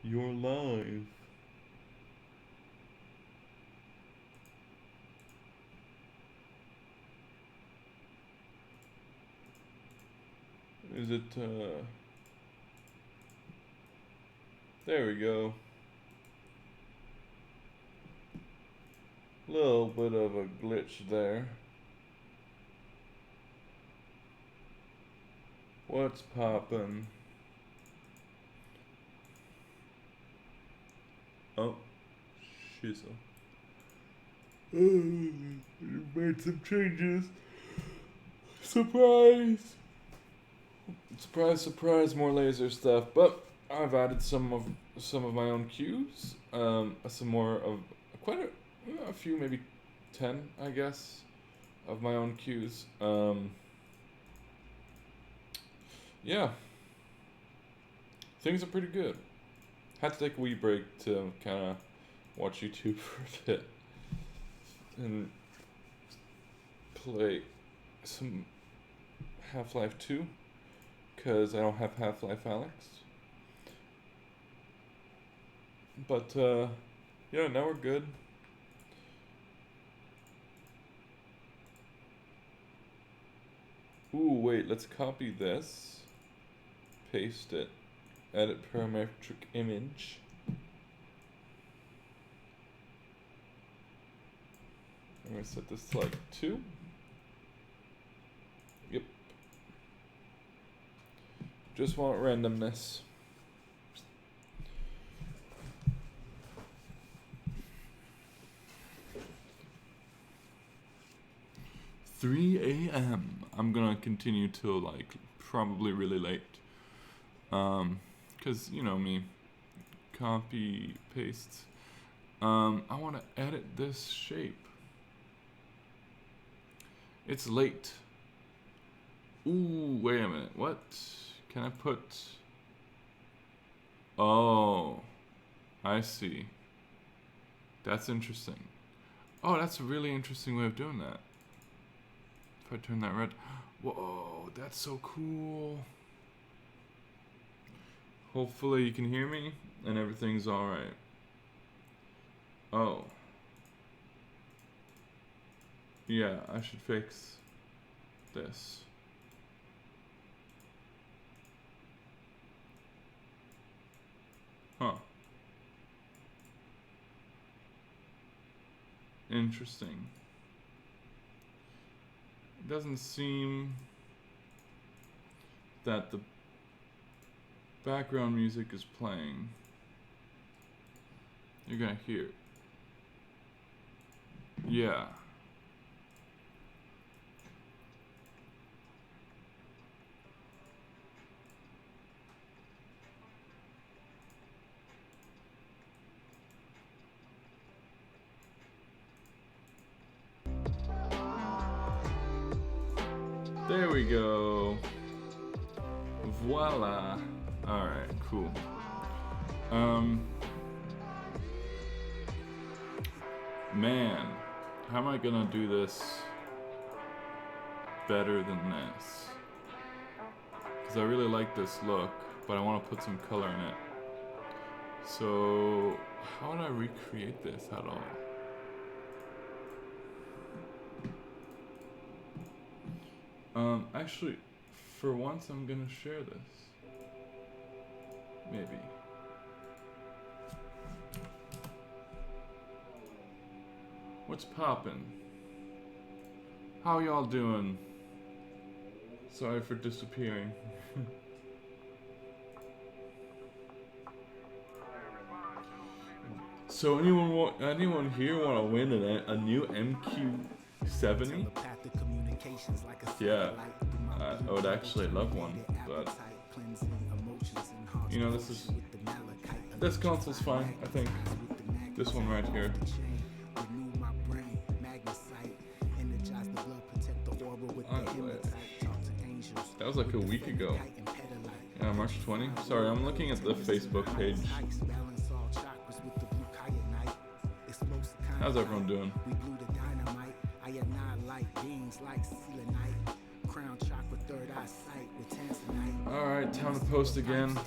You're live. Is it, there we go. Little bit of a glitch there. What's poppin'? Oh, shizzle. Made some changes. Surprise! Surprise, surprise, more laser stuff. But I've added some of my own cues. Some more of quite a few, maybe 10, I guess, of my own cues. Yeah, things are pretty good. Had to take a wee break to kind of watch YouTube for a bit and play some Half-Life 2 because I don't have Half-Life Alex. But yeah, now we're good. Ooh, wait, let's copy this, paste it, edit parametric image. I'm gonna set this to like 2. Yep. Just want randomness. $3 a.m. I'm gonna continue till like probably really late. Cause you know me, copy, paste. I wanna edit this shape. It's late. Ooh, wait a minute, what? Can I put, oh, I see. That's interesting. Oh, that's a really interesting way of doing that. If I turn that red, whoa, that's so cool. Hopefully you can hear me and everything's alright. Oh. Yeah, I should fix this. Huh. Interesting. It doesn't seem that the background music is playing. You're gonna hear it. Yeah. There we go. Voila. Alright, cool. Man, how am I gonna do this better than this? Because I really like this look, but I want to put some color in it. So, how would I recreate this at all? Actually, for once I'm gonna share this. Maybe. What's poppin'? How y'all doing? Sorry for disappearing. So anyone here want to win a new MQ70? Yeah, I would actually love one, but you know, this console's fine. I think this one right here. That was like a week ago. Yeah, March 20. Sorry, I'm looking at the Facebook page. How's everyone doing? Alright, time to post again.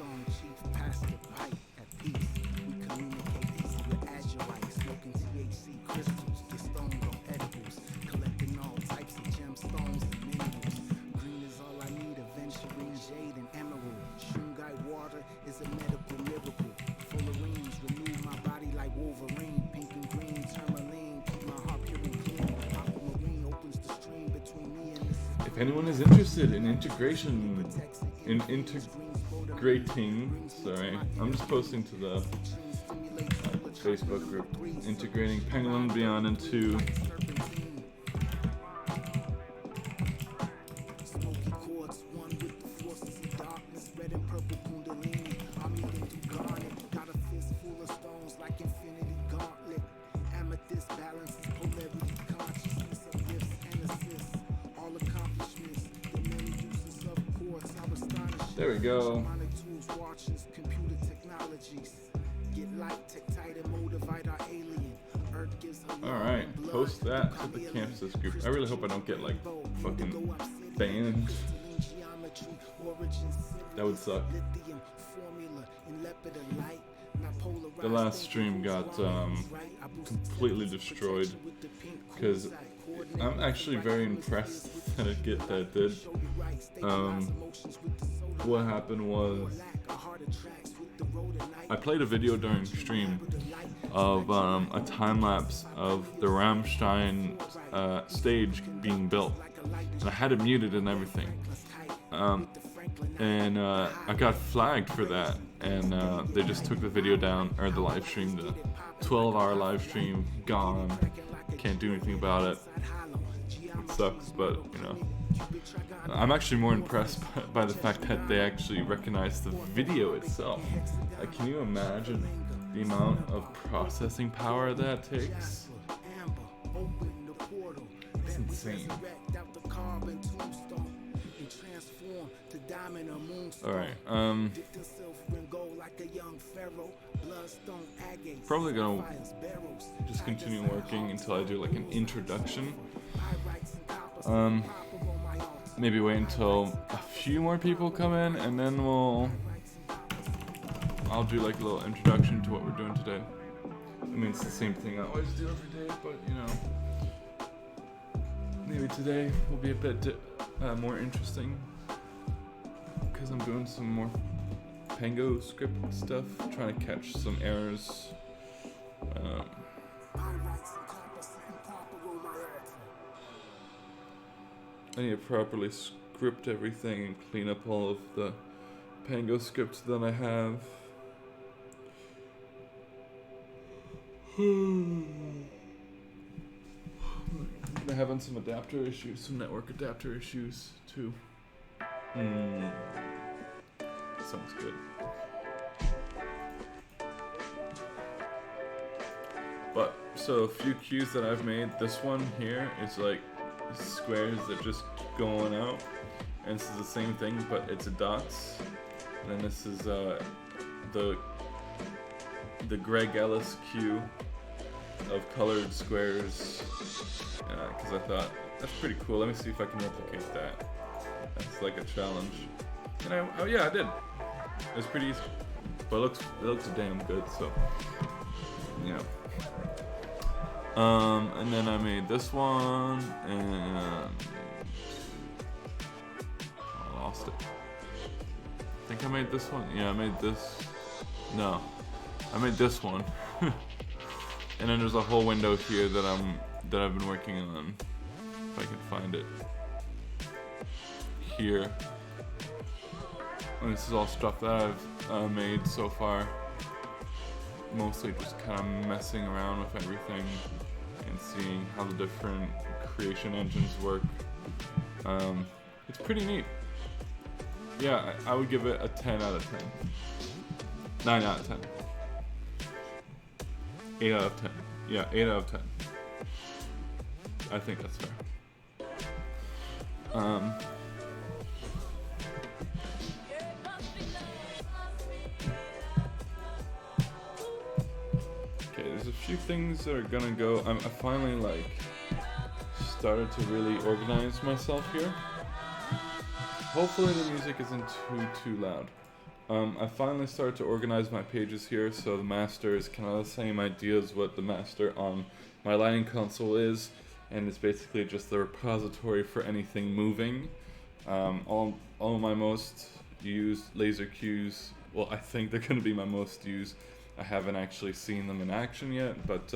jade and emerald. Shungite water is a medical miracle. Fullerenes remove my body like Wolverine. Pink and green, tourmaline, keep my heart pure and clean. Aquamarine opens the stream between me and the If anyone is interested in integration, sorry, I'm just posting to the Facebook group, integrating Pangolin Beyond into smoky quartz, one with the forces of darkness, red and purple kundalini. I'm eating through garnet, got a fist full of stones like infinity gauntlet. Amethyst balances polarity, consciousness of gifts and assists. All accomplishments, the many uses of quartz are astonishing. There we go. Shamanic tools, watches, computer technologies. Get light, tight, and motivate our alien. Earth gives a Alright, post that to the Chamsys group. I really hope I don't get like fucking banned. That would suck. The last stream got completely destroyed because I'm actually very impressed that it did. What happened was I played a video during stream of a time lapse of the Rammstein stage being built, and I had it muted and everything. And I got flagged for that, and they just took the video down, or the live stream, the 12-hour live stream, gone. Can't do anything about it. It sucks, but you know. I'm actually more impressed by the fact that they actually recognize the video itself. Like, can you imagine the amount of processing power that takes? It's insane. Alright, probably gonna just continue working until I do like an introduction. Maybe wait until a few more people come in, and then I'll do like a little introduction to what we're doing today. I mean, it's the same thing I always do every day, but you know, maybe today will be a bit more interesting because I'm doing some more Pango script stuff, trying to catch some errors. I need to properly script everything and clean up all of the Pango scripts that I have. I'm having some adapter issues, some network adapter issues too. Sounds good. But so a few cues that I've made. This one here is like squares that just keep going out, and this is the same thing, but it's a dots. And then this is the Greg Ellis cue of colored squares, because I thought that's pretty cool. Let me see if I can replicate that. That's like a challenge. And I did. It was pretty easy, but it looks damn good. So you know. And then I made this one, and I lost it. I think I made this one. Yeah, I made this. No, I made this one. And then there's a whole window here that I've been working on. If I can find it here. And this is all stuff that I've made so far. Mostly just kind of messing around with everything and seeing how the different creation engines work. It's pretty neat. Yeah, I would give it a 10 out of 10. 9 out of 10. 8 out of 10. Yeah, 8 out of 10. I think that's fair. Okay, there's a few things that are gonna go. I finally started to really organize myself here. Hopefully the music isn't too loud. I finally started to organize my pages here, so the master is kind of the same idea as what the master on my lighting console is, and it's basically just the repository for anything moving. All of my most used laser cues. Well, I think they're gonna be my most used. I haven't actually seen them in action yet, but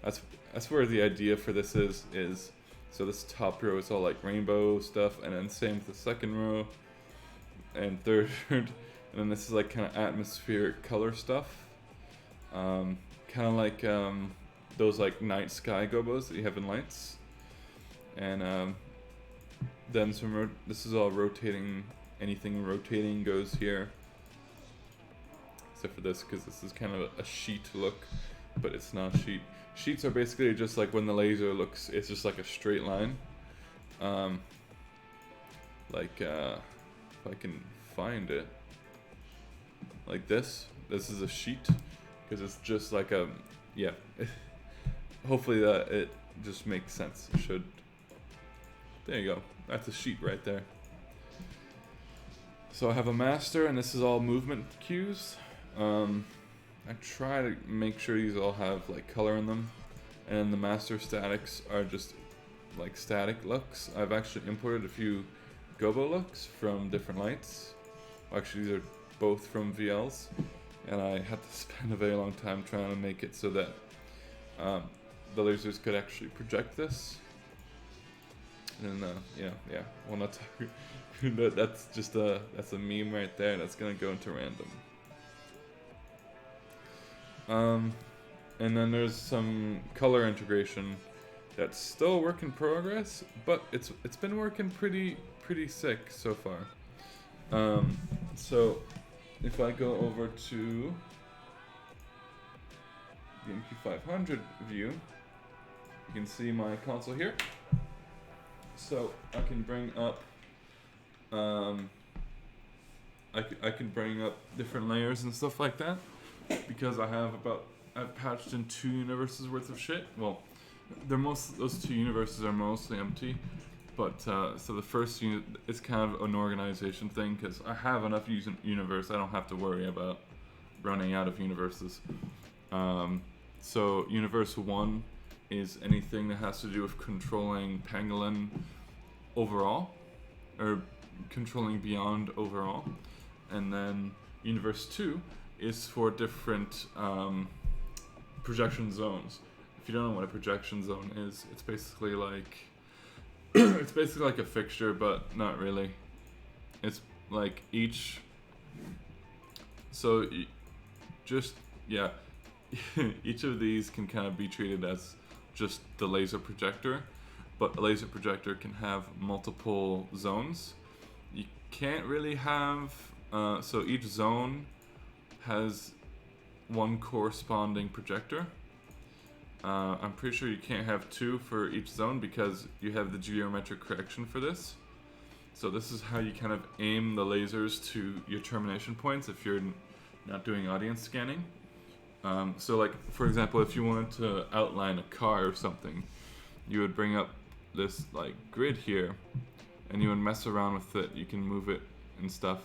that's that's where the idea for this is. So this top row is all like rainbow stuff, and then same with the second row and third, and then this is like kind of atmospheric color stuff, kind of like those like night sky gobos that you have in lights, and then this is all rotating. Anything rotating goes here, except for this because this is kind of a sheet look, but it's not a sheet. Sheets are basically just like when the laser looks, it's just like a straight line. If I can find it, like this is a sheet, because it's just like a, yeah. Hopefully that it just makes sense. It should. There you go. That's a sheet right there. So I have a master, and this is all movement cues. I try to make sure these all have like color in them, and the master statics are just like static looks. I've actually imported a few gobo looks from different lights. Actually, these are both from VLs, and I had to spend a very long time trying to make it so that the lasers could actually project this. And yeah. Well, not that's just that's a meme right there. That's gonna go into random. And then there's some color integration that's still a work in progress, but it's been working pretty sick so far. So if I go over to the MQ500 view, you can see my console here. So I can bring up I can bring up different layers and stuff like that, because I've patched in 2 universes worth of shit. Well, those 2 universes are mostly empty, but so the first unit, it's kind of an organization thing, because I have enough universe. I don't have to worry about running out of universes. So universe 1 is anything that has to do with controlling Pangolin overall, or controlling beyond overall. And then universe 2 is for different projection zones. If you don't know what a projection zone is, it's basically like it's basically like a fixture, but not really. It's like each each of these can kind of be treated as just the laser projector, but a laser projector can have multiple zones. You can't really have so each zone has one corresponding projector. I'm pretty sure you can't have 2 for each zone, because you have the geometric correction for this. So this is how you kind of aim the lasers to your termination points if you're not doing audience scanning. So like, for example, if you wanted to outline a car or something, you would bring up this like grid here, and you would mess around with it. You can move it and stuff,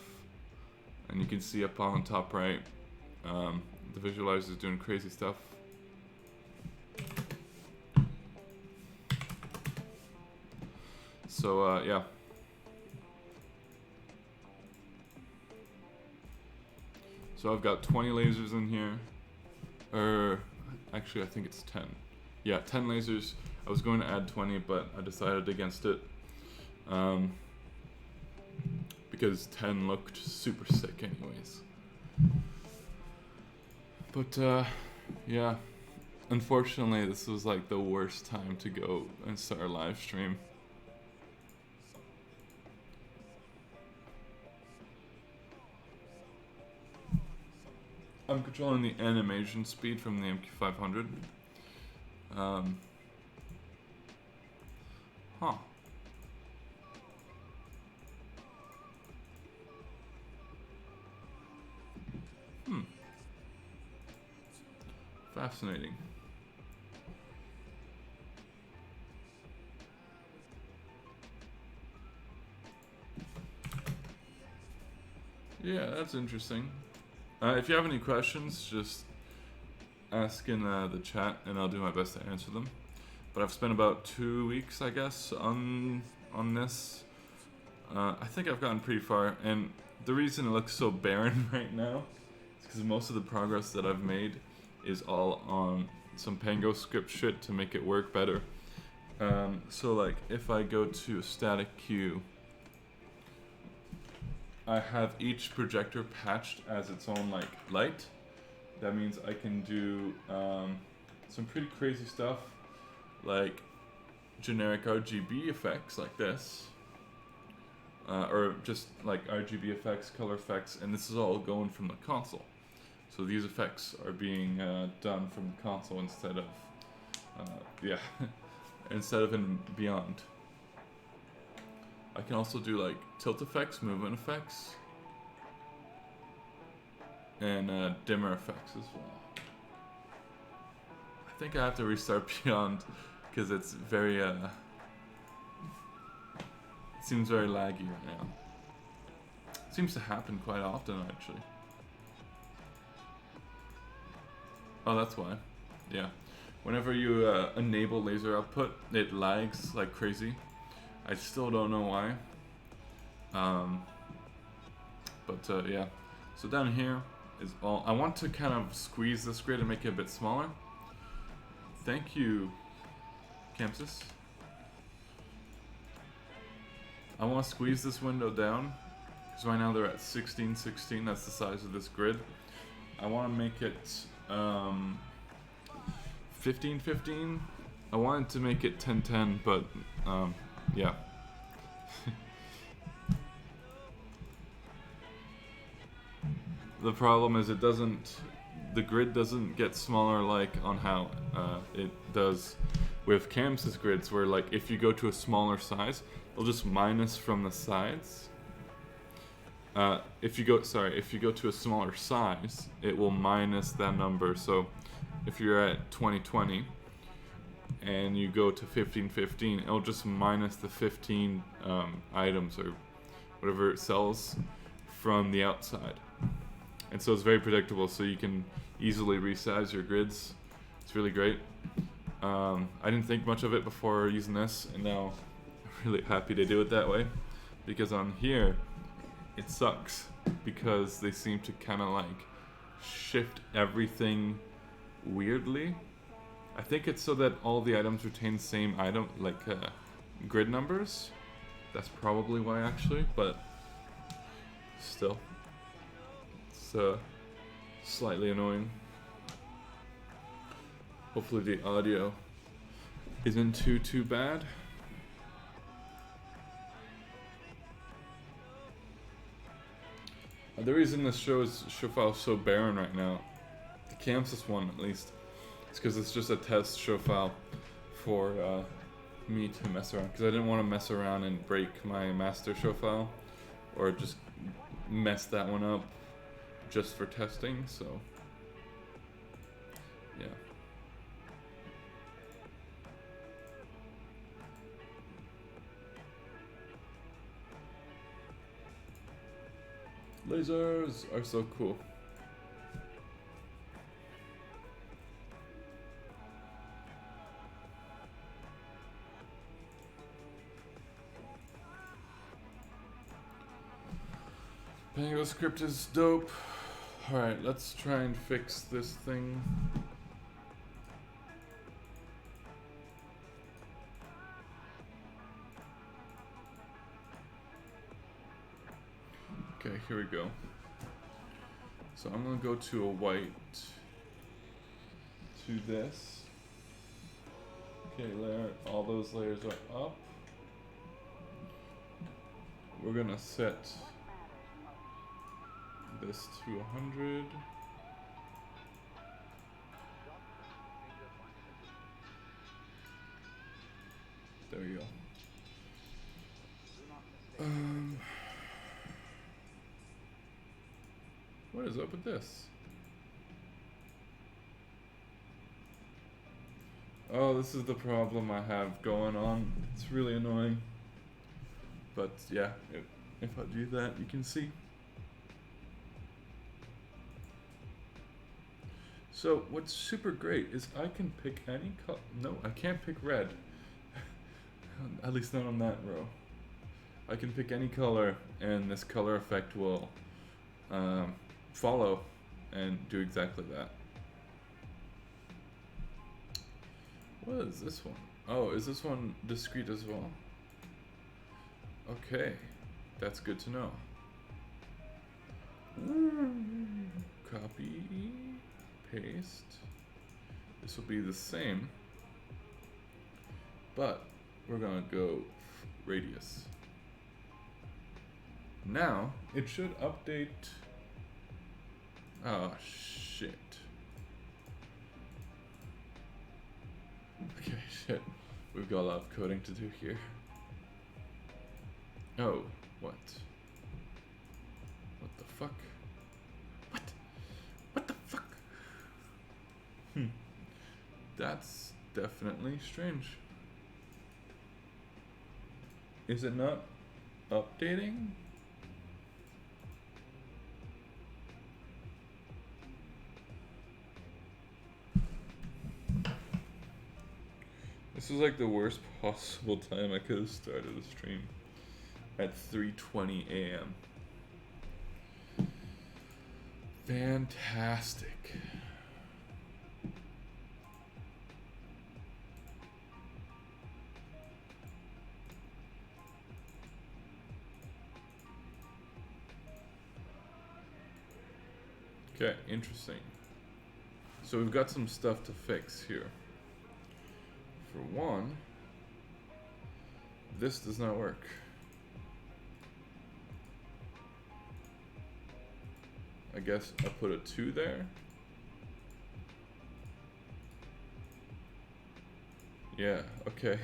and you can see up on the top right, the visualizer is doing crazy stuff. So yeah. So I've got 20 lasers in here. Actually, I think it's 10. Yeah, 10 lasers. I was going to add 20, but I decided against it. Because 10 looked super sick anyways. But yeah. Unfortunately, this was like the worst time to go and start a live stream. I'm controlling the animation speed from the MQ500. Fascinating. Yeah, that's interesting. If you have any questions, just ask in the chat, and I'll do my best to answer them. But I've spent about 2 weeks, I guess, on this. I think I've gotten pretty far, and the reason it looks so barren right now is because most of the progress that I've made is all on some Pango script shit to make it work better. So like if I go to a static queue, I have each projector patched as its own like light. That means I can do some pretty crazy stuff like generic RGB effects like this. Or just like RGB effects, color effects, and this is all going from the console. So these effects are being done from the console instead of, instead of in Beyond. I can also do like tilt effects, movement effects, and dimmer effects as well. I think I have to restart Beyond because it's very, it seems very laggy right now. It seems to happen quite often actually. Oh, that's why. Yeah. Whenever you enable laser output, it lags like crazy. I still don't know why. Yeah. So down here is all. I want to kind of squeeze this grid and make it a bit smaller. Thank you, Chamsys. I want to squeeze this window down because right now they're at 1616. That's the size of this grid. I want to make it 1515. I wanted to make it 1010, but yeah. The problem is the grid doesn't get smaller like on how it does with Chamsys grids, where like if you go to a smaller size, it'll just minus from the sides. If you go to a smaller size, it will minus that number. So if you're at 2020 and you go to 1515, it'll just minus the 15 items or whatever it sells from the outside. And so it's very predictable, so you can easily resize your grids. It's really great. I didn't think much of it before using this, and now I'm really happy to do it that way, because on here it sucks because they seem to kind of like shift everything weirdly. I think it's so that all the items retain the same item, like grid numbers. That's probably why actually, but still, it's slightly annoying. Hopefully the audio isn't too bad. The reason this show file is so barren right now, the Chamsys one at least, is because it's just a test show file for me to mess around. Because I didn't want to mess around and break my master show file, or just mess that one up just for testing. So yeah. Lasers are so cool. Pango script is dope. Alright, let's try and fix this thing. Okay, here we go. So I'm gonna go to a white, to this. Okay, layer, all those layers are up. We're gonna set this to 100. There we go. What is up with this? Oh, this is the problem I have going on. It's really annoying. But yeah, if I do that, you can see. So what's super great is I can pick any color. No, I can't pick red. At least not on that row. I can pick any color, and this color effect will follow and do exactly that. What is this one? Oh, is this one discrete as well? Okay, that's good to know. Copy, paste. This will be the same, but we're gonna go radius. Now it should update. Oh shit. Okay, shit. We've got a lot of coding to do here. Oh, what? What the fuck? What? What the fuck? That's definitely strange. Is it not updating? This is like the worst possible time I could have started a stream. At 3:20 a.m. Fantastic. Okay, interesting. So we've got some stuff to fix here. For one, this does not work. I guess I put a 2 there. Yeah, okay.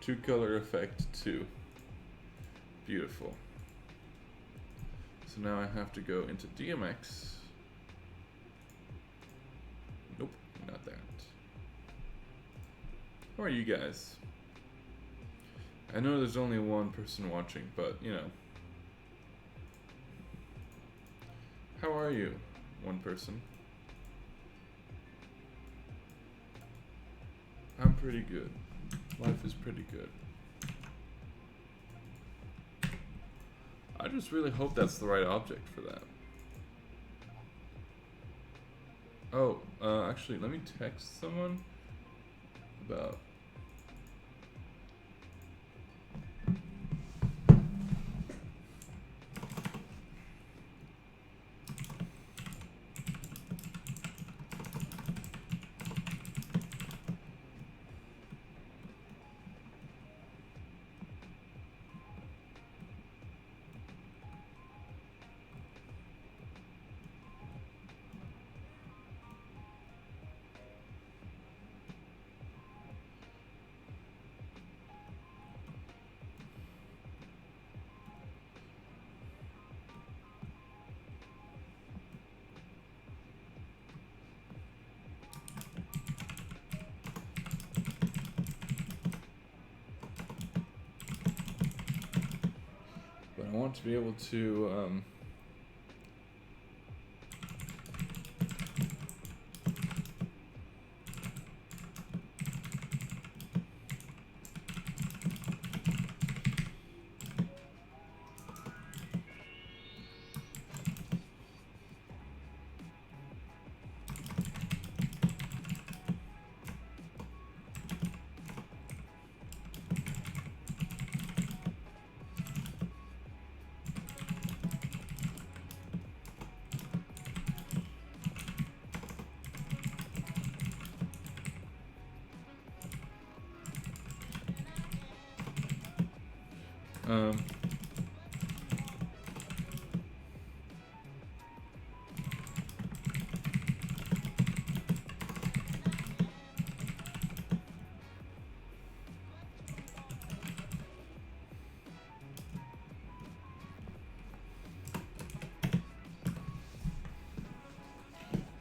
2 color effect 2. Beautiful. So now I have to go into DMX. Nope, not that. How are you guys? I know there's only one person watching, but you know. How are you, one person? I'm pretty good. Life is pretty good. I just really hope that's the right object for that. Oh, actually, let me text someone about... I want to be able to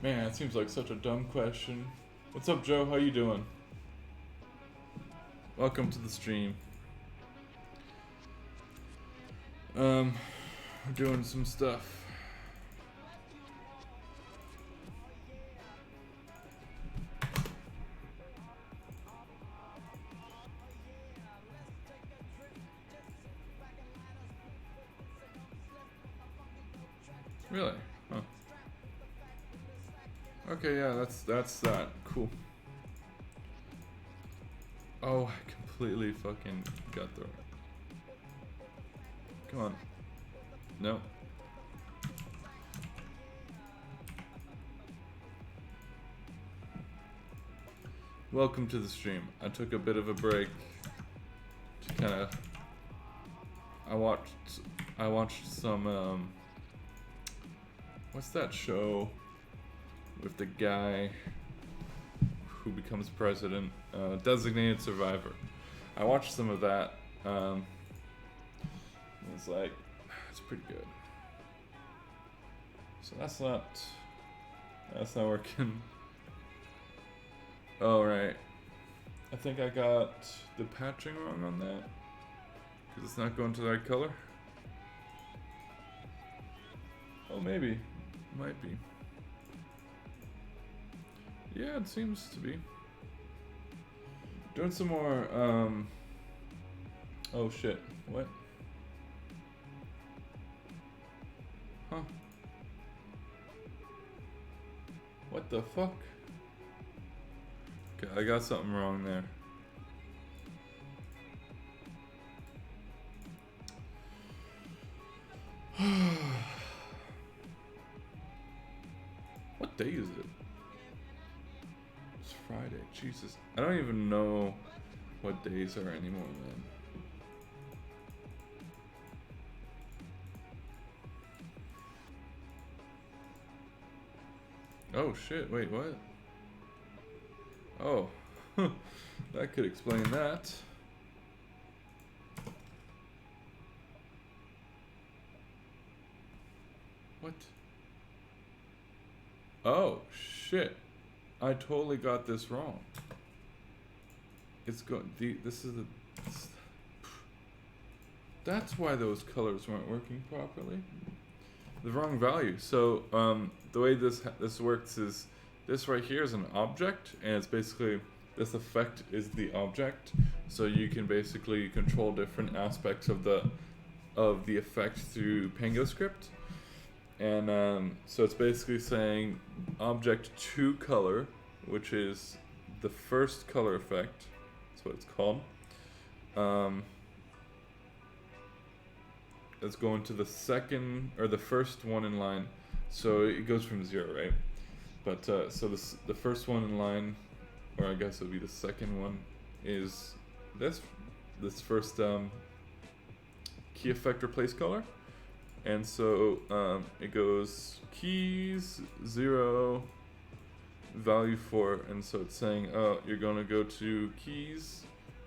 man, it seems like such a dumb question. What's up, Joe? How you doing? Welcome to the stream. We're doing some stuff. Really? Huh. Okay, yeah, that's that. Cool. Oh, I completely fucking got the. Come on. No. Welcome to the stream. I took a bit of a break to kind of. I watched some. What's that show with the guy who becomes president? Designated Survivor. I watched some of that. It's like, it's pretty good. So that's not working. Oh, right. I think I got the patching wrong on that. Because it's not going to the right color. Oh, maybe. Might be. Yeah, it seems to be. Doing some more, oh shit. What? Huh? What the fuck? Okay, I got something wrong there. What day is it? It's Friday. Jesus. I don't even know what days are anymore, man. Oh shit, wait, what? Oh, that could explain that. What? Oh, shit. I totally got this wrong. It's going, this is the, that's why those colors weren't working properly. The wrong value. So, the way this works is, this right here is an object, and it's basically, this effect is the object. So you can basically control different aspects of the effect through PangoScript. And so it's basically saying object to color, which is the first color effect. That's what it's called. Let's go into the second or the first one in line. So it goes from 0, right? But so the first one in line, or I guess it would be the second one, is this first key effect replace color. And so it goes keys 0 value 4, and so it's saying, oh, you're gonna go to keys.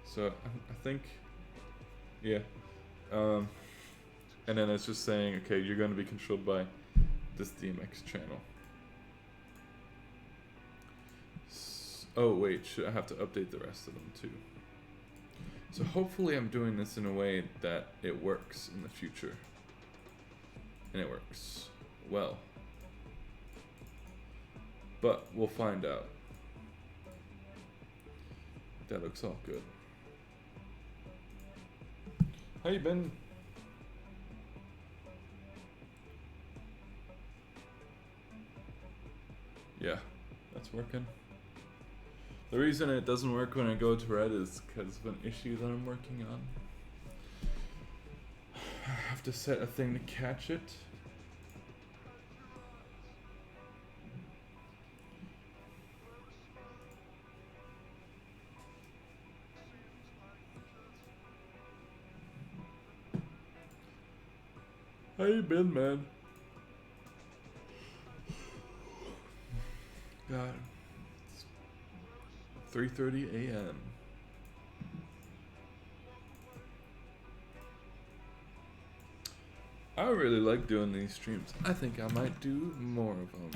So I think, yeah. And then it's just saying, okay, you're gonna be controlled by this DMX channel. Oh wait, I have to update the rest of them too. So hopefully I'm doing this in a way that it works in the future. And it works well. But we'll find out. That looks all good. How you been? Yeah, that's working. The reason it doesn't work when I go to red is because of an issue that I'm working on. I have to set a thing to catch it. How you been, man? God, it's 3:30 a.m. I really like doing these streams. I think I might do more of them.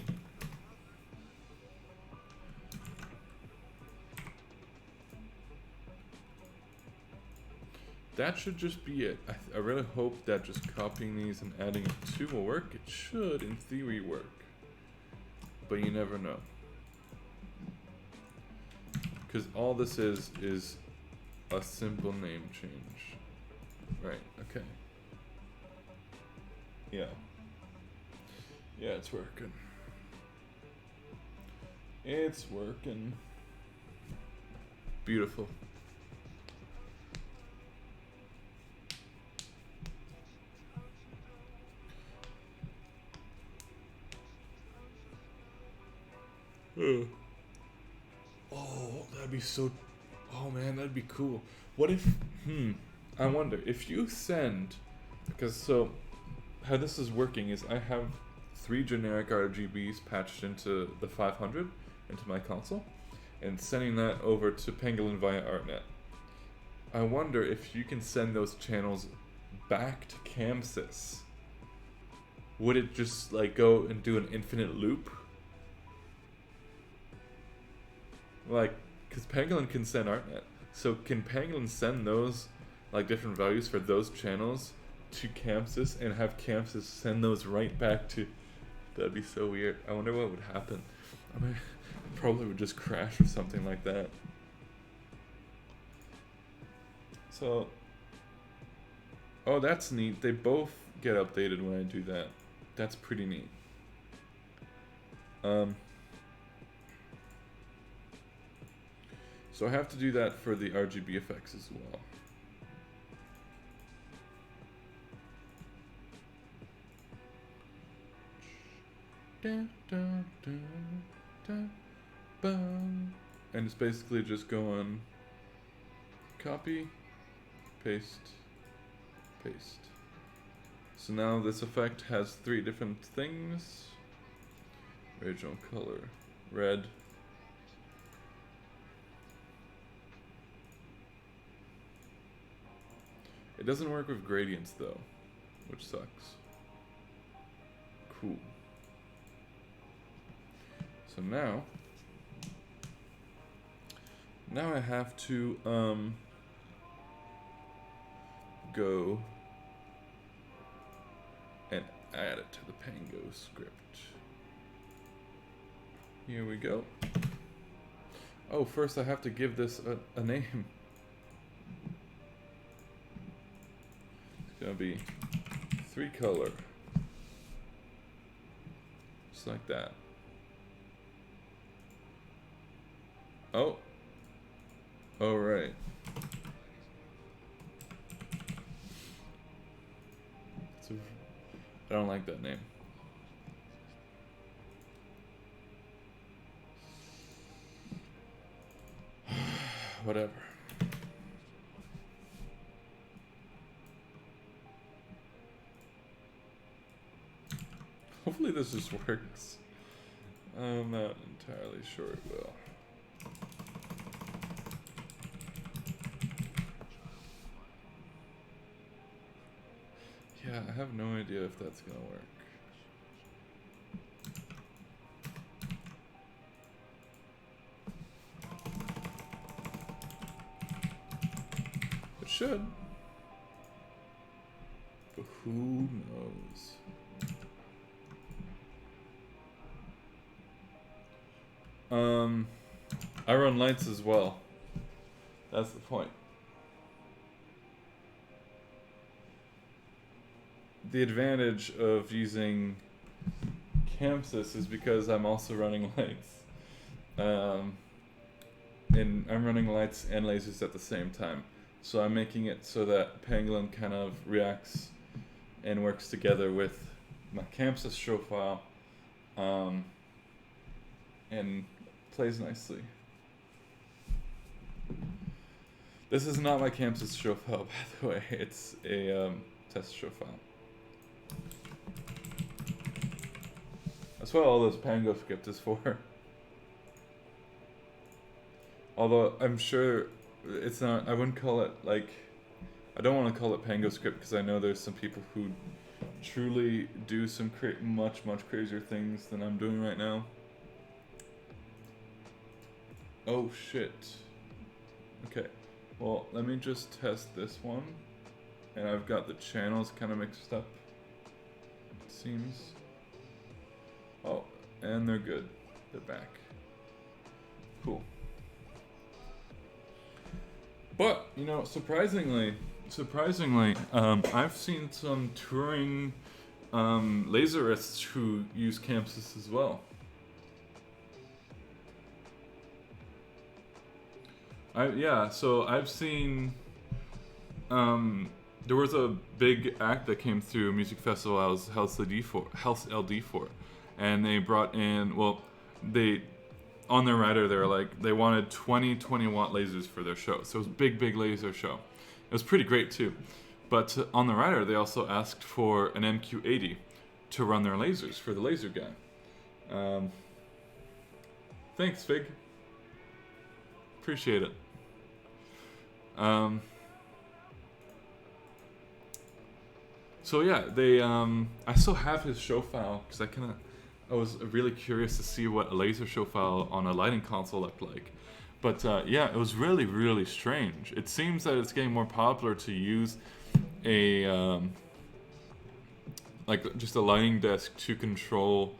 That should just be it. I really hope that just copying these and adding a 2 will work. It should, in theory, work. But you never know. Because all this is a simple name change. Right, okay. Yeah. Yeah, it's working. It's working. Beautiful. Oh, that'd be so. Oh man, that'd be cool. What if? I wonder if you send, because so, how this is working is I have 3 generic RGBs patched into the 500 into my console, and sending that over to Pangolin via ArtNet. I wonder if you can send those channels back to Chamsys. Would it just like go and do an infinite loop? Like, because Pangolin can send ArtNet. So can Pangolin send those, like, different values for those channels to Chamsys and have Chamsys send those right back to... That'd be so weird. I wonder what would happen. I mean, probably would just crash or something like that. So... Oh, that's neat. They both get updated when I do that. That's pretty neat. So I have to do that for the RGB effects as well. And it's basically just going copy, paste, paste. So now this effect has 3 different things. Original color, red. It doesn't work with gradients though, which sucks. Cool. So now I have to go and add it to the Pango script. Here we go. Oh, first I have to give this a name. It's gonna be 3 color. Just like that. Oh. All right. I don't like that name. Whatever. Hopefully this just works. I'm not entirely sure it will. Yeah, I have no idea if that's gonna work. It should. But who knows? I run lights as well. That's the point. The advantage of using Chamsys is because I'm also running lights. And I'm running lights and lasers at the same time. So I'm making it so that Pangolin kind of reacts and works together with my Chamsys show file and plays nicely. This is not my Chamsys show file, by the way. It's a test show file. That's what all this Pango script is for. Although I'm sure it's not, I wouldn't call it like, I don't want to call it Pango script because I know there's some people who truly do some much crazier things than I'm doing right now. Oh shit. Okay, well let me just test this one. And I've got the channels kind of mixed up, it seems. Oh, and they're good. They're back. Cool. But, you know, surprisingly, I've seen some touring laserists who use Chamsys as well. So I've seen. There was a big act that came through a music festival I was House LD for, and they brought in, well, they, on their rider, they were like, they wanted 20 watt lasers for their show. So it was a big laser show. It was pretty great too. But on the rider, they also asked for an MQ80 to run their lasers for the laser guy. Thanks, Fig. Appreciate it. So yeah, they I still have his show file because I was really curious to see what a laser show file on a lighting console looked like. But yeah, it was really strange. It seems that it's getting more popular to use a like just a lighting desk to control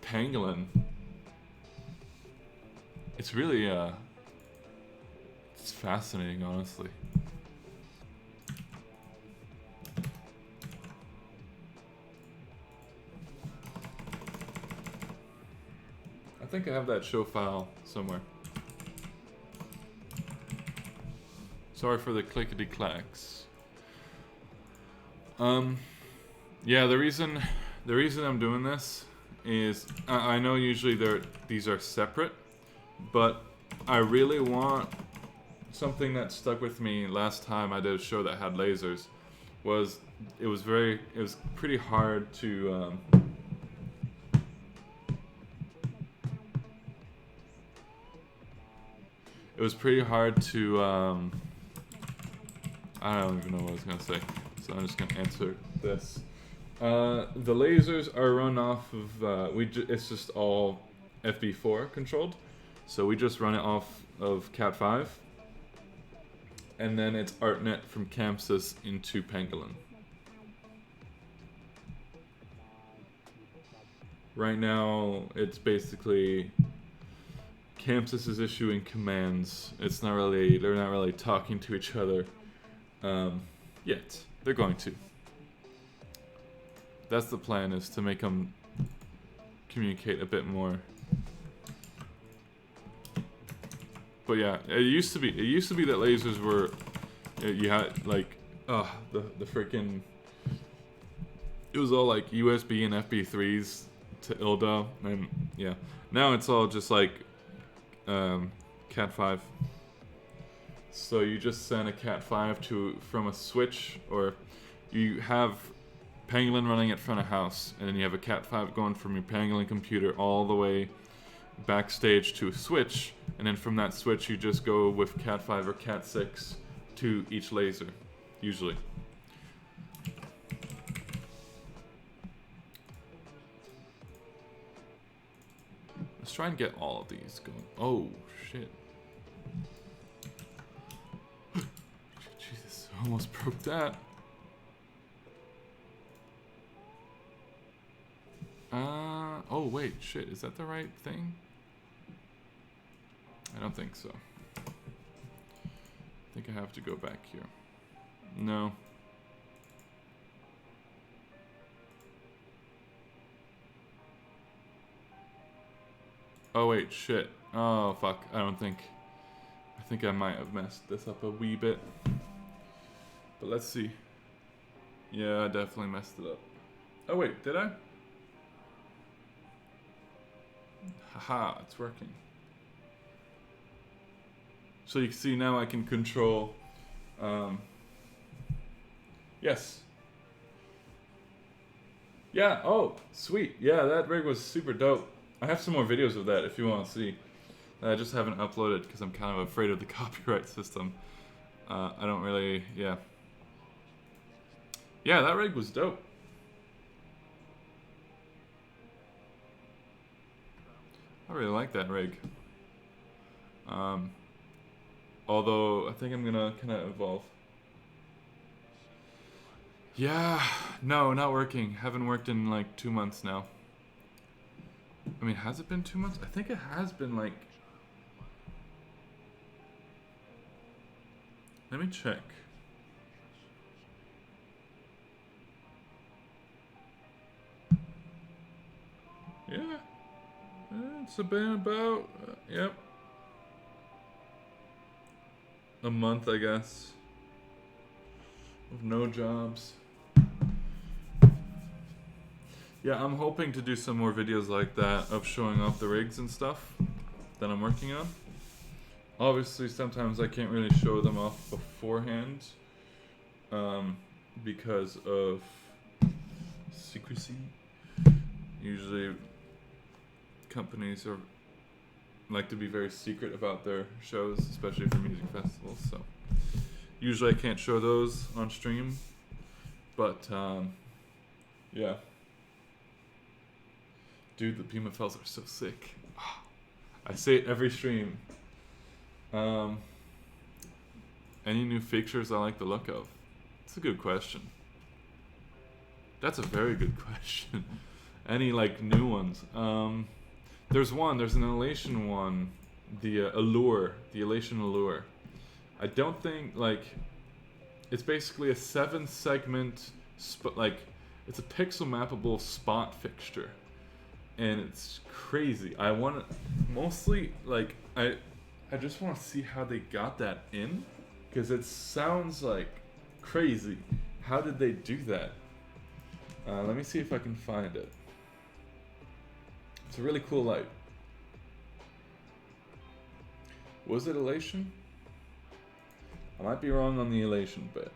Pangolin. It's really it's fascinating, honestly. I think I have that show file somewhere. Sorry for the clickety clacks. Yeah, the reason I'm doing this is I know usually these are separate, but I really want something that stuck with me last time I did a show that had lasers. It was pretty hard to it was pretty hard to I don't even know what I was gonna say, so I'm just gonna answer this. The lasers are run off of it's just all FB4 controlled, so we just run it off of Cat5, and then it's ArtNet from Chamsys into Pangolin. Right now, it's basically Chamsys is issuing commands. They're not really talking to each other yet. They're going to. That's the plan, is to make them communicate a bit more. But yeah, it used to be that lasers were, you had like, the freaking, it was all like USB and FB3s to ILDA, and yeah, now it's all just like Cat5. So you just send a Cat5 from a switch, or you have Pangolin running at front of house, and then you have a Cat5 going from your Pangolin computer all the way backstage to a switch, and then from that switch you just go with Cat5 or Cat6 to each laser, usually. Let's try and get all of these going. Oh, shit. Jesus, almost broke that. Oh wait, shit, is that the right thing? I don't think so. I think I have to go back here. No. Oh wait, shit. Oh fuck, I think I might have messed this up a wee bit. But let's see. Yeah, I definitely messed it up. Oh wait, did I? Haha, it's working. So you can see now I can control, yes. Yeah, oh, sweet. Yeah, that rig was super dope. I have some more videos of that if you want to see. I just haven't uploaded because I'm kind of afraid of the copyright system. I don't really, yeah. Yeah, that rig was dope. I really like that rig. Although I think I'm gonna kind of evolve. Yeah, no, not working. Haven't worked in like 2 months now. I mean, has it been 2 months? I think it has been like... Let me check. Yeah. It's been about, yep, a month, I guess, with no jobs. Yeah, I'm hoping to do some more videos like that of showing off the rigs and stuff that I'm working on. Obviously, sometimes I can't really show them off beforehand because of secrecy. Usually, companies like to be very secret about their shows, especially for music festivals. So usually I can't show those on stream, but yeah. Dude, the BMFLs are so sick. I say it every stream. Any new features I like the look of? It's a good question. That's a very good question. Any like new ones? There's an Elation one, the Allure, the Elation Allure. I don't think like it's basically a 7-segment it's a pixel mappable spot fixture. And it's crazy. I want to mostly like I just want to see how they got that in, because it sounds like crazy. How did they do that? Let me see if I can find it. It's a really cool light. Was it Elation? I might be wrong on the Elation bit.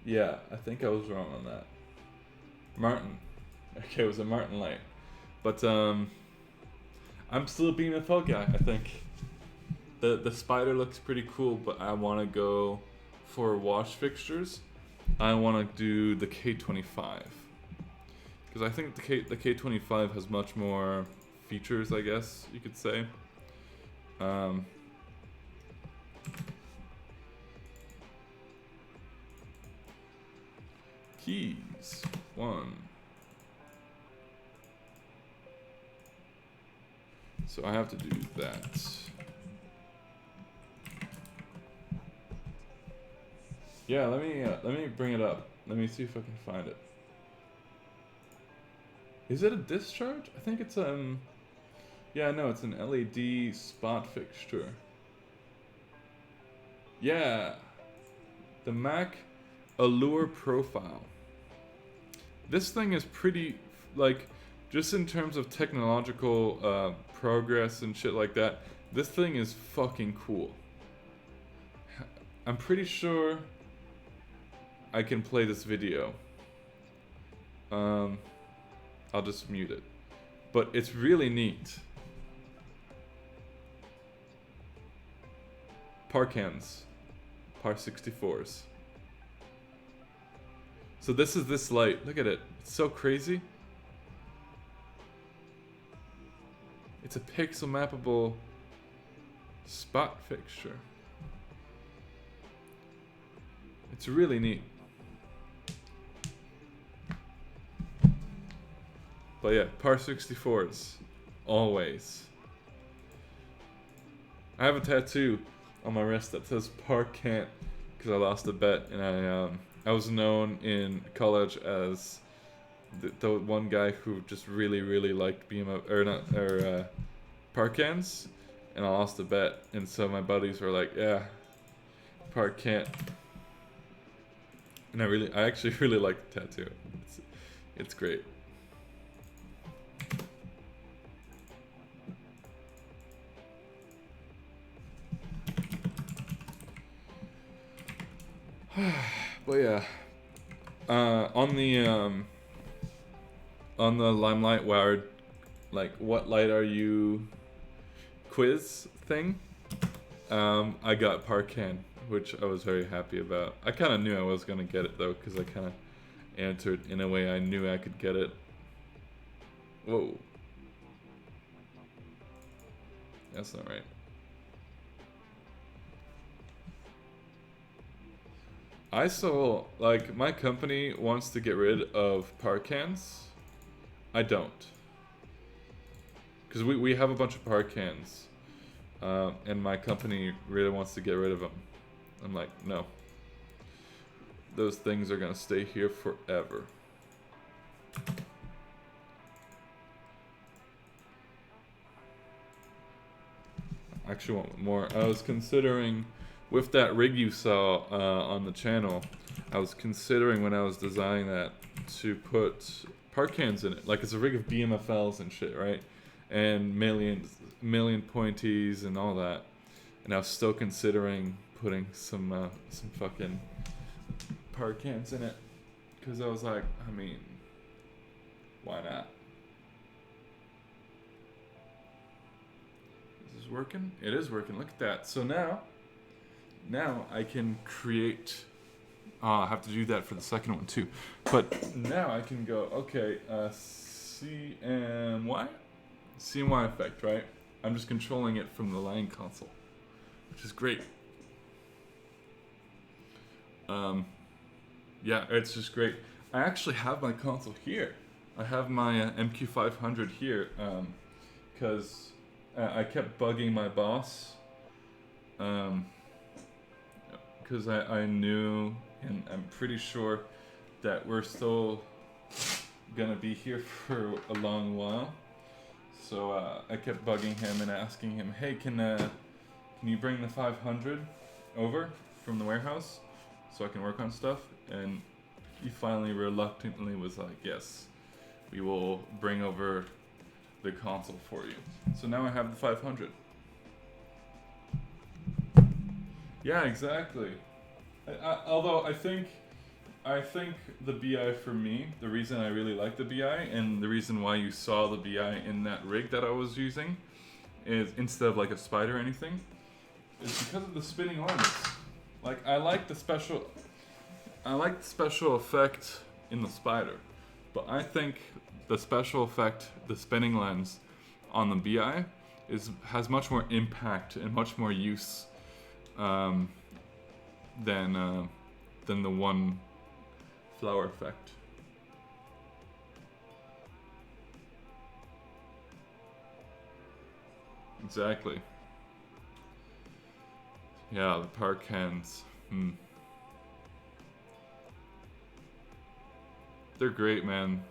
Yeah, I think I was wrong on that. Martin. Okay, it was a Martin light. But I'm still a BMFL guy, I think. The spider looks pretty cool, but I want to go for wash fixtures. I want to do the K25. Because I think the K25 has much more features, I guess you could say. Keys. 1. So I have to do that. Yeah, let me bring it up. Let me see if I can find it. Is it a discharge? I think it's yeah, no, it's an LED spot fixture. Yeah. The Mac Allure Profile. This thing is pretty, like, just in terms of technological progress and shit like that, this thing is fucking cool. I'm pretty sure I can play this video. I'll just mute it. But it's really neat. Parcans. Par 64s. So this is this light. Look at it. It's so crazy. It's a pixel mappable spot fixture. It's really neat. But yeah, par 64s. Always. I have a tattoo on my wrist that says par can't, because I lost a bet, and I was known in college as the one guy who just really liked par cans, and I lost a bet, and so my buddies were like, yeah, par can't. And I actually really like the tattoo. It's great. But yeah, on the Limelight Wired, like, what light are you quiz thing, I got Parcan, which I was very happy about. I kind of knew I was gonna get it though, because I kind of answered in a way I knew I could get it. Whoa, that's not right. I saw, like, my company wants to get rid of Parcans. I don't. Because we have a bunch of Parcans. And my company really wants to get rid of them. I'm like, no. Those things are going to stay here forever. actually want more. I was considering, with that rig you saw on the channel, I was considering when I was designing that to put park cans in it. Like, it's a rig of BMFLs and shit, right? And million pointies and all that. And I was still considering putting some fucking park cans in it. Because I was like, I mean, why not? Is this working? It is working. Look at that. So now I can create. I have to do that for the second one too. But now I can go, okay, CMY effect, right? I'm just controlling it from the line console, which is great. Yeah, it's just great. I actually have my console here. I have my MQ500 here, because I kept bugging my boss, because I knew, and I'm pretty sure that we're still gonna be here for a long while. So I kept bugging him and asking him, hey, can you bring the 500 over from the warehouse so I can work on stuff? And he finally reluctantly was like, yes, we will bring over the console for you. So now I have the 500. Yeah, exactly. Although I think the BI for me, the reason I really like the BI and the reason why you saw the BI in that rig that I was using is, instead of like a spider or anything, is because of the spinning lens. Like, I like the special effect in the spider, but I think the special effect, the spinning lens on the BI has much more impact and much more use than the one flower effect. Exactly. Yeah, the park hands. They're great, man.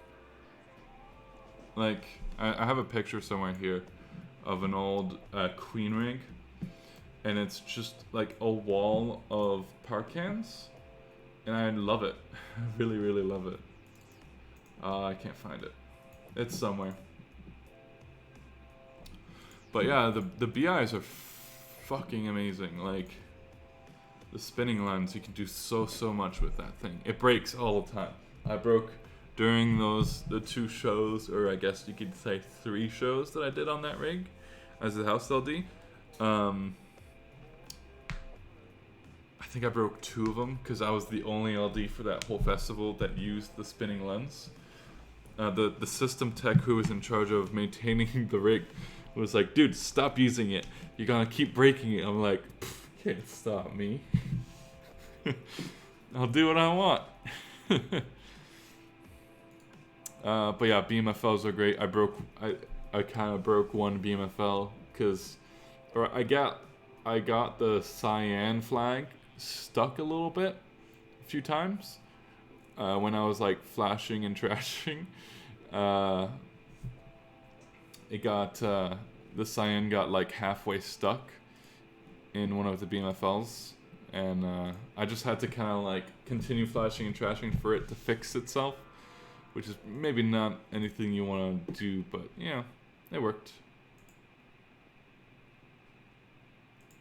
Like, I have a picture somewhere here of an old Queen rig, and it's just like a wall of park cans, and I love it. I really, really love it. I can't find it. It's somewhere. But yeah, the BIs are fucking amazing. Like, the spinning lens, you can do so much with that thing. It breaks all the time. I broke during the 2 shows, or I guess you could say 3 shows that I did on that rig as the house LD. I think I broke 2 of them because I was the only LD for that whole festival that used the spinning lens. The system tech who was in charge of maintaining the rig was like, dude, stop using it. You're gonna keep breaking it. I'm like, can't stop me. I'll do what I want. But yeah, BMFLs are great. I kind of broke one BMFL I got the cyan flag stuck a little bit, a few times, when I was like flashing and trashing. The cyan got like halfway stuck in one of the BMFLs, and I just had to kind of like continue flashing and trashing for it to fix itself, which is maybe not anything you want to do, but yeah, it worked.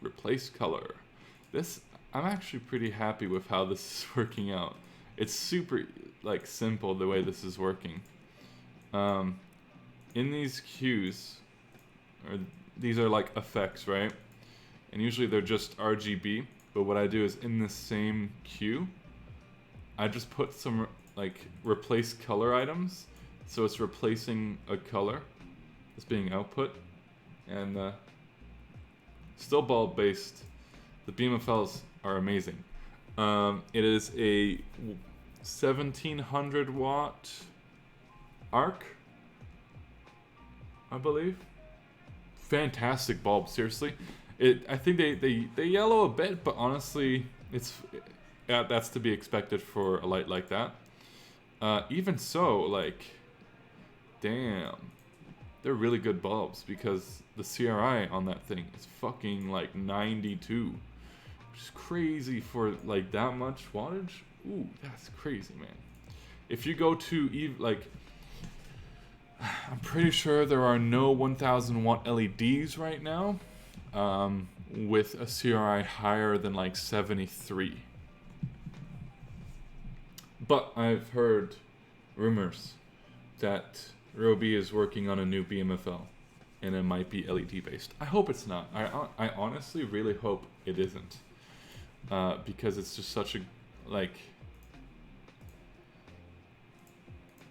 Replace color. I'm actually pretty happy with how this is working out. It's super like simple the way this is working. In these cues, these are like effects, right? And usually they're just RGB, but what I do is in the same cue, I just put some like replace color items, so it's replacing a color that's being output, and still bulb based. The BMFLs are amazing. It is a 1700 watt arc, I believe. Fantastic bulb, seriously. I think they yellow a bit, but honestly, that's to be expected for a light like that. Even so, like, damn, they're really good bulbs because the CRI on that thing is fucking like 92, which is crazy for like that much wattage. Ooh, that's crazy, man. If you go to like, I'm pretty sure there are no 1000 watt LEDs right now with a CRI higher than like 73. But I've heard rumors that Roby is working on a new BMFL, and it might be LED based. I hope it's not. I honestly really hope it isn't, because it's just such a like.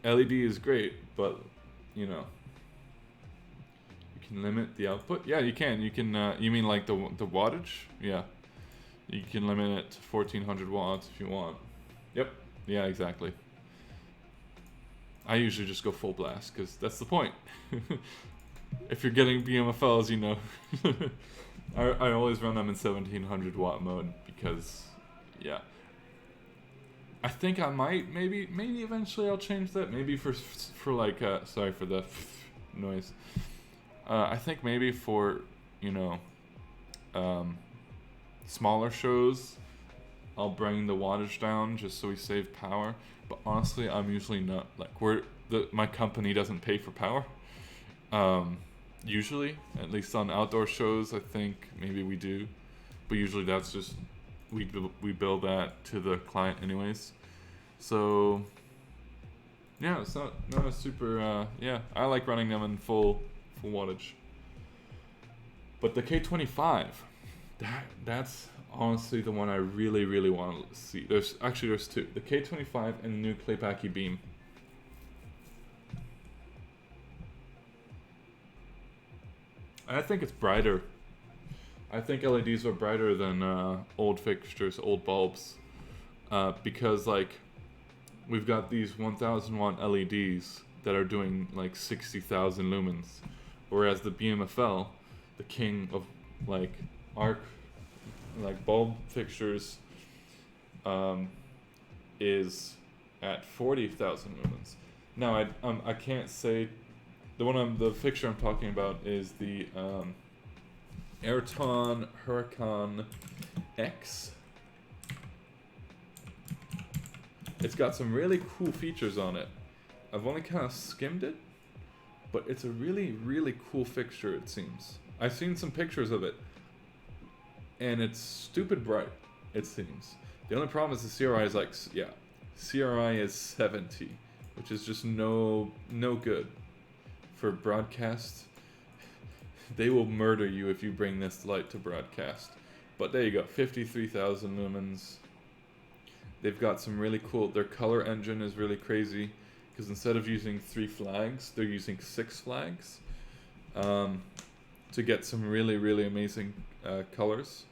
LED is great, but you know, you can limit the output. Yeah, you can. You can. You mean like the wattage? Yeah, you can limit it to 1400 watts if you want. Yep. Yeah, exactly. I usually just go full blast because that's the point. If you're getting BMFLs, you know, I always run them in 1700 watt mode because, yeah. I think I might maybe eventually I'll change that. Maybe for like sorry for the noise. I think maybe for, you know, smaller shows, I'll bring the wattage down just so we save power. But honestly, I'm usually not like my company doesn't pay for power. Usually, at least on outdoor shows, I think maybe we do, but usually that's just we bill that to the client anyways. So yeah, it's not a super yeah. I like running them in full wattage. But the K25, that's honestly the one I really want to see. There's two. The K25 and the new Claypaky beam. I think it's brighter. I think LEDs are brighter than old fixtures, old bulbs. Because like we've got these 1000 watt LEDs that are doing like 60,000 lumens. Whereas the BMFL, the king of like arc like bulb fixtures, is at 40,000 lumens. Now I can't say the fixture I'm talking about is the Ayrton Huracan X. It's got some really cool features on it. I've only kind of skimmed it, but it's a really cool fixture, it seems. I've seen some pictures of it, and it's stupid bright, it seems. The only problem is the CRI is like, yeah, CRI is 70, which is just no good for broadcast. They will murder you if you bring this light to broadcast. But there you go, 53,000 lumens. They've got some really cool, their color engine is really crazy, because instead of using 3 flags, they're using 6 flags to get some really amazing colors.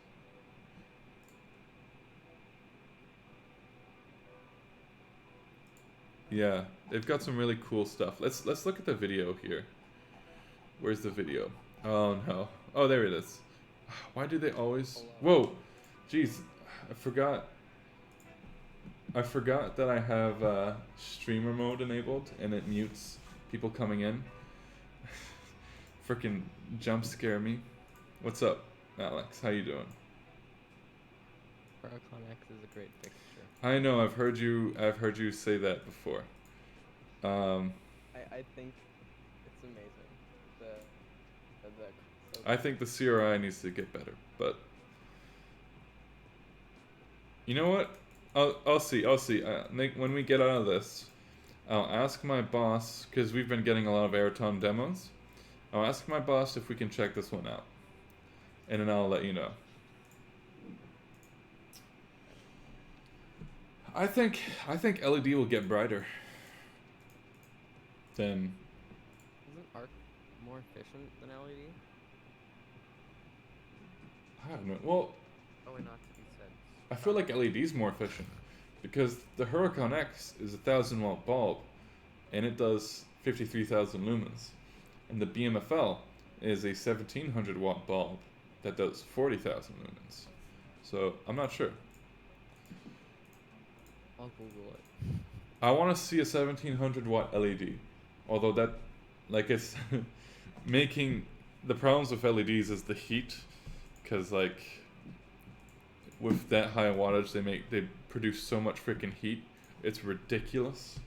Yeah, they've got some really cool stuff. Let's look at the video here. Where's the video? Oh no. Oh, there it is. Why do they always... Whoa! Jeez, I forgot that I have streamer mode enabled, and it mutes people coming in. Freaking jump scare me. What's up, Alex? How you doing? Huracan X is a great fixture. I know. I've heard you say that before. I think it's amazing. I think the CRI needs to get better, but you know what? I'll see. Nick, when we get out of this, I'll ask my boss, because we've been getting a lot of Ayrton demos. I'll ask my boss if we can check this one out, and then I'll let you know. I think LED will get brighter than... Isn't arc more efficient than LED? I don't know. Well, Probably not to be said. I feel like LED is more efficient, because the Huracan X is a 1000 watt bulb, and it does 53,000 lumens, and the BMFL is a 1700 watt bulb that does 40,000 lumens. So I'm not sure. I'll Google it. I want to see a 1700 watt LED, although like it's making the problems with LEDs is the heat, because like with that high wattage they produce so much freaking heat, it's ridiculous.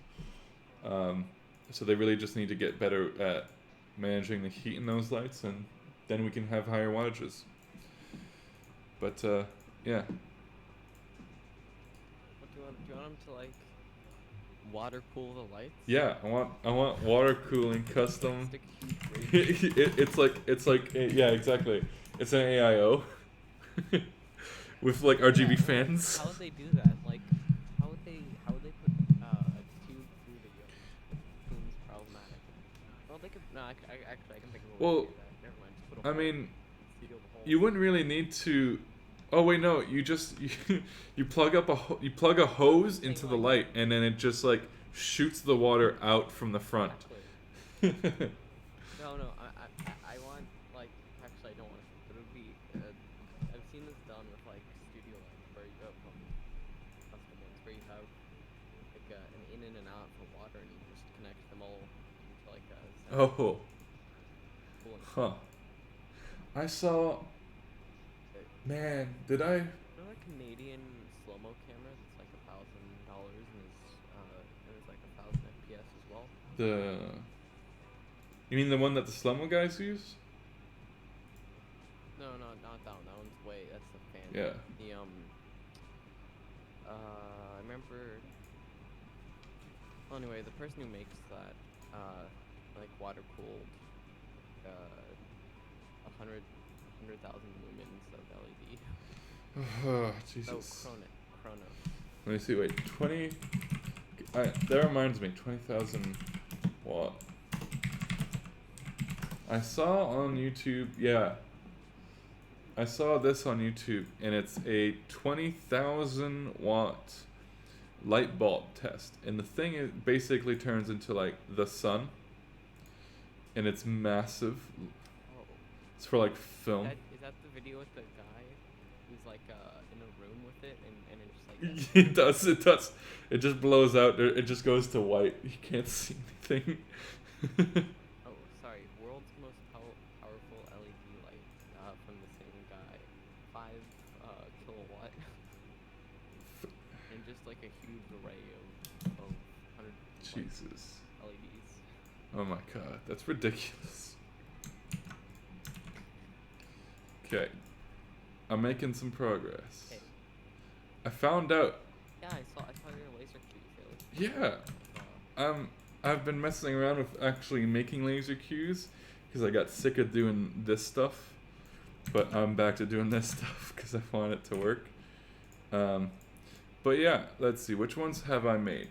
So they really just need to get better at managing the heat in those lights, and then we can have higher wattages. But yeah. What do you want them to like water cool the lights? Yeah, I want water cooling custom. Stick a huge radiator. it's like yeah, exactly. It's an AIO with like RGB Yeah, fans. How would they do that? Like, how would they put a tube through the yoke? Seems problematic. Well, they could. No, actually, I can think of a way Well, to do that. Never mind. Just put a I hole, mean, seal the hole. you wouldn't really need to. Oh wait, no. You just you plug a hose Saying, into the like- light, and then it just like shoots the water out from the front. Exactly. No, I want, like, actually, I don't want to, but it would be, I've seen this done with, like, studio lights, where you have, custom ones, where you have, like, an in and an out for water, and you just connect them all into, like, a Oh, cooling. huh. I saw. Man, did I? You know that Canadian slow-mo camera that's, like, $1,000, and it's, like, 1,000 FPS as well? You mean the one that the Slummo guys use? No, not that one. That one's way. That's the fan. Yeah. The I remember. Well, anyway, the person who makes that, like water cooled, 100,000 lumens of LED. Oh, Oh, Jesus. Chrono. Let me see. Wait, 20. That reminds me. 20,000 watt. I saw on YouTube. Yeah. I saw this on YouTube, and it's a 20,000 watt light bulb test, and the thing is basically turns into like the sun, and it's massive. Oh, It's for like film. is that the video with the guy who's like in a room with it, and it just like. It does. It does. It just blows out. It just goes to white. You can't see anything. Oh, sorry. World's most powerful LED light from the same guy. 5 kilowatt. And just like a huge array of 100 Jesus. LEDs. Oh my god, that's ridiculous. Okay. I'm making some progress. Hey. I found out. Yeah, I saw your laser cube. Yeah. I've been messing around with actually making laser cues because I got sick of doing this stuff, but I'm back to doing this stuff because I want it to work. But yeah, let's see, which ones have I made?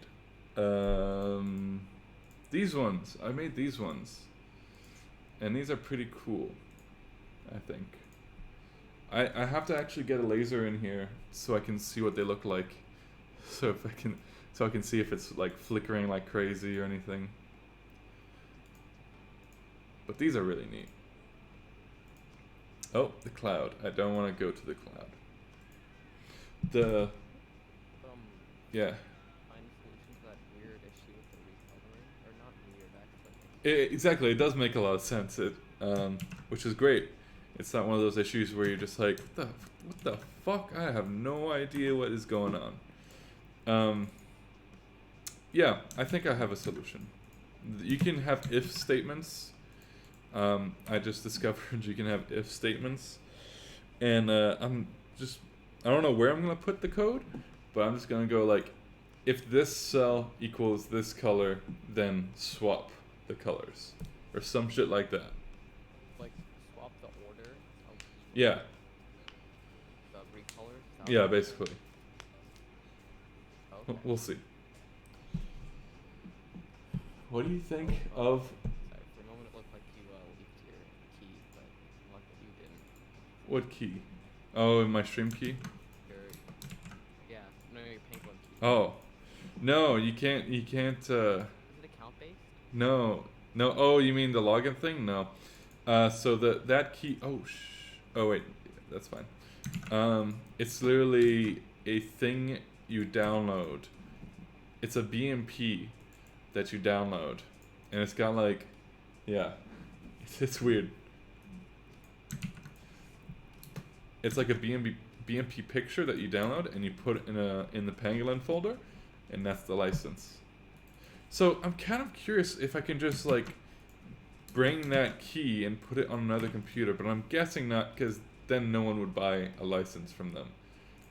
These ones. I made these ones, and these are pretty cool, I think. I have to actually get a laser in here so I can see what they look like, so I can see if it's like flickering like crazy or anything. But these are really neat. Oh, the cloud. I don't want to go to the cloud. Yeah. Find a solution to that weird issue with the recoloring, or not weird actually. Exactly. It does make a lot of sense. Which is great. It's not one of those issues where you're just like, what the fuck? I have no idea what is going on. Yeah, I think I have a solution. You can have if statements. I just discovered you can have if statements, and I don't know where I'm gonna put the code, but I'm just gonna go like, if this cell equals this color, then swap the colors, or some shit like that. Like swap the order of Yeah. the recolors. Yeah, basically. Okay. We'll see. What do you think of? Sorry, for a moment it looked like you leaked your key, but luckily you didn't. What key? Oh, my stream key? Your Pangolin key. Oh. No, you can't, Is it account based? no. Oh, you mean the login thing? No. So that key, oh wait, that's fine. It's literally a thing you download. It's a BMP that you download, and it's got like Yeah, it's weird. It's like a BMP picture that you download and you put in the Pangolin folder, and that's the license. So I'm kind of curious if I can just like bring that key and put it on another computer, but I'm guessing not, because then no one would buy a license from them.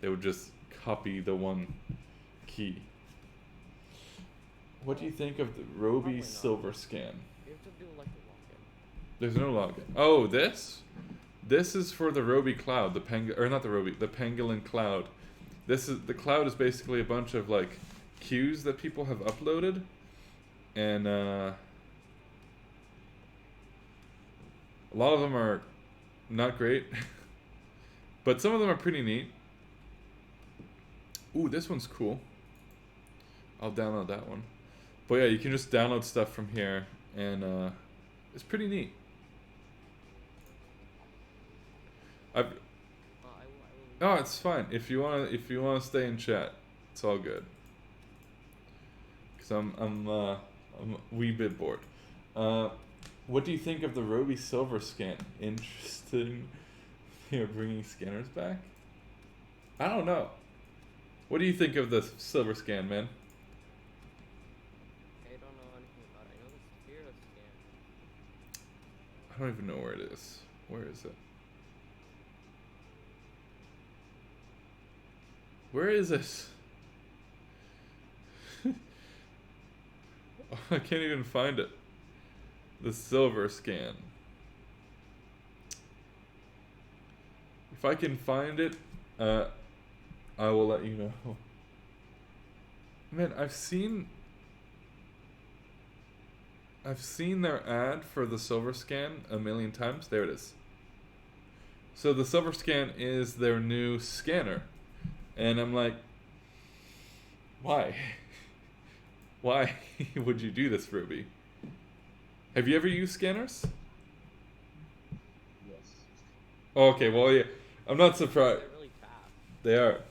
They would just copy the one key. What do you think of the Roby Silver Scan? You have to do like a login. There's no login. Oh, this? This is for the Roby Cloud, the Pangolin Cloud. The cloud is basically a bunch of like queues that people have uploaded, and a lot of them are not great, but some of them are pretty neat. Ooh, this one's cool. I'll download that one. But yeah, you can just download stuff from here, and it's pretty neat. Oh, it's fine. If you wanna stay in chat, it's all good. Cause I'm a wee bit bored. What do you think of the Roby Silver Scan? Interesting. You're bringing scanners back. I don't know. What do you think of the Silver Scan, man? I don't know anything about it. I know the Sphero Scan. I don't even know where it is. Where is it? Where is it? I can't even find it. The Silver Scan. If I can find it, I will let you know. Man, I've seen their ad for the Silver Scan a million times. There it is. So the Silver Scan is their new scanner. And I'm like, why? Why would you do this, Ruby? Have you ever used scanners? Yes. Oh, okay, well, yeah. I'm not surprised. They're really fast. They are.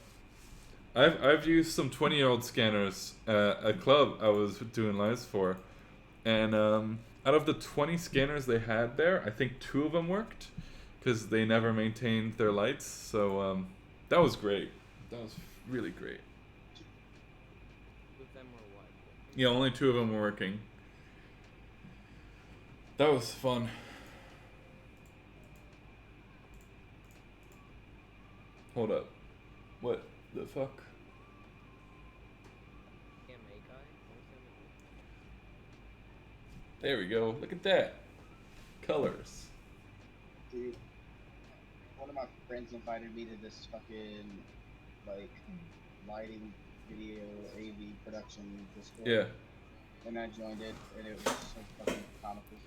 I've used some 20-year-old scanners at a club I was doing lives for. And out of the 20 scanners they had there, I think 2 of them worked. Because they never maintained their lights. So that was great. That was really great. With them or what? Yeah, only 2 of them were working. That was fun. Hold up. What the fuck? Can't make eye? There we go. Look at that. Colors. Dude, one of my friends invited me to this fucking, like, lighting video AV production Discord. Yeah. And I joined it, and it was so fucking comical.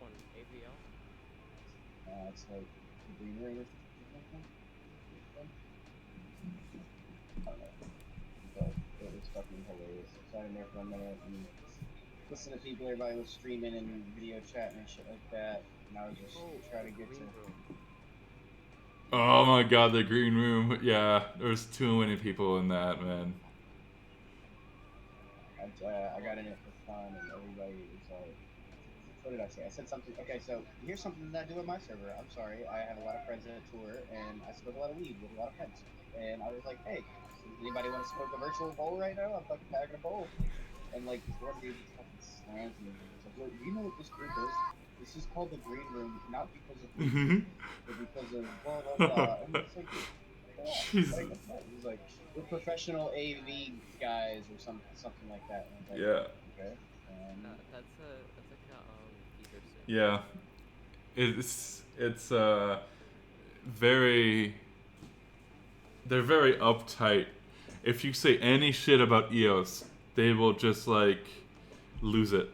One AVL? It's like the green room or something. I don't know. But it was fucking hilarious. Sat in there for a minute and listened to people, everybody was streaming and video chatting and shit like that. And I was just trying to get to. Oh my god, the green room. Yeah, there's too many people in that, man. I got in it for fun, and everybody was like, what did I say? I said something. Okay, so here's something that I do on my server. I'm sorry, I have a lot of friends in a tour, and I smoke a lot of weed with a lot of friends. And I was like, hey, anybody want to smoke a virtual bowl right now? I'm fucking packing a bowl. And like, this one dude just fucking slams me. He's like, look, you know what this group is? This is called the Green Room, not because of me, but because of blah, blah, blah. And it's like, Jesus. like, he's like, we're professional AV guys or something like that. And I was like, Yeah. Okay. That's like a teaser suit. Yeah. It's very. They're very uptight. If you say any shit about EOS, they will just like lose it.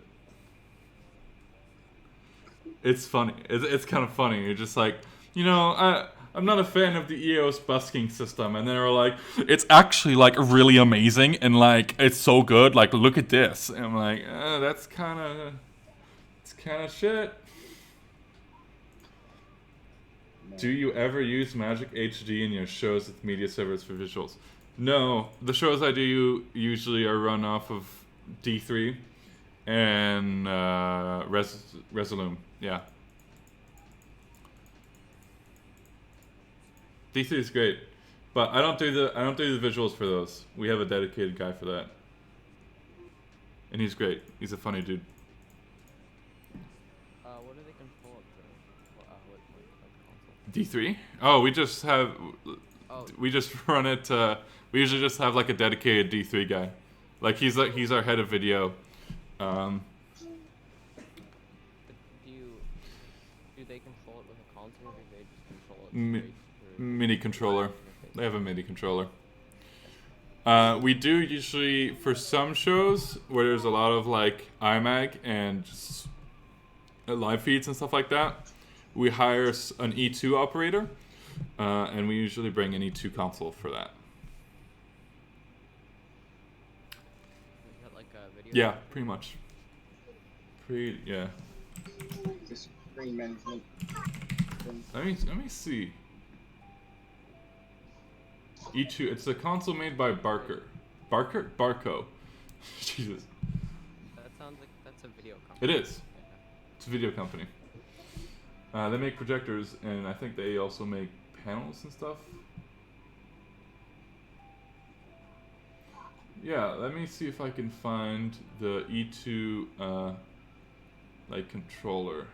It's funny. It's kind of funny. You're just like, I'm not a fan of the EOS busking system, and they're like, it's actually like really amazing and like it's so good. Like, look at this. And I'm like, it's kind of shit. Do you ever use Magic HD in your shows with media servers for visuals? No, the shows I do usually are run off of D3, and Resolume. Yeah. D3 is great, but I don't do the visuals for those. We have a dedicated guy for that, and he's great. He's a funny dude. What do they control it for? What console? D3? Oh, we just have. Oh, We just run it. We usually just have like a dedicated D3 guy. Like he's our head of video. but do they control it with a console, or do they just control it Mi- straight through MIDI controller. interface? They have a MIDI controller. We do usually for some shows where there's a lot of like iMag and just live feeds and stuff like that. We hire an E2 operator, and we usually bring an E2 console for that. You got like a video. Yeah, pretty much. Yeah. Just screen management. Let me see. E2. It's a console made by Barco. Jesus. That sounds like that's a video company. It is. It's a video company. They make projectors, and I think they also make panels and stuff. Yeah, let me see if I can find the E2 like controller.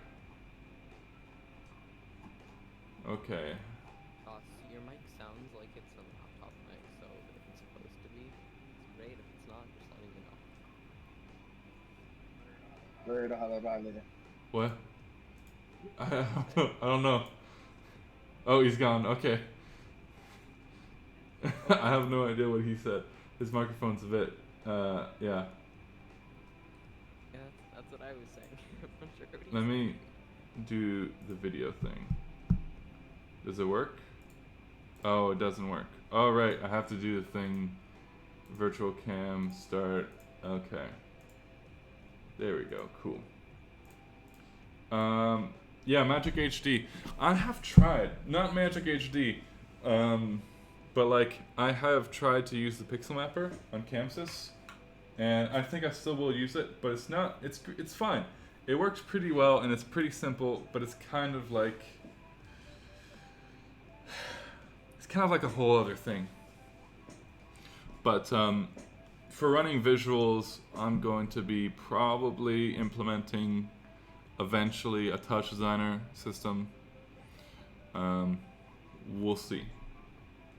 Okay. So your mic sounds like it's a laptop mic, so if it's supposed to be, it's great. If it's not, just letting you know. Where the hell are they? What? I don't know. Oh, he's gone. Okay. I have no idea what he said. His microphone's a bit, yeah. Yeah, that's what I was saying. I'm not sure what he's Let me saying. do the video thing. Does it work? Oh, it doesn't work. Oh, right. I have to do the thing. Virtual cam, start. Okay. There we go. Cool. Yeah, Magic HD. I have tried. Not Magic HD. But like, I have tried to use the pixel mapper on Chamsys. And I think I still will use it, but it's not, it's fine. It works pretty well, and it's pretty simple, but it's kind of like a whole other thing. But for running visuals, I'm going to be probably implementing eventually a touch designer system. We'll see.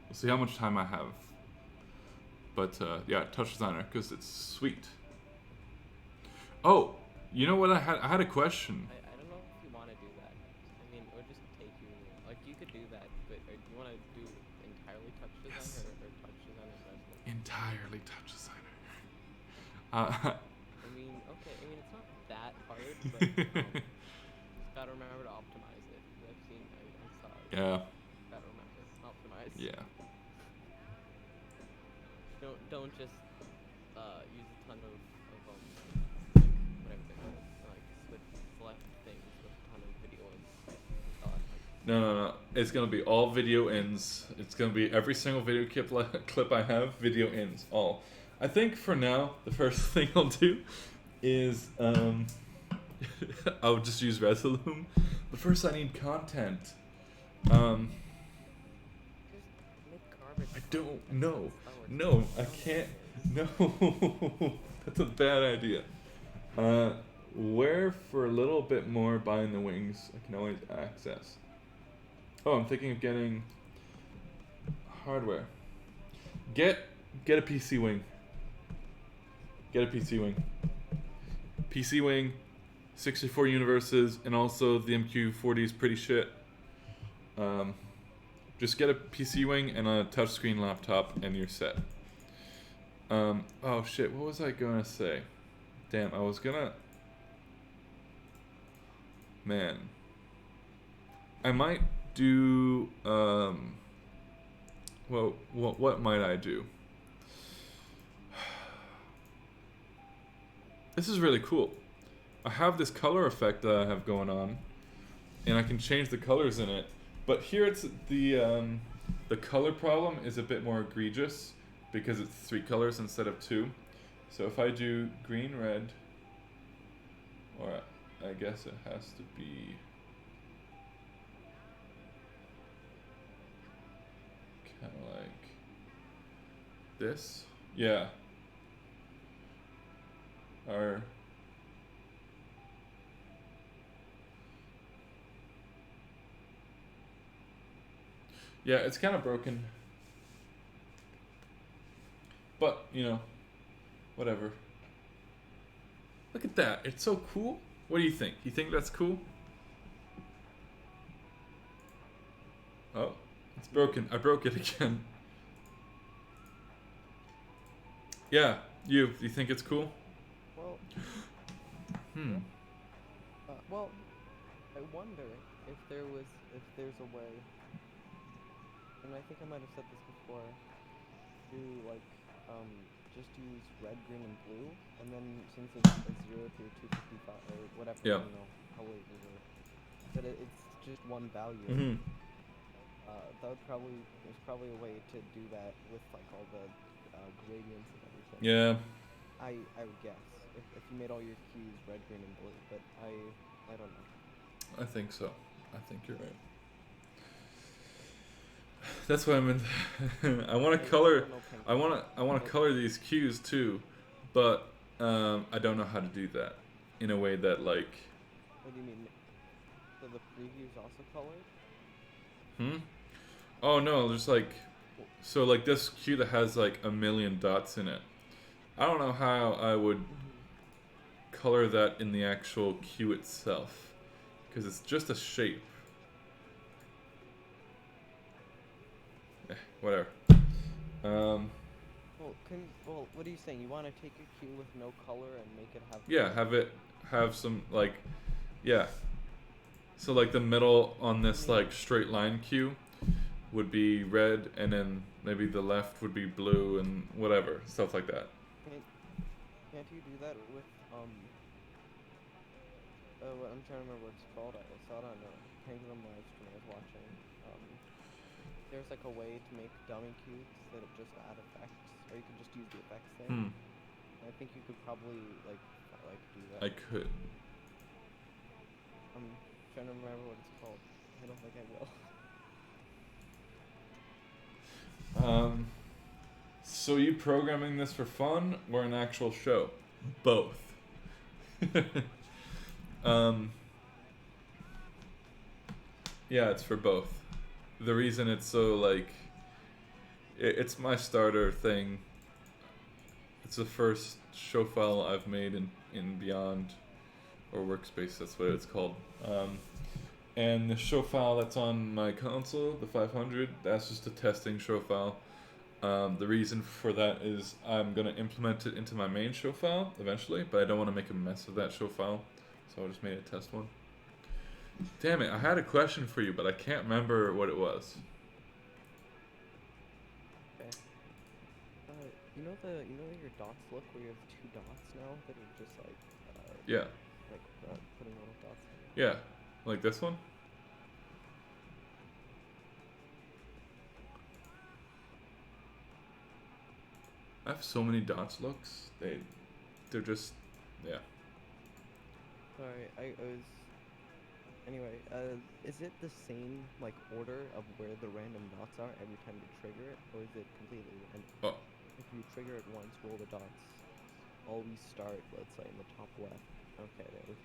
We'll see how much time I have. But yeah, touch designer, because it's sweet. Oh, you know what I had a question. I don't know if you want to do that. I mean, it would just take you, like, you could do that, but do you want to do entirely touch design Yes. or touch design and Resident? Entirely touch designer. I mean, okay, I mean, it's not that hard, but just gotta remember to optimize it. I've seen, I saw it. Yeah, Gotta remember, optimize. yeah. Don't just use a ton of like whatever they call it, like select things with a ton of video and No. It's gonna be all video ins. It's gonna be every single video clip I have, video ins, all. I think for now, the first thing I'll do is I'll just use Resolume. But first, I need content. just make garbage. I don't know. That's how it No, works. I can't. No, that's a bad idea. Where for a little bit more behind the wings, I can always access. Oh, I'm thinking of getting hardware. Get a PC wing. Get a PC wing. PC wing, 64 universes, and also the MQ40 is pretty shit. Just get a PC wing and a touchscreen laptop, and you're set. Oh shit, what was I gonna say? Damn, I was gonna... Man. I might do, well, what might I do? This is really cool. I have this color effect that I have going on, and I can change the colors in it. But here it's the color problem is a bit more egregious because it's 3 colors instead of 2. So if I do green, red, I guess it has to be kind of like this. Yeah. Or yeah, it's kind of broken. But, you know, whatever. Look at that. It's so cool. What do you think? You think that's cool? Oh, it's broken. I broke it again. Yeah, you think it's cool? Well, Hmm. well, I wonder if there's a way, and I think I might have said this before, to like just use red, green, and blue, and then since it's a 0 through 255 or whatever, Yeah. you know, how lasers are, that it's just one value. Mm-hmm. That would probably there's probably a way to do that with like all the gradients and everything. Yeah, I would guess if you made all your keys red, green, and blue, but I don't know. I think so. I think you're right. That's what I'm in. I want to color. I want to color these cues too, but I don't know how to do that in a way that like. What do you mean? So the preview's also colored? Hmm. Oh no, there's like. So like this cue that has like a million dots in it. I don't know how I would color that in the actual cue itself, because it's just a shape. Whatever. Well, what are you saying? You want to take a cue with no color and make it have? Yeah, have some like, yeah. So like the middle on this like straight line cue would be red, and then maybe the left would be blue and whatever stuff like that. Can't you do that with what I'm trying to remember what it's called. I saw it on a Pangolin live stream I was watching. There's like a way to make dummy cues that just add effects, or you could just use the effects thing. I think you could probably like do that. I could. I'm trying to remember what it's called. I don't think I will. So you programming this for fun or an actual show? Both. Yeah, it's for both. The reason it's so like, it's my starter thing. It's the first show file I've made in Beyond or Workspace. That's what it's called. And the show file that's on my console, the 500, that's just a testing show file. The reason for that is I'm going to implement it into my main show file eventually, but I don't want to make a mess of that show file, so I just made a test one. Damn it, I had a question for you, but I can't remember what it was. Okay. You know your dots look where you have 2 dots now that are just like Yeah. like putting little dots in. Yeah, like this one? I have so many dots looks. They're just, yeah. Sorry, I was. Anyway, is it the same like order of where the random dots are every time you trigger it, or is it completely random? Oh. If you trigger it once, will the dots always start, let's say, in the top left? Okay, there.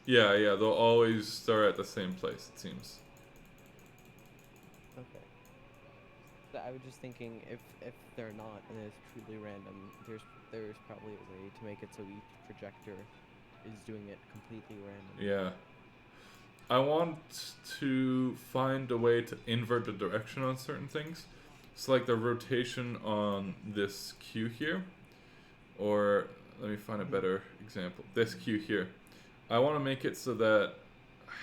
Yeah, they'll always start at the same place, it seems. Okay. So I was just thinking if they're not and it's truly random, there's probably a way to make it so each projector is doing it completely random. Yeah. I want to find a way to invert the direction on certain things. So like the rotation on this cue here, or let me find a better example. This cue here. I want to make it so that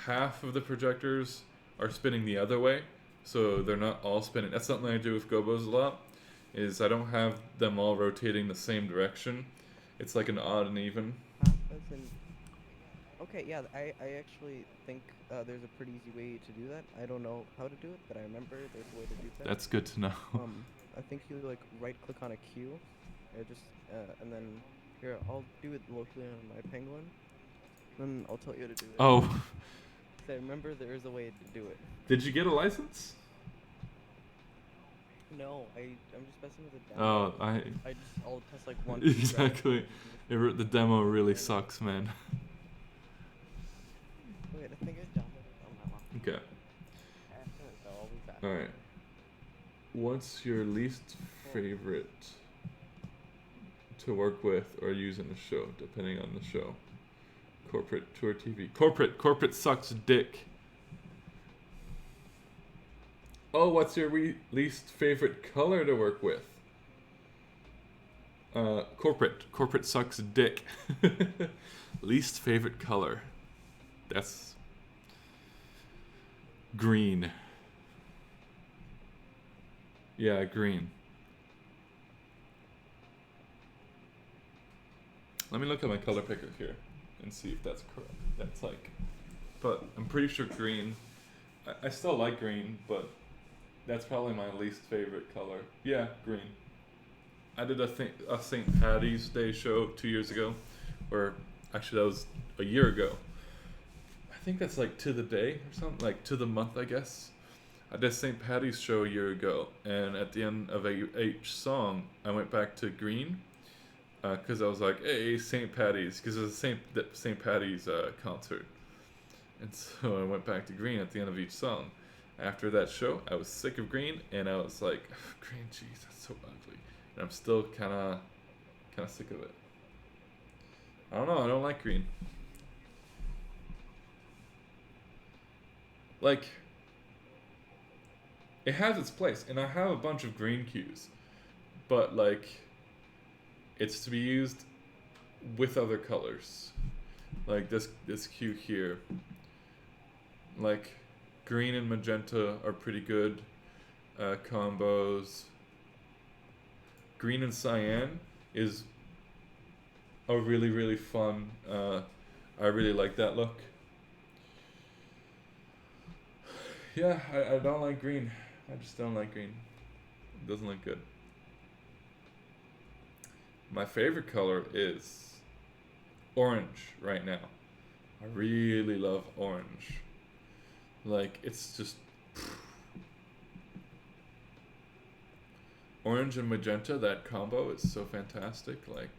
half of the projectors are spinning the other way, so they're not all spinning. That's something I do with gobos a lot, is I don't have them all rotating the same direction. It's like an odd and even. Half as in. Okay, yeah, I actually think there's a pretty easy way to do that. I don't know how to do it, but I remember there's a way to do that. That's good to know. I think you like right click on a cue, and then here I'll do it locally on my Pangolin. Then I'll tell you how to do it. Oh, 'Cause I remember there is a way to do it. did you get a license? No, I'm just messing with the Oh, demo. I'll test like one. exactly. The demo really sucks, man. Wait, I think I downloaded it on my laptop. Okay. So I'll be back. All right. What's your least favorite to work with or use in the show, depending on the show? Corporate, tour TV. Corporate sucks dick. Oh, what's your least favorite color to work with? Corporate sucks dick. Least favorite color. That's green. Yeah, green. Let me look at my color picker here and see if that's correct. That's like, but I'm pretty sure green. I still like green, but that's probably my least favorite color. Yeah, green. I did a St. Patty's Day show 2 years ago, or actually that was a year ago. I think that's like to the day or something, like to the month, I guess. I did St. Patty's show a year ago, and at the end of each song, I went back to green, because I was like, hey, St. Patty's, because it was a St. Patty's concert. And so I went back to green at the end of each song. After that show, I was sick of green, and I was like, green, jeez, that's so ugly. And I'm still kind of sick of it. I don't know, I don't like green. Like, it has its place, and I have a bunch of green cues, but like, it's to be used with other colors, like this cue here. Like, green and magenta are pretty good combos. Green and cyan is a really fun. I really like that look. Yeah, I don't like green. I just don't like green. It doesn't look good. My favorite color is orange right now. I really love orange. Like, it's just orange and magenta, that combo is so fantastic. Like,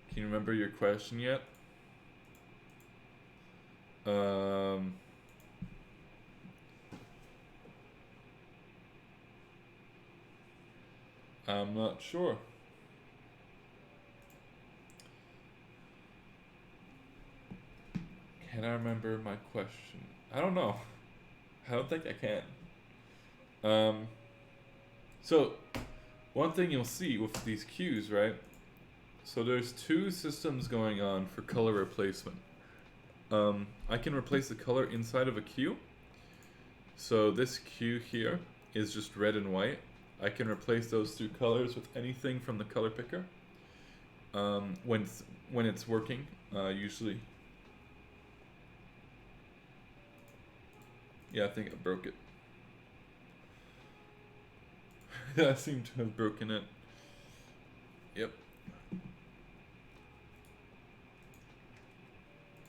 can you remember your question yet? I'm not sure. Can I remember my question? I don't know. I don't think I can. So one thing you'll see with these cues, right? So there's two systems going on for color replacement. I can replace the color inside of a cue. So this cue here is just red and white. I can replace those two colors with anything from the color picker. When it's working, usually. Yeah, I think I broke it. I seem to have broken it. Yep.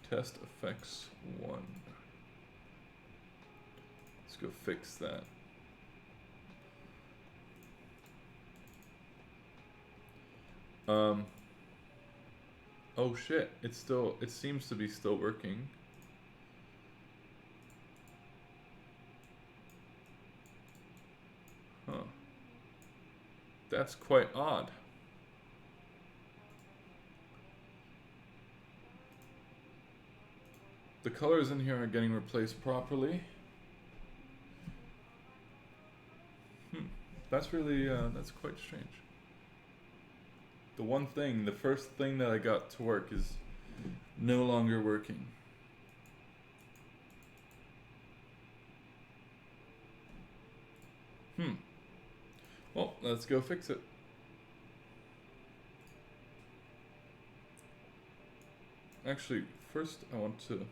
Test effects 1. Let's go fix that. Oh shit, it seems to be still working. Huh. That's quite odd. The colors in here are getting replaced properly. That's really, that's quite strange. The first thing that I got to work is no longer working. Well, let's go fix it. Actually, first I want to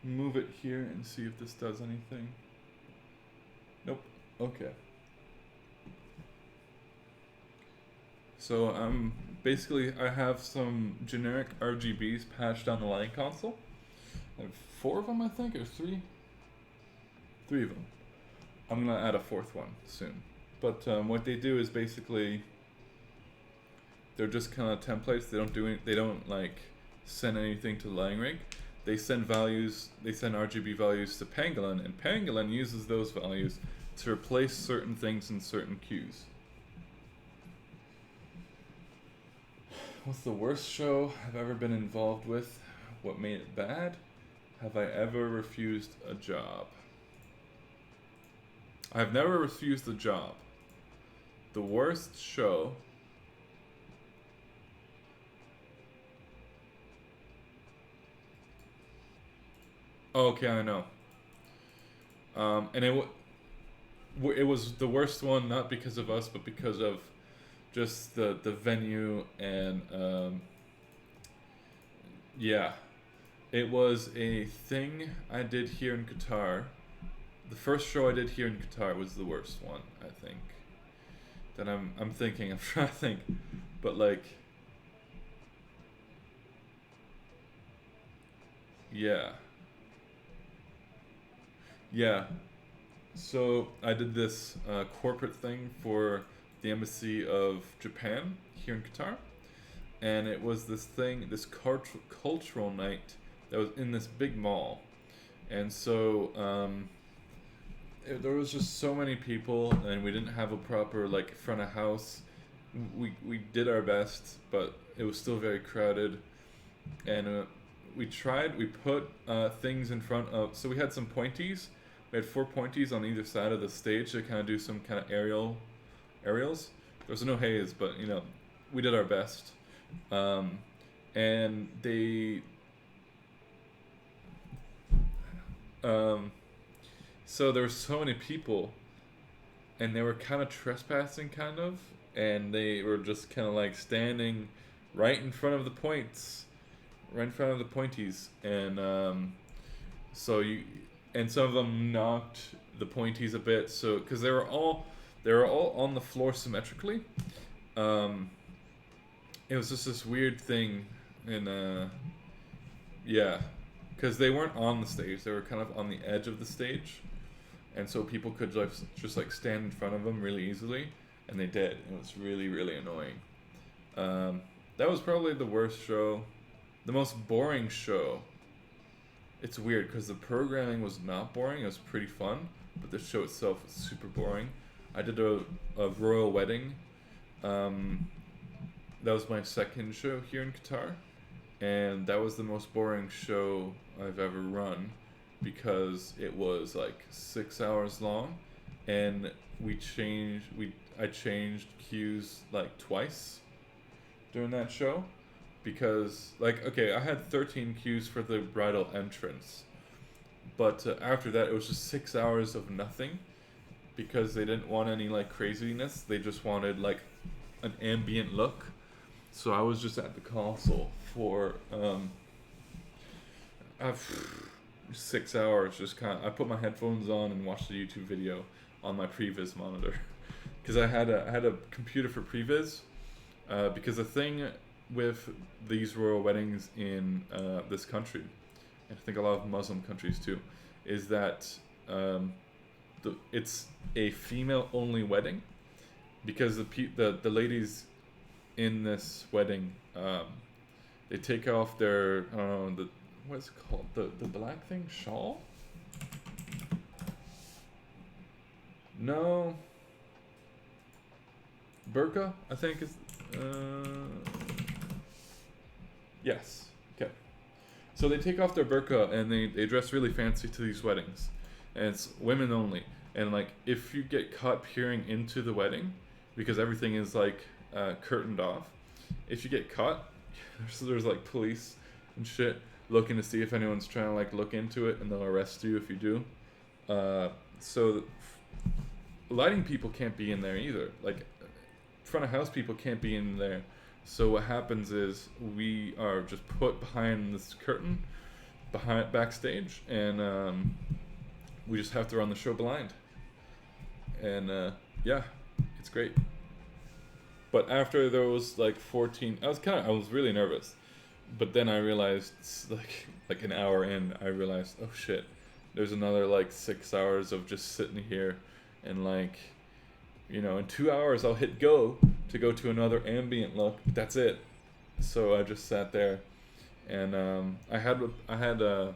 move it here and see if this does anything. Nope. Okay. So I'm basically I have some generic RGBs patched on the lighting console. I have 4 of them, I think, or 3. 3 of them. I'm gonna add a 4th one soon. But what they do is basically they're just kind of templates. They don't like send anything to the lighting rig. They send values. They send RGB values to Pangolin, and Pangolin uses those values to replace certain things in certain cues. What's the worst show I've ever been involved with? What made it bad? Have I ever refused a job? I've never refused a job. The worst show. Oh, okay, I know. And it was the worst one, not because of us, but because of just the venue and yeah. It was a thing I did here in Qatar. The first show I did here in Qatar was the worst one, I think. That I'm trying to think. But like, yeah. Yeah. So I did this corporate thing for the embassy of Japan here in Qatar. And it was this thing, this cultural night that was in this big mall. And so there was just so many people, and we didn't have a proper like front of house. We did our best, but it was still very crowded. And we put things in front of, so we had some pointies. We had 4 pointies on either side of the stage to kind of do some kind of aerials. There was no haze, but you know, we did our best. And they so there were so many people, and they were kind of trespassing, and they were just kind of like standing right in front of the pointies, and and some of them knocked the pointies a bit, so because they were all on the floor symmetrically. It was just this weird thing, and yeah, because they weren't on the stage; they were kind of on the edge of the stage, and so people could just like stand in front of them really easily, and they did. It was really, really annoying. That was probably the worst show, the most boring show. It's weird because the programming was not boring; it was pretty fun, but the show itself was super boring. I did a royal wedding. That was my second show here in Qatar, and that was the most boring show I've ever run because it was like 6 hours long, and I changed cues like twice during that show because like, okay, I had 13 cues for the bridal entrance, but after that it was just 6 hours of nothing because they didn't want any like craziness. They just wanted like an ambient look. So I was just at the console for 6 hours. I put my headphones on and watched a YouTube video on my previs monitor because I had a computer for previs. Because the thing with these royal weddings in this country, and I think a lot of Muslim countries too, is that it's a female-only wedding because the ladies in this wedding, they take off their, I don't know, what's it called? The black thing? Shawl? No. Burqa, I think is, yes. Okay. So they take off their burqa and they dress really fancy to these weddings. And it's women only. And like, if you get caught peering into the wedding, because everything is like curtained off, if you get caught, there's like police and shit looking to see if anyone's trying to like look into it, and they'll arrest you if you do. So lighting people can't be in there either. Like front of house people can't be in there. So what happens is we are just put behind this curtain, backstage, and we just have to run the show blind. And yeah, it's great. But after those like 14, I was really nervous. But then I realized, like an hour in, I realized, oh shit, there's another like 6 hours of just sitting here, and like, in 2 hours I'll hit go to go to another ambient look. But that's it. So I just sat there, and I had a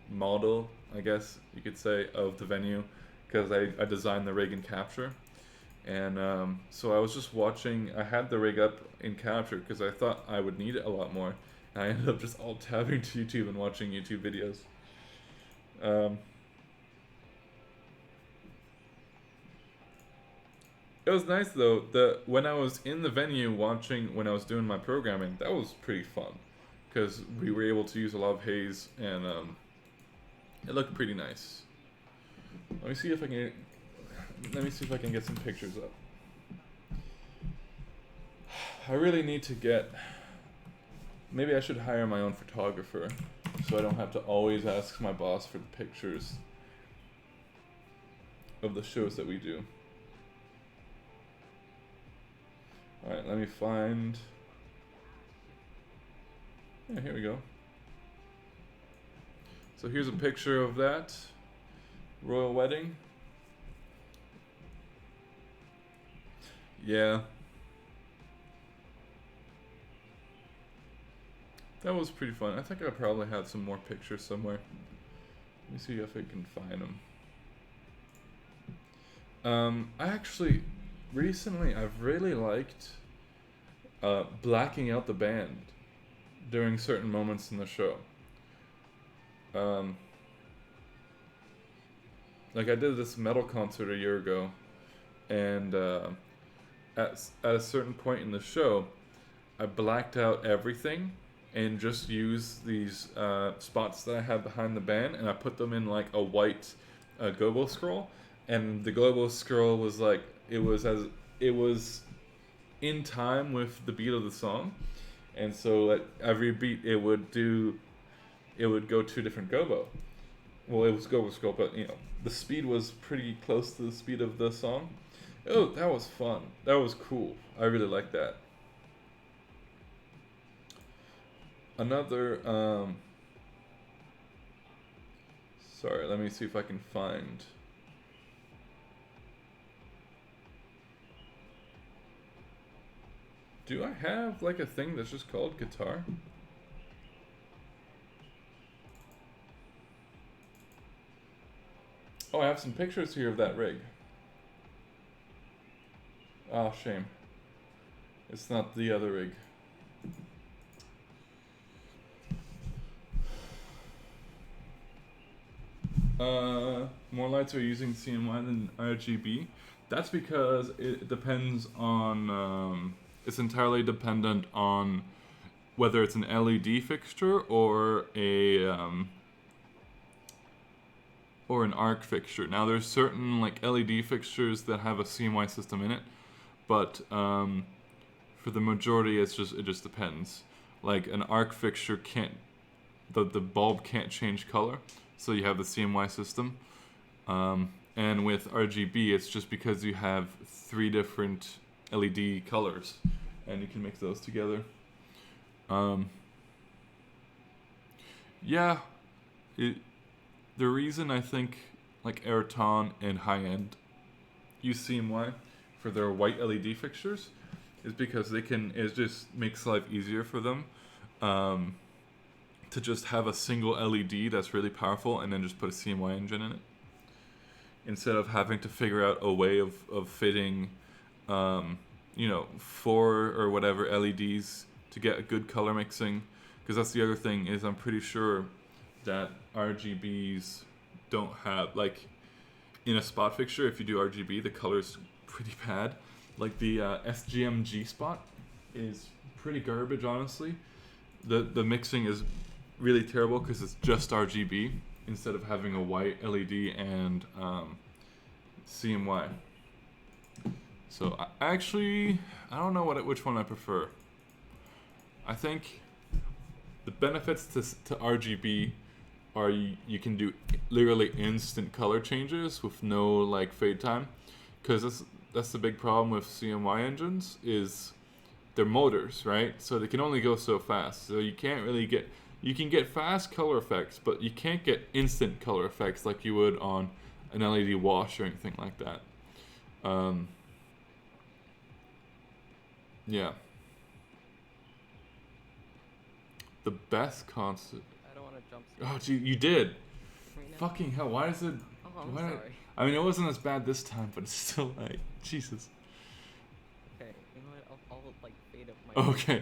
model, I guess you could say, of the venue, because I designed the rig in Capture. And so I was just watching. I had the rig up in Capture because I thought I would need it a lot more. And I ended up just alt tabbing to YouTube and watching YouTube videos. It was nice though. When I was in the venue watching, when I was doing my programming, that was pretty fun, because we were able to use a lot of haze, and it looked pretty nice. Let me see if I can get some pictures up. I really need to get. Maybe I should hire my own photographer, so I don't have to always ask my boss for the pictures of the shows that we do. Alright, let me find. Yeah, here we go. So here's a picture of that royal wedding. Yeah. That was pretty fun. I think I probably had some more pictures somewhere. Let me see if I can find them. I actually, recently, I've really liked blacking out the band during certain moments in the show. Like I did this metal concert a year ago, and at a certain point in the show, I blacked out everything and just used these spots that I had behind the band, and I put them in like a white gobo scroll, and the gobo scroll was like it was in time with the beat of the song, and so at every beat it would go two different gobo. Well, it was gobo scroll, but the speed was pretty close to the speed of the song. Oh, that was fun. That was cool. I really liked that. Another, sorry, let me see if I can find. Do I have like a thing that's just called guitar? Oh, I have some pictures here of that rig. Oh, shame. It's not the other rig. More lights are using CMY than RGB. That's because it depends on, it's entirely dependent on whether it's an LED fixture or an arc fixture. Now there's certain like LED fixtures that have a CMY system in it, but for the majority it just depends. Like an arc fixture the bulb can't change color, so you have the CMY system. And with RGB, it's just because you have 3 different LED colors, and you can mix those together. Yeah, the reason I think like Ayrton and High End use CMY for their white LED fixtures is because it just makes life easier for them to just have a single LED that's really powerful and then just put a CMY engine in it, instead of having to figure out a way of fitting 4 or whatever LEDs to get a good color mixing. Because that's the other thing, is I'm pretty sure that RGBs don't have, like, in a spot fixture, if you do RGB, the color's pretty bad. Like the SGMG spot is pretty garbage, honestly. The mixing is really terrible because it's just RGB instead of having a white LED and CMY. So I don't know which one I prefer. I think the benefits to RGB are you can do literally instant color changes with no like fade time, because that's the big problem with CMY engines is they're motors, right? So they can only go so fast. So you can't really get, you can get fast color effects, but you can't get instant color effects like you would on an LED wash or anything like that. Yeah. The best concert. I don't want to jump. Oh, gee, you did. Right now. Fucking hell! Why is it? Oh, I'm why? sorry. I mean, it wasn't as bad this time, but it's still like Jesus. Okay, you know what? I'll like fade up my. Okay,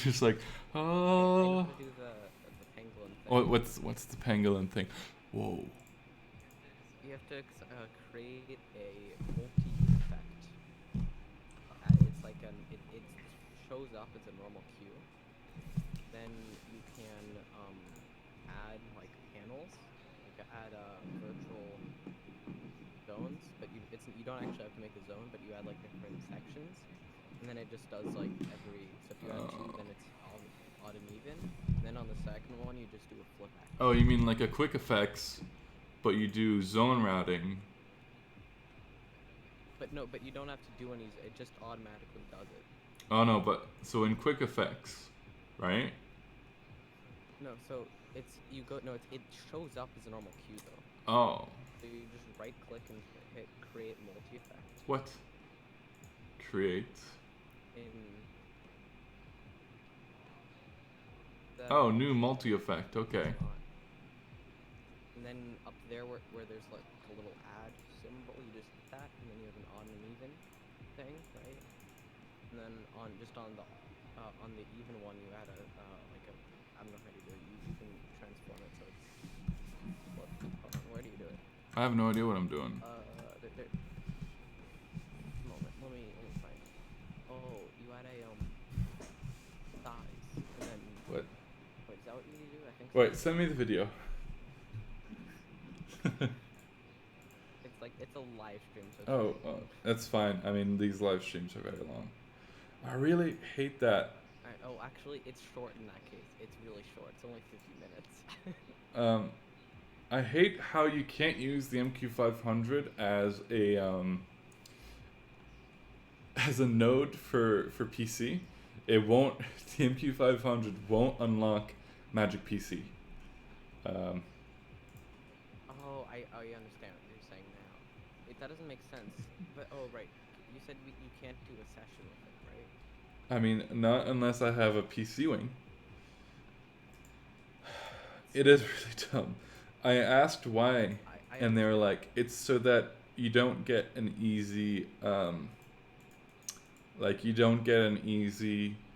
just like I know oh. how to do the pangolin thing. What's the pangolin thing? Whoa. You have to create a multi effect. It's like it shows up as a normal queue. Then you can add like panels. You can add virtual zones, but you don't actually have to make a zone, but you add like different sections, and then it just does like every. So if you add two, then it's odd and even. And then on the second one, you just do a flip action. Oh, you mean like a quick effects, but you do zone routing. But you don't have to do any. It just automatically does it. Oh no, but so in quick effects, right? No, so it shows up as a normal queue though. Oh. So you just right click and hit create multi effect. What? Create. In Oh, new multi effect. Okay. And then up there where there's like a little add symbol, you just hit that, and then you have an odd and even thing, right? And then on the even one, you add I don't know how you do it. You can transform it so it's hold on, where do you do it? I have no idea what I'm doing. Moment, let me find it. Oh, you add a size, and then What? wait, is that what you need to do? I think so. Wait, send me the video. It's a live stream, so it's Oh, very long. that's fine. I mean, these live streams are very long. I really hate that. Oh, actually, it's short in that case. It's really short. It's only 50 minutes. I hate how you can't use the MQ500 as a node for PC. It won't. The MQ500 won't unlock Magic PC. Oh, I understand what you're saying now. That doesn't make sense. But oh, right. You said you can't do a session with it, right? I mean, not unless I have a PC wing. It is really dumb. I asked why, and they were like, it's so that you don't get an easy,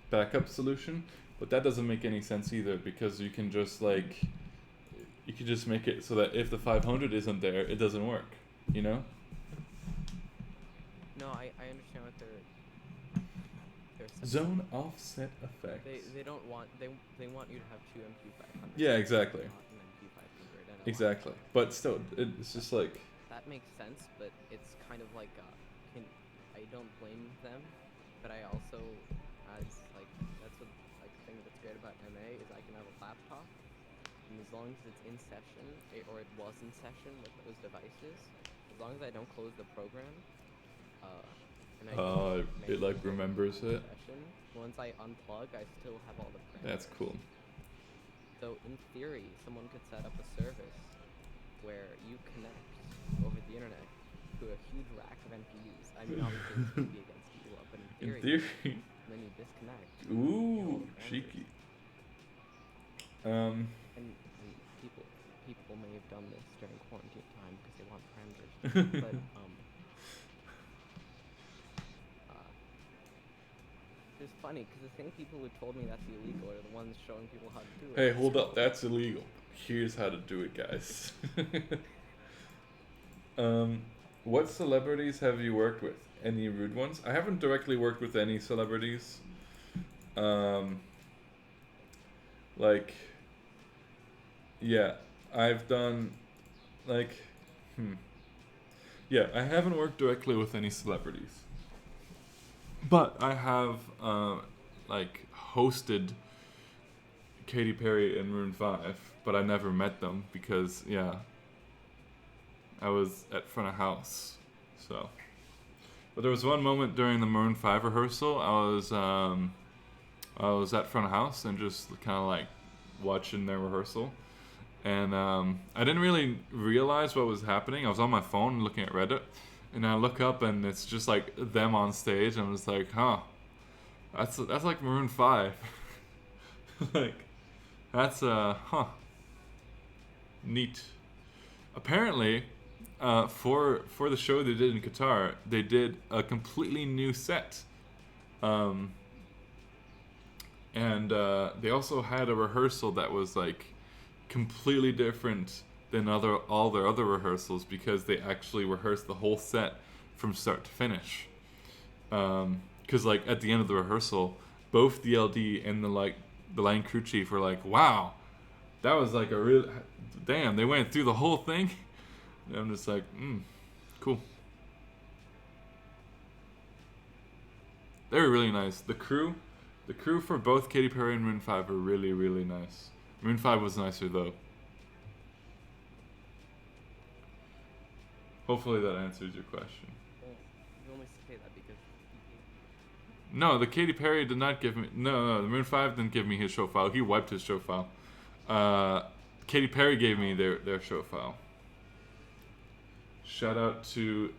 backup solution. But that doesn't make any sense either, because you can just make it so that if the 500 isn't there, it doesn't work, you know? No, I understand what they're Zone offset effects. They don't want they want you to have two MQ500. Yeah, exactly. Not an MQ500. And Exactly. But still, it's just like... That makes sense, but it's kind of like I don't blame them, but I also that's what like the thing that's great about MA is I can have a laptop, and as long as it's in session or it was in session with those devices, as long as I don't close the program, and it like remembers it. Session, once I unplug, I still have all the parameters. That's cool. So in theory, someone could set up a service where you connect over the internet to a huge rack of MPUs. I mean, obviously this would be against you, but in theory, and then you disconnect. Ooh, cheeky. And people may have done this during quarantine time because they want parameters. But it's funny because the same people who told me that's illegal are the ones showing people how to do it. Hey, hold up, that's illegal. Here's how to do it, guys. What celebrities have you worked with? Any rude ones? I haven't directly worked with any celebrities. Yeah, I've done, yeah, I haven't worked directly with any celebrities. But I have, hosted Katy Perry and Maroon 5, but I never met them because, yeah, I was at front of house, so. But there was one moment during the Maroon 5 rehearsal, I was at front of house and just kind of like watching their rehearsal. And I didn't really realize what was happening. I was on my phone looking at Reddit, and I look up and it's just like them on stage. And I was like, huh, that's like Maroon 5. Like, that's neat. Apparently, for the show they did in Qatar, they did a completely new set. And they also had a rehearsal that was like completely different than all their other rehearsals, because they actually rehearsed the whole set from start to finish. Because like at the end of the rehearsal, both the LD and the line crew chief were like, "Wow, that was like a real damn." They went through the whole thing. And I'm just like, cool. They were really nice. The crew for both Katy Perry and Maroon 5 were really, really nice. Maroon 5 was nicer though. Hopefully that answers your question. Well, you only say that because No, the Katy Perry did not give me. No, the Maroon 5 didn't give me his show file. He wiped his show file. Katy Perry gave me their show file. Shout out to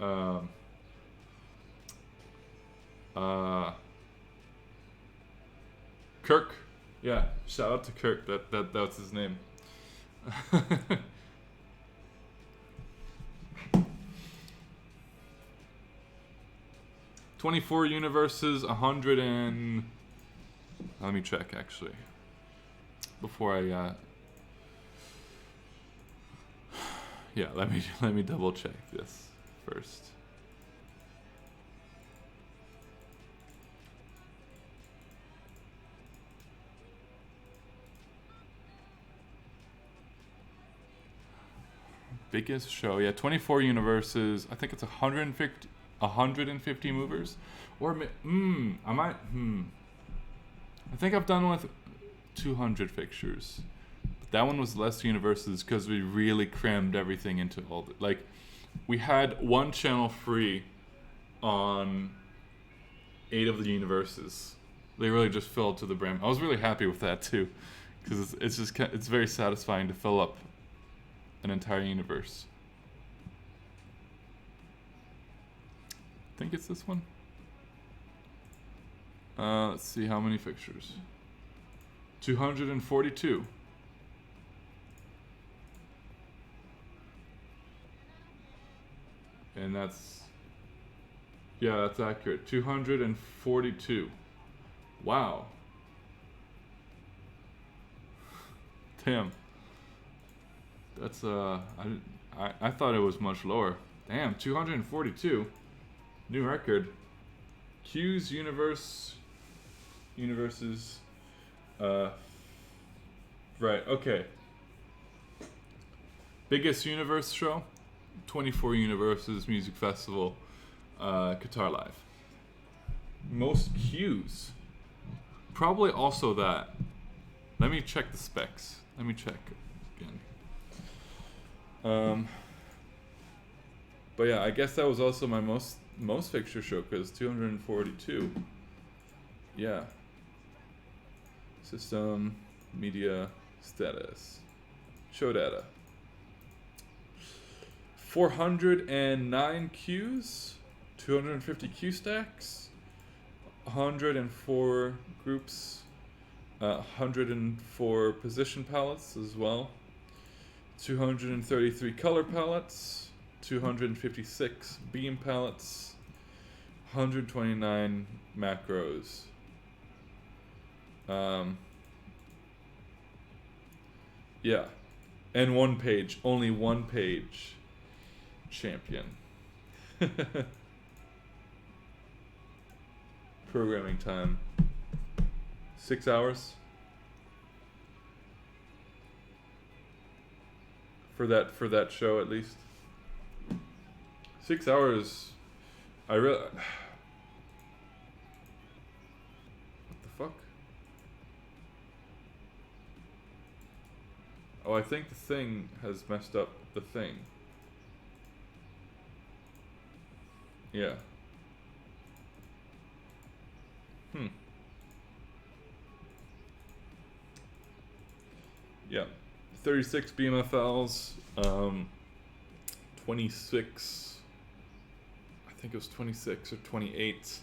Kirk. Yeah, shout out to Kirk. That's his name. 24 universes, 100 and... Let me check, actually. Before I... Yeah, let me double check this first. Biggest show, yeah, 24 universes. I think it's 150 movers, or I think I've done with 200 fixtures. But that one was less universes because we really crammed everything into all the, like, we had one channel free on 8 of the universes. They really just filled to the brim. I was really happy with that too, because it's very satisfying to fill up an entire universe. I think it's this one. Let's see how many fixtures. 242. And that's accurate. 242. Wow. Damn. That's I thought it was much lower. Damn, 242. New record. Q's universes. Right, okay. Biggest universe show, 24 Universes Music Festival, Qatar Live. Most Q's, probably also that. Let me check the specs. Let me check again. But yeah, I guess that was also my most fixture show, because 242. Yeah. System, media, status, show data. 409 queues, 250 queue stacks, 104 groups, 104 position palettes as well, 233 color palettes, 256 beam palettes, 129 macros. Yeah, and only one page champion. Programming time, 6 hours for that show, at least. 6 hours. What the fuck? Oh, I think the thing has messed up the thing. Yeah. Yeah, 36 BMFLs, 26. I think it was 26 or 28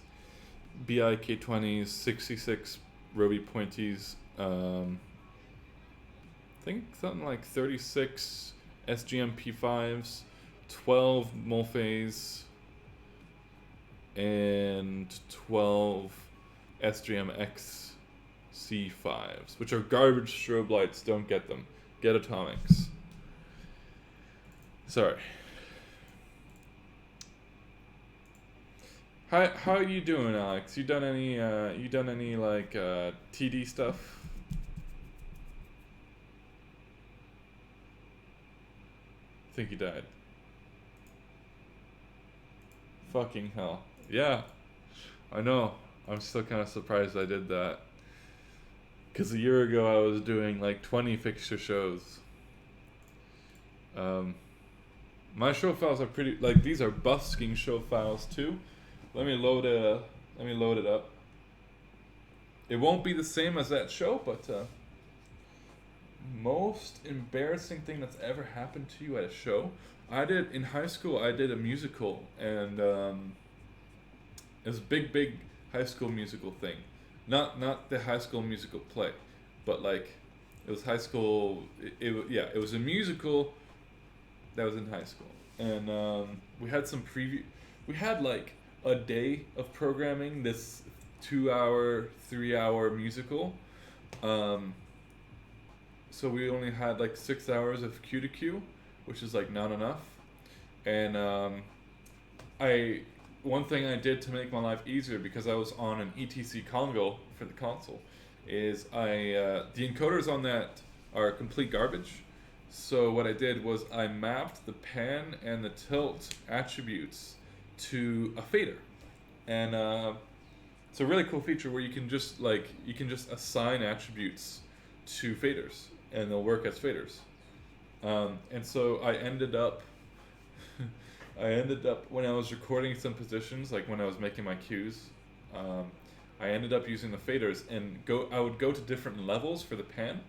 BIK20s, 66 Roby Pointies. I think something like 36 SGM P5s, 12 Molfays, and 12 SGM XC5s, which are garbage strobe lights. Don't get them. Get atomics. Sorry. How are you doing, Alex? You done any like TD stuff? I think he died. Fucking hell. Yeah. I know. I'm still kind of surprised I did that. Because a year ago I was doing like 20 fixture shows. My show files are pretty, like, these are busking show files too. Let me load it up. It won't be the same as that show, but most embarrassing thing that's ever happened to you at a show. In high school I did a musical, and it was a big high school musical thing. Not the High School Musical play, but like it was high school. It was a musical that was in high school, and we had some preview. We had like a day of programming this 2-hour, 3-hour musical. So we only had like 6 hours of Q to Q, which is like not enough. And one thing I did to make my life easier, because I was on an ETC Congo for the console, is the encoders on that are complete garbage. So what I did was I mapped the pan and the tilt attributes to a fader, and it's a really cool feature where you can just assign attributes to faders, and they'll work as faders. And so I ended up when I was recording some positions, like when I was making my cues, I ended up using the faders, and I would go to different levels for the pan.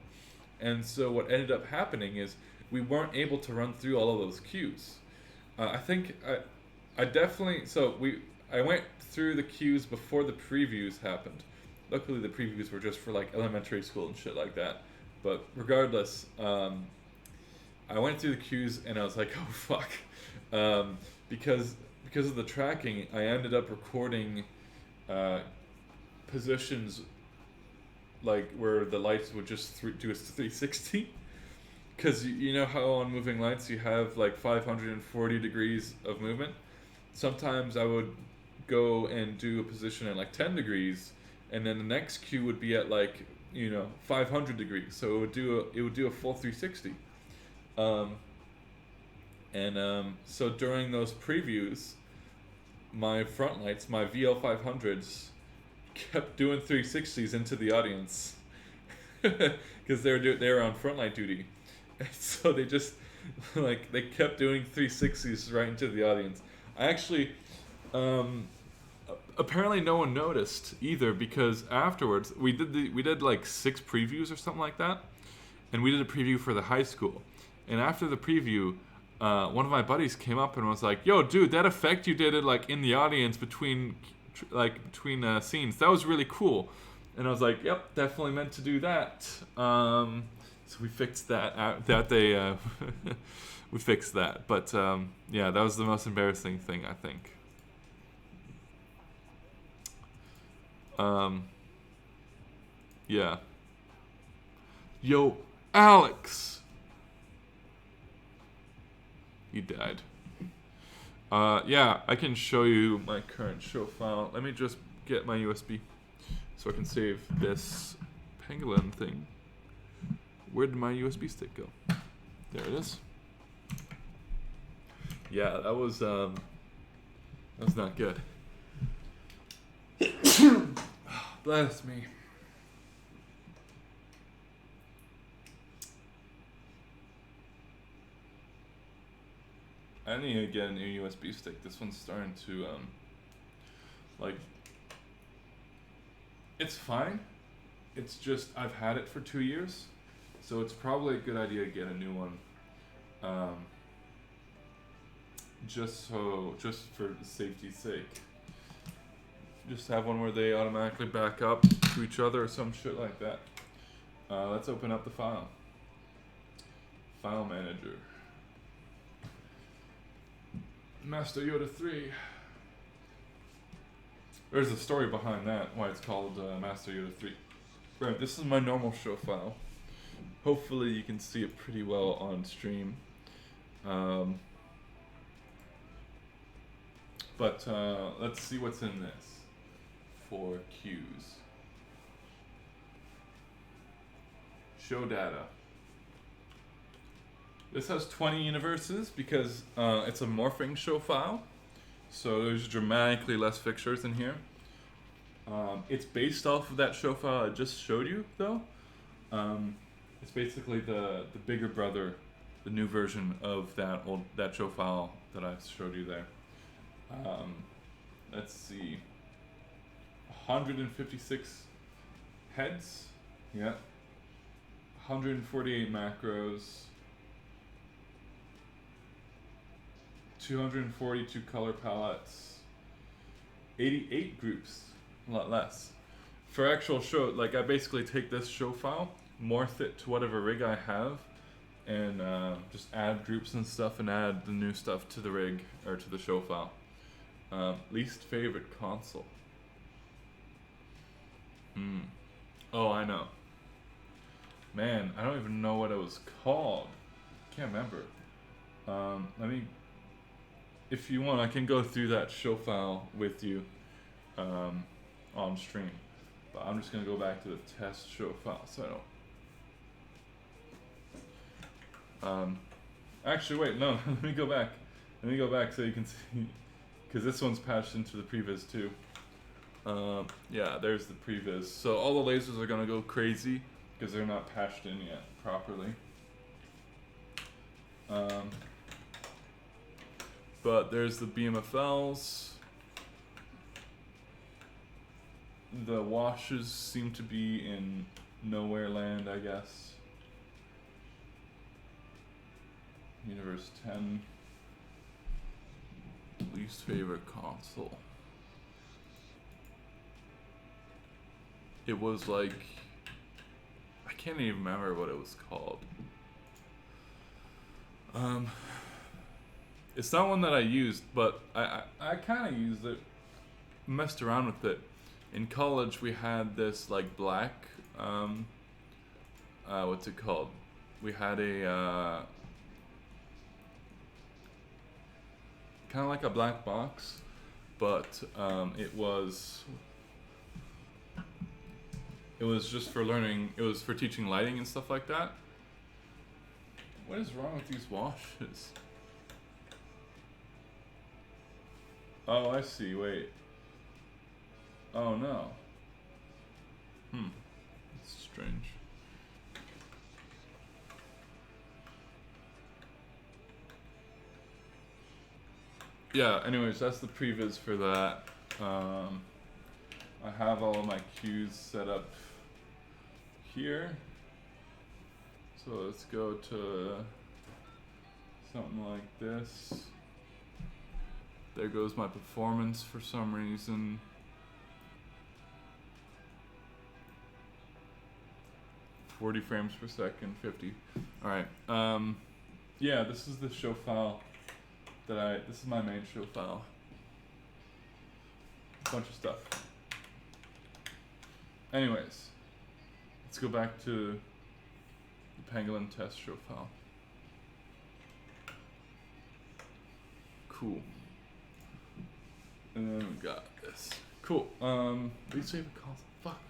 And so what ended up happening is we weren't able to run through all of those cues. I went through the cues before the previews happened. Luckily the previews were just for like elementary school and shit like that. But regardless, I went through the cues and I was like, oh fuck. Because of the tracking, I ended up recording positions like where the lights would just do a 360. Because you know how on moving lights you have like 540 degrees of movement? Sometimes I would go and do a position at like 10 degrees, and then the next cue would be at like 500 degrees. So it would do a full 360. So during those previews, my front lights, my VL500s, kept doing 360s into the audience because they were on front light duty, and so they just they kept doing 360s right into the audience. I actually apparently no one noticed either, because afterwards we did like 6 previews or something like that, and we did a preview for the high school, and after the preview, one of my buddies came up and was like, "Yo, dude, that effect you did it like in the audience between scenes, that was really cool." And I was like, "Yep, definitely meant to do that." So we fixed that. We fixed that. But yeah, that was the most embarrassing thing, I think. Yeah. Yo, Alex. He died. Yeah, I can show you my current show file. Let me just get my USB so I can save this Pangolin thing. Where did my USB stick go? There it is. Yeah, that was not good. Bless me. I need to get a new USB stick. This one's starting to It's fine. It's just I've had it for 2 years, so it's probably a good idea to get a new one. Um, just for safety's sake. Just have one where they automatically back up to each other or some shit like that. Let's open up the file. File manager. Master Yoda 3. There's a story behind that, why it's called Master Yoda 3. Right, this is my normal show file. Hopefully you can see it pretty well on stream. But let's see what's in this for cues. Show data. This has 20 universes because it's a morphing show file. So there's dramatically less fixtures in here. It's based off of that show file I just showed you, though. It's basically the bigger brother, the new version of that show file that I showed you there. Let's see. 156 heads. Yeah. 148 macros. 242 color palettes. 88 groups. A lot less. For actual show, like I basically take this show file, morph it to whatever rig I have, and just add groups and stuff and add the new stuff to the rig or to the show file. Least favorite console. Oh, I know. Man, I don't even know what it was called. Can't remember. Let me. If you want, I can go through that show file with you on stream. But I'm just gonna go back to the test show file, so I don't. Actually, wait, no. Let me go back. Let me go back so you can see, because this one's patched into the previs too. Yeah, there's the previs. So all the lasers are gonna go crazy because they're not patched in yet properly. But there's the BMFLs. The washes seem to be in nowhere land, I guess. Universe 10. Least favorite console. It was like, I can't even remember what it was called. It's not one that I used, but I kind of used it, messed around with it. In college, we had this like black, what's it called? We had a kind of like a black box, but it was just for learning. It was for teaching lighting and stuff like that. What is wrong with these washes? Oh, I see. Wait. Oh no. That's strange. Yeah, anyways, that's the previs for that. I have all of my cues set up here. So let's go to something like this. There goes my performance for some reason. .40 frames per second, 50. All right. Yeah, this is the show file this is my main show file. Bunch of stuff. Anyways, let's go back to the Pangolin test show file. Cool. And then we got this. Cool. Least favorite console. Fuck.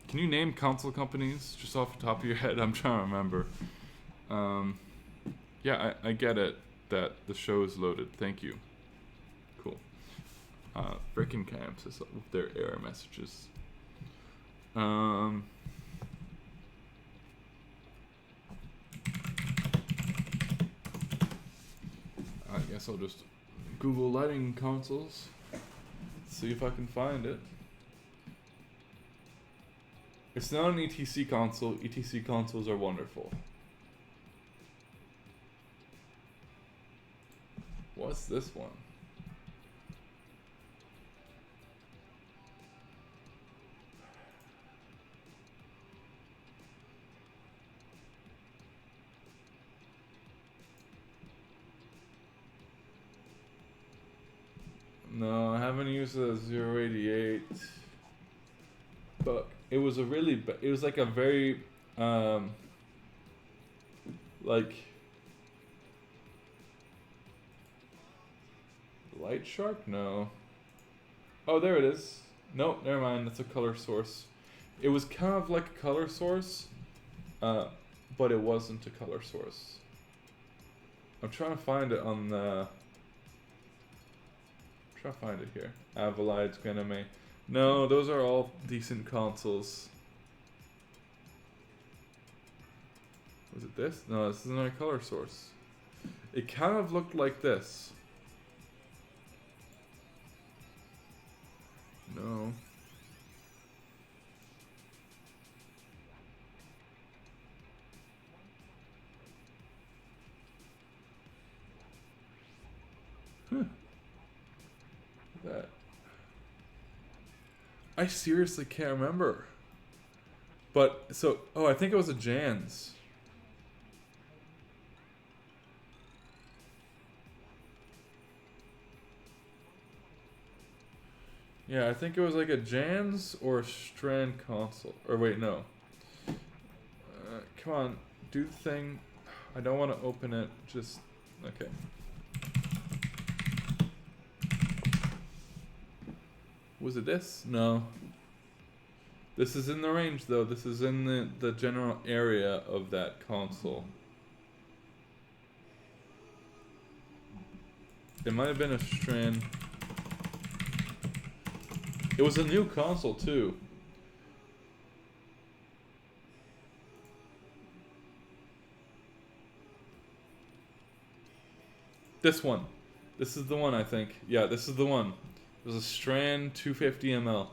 Can you name console companies just off the top of your head? I'm trying to remember. Yeah, I get it that the show is loaded. Thank you. Cool. Frickin' Chamsys with their error messages. I guess I'll just Google lighting consoles. Let's see if I can find it. It's not an ETC console. ETC consoles are wonderful. What's this one? No, I haven't used a 088, but it was a really, it was like a very, like, light sharp? No. Oh, there it is. Nope, never mind, that's a color source. It was kind of like a color source, but it wasn't a color source. I'm trying to find it on the... Try to find it here. Avalide's Grename. No, those are all decent consoles. Was it this? No, this is not a color source. It kind of looked like this. No. Huh. That. I seriously can't remember. But, so, oh, I think it was a Jan's. Yeah, I think it was like a Jan's or a Strand console. Or wait, no. Come on, do the thing. I don't want to open it, just, okay. Was it this? No. This is in the range though. This is in the general area of that console. It might have been a Strand. It was a new console too. This one. This is the one, I think. Yeah, this is the one. It was a Strand 250 ml.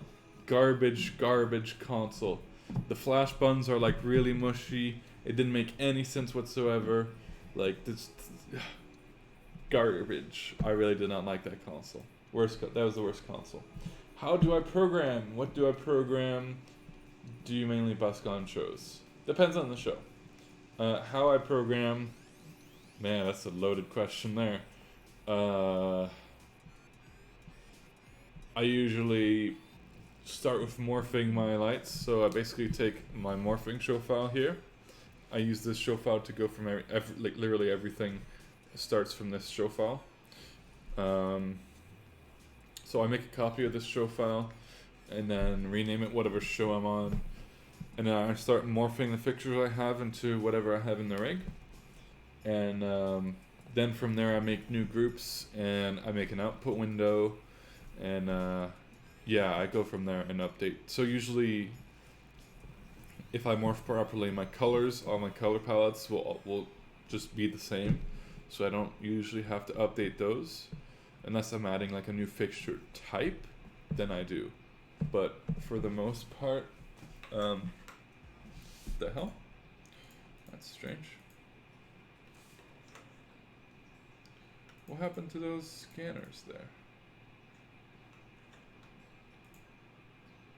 Garbage console. The flash buttons are like really mushy. It didn't make any sense whatsoever. Like this garbage. I really did not like that console. That was the worst console. How do I program? What do I program? Do you mainly busk on shows? Depends on the show. How I program, man, that's a loaded question there. I usually start with morphing my lights. So I basically take my morphing show file here. I use this show file to go from like literally everything starts from this show file. So I make a copy of this show file and then rename it whatever show I'm on. And then I start morphing the fixtures I have into whatever I have in the rig. And then from there I make new groups and I make an output window. And yeah, I go from there and update. So usually if I morph properly, my colors, all my color palettes will just be the same. So I don't usually have to update those. Unless I'm adding like a new fixture type, then I do. But for the most part, the hell? That's strange. What happened to those scanners there?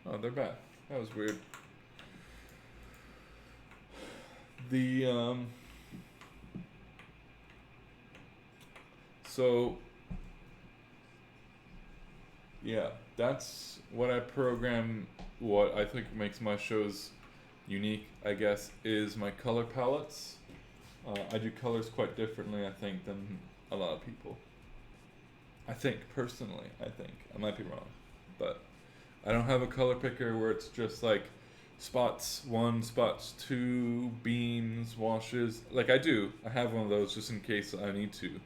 Oh, they're back. That was weird. So yeah, that's what I program. What I think makes my shows unique, I guess, is my color palettes. I do colors quite differently, I think, than a lot of people. I think, personally, I might be wrong, but I don't have a color picker where it's just like spots 1, spots 2, beams, washes. Like I have one of those just in case I need to.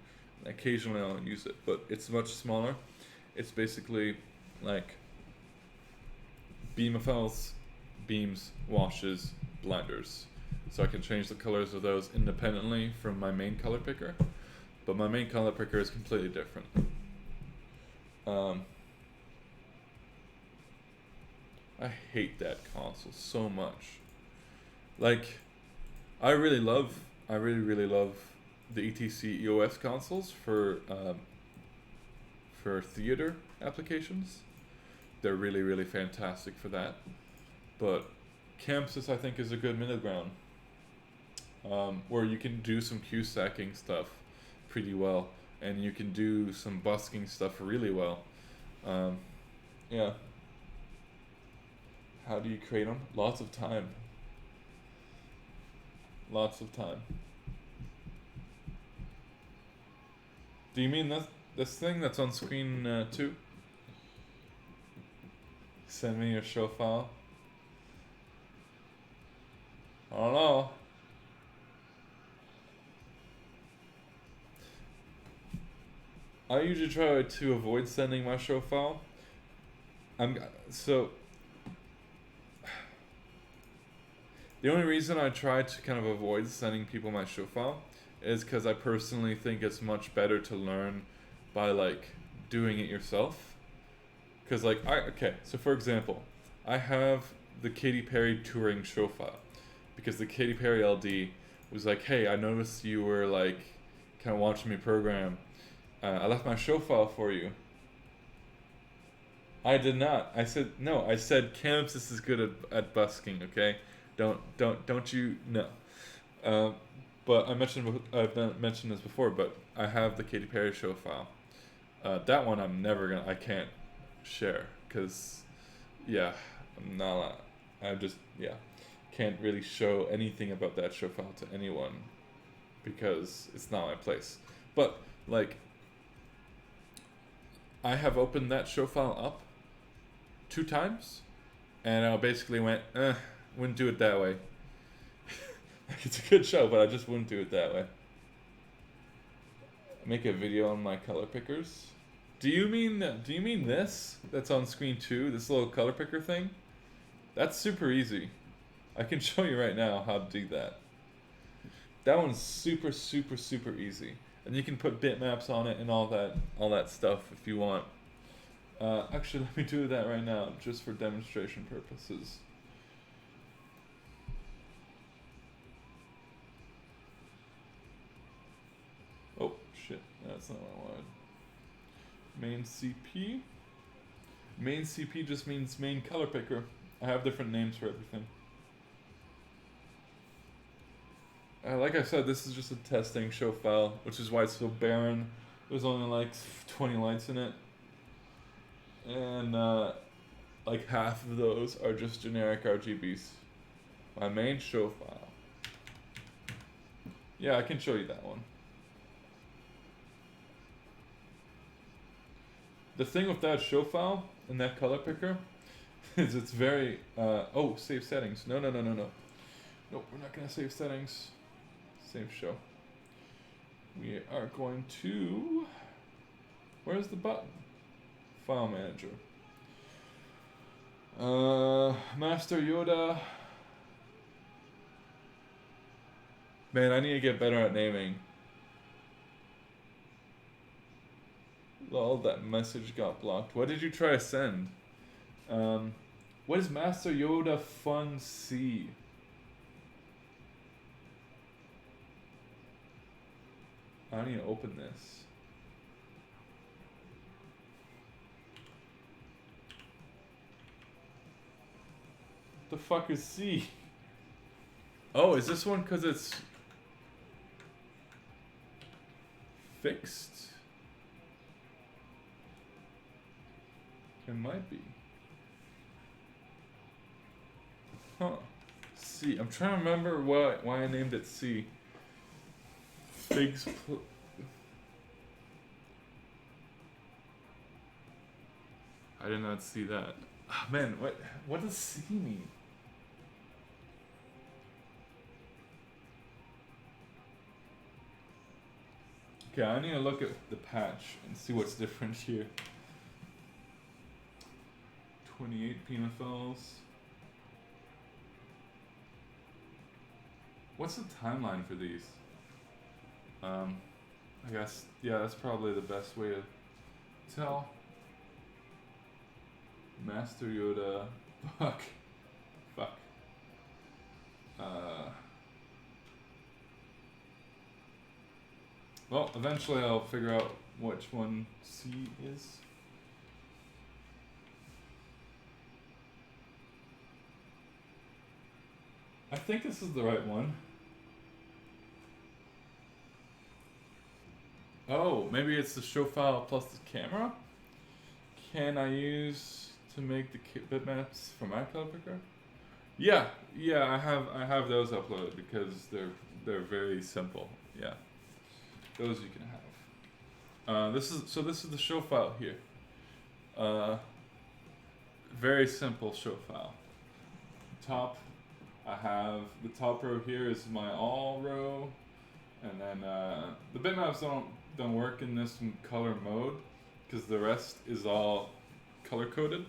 Occasionally I'll use it, but it's much smaller. It's basically like beam effects, beams, washes, blenders. So I can change the colors of those independently from my main color picker. But my main color picker is completely different. I hate that console so much. Like, I really really love the ETC EOS consoles for theater applications. They're really, really fantastic for that. But Chamsys, I think, is a good middle ground, where you can do some queue stacking stuff pretty well, and you can do some busking stuff really well. Yeah. How do you create them? Lots of time. Lots of time. Do you mean this thing that's on screen too? Send me your show file. I don't know. I usually try to avoid sending my show file. So the only reason I try to kind of avoid sending people my show file is because I personally think it's much better to learn by like doing it yourself. Because like so for example, I have the Katy Perry touring show file because the Katy Perry LD was like, hey, I noticed you were like kind of watching me program. I left my show file for you. I did not. I said no. I said Chamsys is good at busking. Okay, don't you no. But I've mentioned this before. But I have the Katy Perry show file. That one I can't share because I just can't really show anything about that show file to anyone because it's not my place. But like, I have opened that show file up 2 times, and I basically went, wouldn't do it that way. Like, it's a good show, but I just wouldn't do it that way. Make a video on my color pickers. Do you mean this? That's on screen 2, this little color picker thing? That's super easy. I can show you right now how to do that. That one's super, super, super easy. And you can put bitmaps on it and all that stuff if you want. Actually, let me do that right now, just for demonstration purposes. Oh, shit. That's not what I wanted. Main CP. Main CP just means main color picker. I have different names for everything. Like I said, this is just a testing show file, which is why it's so barren. There's only like 20 lights in it. And like half of those are just generic RGBs. My main show file. Yeah, I can show you that one. The thing with that show file and that color picker is it's very save settings. No. Nope, we're not gonna save settings. Save show. We are going to, where's the button? File manager. Master Yoda. Man, I need to get better at naming. Lol, that message got blocked. What did you try to send? What is Master Yoda Fun C? I need to open this. What the fuck is C? Oh, is this one because it's fixed? It might be. Huh. C. I'm trying to remember why I named it C. Figs. I did not see that. Oh, man, what does C mean? Okay, I need to look at the patch and see what's different here. 28 PMFLs. What's the timeline for these? I guess, yeah, that's probably the best way to tell. Master Yoda Fuck. Fuck. Uh, well, eventually I'll figure out which one C is. I think this is the right one. Oh, maybe it's the show file plus the camera? Can I use to make the bitmaps for my color picker? Yeah, I have those uploaded because they're very simple. Yeah, those you can have. This is the show file here. Very simple show file. Top, I have the top row here is my all row, and then the bitmaps don't work in this color mode because the rest is all color coded,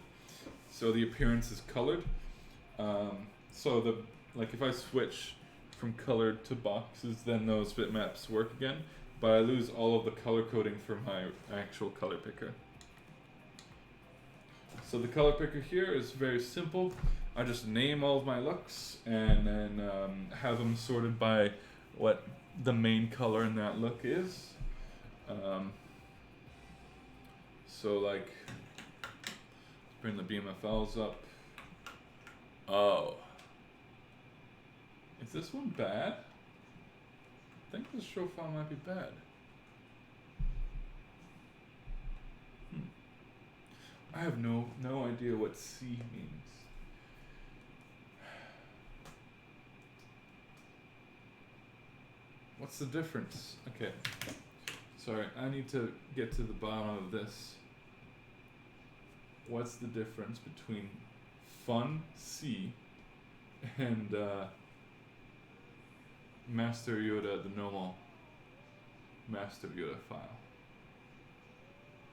so the appearance is colored. So if I switch from colored to boxes, then those bitmaps work again, but I lose all of the color coding for my actual color picker. So the color picker here is very simple. I just name all of my looks and then have them sorted by what the main color in that look is. So like, bring the BMFLs up. Oh. Is this one bad? I think this show file might be bad. I have no idea what C means. What's the difference? Okay. Sorry, I need to get to the bottom of this. What's the difference between fun C and Master Yoda, the normal Master Yoda file?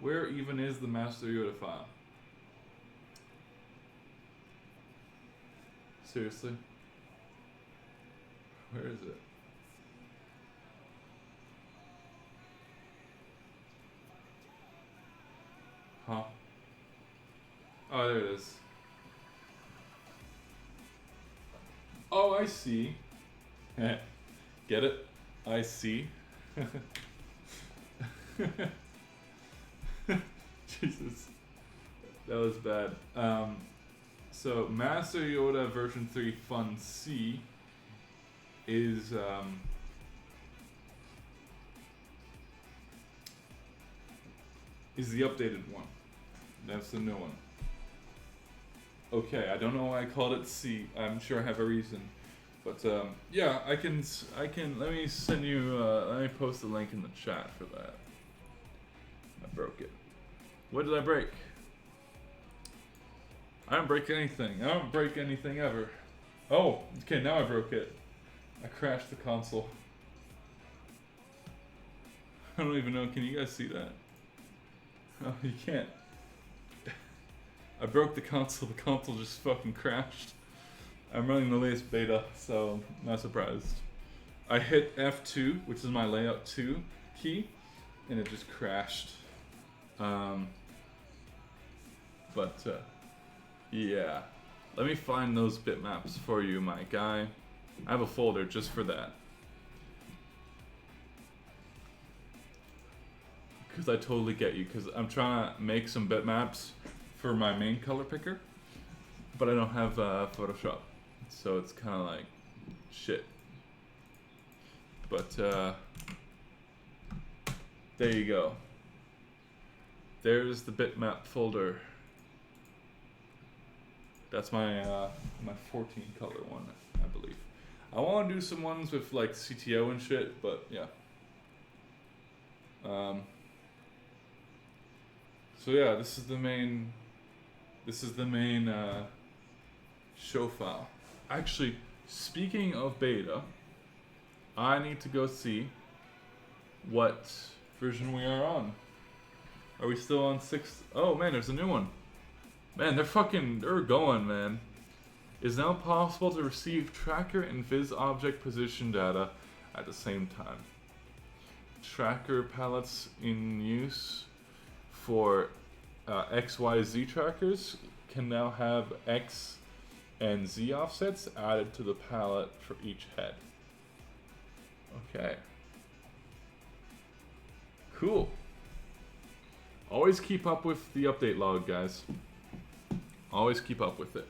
Where even is the Master Yoda file? Seriously? Where is it? Huh? Oh, there it is. Oh, I see. Get it? I see. Jesus. That was bad. So Master Yoda version 3 Fun C is the updated one. That's the new one. Okay, I don't know why I called it C. I'm sure I have a reason. But yeah, I can let me send you let me post a link in the chat for that. I broke it. What did I break? I don't break anything. I don't break anything ever. Oh, okay, now I broke it. I crashed the console. I don't even know, can you guys see that? Oh, you can't. I broke the console just fucking crashed. I'm running the latest beta, so I'm not surprised. I hit F2, which is my layout 2 key, and it just crashed. Yeah. Let me find those bitmaps for you, my guy. I have a folder just for that. Because I totally get you, because I'm trying to make some bitmaps for my main color picker, but I don't have Photoshop, so it's kind of like shit. But there you go. There's the bitmap folder. That's my my 14 color one, I believe. I want to do some ones with like CTO and shit, but yeah. So yeah, this is the main show file. Actually, speaking of beta, I need to go see what version we are on. Are we still on 6? Oh man, there's a new one. Man, they're going, man. It's now possible to receive tracker and viz object position data at the same time. Tracker palettes in use for XYZ trackers can now have X and Z offsets added to the palette for each head. Okay. Cool. Always keep up with the update log, guys. Always keep up with it.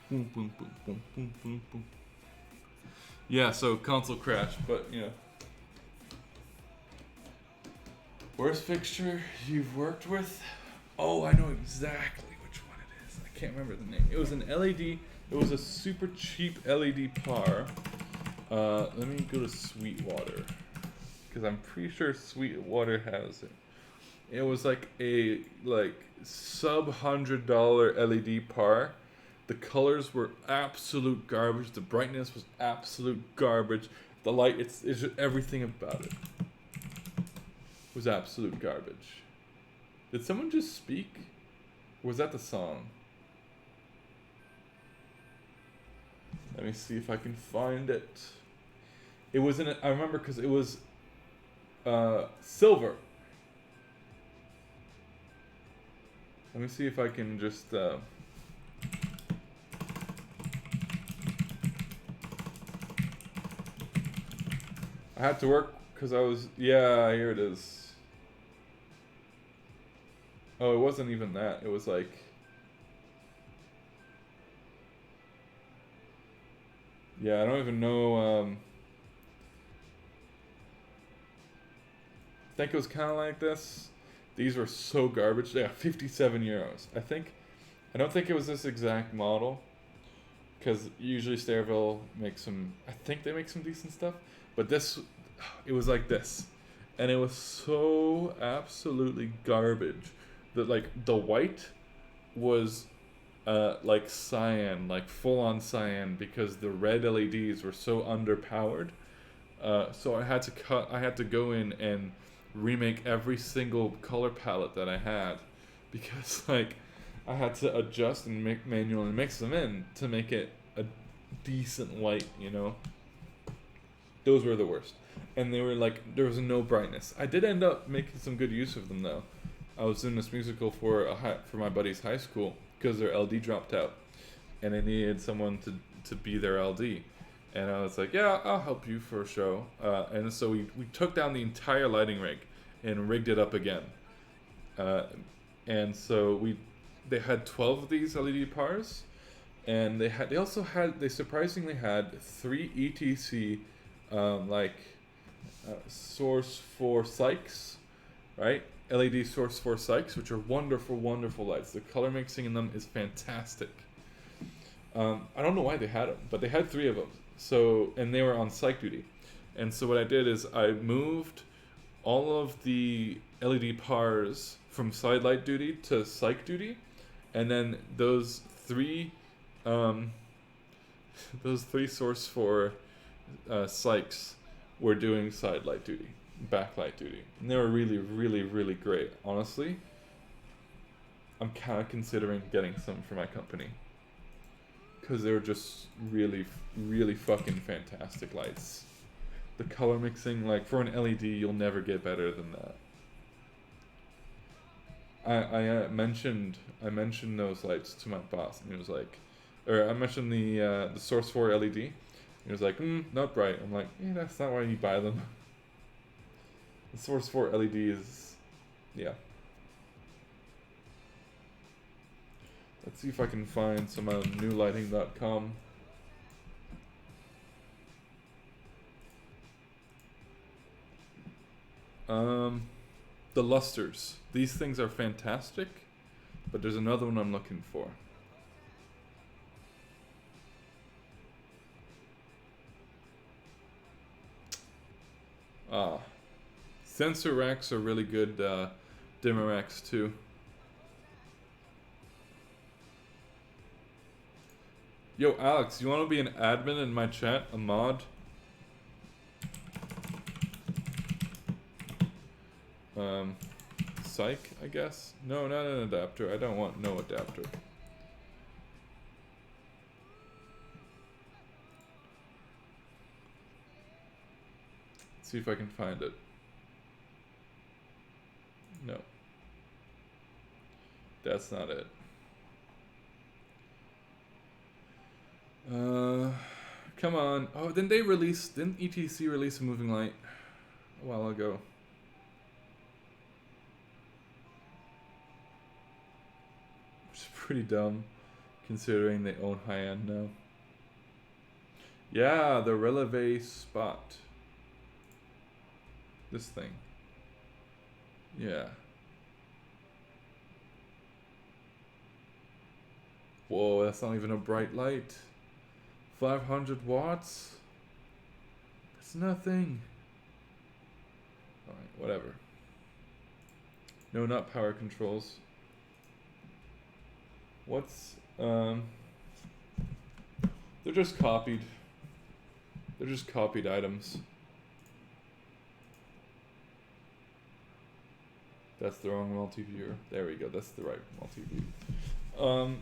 Boom, boom, boom, boom, boom, boom, boom. Yeah, so console crash, but you know. Worst fixture you've worked with? Oh, I know exactly which one it is. I can't remember the name. It was an LED. It was a super cheap LED par. Let me go to Sweetwater, because I'm pretty sure Sweetwater has it. It was like a sub $100 LED par. The colors were absolute garbage. The brightness was absolute garbage. The light, it's just everything about it was absolute garbage. Did someone just speak? Or was that the song? Let me see if I can find it. It was in I remember because it was silver. Let me see if I can just I had to work because I was, yeah, here it is. Oh, it wasn't even that. It was like, yeah, I don't even know. I think it was kind of like this. These were so garbage. They got 57 euros. I don't think it was this exact model, because usually Stairville makes some, I think they make some decent stuff. But this, it was like this. And it was so absolutely garbage that like the white was like cyan, like full on cyan, because the red LEDs were so underpowered. So I had to go in and remake every single color palette that I had, because like I had to adjust and manually mix them in to make it a decent white, you know. Those were the worst. And they were like, there was no brightness. I did end up making some good use of them though. I was in this musical for my buddy's high school because their LD dropped out, and I needed someone to be their LD. And I was like, yeah, I'll help you for a show. And so we took down the entire lighting rig and rigged it up again. And so they had 12 of these LED pars, and they surprisingly had 3 ETC source for Sykes, right? LED source for Sykes, which are wonderful, wonderful lights. The color mixing in them is fantastic. I don't know why they had them, but they had 3 of them. So, and they were on psych duty. And so what I did is I moved all of the LED pars from side light duty to psych duty, and then those 3 source for psychs were doing side light duty, backlight duty, and they were really, really, really great. Honestly, I'm kind of considering getting some for my company, because they were just really, really fucking fantastic lights. The color mixing, like for an LED, you'll never get better than that. I mentioned those lights to my boss, and he was like, or I mentioned the Source 4 LED. He was like, not bright. I'm like, yeah, that's not why you buy them. The Source 4 LED is, yeah. Let's see if I can find some on newlighting.com. The lusters. These things are fantastic, but there's another one I'm looking for. Sensor racks are really good dimmer racks too. Yo, Alex, you want to be an admin in my chat? A mod? Psych, I guess? No, not an adapter. I don't want no adapter. Let's see if I can find it. No. That's not it. Come on. Oh, didn't ETC release a moving light a while ago? Which is pretty dumb, considering they own high-end now. Yeah, the Releve Spot. This thing. Yeah. Whoa, that's not even a bright light. 500 watts? That's nothing. Alright, whatever. No, not power controls. What's, they're just copied. They're just copied items. That's the wrong multi-viewer. There we go, that's the right multi-view.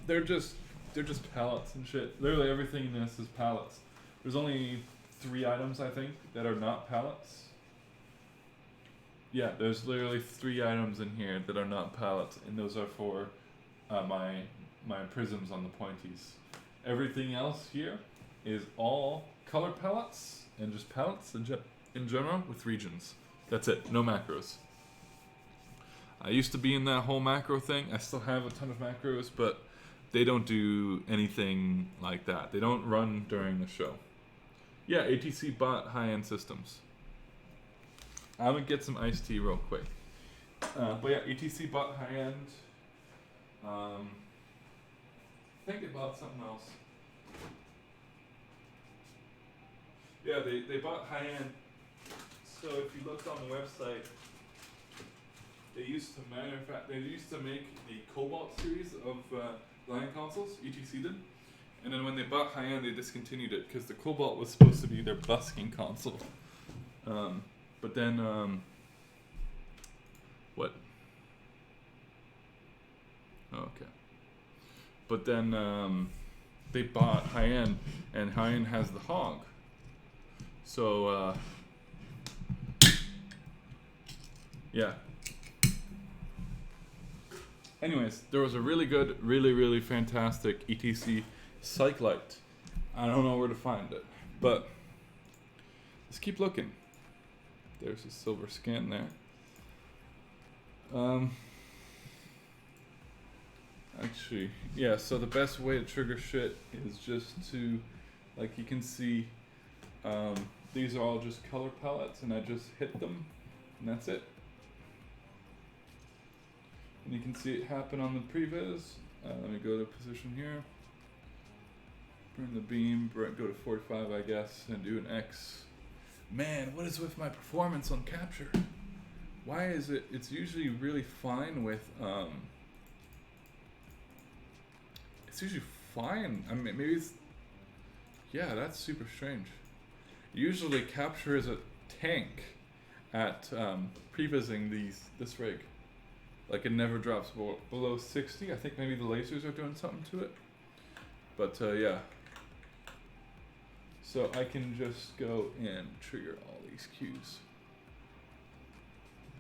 They're just pallets and shit. Literally everything in this is pallets. There's only 3 items, I think, that are not pallets. Yeah, there's literally 3 items in here that are not pallets, and those are for my prisms on the pointies. Everything else here is all color palettes and just palettes in general with regions. That's it, no macros. I used to be in that whole macro thing. I still have a ton of macros, but they don't do anything like that. They don't run during the show. Yeah, ATC bought high-end systems. I'm gonna get some iced tea real quick. But yeah, ATC bought high-end. I think they bought something else. Yeah, they bought high-end. So if you looked on the website, they used to make the Cobalt series of line consoles, ETC did. And then when they bought high-end, they discontinued it because the Cobalt was supposed to be their busking console. But then, what? Oh, okay. But then they bought high-end, and high-end has the Hog. So, yeah. Anyways, there was a really good, really fantastic ETC Psych Light. I don't know where to find it, but let's keep looking. There's a silver skin there. Actually, yeah, so the best way to trigger shit is just to, like you can see, these are all just color palettes, and I just hit them, and that's it. And you can see it happen on the previs. Let me go to position here. Bring the beam, go to 45, I guess, and do an X. Man, what is with my performance on capture? Why is it? It's usually really fine with. It's usually fine. I mean, maybe it's. Yeah, that's super strange. Usually, capture is a tank at prevising this rig. Like it never drops below 60. I think maybe the lasers are doing something to it. But yeah. So I can just go and trigger all these cues.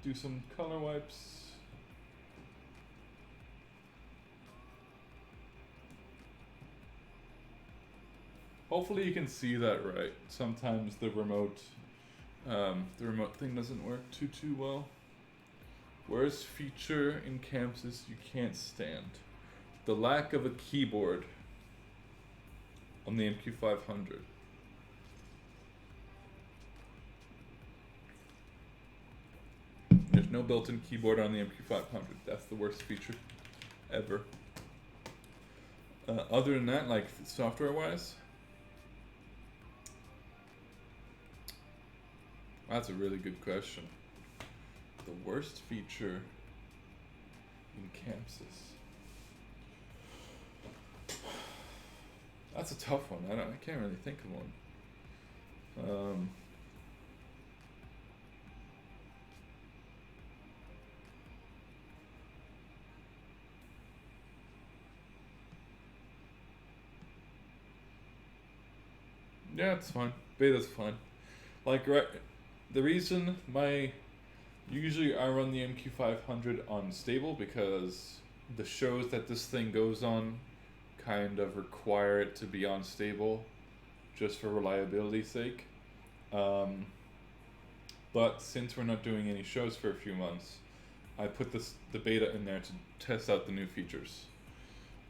Do some color wipes. Hopefully you can see that right. Sometimes the remote thing doesn't work too well. Worst feature in Chamsys you can't stand? The lack of a keyboard on the MQ500. There's no built-in keyboard on the MQ500. That's the worst feature ever. Other than that, like software-wise, that's a really good question. The worst feature in Chamsys. That's a tough one. I can't really think of one. Yeah, it's fine. Beta's fine. Like, right, the reason usually I run the MQ500 on stable because the shows that this thing goes on kind of require it to be unstable just for reliability's sake. Um, but since we're not doing any shows for a few months, I put the beta in there to test out the new features.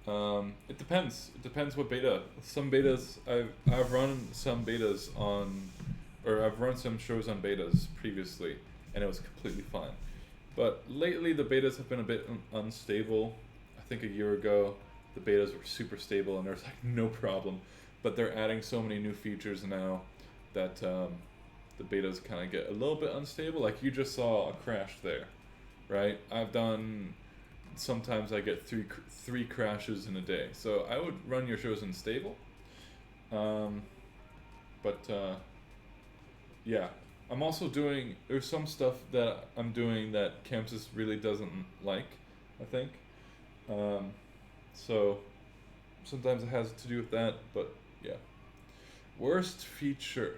It depends. It depends what beta. Some betas I've run some betas on, or I've run some shows on betas previously, and it was completely fine. But lately the betas have been a bit unstable. I think a year ago the betas were super stable and there's like no problem. But they're adding so many new features now that the betas kind of get a little bit unstable. Like you just saw a crash there, right? I've done. Sometimes I get three crashes in a day. So I would run your shows in stable. Yeah, I'm also doing. There's some stuff that I'm doing that Chamsys really doesn't like. I think. So sometimes it has to do with that, but yeah. Worst feature.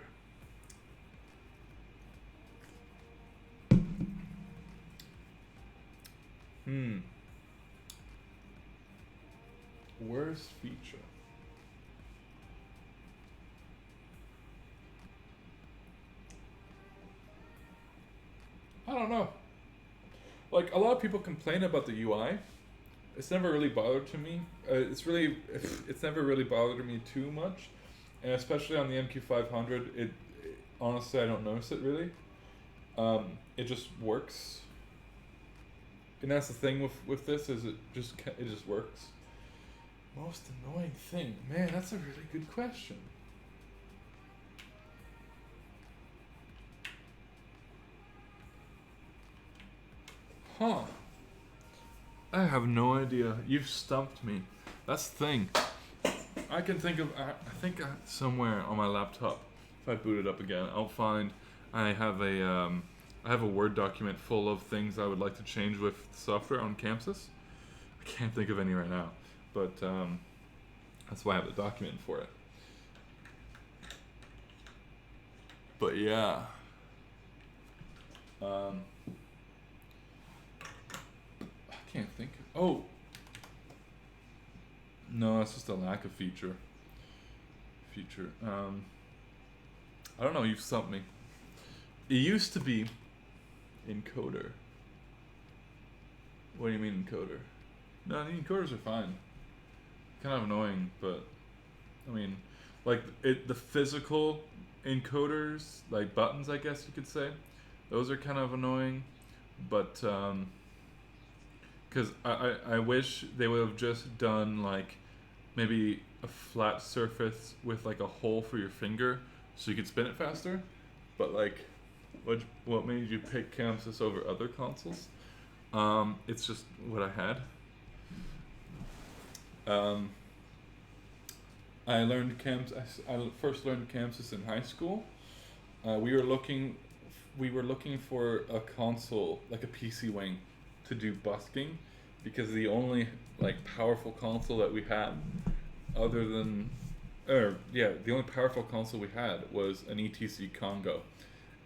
Worst feature. I don't know. Like a lot of people complain about the UI. It's never really bothered to me. It's never really bothered me too much, and especially on the MQ500, it honestly I don't notice it really. It just works, and that's the thing with this is it just works. Most annoying thing, man. That's a really good question. Huh. I have no idea. You've stumped me. That's the thing. I can think of. I think somewhere on my laptop, if I boot it up again, I'll find. I have a Word document full of things I would like to change with the software on Chamsys. I can't think of any right now, but that's why I have the document for it. But yeah. I can't think. Oh. No, that's just a lack of feature. I don't know. You've stumped me. It used to be encoder. What do you mean encoder? No, the encoders are fine. Kind of annoying, but I mean, like the physical encoders, like buttons, I guess you could say, those are kind of annoying, but because I wish they would have just done like maybe a flat surface with like a hole for your finger so you could spin it faster, but like what made you pick Chamsys over other consoles? It's just what I had. I first learned Chamsys in high school. We were looking for a console, like a PC wing, to do busking, because the only like powerful console that we had, the only powerful console we had was an ETC Congo,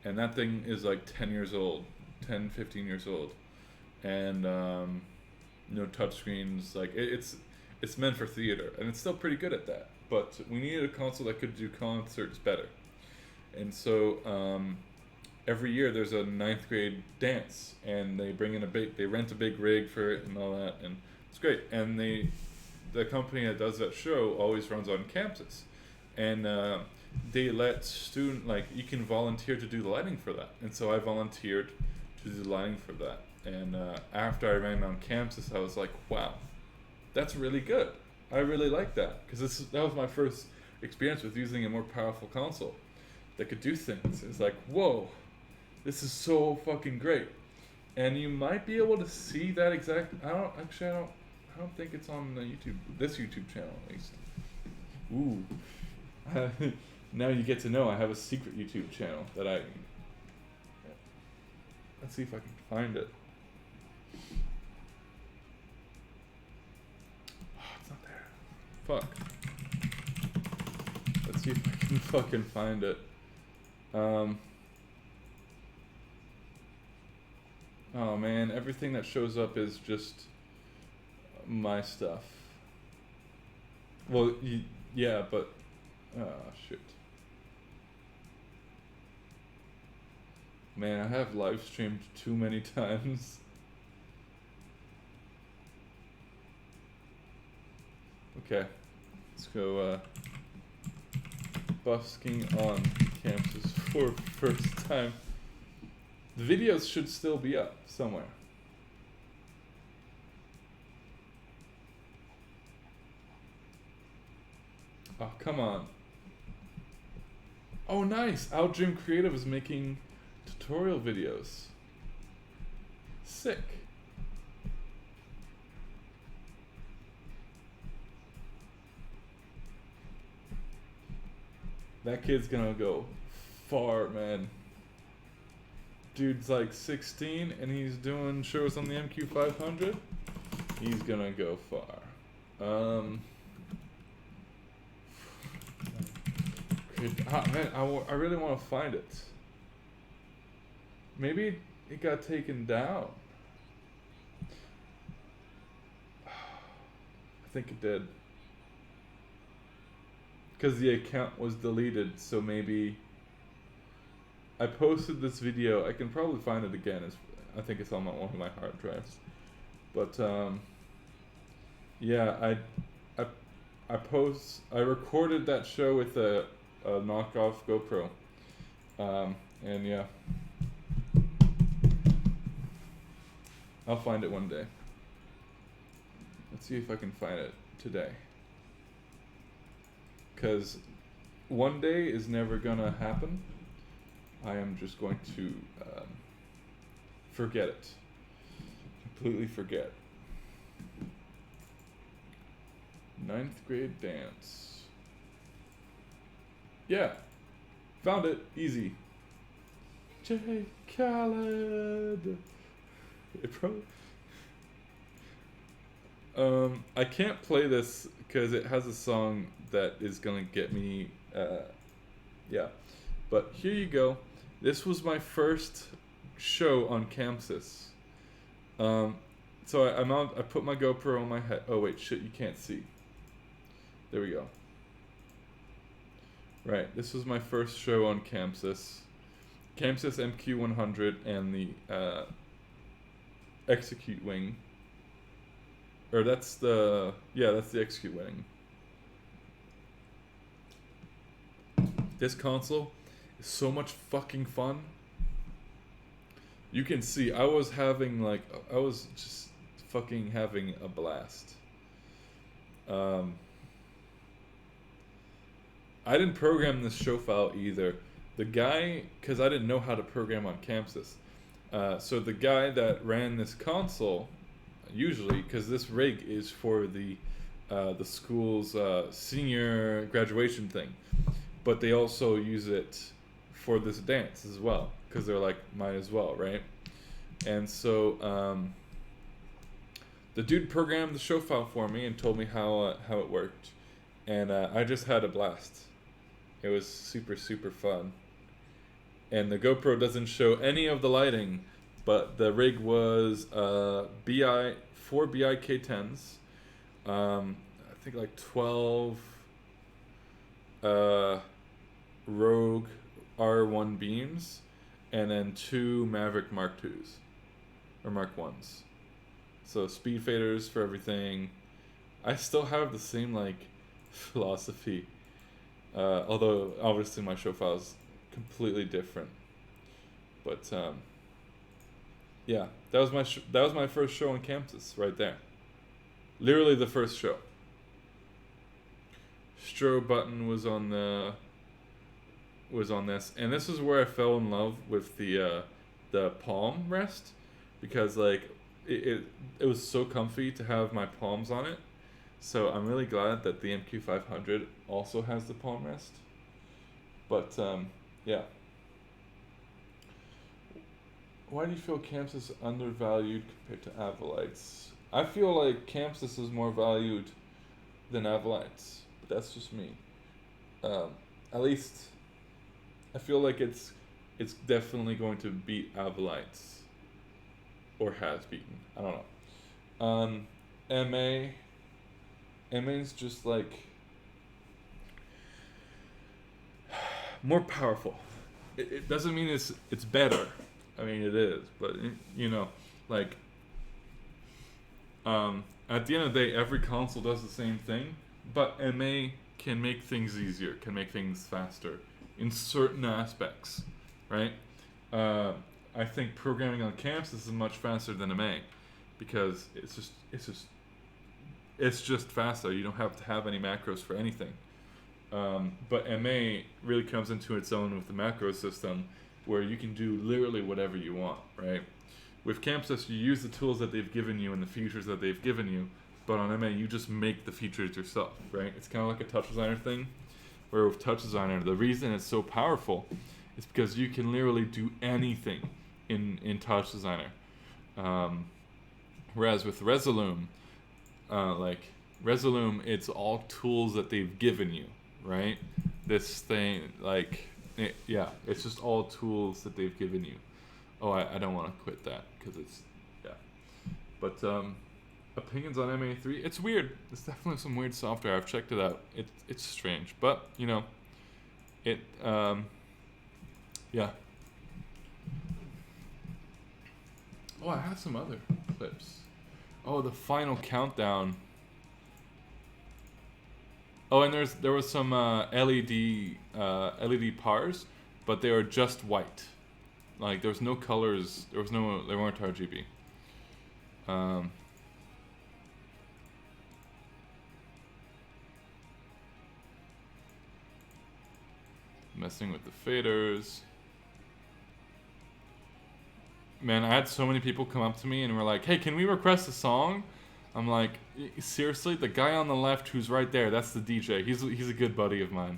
and that thing is like 10 years old, 10, 15 years old, and no touchscreens. Like it's meant for theater, and it's still pretty good at that. But we needed a console that could do concerts better, and so every year there's a ninth grade dance, and they rent a big rig for it and all that, and it's great. And the company that does that show always runs on Chamsys, and they let you can volunteer to do the lighting for that, and so I volunteered to do the lighting for that. And after I ran on Chamsys, I was like, wow, that's really good. I really like that, because that was my first experience with using a more powerful console that could do things. It's like, whoa, this is so fucking great. And you might be able to see that exact. I don't think it's on the this YouTube channel at least. Ooh. Now you get to know I have a secret YouTube channel that let's see if I can find it. Oh, it's not there. Fuck. Let's see if I can fucking find it. Oh man, everything that shows up is just my stuff. Well, yeah, but shit. Man, I have live streamed too many times. Okay, let's go busking on Chamsys for first time. The videos should still be up somewhere. Oh, come on. Oh, nice. Outdream Creative is making tutorial videos. Sick. That kid's gonna go far, man. Dude's like 16 and he's doing shows on the MQ500. He's gonna go far. Man, I really want to find it. Maybe it got taken down. I think it did. Because the account was deleted, so maybe I posted this video. I can probably find it again. I think it's on one of my hard drives. But yeah, I recorded that show with a knockoff GoPro, and yeah, I'll find it one day. Let's see if I can find it today. Because one day is never gonna happen. I am just going to forget it. Completely forget. 9th grade dance. Yeah. Found it. Easy. J. Khaled. It probably... I can't play this because it has a song that is gonna get me, yeah. But here you go. This was my first show on Chamsys. So I put my GoPro on my head. Oh wait, shit, you can't see. There we go. Right, this was my first show on Chamsys. Chamsys MQ100 and the Execute Wing. Or that's the Execute Wing. This console is so much fucking fun. You can see I was just fucking having a blast. I didn't program this show file either. The guy, because I didn't know how to program on Chamsys. So the guy that ran this console, usually, because this rig is for the school's senior graduation thing, but they also use it for this dance as well, because they're like, might as well, right? And so the dude programmed the show file for me and told me how it worked, and I just had a blast. It was super, super fun. And the GoPro doesn't show any of the lighting, but the rig was 4 BI-K10s, I think like 12 Rogue R1 beams, and then 2 Maverick Mark IIs, or Mark 1s. So speed faders for everything. I still have the same philosophy, although obviously my show file is completely different. But yeah, that was my first show on Chamsys right there. Literally the first show. Strobe button was on this, and this is where I fell in love with the palm rest, because it was so comfy to have my palms on it. So I'm really glad that the MQ500 also has the palm rest. But yeah. Why do you feel Chamsys is undervalued compared to Avalites? I feel like Chamsys is more valued than Avalites, but that's just me. At least I feel like it's definitely going to beat Avalites, or has beaten. I don't know. MA. MA's just like more powerful. It doesn't mean it's better. I mean it is, but you know, like at the end of the day, every console does the same thing, but MA can make things easier, can make things faster in certain aspects, right? I think programming on Chamsys is much faster than MA because it's just faster. You don't have to have any macros for anything. But MA really comes into its own with the macro system where you can do literally whatever you want, right? With Chamsys, you use the tools that they've given you and the features that they've given you, but on MA, you just make the features yourself, right? It's kind of like a touch designer thing, where with touch designer, the reason it's so powerful is because you can literally do anything in touch designer. Whereas with Resolume, Resolume, it's all tools that they've given you, right? This thing, it's just all tools that they've given you. Oh, I don't want to quit that because it's, yeah. But opinions on MA3, it's weird. It's definitely some weird software. I've checked it out. It's strange, but you know, yeah. Oh, I have some other clips. Oh, the final countdown. Oh, and there was some LED pars, but they were just white. Like there was no colors. They weren't RGB. Messing with the faders. Man, I had so many people come up to me and were like, "Hey, can we request a song?" I'm like, seriously, the guy on the left who's right there, that's the DJ. He's a good buddy of mine.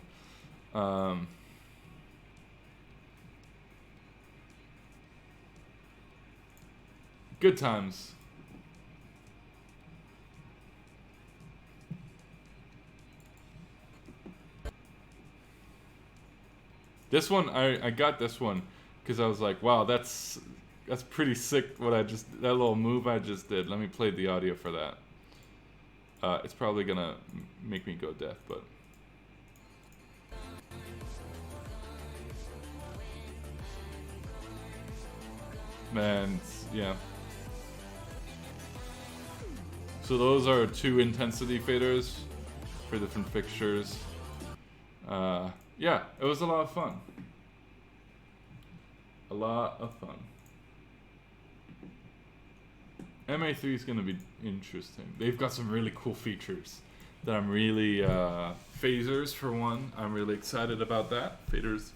Good times. This one, I got this one because I was like, wow, that's pretty sick. That little move I just did. Let me play the audio for that. It's probably gonna make me go deaf, but. Man, yeah. So those are 2 intensity faders for different fixtures. Yeah, it was a lot of fun. A lot of fun. MA3 is going to be interesting. They've got some really cool features that I'm really phasers for one. I'm really excited about that. Phasers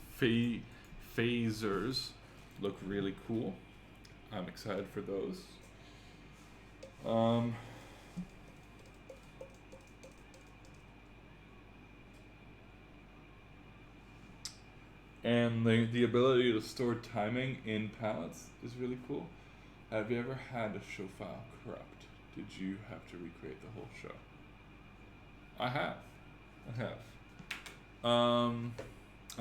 look really cool. I'm excited for those. And the ability to store timing in palettes is really cool. Have you ever had a show file corrupt? Did you have to recreate the whole show? I have. I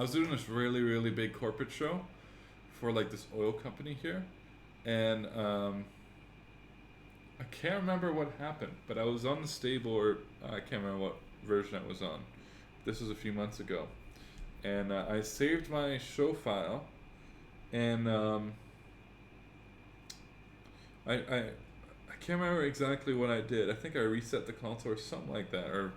was doing this really, really big corporate show for like this oil company here. And I can't remember what happened, but I was on the stable, or I can't remember what version I was on. This was a few months ago. And I saved my show file, and I can't remember exactly what I did. I think I reset the console or something like that, or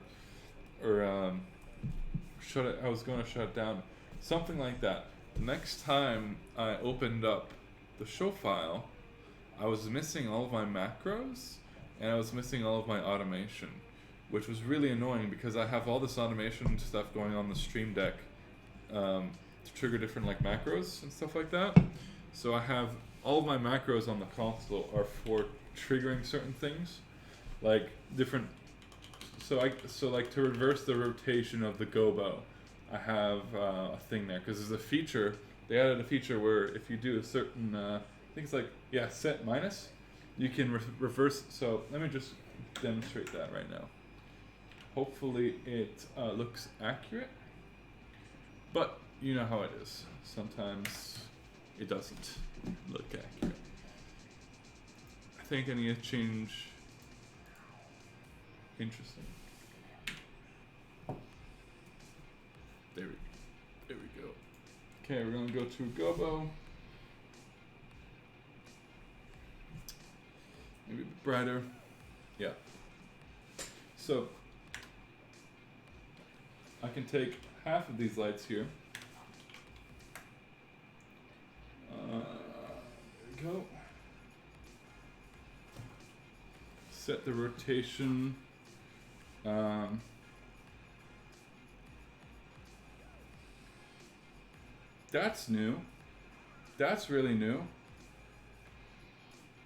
shut it. I was going to shut it down, something like that. The next time I opened up the show file, I was missing all of my macros, and I was missing all of my automation, which was really annoying because I have all this automation stuff going on the Stream Deck. To trigger different like macros and stuff like that. So I have all of my macros on the console are for triggering certain things, like different. So like to reverse the rotation of the gobo, I have a thing there because there's a feature. They added a feature where if you do a certain things like set minus, you can reverse. So let me just demonstrate that right now. Hopefully it looks accurate. But you know how it is. Sometimes it doesn't look accurate. I think I need to change Interesting. There we go. Okay, we're gonna go to Gobo. Maybe a bit brighter. Yeah. So I can take half of these lights here. There we go. Set the rotation. That's new. That's really new.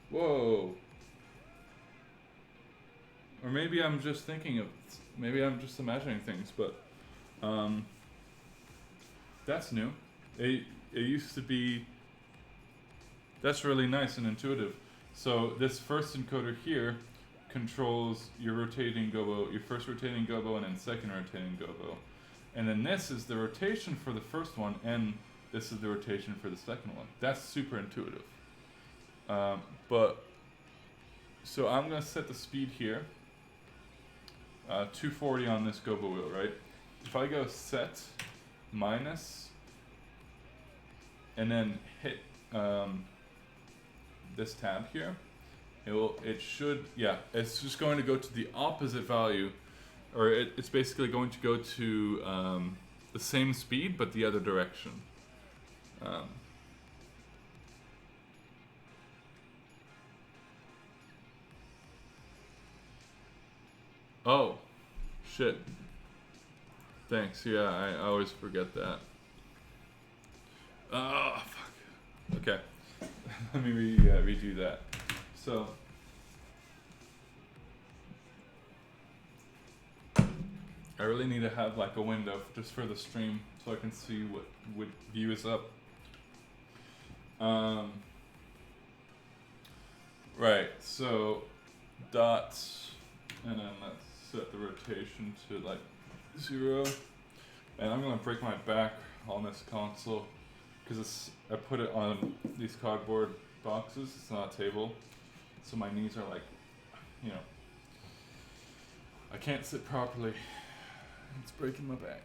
Whoa. Or maybe I'm just maybe I'm just imagining things, but that's new. It used to be, that's really nice and intuitive. So this first encoder here controls your rotating gobo, your first rotating gobo and then second rotating gobo. And then this is the rotation for the first one and this is the rotation for the second one. That's super intuitive. But so I'm gonna set the speed here. 240 on this gobo wheel, right? If I go set minus and then hit this tab here, it's just going to go to the opposite value, or it's basically going to go to the same speed but the other direction. Oh, shit. Thanks, yeah, I always forget that. Oh, fuck. Okay, let me redo that. So, I really need to have like a window just for the stream so I can see what view is up. Right, so dots, and then let's set the rotation to like 0. And I'm gonna break my back on this console because I put it on these cardboard boxes. It's not a table, so my knees are like, you know, I can't sit properly. It's breaking my back.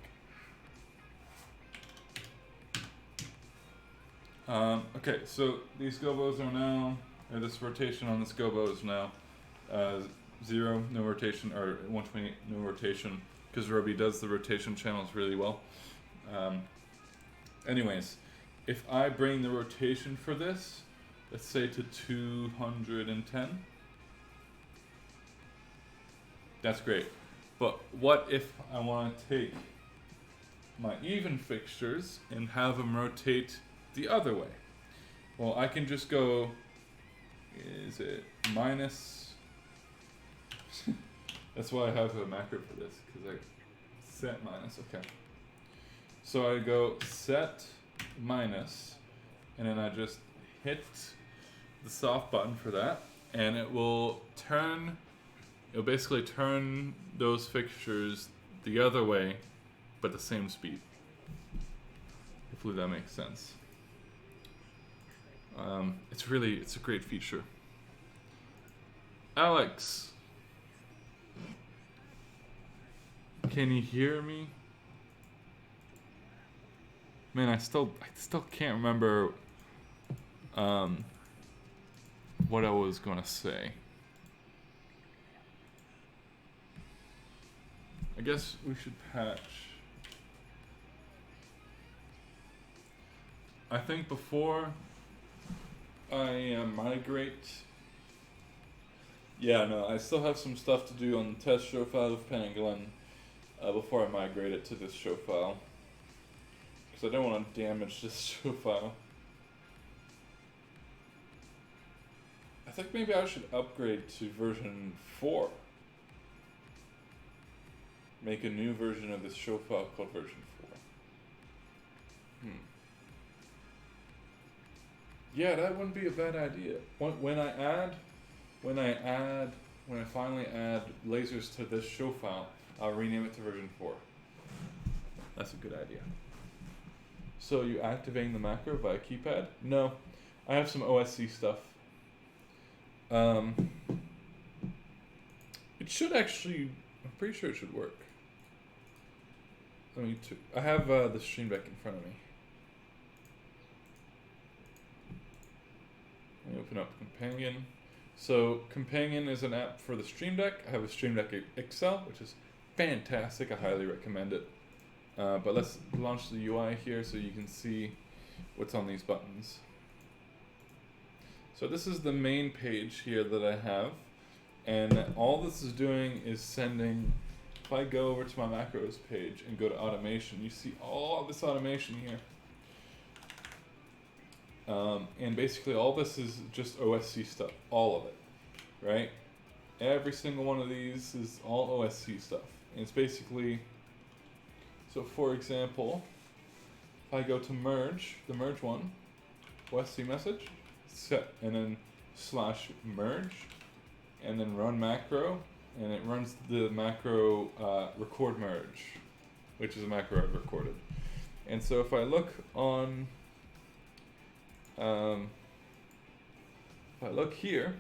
Okay, so these gobos are now, or this rotation on this gobo is now 0, no rotation, or 128, no rotation, because Ruby does the rotation channels really well. Anyways, if I bring the rotation for this, let's say to 210, that's great. But what if I want to take my even fixtures and have them rotate the other way? Well, I can just go, is it minus? That's why I have a macro for this, because I set minus, okay. So I go set minus, and then I just hit the soft button for that, and it will it'll basically turn those fixtures the other way, but the same speed. Hopefully that makes sense. It's a great feature. Alex, can you hear me? Man, I still can't remember what I was gonna say. I guess we should patch. I think before I migrate. Yeah, no, I still have some stuff to do on the test show file of Pangolin before I migrate it to this show file. Because I don't want to damage this show file. I think maybe I should upgrade to version 4. Make a new version of this show file called version 4. Yeah, that wouldn't be a bad idea. When I finally add lasers to this show file, I'll rename it to version 4. That's a good idea. So you activating the macro via keypad? No, I have some OSC stuff. It It should actually, I'm pretty sure it should work. I have the Stream Deck in front of me. Let me open up Companion. So Companion is an app for the Stream Deck. I have a Stream Deck XL, which is fantastic. I highly recommend it. But let's launch the UI here so you can see what's on these buttons. So this is the main page here that I have. And all this is doing is sending, if I go over to my macros page and go to automation, you see all this automation here. And basically all this is just OSC stuff, all of it, right? Every single one of these is all OSC stuff. And it's basically, so for example, if I go to merge, the merge one, OSC message, set, and then slash merge, and then run macro, and it runs the macro record merge, which is a macro I've recorded. And so if I look on, if I look here,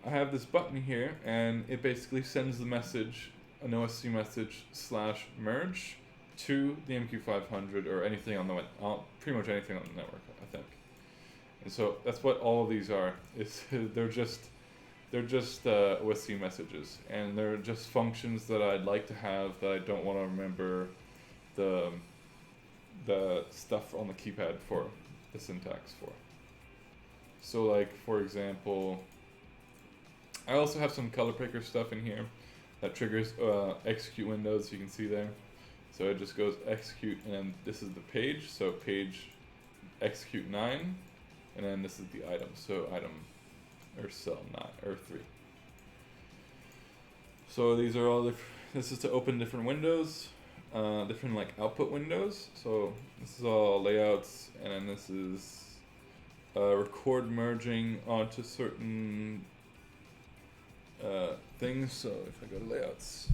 I have this button here, and it basically sends the message, an OSC message slash merge to the MQ500 or anything on the pretty much anything on the network, I think. And so that's what all of these are. They're just OSC messages, and they're just functions that I'd like to have that I don't want to remember the stuff on the keypad for, the syntax for. So like, for example, I also have some color picker stuff in here that triggers execute windows, you can see there. So it just goes execute, and then this is the page, so page execute 9, and then this is the item, so item or cell 9 or 3. So these are all this is to open different windows, different like output windows. So this is all layouts, and then this is record merging onto certain things. So if I go to layouts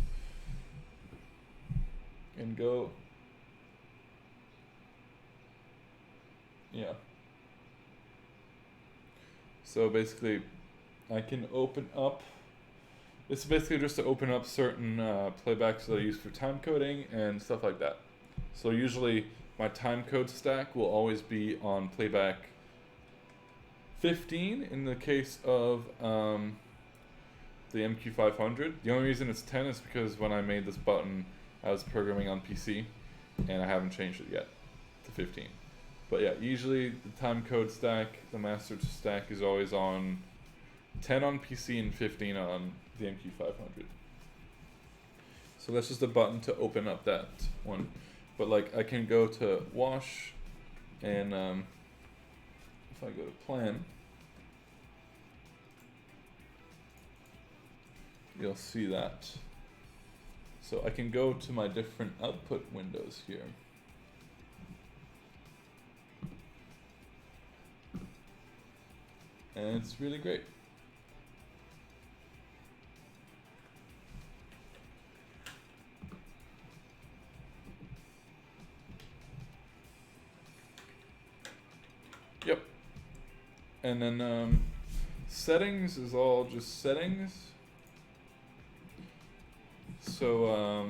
and go, yeah. So basically, I can open up. It's basically just to open up certain playbacks that I use for time coding and stuff like that. So usually my time code stack will always be on playback 15 in the case of the MQ500. The only reason it's 10 is because when I made this button, I was programming on PC, and I haven't changed it yet to 15. But yeah, usually the time code stack, the master stack is always on 10 on PC and 15 on the MQ500. So that's just a button to open up that one. But like I can go to wash, and if I go to plan, you'll see that. So I can go to my different output windows here. And it's really great. Yep. And then settings is all just settings. So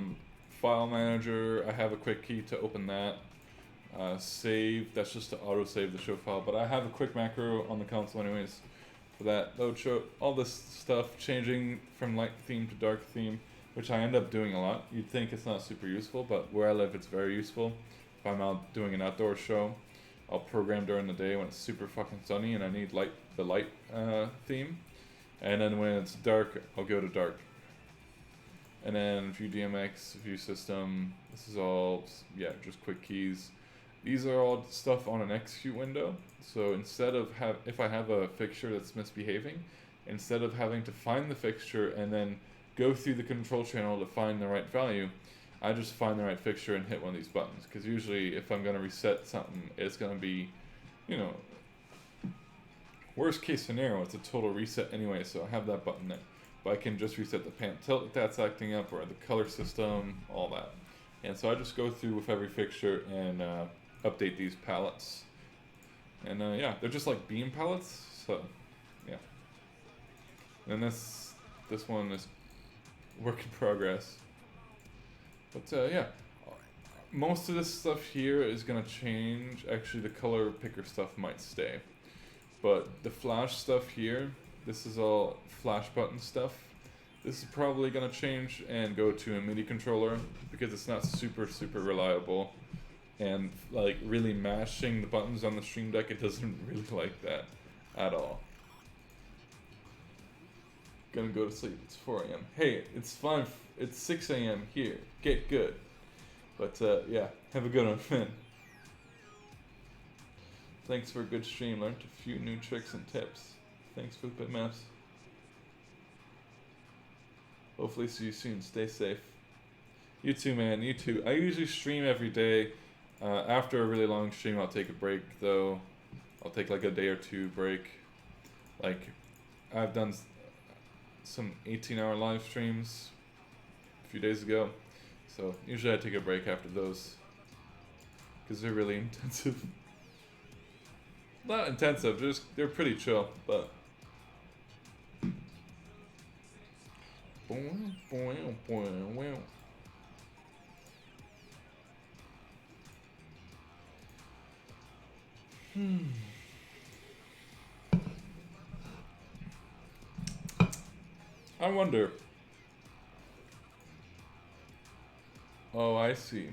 file manager, I have a quick key to open that. Save, that's just to auto save the show file, but I have a quick macro on the console anyways for that. Load show, all this stuff, changing from light theme to dark theme, which I end up doing a lot. You'd think it's not super useful, but where I live it's very useful. If I'm out doing an outdoor show, I'll program during the day when it's super fucking sunny and I need the light theme, and then when it's dark I'll go to dark. And then view DMX, view system, this is all, yeah, just quick keys. These are all stuff on an execute window. So instead of if I have a fixture that's misbehaving, instead of having to find the fixture and then go through the control channel to find the right value, I just find the right fixture and hit one of these buttons. Because usually if I'm going to reset something, it's going to be, you know, worst case scenario, it's a total reset anyway, so I have that button there. But I can just reset the pan tilt if that's acting up, or the color system, all that. And so I just go through with every fixture and update these palettes. And yeah, they're just like beam palettes, so yeah. And this This one is work in progress. But yeah, most of this stuff here is gonna change. Actually, the color picker stuff might stay, but the flash stuff here, this is all flash button stuff. This is probably gonna change and go to a MIDI controller because it's not super reliable, and like really mashing the buttons on the Stream Deck, it doesn't really like that at all. Gonna go to sleep. It's 4 a.m. Hey, it's fine. It's 6 a.m. here. Get good. But yeah, have a good one, man. Thanks for a good stream. Learned a few new tricks and tips. Thanks for the bitmaps. Hopefully see you soon. Stay safe. You too, man. You too. I usually stream every day. After a really long stream, I'll take a break, though. I'll take like a day or two break. Like, I've done some 18-hour live streams a few days ago. So usually I take a break after those. Because they're really intensive. Not intensive, just they're pretty chill, but... I wonder. Oh, I see.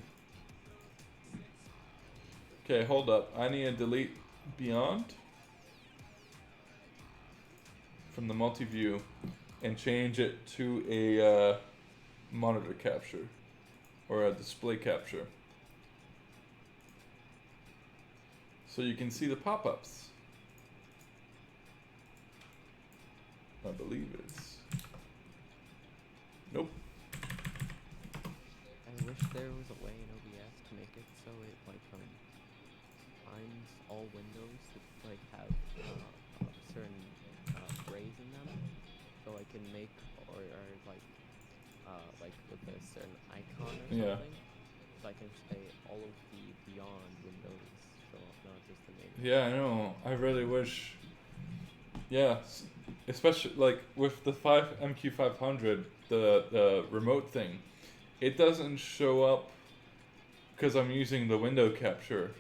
Okay, hold up. I need to delete Beyond from the multi-view and change it to a monitor capture or a display capture. So you can see the pop-ups. I believe it's... Nope. I wish there was a way in OBS to make it so it like finds all windows that like have certain rays in them, so I can make or like with a certain icon or something. Yeah. So I can say all of the beyond windows, so not just the main. Yeah, I know. I really wish. Yeah, especially like with the MQ500, the remote thing, it doesn't show up because I'm using the window capture.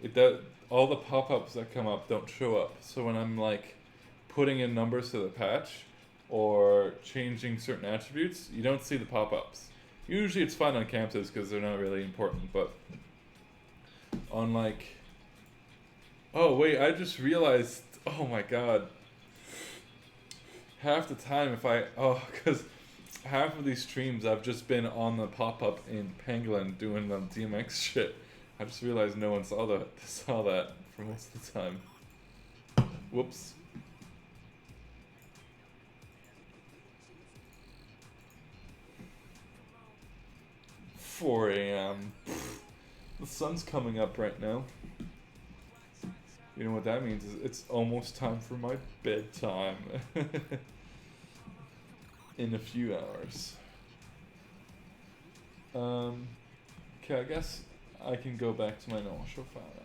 It does. All the pop-ups that come up don't show up. So when I'm like putting in numbers to the patch or changing certain attributes, you don't see the pop-ups. Usually it's fine on Chamsys because they're not really important, but on like... Oh wait, I just realized, oh my god. Half the time because half of these streams I've just been on the pop-up in Pangolin doing the DMX shit. I just realized no one saw that for most of the time. Whoops. "4 a.m. The sun's coming up right now. You know what that means is it's almost time for my bedtime. In a few hours. Okay, I guess I can go back to my normal show file now.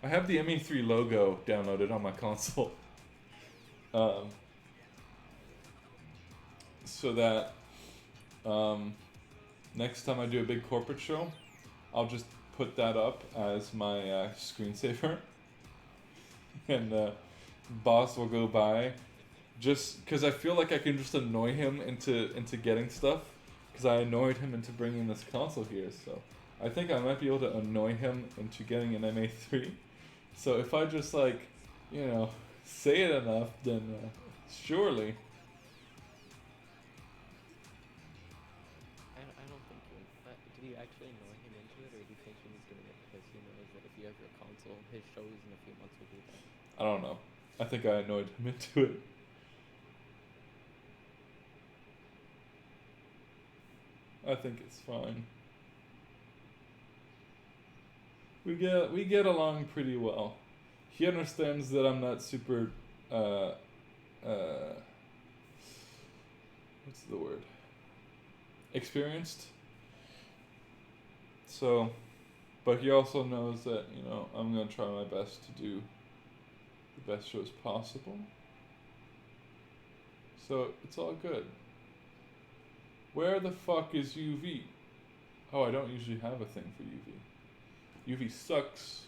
I have the ME3 logo downloaded on my console. So that next time I do a big corporate show, I'll just put that up as my screensaver. And boss will go by just because I feel like I can just annoy him into getting stuff, because I annoyed him into bringing this console here. So I think I might be able to annoy him into getting an MA3. So if I just like, say it enough, then surely. I don't think did you actually annoy him into it, or do you think he's doing it because he knows that if you have your console, his shows in a few months will be there? I don't know. I think I annoyed him into it. I think it's fine. We get along pretty well. He understands that I'm not super what's the word? Experienced. So but he also knows that, you know, I'm gonna try my best to do the best shows possible. So it's all good. Where the fuck is UV? Oh, I don't usually have a thing for UV. UV sucks.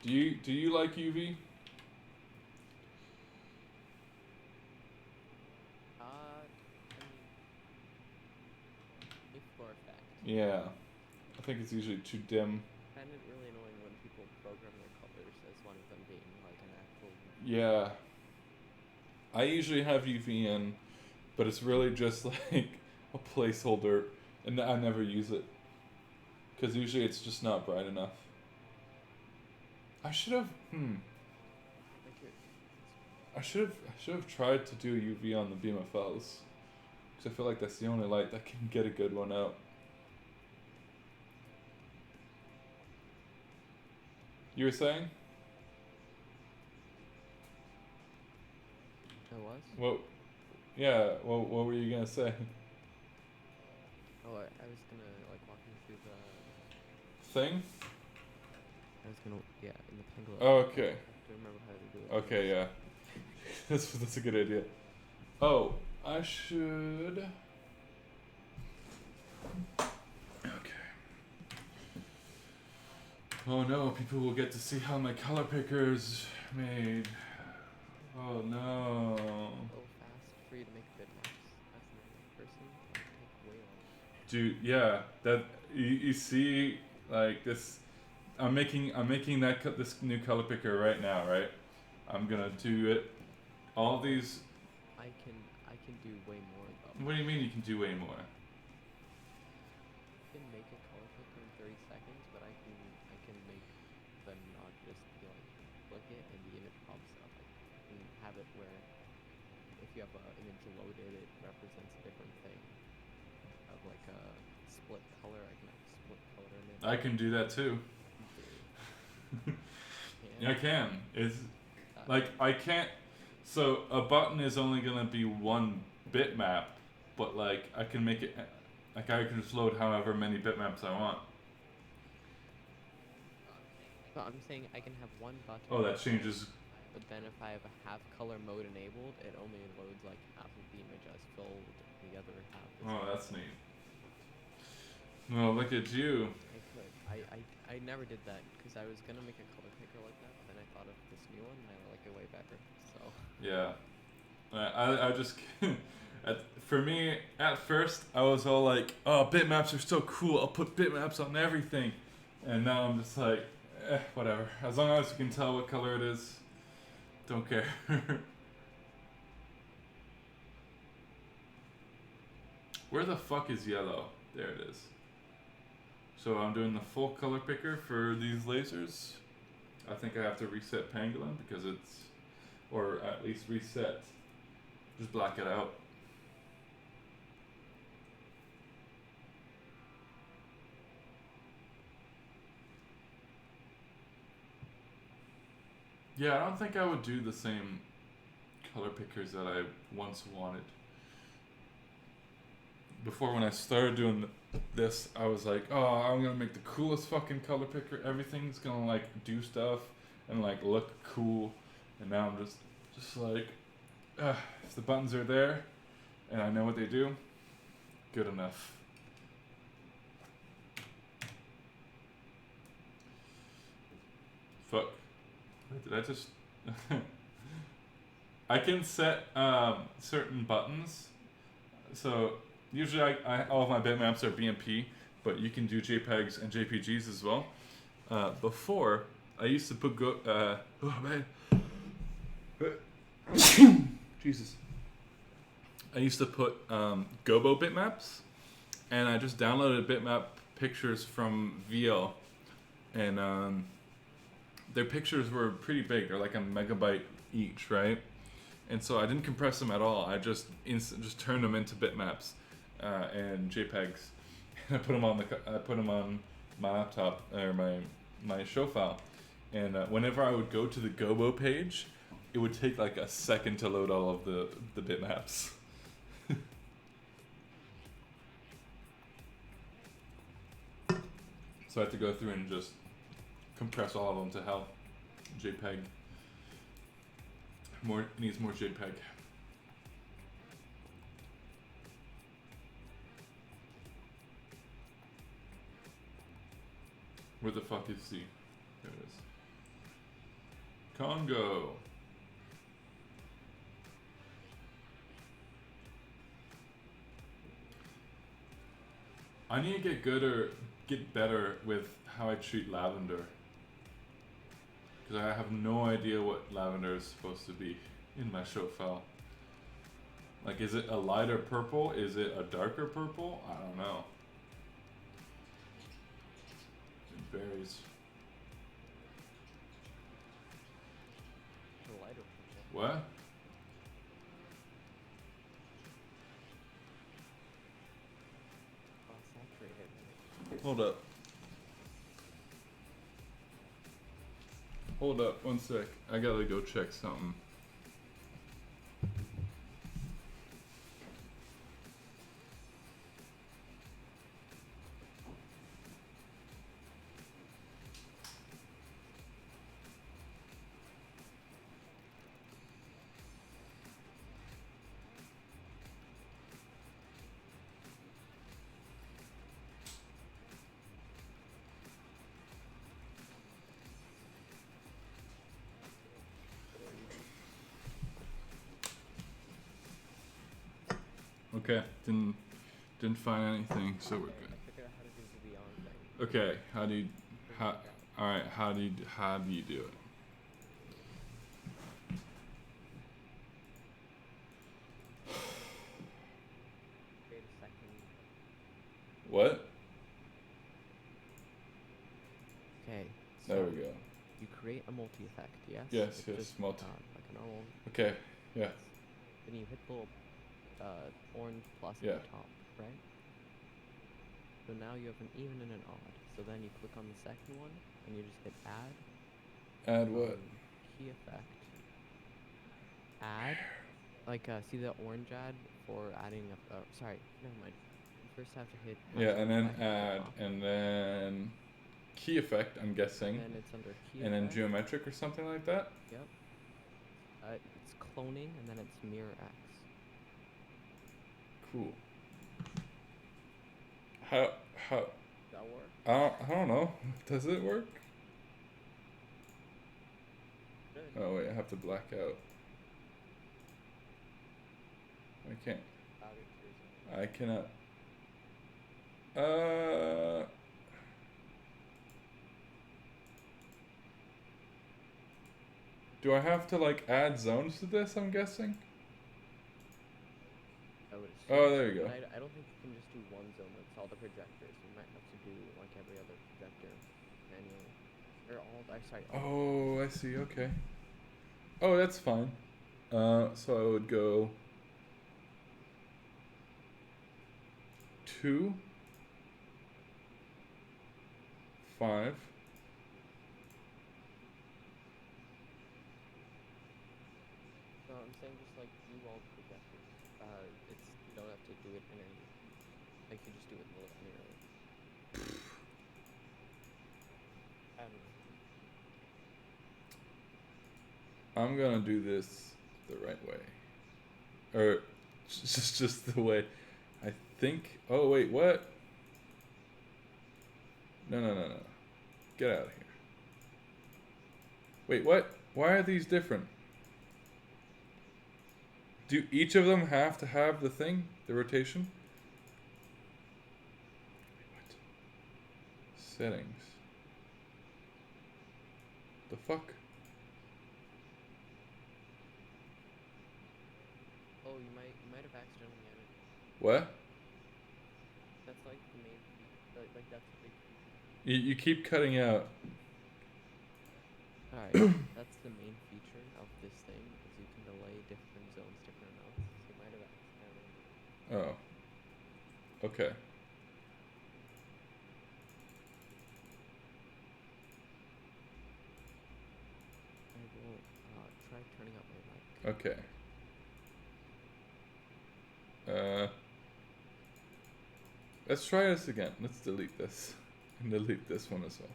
Do you like UV? If for a fact. Yeah. I think it's usually too dim. I find it really annoying when people program their colors as one of them being like an actual. Yeah. I usually have UV in, but it's really just like a placeholder, and I never use it. Because usually it's just not bright enough. I should have. I should have tried to do UV on the BMFLs. Because I feel like that's the only light that can get a good one out. You were saying? I was? What? Yeah. What were you gonna say? Oh, I was gonna like walk you through the. Thing? I was gonna in the Pangolin. Oh, okay. I have to remember how to do it. Okay, yeah. That's a good idea. Oh, I should. Okay. Oh no, people will get to see how my color picker's made. Oh no. So fast for you to make bitmaps as a person. That would take way longer. Dude, yeah, that you see like this. I'm making this new color picker right now, right? I'm gonna do it. All these. I can do way more though. What do you mean you can do way more? I can make a color picker in 30 seconds, but I can make them not just be like click it and the image pops up. I can have it where if you have an image loaded, it represents a different thing. Of like a split color, I can have a split color image. I can do that too. Yeah, I can. It's like I can't. So a button is only gonna be one bitmap, but like I can make it. Like I can just load however many bitmaps I want. So I'm saying I can have one button. Oh, that changes. But then if I have a half color mode enabled, it only loads like half of the image as filled. The other half is. Oh, that's neat. Well, look at you. I could. I never did that because I was gonna make a color picker like that, but then I thought of this new one and I like it way better. So. Yeah. I just. For me, at first, I was all like, oh, bitmaps are so cool. I'll put bitmaps on everything. And now I'm just like, whatever. As long as you can tell what color it is, don't care. Where the fuck is yellow? There it is. So I'm doing the full color picker for these lasers. I think I have to reset Pangolin because it's, or at least reset, just black it out. Yeah, I don't think I would do the same color pickers that I once wanted. Before, when I started doing this, I was like, oh, I'm gonna make the coolest fucking color picker. Everything's gonna like do stuff and like look cool. And now I'm just like, if the buttons are there and I know what they do, good enough. Fuck. Did I just... I can set certain buttons. So usually all of my bitmaps are BMP, but you can do JPEGs and JPGs as well. Before, I used to put oh man. Jesus. I used to put Gobo bitmaps, and I just downloaded bitmap pictures from VL, and their pictures were pretty big. They're like a megabyte each, right? And so I didn't compress them at all. I just turned them into bitmaps and JPEGs. And I put them on my laptop or my show file. And whenever I would go to the Gobo page, it would take like a second to load all of the bitmaps. So I have to go through and just compress all of them to hell. JPEG. Needs more JPEG. Where the fuck is he? There it is. Congo. I need to get better with how I treat lavender. Because I have no idea what lavender is supposed to be in my show file. Like, is it a lighter purple? Is it a darker purple? I don't know. It varies. The lighter purple. What? Oh, saturated. Hold up. Hold up, one sec. I gotta go check something. Okay, didn't find anything, so we're good. I figured out how to do the beyond thing. Okay, all right, how do you do it? Create a second. What? Okay. There we go. You create a multi-effect, yes? Yes, It's yes, just, multi. like a normal. Okay, yeah. Then you hit the little orange plus Yeah. at the top, right? So now you have an even and an odd. So then you click on the second one and you just hit add. Add what? Key effect. Add. Like see the orange add for adding a. Sorry, never mind. You first have to hit. Yeah, and then effect at the add, top, and then key effect, I'm guessing. and then it's under key And then effect. geometric or something like that? Yep. It's cloning and then it's mirror X. Cool. How That work? I don't know. Does it work? Good. Oh wait, I have to black out. I can't. I cannot. Do I have to like add zones to this, I'm guessing? I would Oh, assume there so, you go. but I don't think you can just do one zone that's all the projectors. You might have to do like every other projector manually. Or all, sorry. All Oh, I see. Okay. Oh, that's fine. So I would go 2, 5. No, I'm saying just like do all the projectors. It's you don't have to do it linearly. Like you just do it linearly. I don't know. I'm gonna do this the right way, or just the way I think. Oh wait, what? No. Get out of here. Wait, what? Why are these different? Do each of them have to have the thing, the rotation? What? Settings. The fuck? Oh, you might have accidentally added. What? That's like the main. Like that's the big feature. You keep cutting out. Alright, that's the main feature of this thing is you can delay different zones different amounts. So you might have accidentally. Oh. Okay. I will try turning up my mic. Okay. Let's try this again. Let's delete this. And delete this one as well.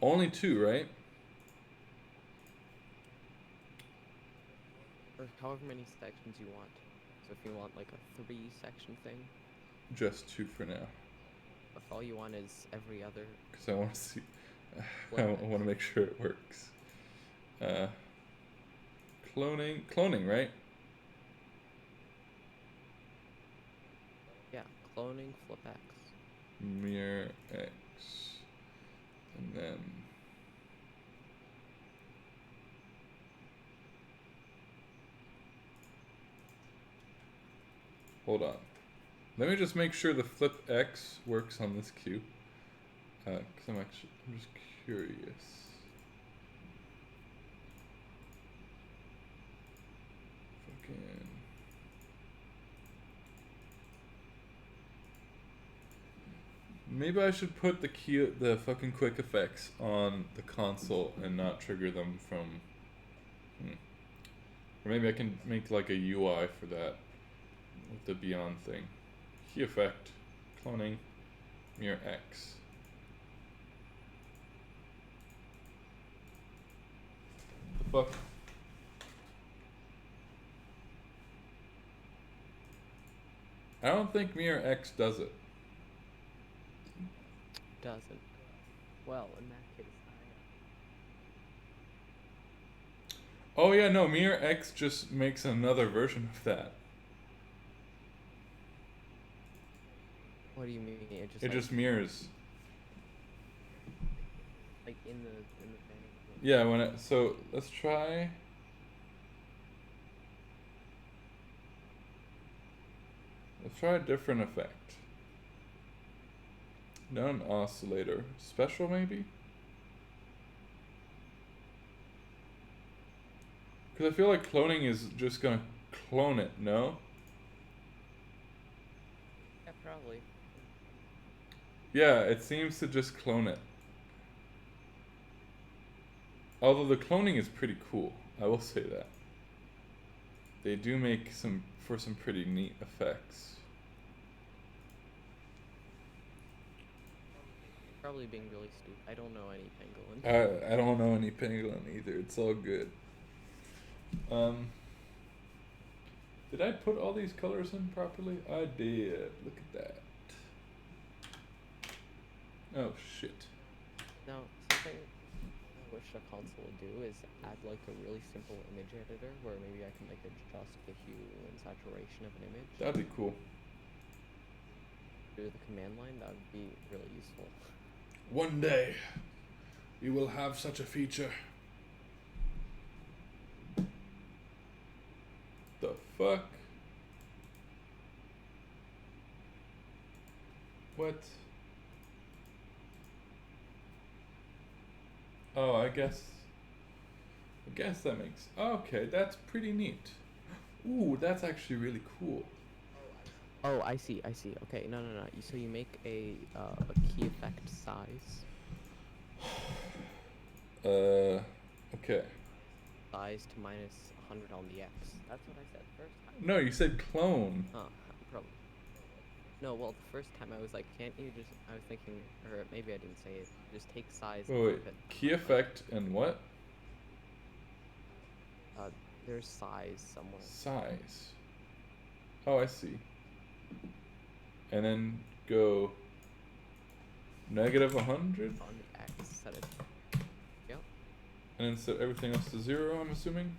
Only 2, right? Or however many sections you want. So if you want like a 3-section thing, Just 2 for now. if all you want is every other, Because I want to see. I Flip want to make sure it works. Cloning, right? yeah, cloning, flip X. Mirror X. And then. Hold on. Let me just make sure the flip X works on this cue. Because I'm just curious. Fucking. Maybe I should put the fucking quick effects on the console and not trigger them from. Or maybe I can make like a UI for that with the Beyond thing. Key effect, cloning, mirror X. The fuck? I don't think mirror X does it. Doesn't. Well, in that case, Oh yeah, no, mirror X just makes another version of that. what do you mean? It just mirrors. like in the thing. Yeah, so let's try. Let's try a different effect. Non-oscillator. Special maybe? Because I feel like cloning is just gonna clone it, no? Yeah, probably. Yeah, it seems to just clone it. Although the cloning is pretty cool, I will say that. They do make some pretty neat effects. Probably being really stupid. I don't know any Pangolin. I don't know any Pangolin either. It's all good. Did I put all these colors in properly? I did. Look at that. Oh shit. Now, something I wish a console would do is add like a really simple image editor where maybe I can like adjust the hue and saturation of an image That'd be cool. through the command line. That would be really useful. One day, we will have such a feature. The fuck? What? Oh, I guess that makes. Okay, that's pretty neat. Ooh, that's actually really cool. Oh, I see. Okay, no. So you make a key effect size. Okay. Size to minus 100 on the X. That's what I said first time. No, you said clone. Huh, probably. No, well, the first time I was like, can't you just, I was thinking, or maybe I didn't say it, just take size and Wait, move it. key effect and what? There's size somewhere. Size. Oh, I see. And then go -100? On the X, set it. Yep. And then set everything else to 0, I'm assuming?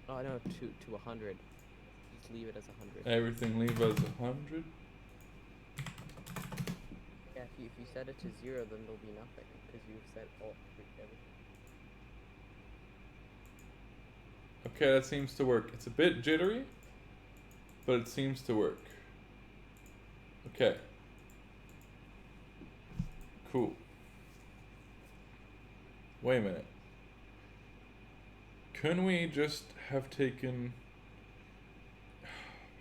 Oh, no, to 100. Just leave it as 100. Everything leave as 100? Yeah, if you set it to 0, then there'll be nothing, because you've set everything. Okay, that seems to work. It's a bit jittery, but it seems to work. Okay. Cool. Wait a minute. Couldn't we just have taken... Oh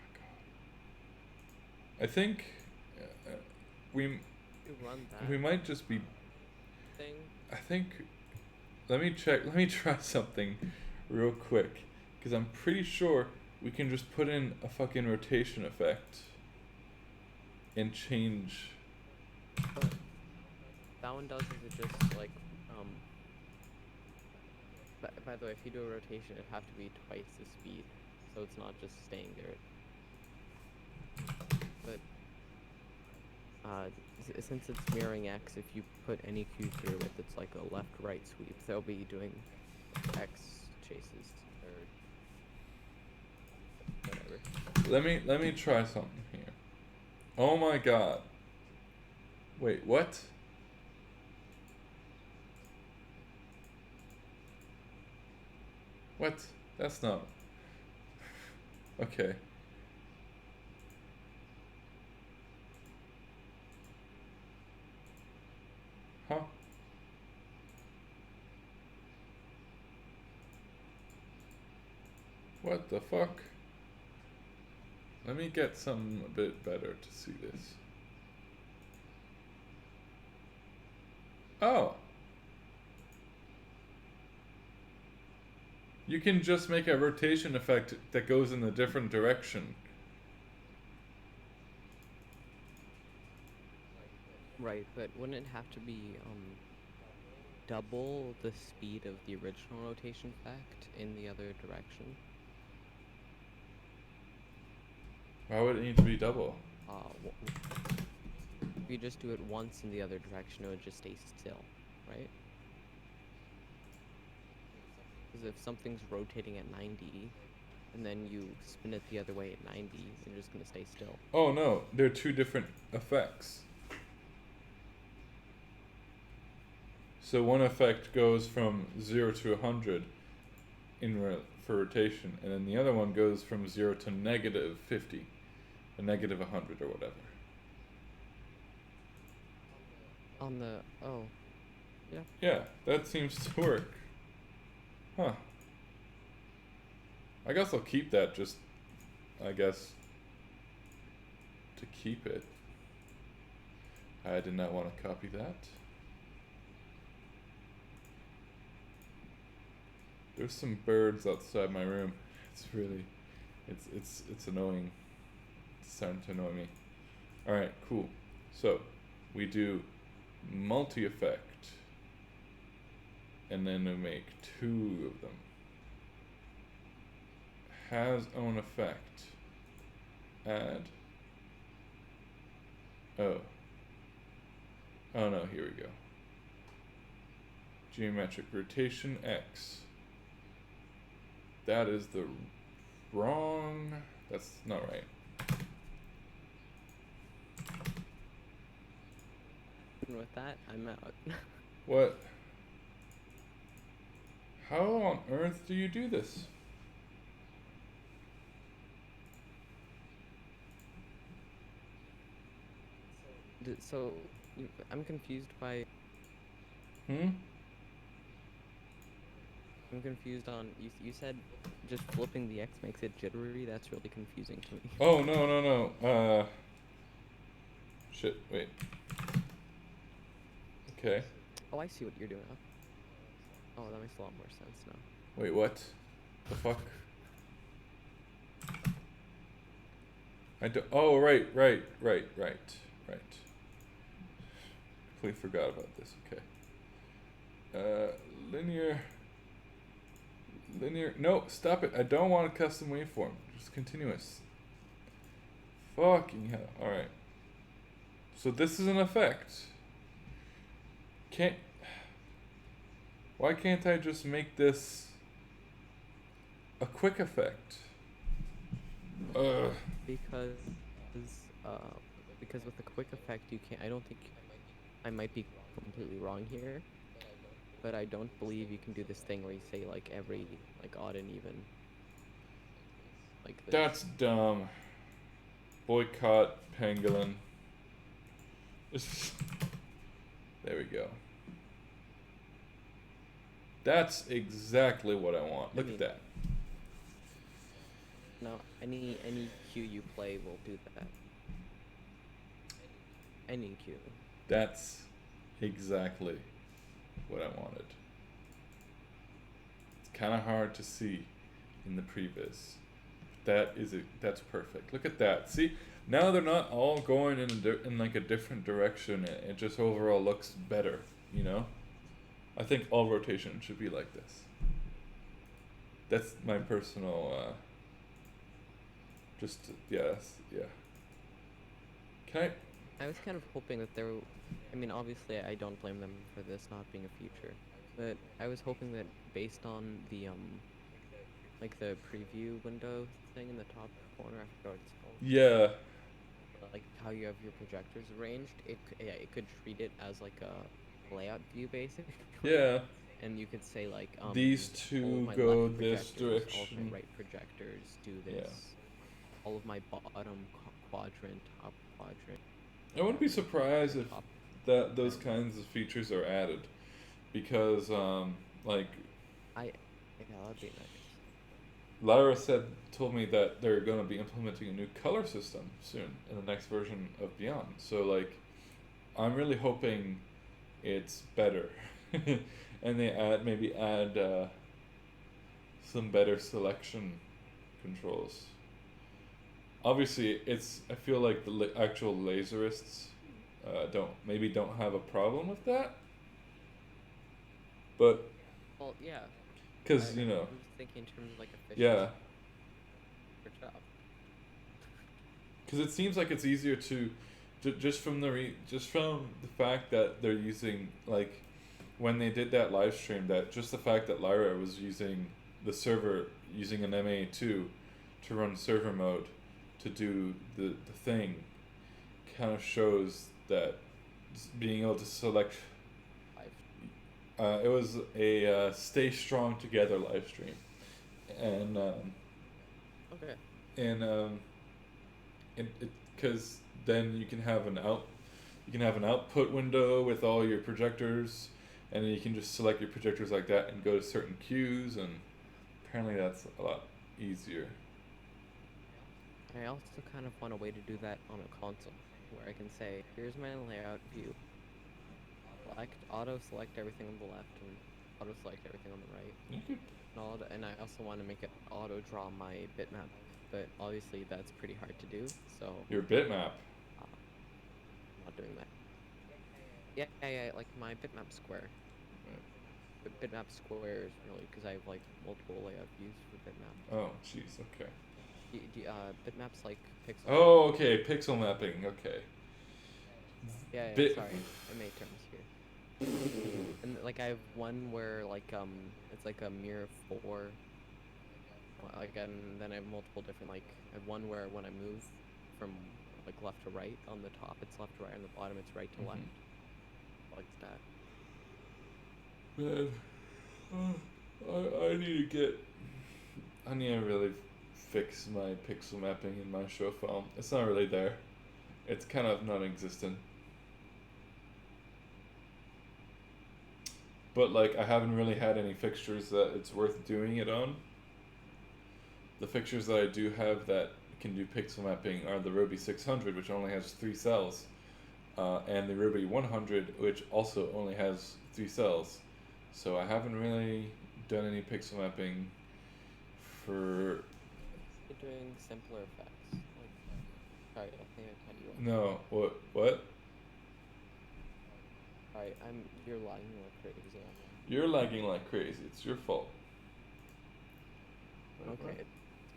my god. I think we You run that we might just be... thing. I think... Let me try something real quick. Because I'm pretty sure we can just put in a fucking rotation effect and change But that one does is it just like by the way, if you do a rotation, it'd have to be twice the speed, so it's not just staying there. But since it's mirroring X, if you put any cue through it that's like a left-right sweep, they'll be doing X chases or whatever. Let me try something here. Oh my god. Wait, what? What? That's not. Okay. Huh? What the fuck? Let me get something a bit better to see this. Oh. You can just make a rotation effect that goes in a different direction. Right, but wouldn't it have to be double the speed of the original rotation effect in the other direction? Why would it need to be double? If you just do it once in the other direction, it would just stay still, right? Because if something's rotating at 90, and then you spin it the other way at 90, you're just gonna stay still. Oh no, they're two different effects. So one effect goes from 0 to 100 for rotation, and then the other one goes from 0 to negative 50, or negative 100 or whatever. On the yeah. Yeah, that seems to work. Huh. I guess I'll keep that just, I guess, to keep it. I did not want to copy that. There's some birds outside my room. It's really, it's annoying. It's starting to annoy me. Alright, cool. So, we do multi-effect. And then we make two of them. Has own effect. Add. Oh. Oh no, here we go. Geometric rotation X. That is the wrong. That's not right. And with that, I'm out. What? How on earth do you do this? So, I'm confused by. Hmm? I'm confused on. You said just flipping the X makes it jittery. That's really confusing to me. Oh, no. Shit, wait. Okay. Oh, I see what you're doing now. Oh, that makes a lot more sense now. Wait, what? The fuck? I do. Oh, right. Completely forgot about this. Okay. Linear. No, stop it. I don't want a custom waveform. Just continuous. Fucking hell. Alright. So this is an effect. Why can't I just make this a quick effect? Because with the quick effect you can't. I don't think. I might be completely wrong here, but I don't believe you can do this thing where you say like every like odd and even. Like this. That's dumb. Boycott Pangolin. There we go. That's exactly what I want. Look at that. No, any cue you play will do that. Any cue. That's exactly what I wanted. It's kind of hard to see in the previs. That's perfect. Look at that. See, Now they're not all going in like a different direction. It just overall looks better, you know. I think all rotation should be like this. That's my personal. Just yes, yeah. Can I was kind of hoping that there. I mean, obviously, I don't blame them for this not being a feature, but I was hoping that based on the like the preview window thing in the top corner, I forgot what it's called. Yeah, Like how you have your projectors arranged, it could treat it as like a layout view basically. yeah. And you could say like These all of two my go left this projectors, all of direction. my right projectors do Yeah. this. All of my bottom quadrant, top quadrant. I wouldn't be surprised if top. that those kinds of features are added, because like Yeah, that'd be nice. Lyra told me that they're going to be implementing a new color system soon in the next version of Beyond. So like, I'm really hoping it's better, and they add some better selection controls. Obviously, I feel like the actual laserists don't have a problem with that, but Well, yeah. because I'm just thinking in terms of like efficiency. yeah. For job. Because it seems like it's easier to, just from the fact that they're using, like, when they did that live stream, that just the fact that Lyra was using the server, using an MA2 to run server mode to do the thing, kind of shows that being able to select. It was a Stay Strong Together live stream, and Okay. and because then you can have an output window with all your projectors, and then you can just select your projectors like that and go to certain queues, and apparently that's a lot easier. I also kind of want a way to do that on a console, where I can say, here's my layout view. Auto select everything on the left and auto select everything on the right. You could, And I also want to make it auto draw my bitmap, but obviously that's pretty hard to do, so your bitmap. I'm not doing that. Yeah, like my bitmap square. But bitmap squares really, because I have like multiple layout views for bitmap. Oh, jeez. Okay. Bitmaps like pixel. Oh, okay. Pixel mapping. Okay. Yeah, Bit- sorry, I made terms here. And like I have one where like it's like a mirror 4. Like and then I have multiple different like I have one where when I move from like left to right on the top it's left to right, on the bottom it's right to left. Like that. Man, I need to really fix my pixel mapping in my show file. It's not really there. It's kind of non-existent. But like, I haven't really had any fixtures that it's worth doing it on. The fixtures that I do have that can do pixel mapping are the Ruby 600, which only has 3 cells, and the Ruby 100, which also only has 3 cells. So I haven't really done any pixel mapping for. You're doing simpler effects. Like, sorry, I think I cut you off. No, what? Alright, you're lagging like crazy. You're lagging like crazy. It's your fault. Okay, it's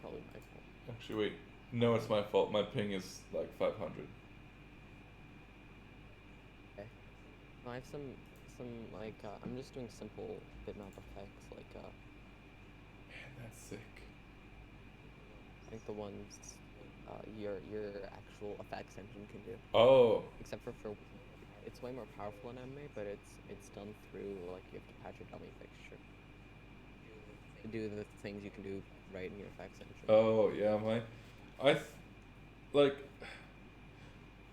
probably my fault. Actually, wait. No, it's my fault. My ping is like 500. Okay. No, I have some like I'm just doing simple bitmap effects like Man, that's sick. I think the ones your actual effects engine can do. Oh. Except for it's way more powerful in anime, but it's done through like you have to patch a dummy fixture to do the things you can do right in your effects engine. Oh yeah, like.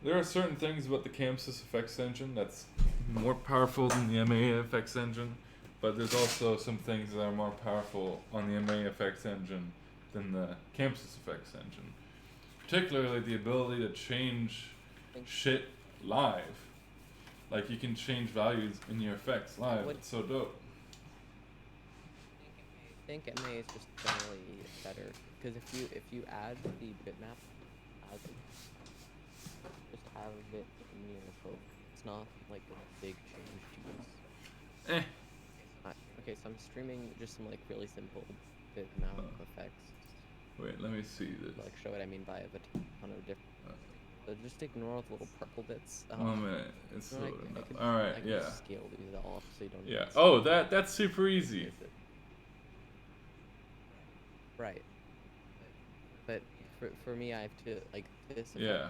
There are certain things about the Chamsys effects engine that's more powerful than the MA effects engine, but there's also some things that are more powerful on the MA effects engine than the Chamsys effects engine. Particularly the ability to change shit live. Like you can change values in your effects live. It's so dope. I think MA is just generally better because if you add the bitmap as have it in your phone. It's not like a big change to use. Eh. Okay, so I'm streaming just some like really simple bit now effects. Wait, let me see this. Like show what I mean by it, but ton of different. So just ignore all the little purple bits. 1 minute. It's no, I loading up. could- All right. I can Yeah. scale these all up so you don't. Yeah. even see Oh, them. that's super easy. Is it? Right. But for me, I have to like this. Yeah.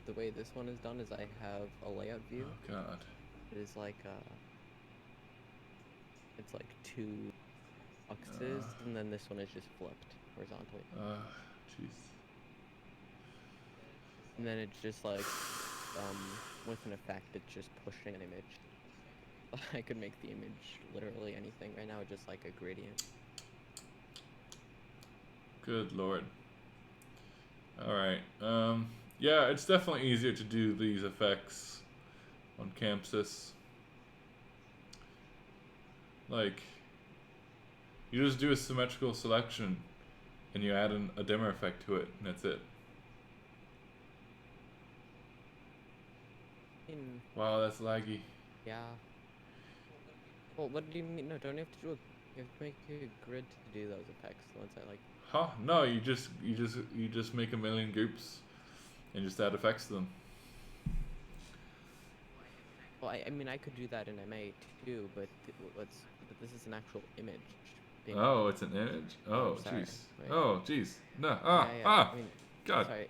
The way this one is done is I have a layout view. Oh God. It is like it's like two boxes, and then this one is just flipped horizontally. Jeez. And then it's just like with an effect, it's just pushing an image. I could make the image literally anything right now, just like a gradient. Good Lord. All right. Yeah, it's definitely easier to do these effects on Chamsys. Like, you just do a symmetrical selection, and you add a dimmer effect to it, and that's it. Wow, that's laggy. Yeah. Well, what do you mean? No, don't you have to do a? You have to make a grid to do those effects. The ones I like. Huh? No, you just make a million groups, and just add effects to them. Well, I mean, I could do that in MA too, but but this is an actual image. Oh, it's an image. Oh, sorry. jeez. Wait. Oh, jeez. No. Yeah, I mean, God. Sorry.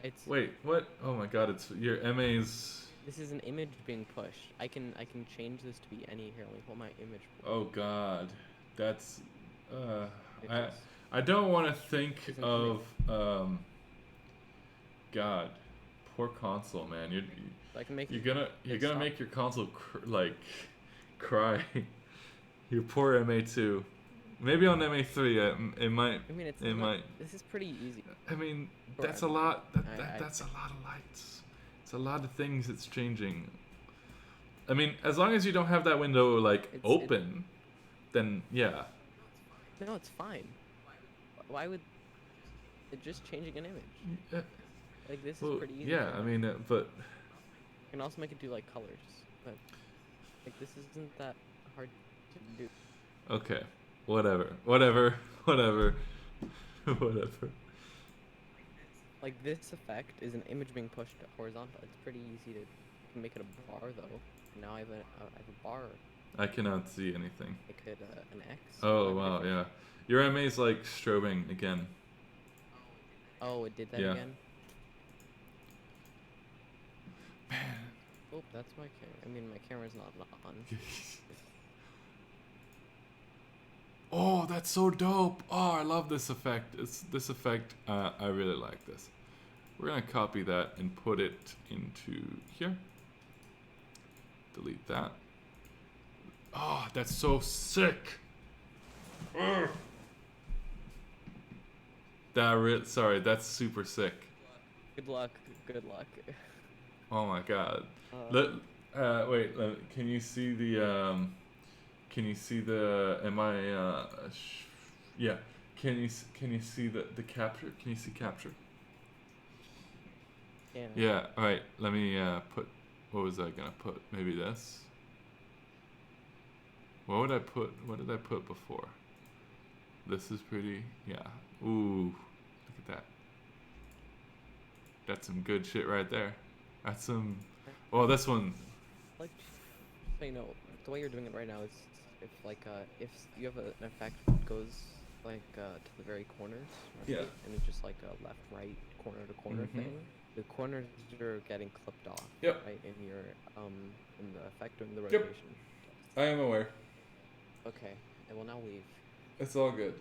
It's. Wait. What? Oh my God! It's your MA's. This is an image being pushed. I can change this to be any. Here, let me pull my image. Oh God, that's. It I is. I don't want to think Isn't of God, poor console, man. So I can make. You're gonna stop. make your console cry. Your poor MA2. Maybe on MA3 it might. I mean, it might. This is pretty easy. I mean, Sure, that's a lot. I- That's a lot of lights. It's a lot of things that's changing. I mean, as long as you don't have that window open, then yeah. No, it's fine. Why would it just changing an image? Yeah. Like this Well, is pretty easy. yeah, I mean, but You can also make it do like colors, but like this isn't that hard to do. okay, whatever. Like this effect is an image being pushed horizontal. It's pretty easy to you can make it a bar though. Now I have a bar. I cannot see anything. I could an X. Oh whatever wow, different- yeah. Your MA's like strobing again. Oh, it did that Yeah. again. Oh, that's my camera. I mean, my camera's not on. Oh, that's so dope. Oh, I love this effect. This effect. I really like this. We're gonna copy that and put it into here. Delete that. Oh, that's so sick. Ugh. Sorry, that's super sick. Good luck. Good luck. Oh my God. Wait. Can you see the? Can you see the? Am I? Yeah. Can you see the capture? Can you see capture? Yeah. Yeah. All right. Let me put. What was I gonna put? Maybe this. What would I put? What did I put before? This is pretty. Yeah. Ooh. Look at that. That's some good shit right there. That's some. Oh, this one. Like, so you know, the way you're doing it right now is if you have an effect that goes to the very corners, right? Yeah. And it's just like a left, right, corner to corner Mhm. thing. The corners are getting clipped off. Yep. Right in your in the effect doing the Yep. rotation. I am aware. Okay, I will now leave. It's all good.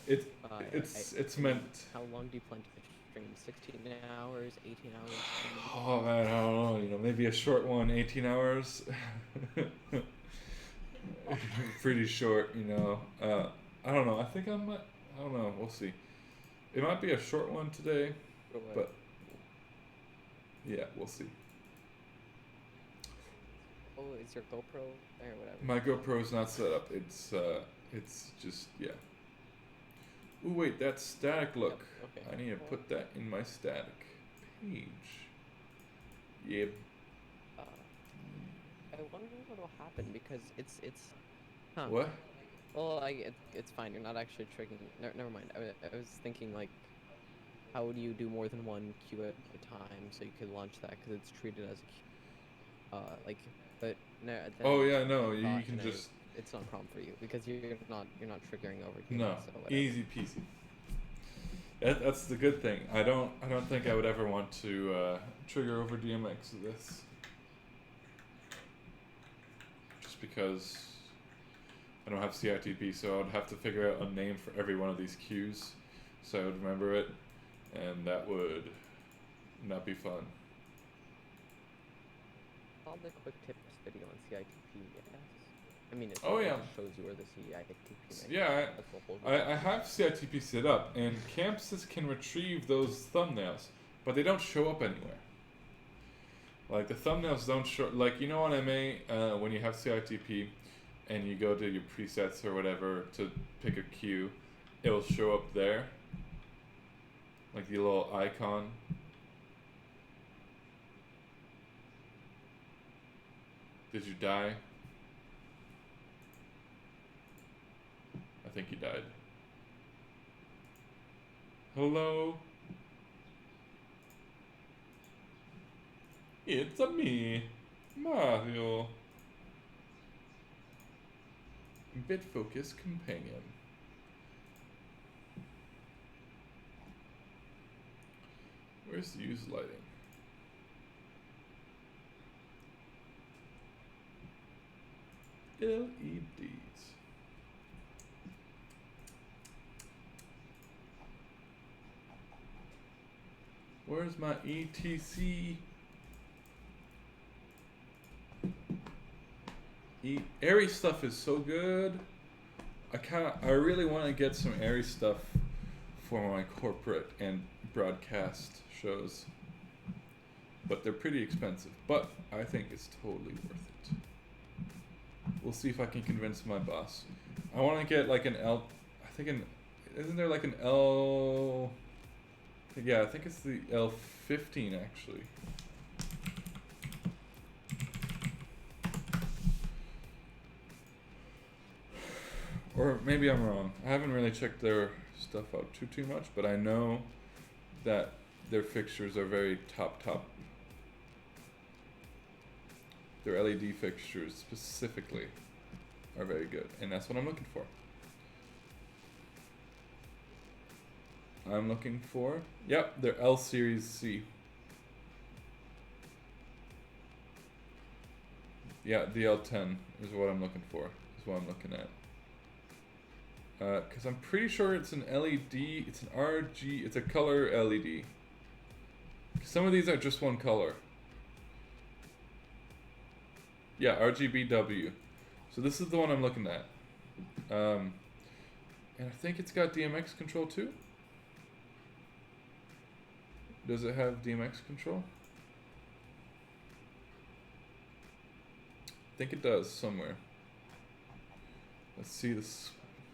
It's I mean, meant. How long do you plan to stream? 16 hours, 18 hours? Oh man, I don't know. You know, maybe a short one, 18 hours. Pretty short, you know. I don't know. I think I might. I don't know. We'll see. It might be a short one today, Or what? but yeah, we'll see. Oh, is your GoPro there or whatever? My GoPro is not set up. It's just yeah. Ooh, wait, that's static look. Okay. I need to put that in my static page. Yep. Uh, I wonder what will happen because it's. Huh. What? Well, it's fine. You're not actually triggering. Never mind. I was thinking like, how would you do more than one queue at a time so you could launch that because it's treated as a queue. Like, but no. Then Oh yeah, no, I you thought, can just it's not a problem for you because you're not triggering over DNS, no, so whatever. easy peasy. That's the good thing. I don't think I would ever want to trigger over DMX of this, just because I don't have CITP, so I'd have to figure out a name for every one of these queues, so I would remember it, and that would not be fun. Saw the quick tips video on CITP. Yes. I mean, it Oh, yeah. shows you where the CITP. Yeah, That's the whole I have CITP set up, and Chamsys can retrieve those thumbnails, but they don't show up anywhere. Like, the thumbnails don't show, like, you know on MA, when you have CITP, and you go to your presets or whatever to pick a queue, it'll show up there, like the little icon. Did you die? I think you died. Hello? It's a me, Mario. Bitfocus companion. Where's the use lighting? LEDs. Where's my ETC? Airy stuff is so good. I really want to get some airy stuff for my corporate and broadcast shows, but they're pretty expensive. But I think it's totally worth it. We'll see if I can convince my boss. I want to get like an L. I think isn't there like an L? Yeah, I think it's the L15 actually. Or maybe I'm wrong. I haven't really checked their stuff out too much, but I know that their fixtures are very top. Their LED fixtures specifically are very good, and that's what I'm looking for. I'm looking for, yep, their L Series C. Yeah, the L10 is what I'm looking for, is what I'm looking at. Because I'm pretty sure it's an LED, it's an RG, it's a color LED. Some of these are just one color. Yeah, RGBW. So this is the one I'm looking at. And I think it's got DMX control too. Does it have DMX control? I think it does somewhere. Let's see this.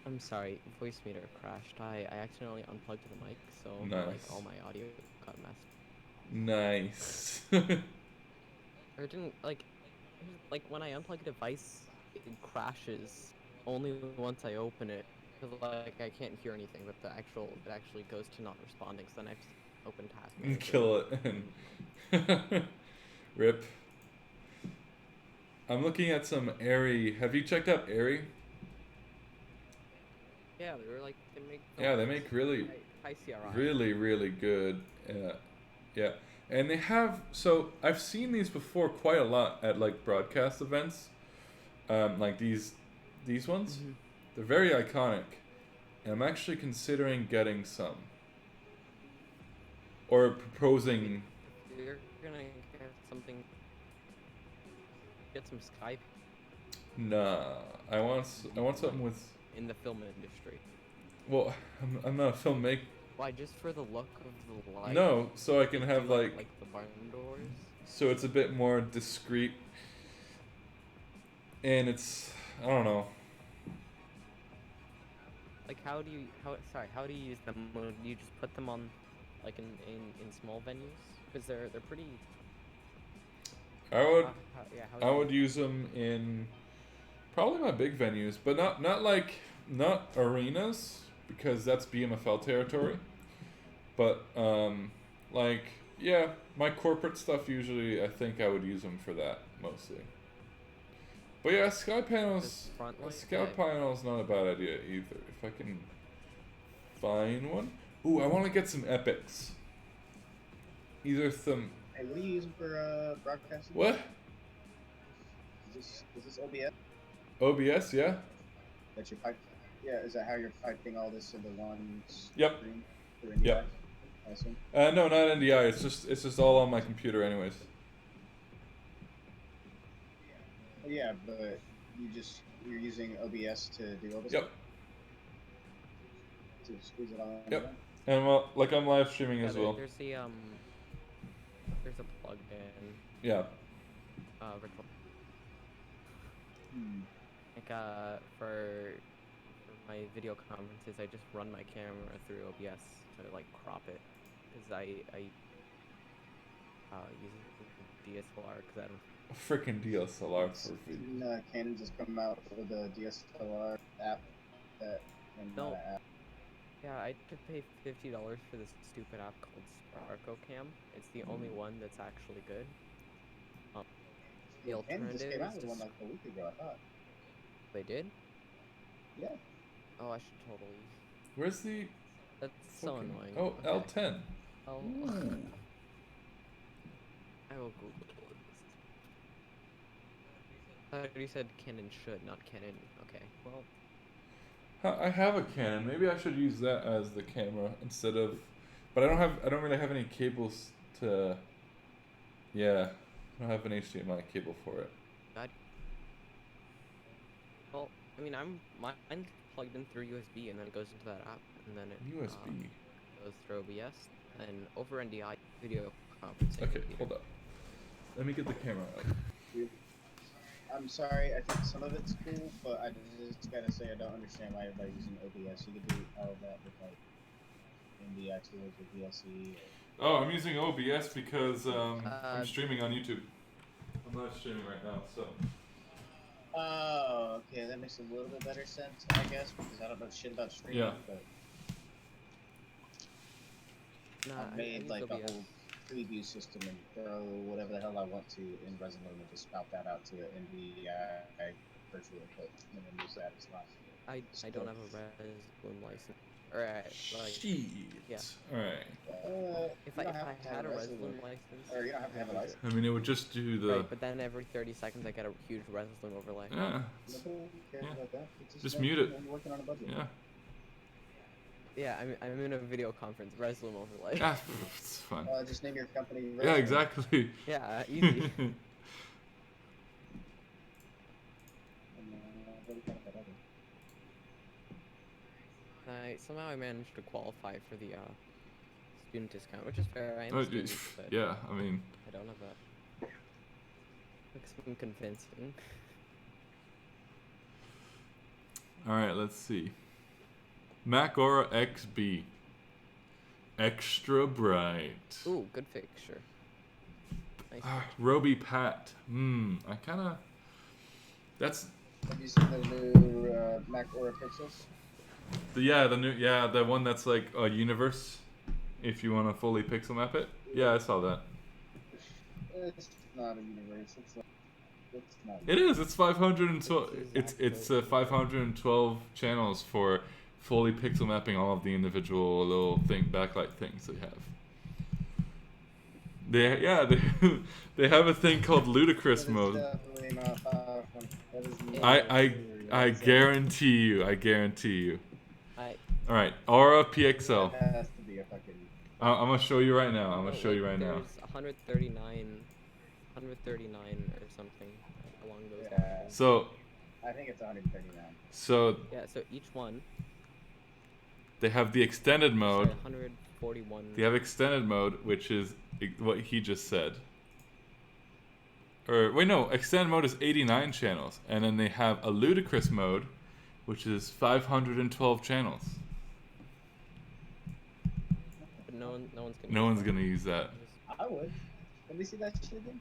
I'm sorry, voice meter crashed. I accidentally unplugged the mic, so Nice. like all my audio got messed. Nice. Or it didn't like when I unplug a device, it crashes only once I open it. Cause like I can't hear anything, but it actually goes to not responding. So then I have to open task And manager. kill it. And rip. I'm looking at some Airy. Have you checked out Airy? Yeah, they were like they make. Yeah, they make really, high CRI. really good. Yeah, and they have. So I've seen these before quite a lot at like broadcast events. Like these ones. Mm-hmm. They're very iconic, and I'm actually considering getting some. Or proposing. You're gonna get something. Get some Skype Nah, I want something with. in the film industry. Well, I'm not a filmmaker. Why? Just for the look of the light? No, so I can have like like. the barn doors. So it's a bit more discreet. And it's, I don't know. Like how do you use them? You just put them on like in small venues? Because they're pretty. I would How I would would you? use them in probably my big venues, but not arenas because that's BMFL territory. But like yeah, my corporate stuff usually I think I would use them for that mostly. But yeah, sky Just panels. front A light? sky Yeah. panel is not a bad idea either. If I can find one. Ooh, I want to get some epics. Either some Hey, what are you using for broadcasting? what? Is this OBS OBS, yeah. that you're pipe? Yeah, is that how you're piping all this into one Yep. screen through NDI? Yep. I assume. No, not NDI. It's just all on my computer, anyways. Yeah, but you're using OBS to do all this. Yep. To squeeze it all. Yep. And well, like I'm live streaming Yeah, as well. there's a plug-in Yeah. virtual Hmm. like for my video conferences. I just run my camera through OBS to like crop it because I use DSLR because I don't. Freaking DSLR for video. Didn't Canon just come out with a DSLR app that and No. not an app. Yeah, I could pay $50 for this stupid app called Sparko Cam. It's the only one that's actually good. The Canon alternative just came out is with one just like a week ago, I thought. they did. Yeah. Oh, I should totally. Where's the That's so fucking- annoying. Oh, Okay. L10. I'll- Ooh. I will Google this. You said Canon should, not Canon. Okay, well, I have a Canon. Maybe I should use that as the camera instead of. But I don't really have any cables to. Yeah, I don't have an HDMI cable for it. well, I mean, mine's plugged in through USB, and then it goes into that app, and then it USB. goes through OBS, and over NDI video conferencing. Okay, would be- hold up. Let me get the camera out. I'm sorry, I think some of it's cool, but I just gotta say I don't understand why everybody's using OBS. You could do all of that with like NDI tools or VLC. Oh, I'm using OBS because I'm Uh, streaming on YouTube. I'm not streaming right now, so. Oh, okay, that makes a little bit better sense, I guess, because I don't know shit about streaming. Yeah. But Nah, I've I made use like a OBS. whole preview system and throw whatever the hell I want to in Resolute and just spout that out to an NVI virtual input and then use that as well. I don't have a Resloom license. Alright, like, Shit. yeah. Alright. if You I don't have to have had a Resolute, Resloom license, or you don't have to have a license. I mean, it would just do the. right, but then every 30 seconds I get a huge Resloom overlay. Yeah. Nobody cares Yeah. about that. It's Just like, mute it. you know, you're working on a budget. Yeah. Yeah, I'm in a video conference, Resloom overlay. Ah, it's fun. Just name your company. Yeah, Resolute. exactly. Yeah, easy. And, what do you think about other? Somehow I managed to qualify for the student discount, which is fair. I am Oh, a student, but yeah, I mean, I don't have that. Like some convincing. alright, let's see. Mac Aura XB. Extra bright. Ooh, good fixture. Nice. Roby Pat. I kinda. That's. Have you seen the new Mac Aura Pixels? The one that's like a universe. If you want to fully pixel map it. Yeah, I saw that. It's not a universe. It's not. It is. It's 512. It's It's 512 channels for fully pixel mapping all of the individual little backlight things they have. They have a thing called ludicrous That is mode. definitely not 500. That is not I serious. guarantee you. I All right, Aura That PXL. has to be a fucking. I'm gonna show you right now. I'm gonna oh, show you like, right now. There's 139 or something along those Yeah. lines. So I think it's 139. Yeah, so each one. they have the extended mode. Sorry, 141. They have extended mode, which is what he just said. Or wait, no, extended mode is 89 channels, and then they have a ludicrous mode, which is 512 channels. But no one's gonna. No use one's that. gonna use that. Just- I would. Let me see that shit again.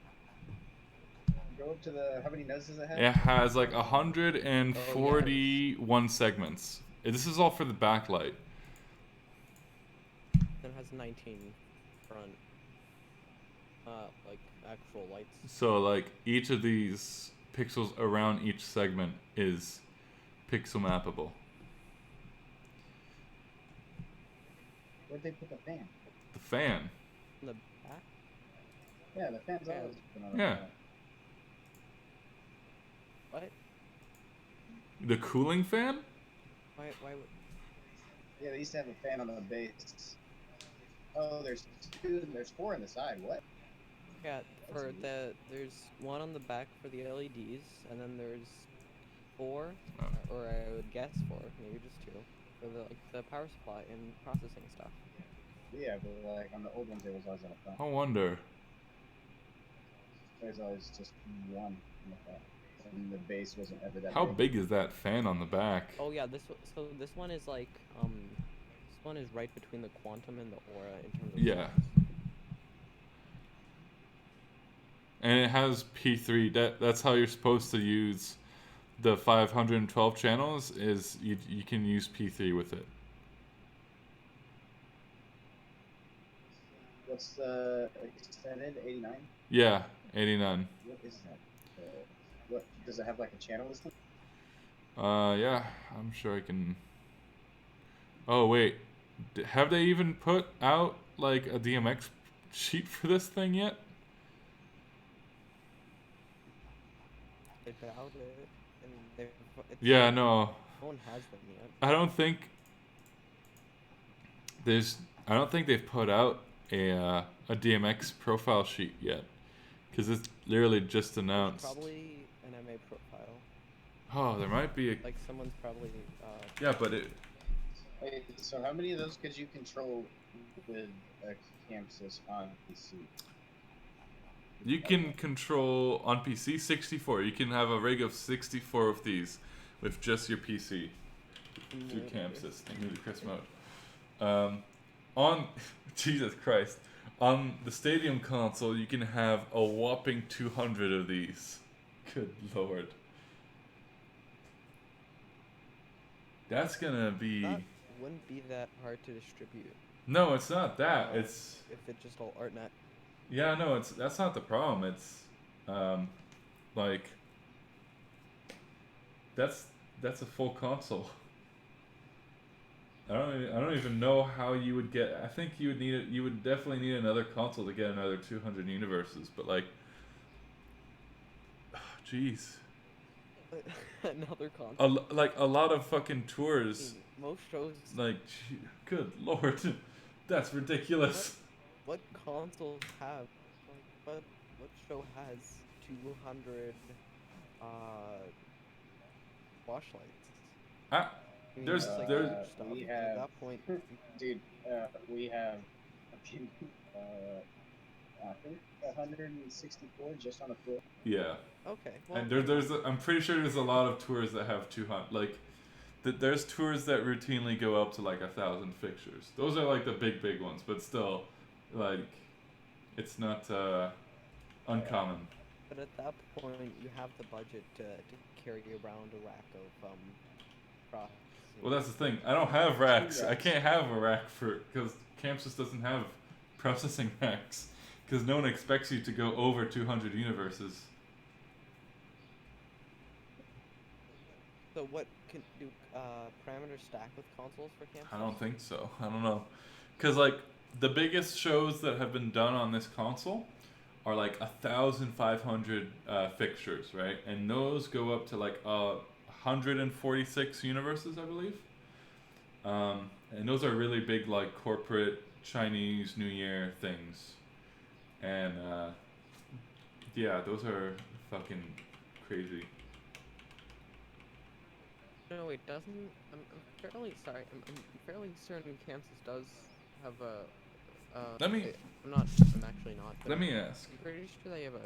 Go up to the. How many nodes does it have? It has like 141 segments. This is all for the backlight. Then it has 19 front, like actual lights. So like each of these pixels around each segment is pixel mappable. Where'd they put the fan? The fan. In the back. Yeah, the fan's Yeah. always been on the Yeah. back. What? The cooling fan? Why would? Yeah, they used to have a fan on the base. Oh, there's two. There's four on the side. What? Yeah, there's one on the back for the LEDs, and then there's 4, Oh. or I would guess 4, maybe just 2, for the power supply and processing stuff. Yeah, but like on the old ones, there was always on the front. I wonder. There's always just one in the front, and the base wasn't ever that How big is that fan on the back? Oh yeah, this one is like this one is right between the quantum and the aura in terms of Yeah. And it has P3. That's how you're supposed to use the 512 channels. Is you can use P3 with it. What's the extended 89? Yeah, 89. What is that? What does it have like a channel listing? Yeah, I'm sure I can. Oh wait, have they even put out like a DMX sheet for this thing yet? They put out it, and Yeah, no. no one has them yet. I don't think they've put out a DMX profile sheet yet, because it's literally just announced. Probably an MA profile. Oh, there might be a. Like someone's probably. Yeah, but it. Wait, so how many of those could you control with a Chamsys on PC? You can control on PC 64. You can have a rig of 64 of these with just your PC through Chamsys in ludicrous mode. On Jesus Christ, on the Stadium console, you can have a whopping 200 of these. Good lord. That's gonna be. That wouldn't be that hard to distribute. No, it's not that. It's. If it's just all ArtNet. Yeah, no, that's not the problem. It's, like. That's a full console. I don't even know how you would get. I think you would need it. You would definitely need another console to get another 200 universes. But like, jeez. Another console. Like a lot of fucking tours. Most shows. Like, good lord, that's ridiculous. What consoles have? Like, what show has 200 flashlights? I mean, There's- it's like there's- huge stuff. We At have- that point. Dude, we have a few, I think 164 just on the floor. Yeah. Okay. Well, And I'm pretty sure there's a lot of tours that have 200. Like, there's tours that routinely go up to like 1,000 fixtures. Those are like the big ones, but still, like, it's not uncommon. but at that point, you have the budget to carry around a rack of processing. Well, that's the thing. I don't have racks. I can't have a rack because Chamsys doesn't have processing racks. Because no one expects you to go over 200 universes. So what can do parameters stack with consoles for Chamsys? I don't think so. I don't know. Because, like, the biggest shows that have been done on this console are like 1,500 fixtures, right? And those go up to like 146 universes, I believe. And those are really big, like, corporate Chinese New Year things. And, yeah, those are fucking crazy. No, it doesn't. I'm fairly sorry. I'm fairly certain Chamsys does have a. Let me- I'm actually not. But Let me ask. I'm pretty sure they have a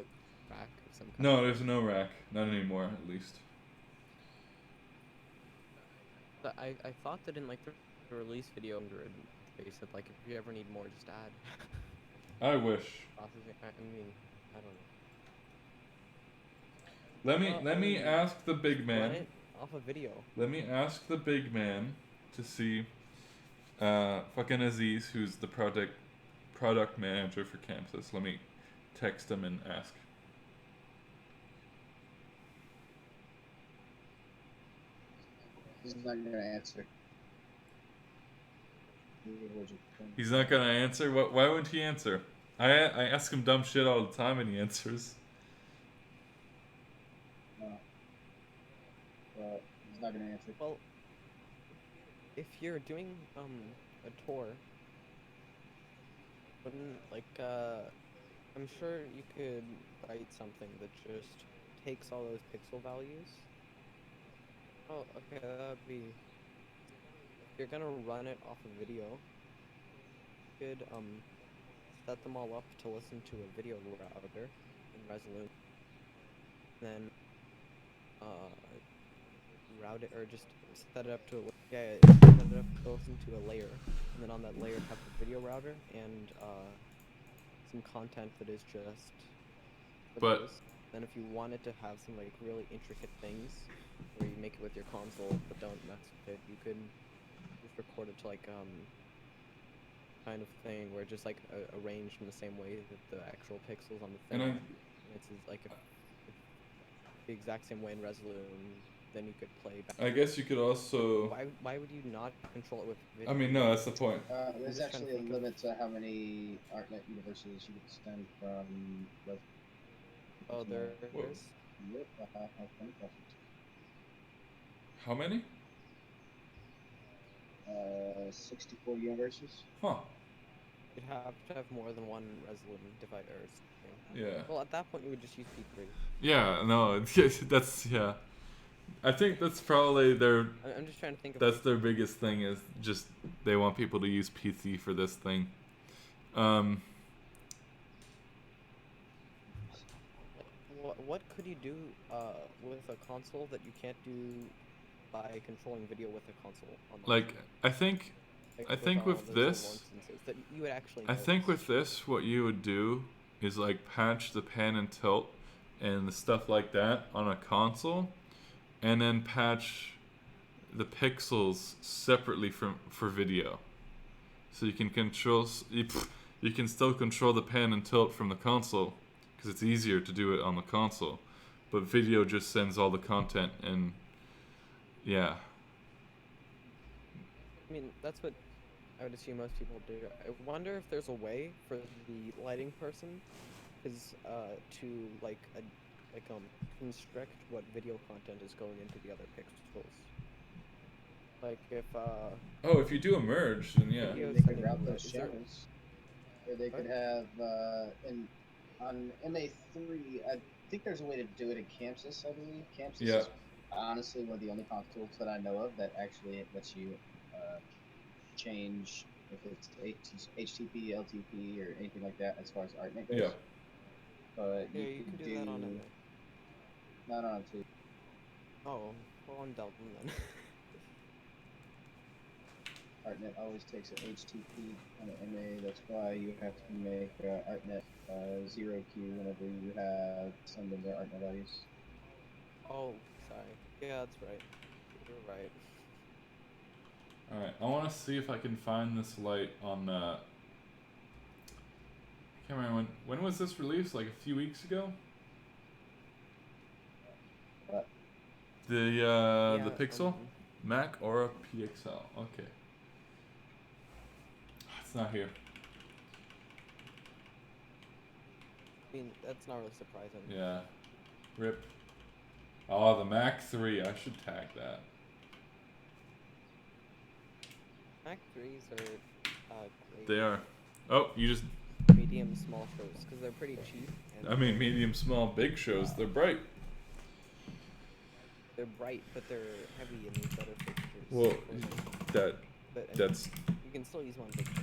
rack of some kind. No, there's no rack. Not anymore, at least. But I thought that in like the release video, But you said like if you ever need more, just add. I wish. Processing. I mean, I don't know. Let me ask the big Run man. it off a video. Let me ask the big man to see fucking Aziz, who's the product manager for Chamsys. Let me text him and ask. He's not gonna answer. He's not gonna answer? Why wouldn't he answer? I ask him dumb shit all the time and he answers. No. But he's not gonna answer. Well, if you're doing a tour, wouldn't I'm sure you could write something that just takes all those pixel values. Oh, okay, that would be. If you're gonna run it off a video, you could set them all up to listen to a video router in Resolute. Then route it, or just set it up to set it up to listen to a layer, and then on that layer have the video router and some content that is just for But- those. Then if you wanted to have some like really intricate things where you make it with your console but don't mess with it, you could just record it to like kind of thing where just like arranged in the same way that the actual pixels on the thing. And It's like if the exact same way in Resolute, and then you could play back. I guess you could also. Why would you not control it with video? I mean, no, that's the point. There's just trying to actually a think of- limit to how many ArtNet universes you can extend from. Oh, there Whoa. is. Yep, I think that's How many? 64 universes. Huh. You'd have to have more than one Resolute device or something. Yeah. Well, at that point, you would just use P3. Yeah. No. That's yeah. I think that's probably their. I'm just trying to think of. That's their biggest thing is just they want people to use PC for this thing. What could you do with a console that you can't do by controlling video with a console? Like I think with those this, instances that you would actually. I think notice. with this, what you would do is like patch the pan and tilt and the stuff like that on a console, and then patch the pixels separately for video. So you can control you can still control the pan and tilt from the console because it's easier to do it on the console, but video just sends all the content and yeah. I mean, that's what I would assume most people do. I wonder if there's a way for the lighting person is to constrict what video content is going into the other pixels. Like if Oh, if you do a merge, then yeah. Video- They could setting, route those is there- channels. Or they could What? have on MA3. I think there's a way to do it in Chamsys. I believe Chamsys Yeah. is honestly one of the only consoles that I know of that actually lets you change if it's HTTP, LTP, or anything like that as far as ArtNet goes. Yeah. But yeah, you could do that on it. not on two. Oh, well, on Delta then. ArtNet always takes an HTTP on an MA. That's why you have to make ArtNet 0Q whenever you have some of their ArtNet values. Oh, sorry. Yeah, that's right. You're right. Alright, I want to see if I can find this light on, I can't remember when was this released? Like a few weeks ago? What? The Pixel? Mac Aura PXL, okay. It's not here. I mean, that's not really surprising. Yeah. RIP. Oh, the Mac 3, I should tag that. Mac 3s are great. They are. Oh, you just, Medium, small shows because they're pretty cheap. And I mean, medium, small, big shows, they're bright. they're bright, but they're heavy and need better fixtures. Well, But, I mean, that's you can still use one big show.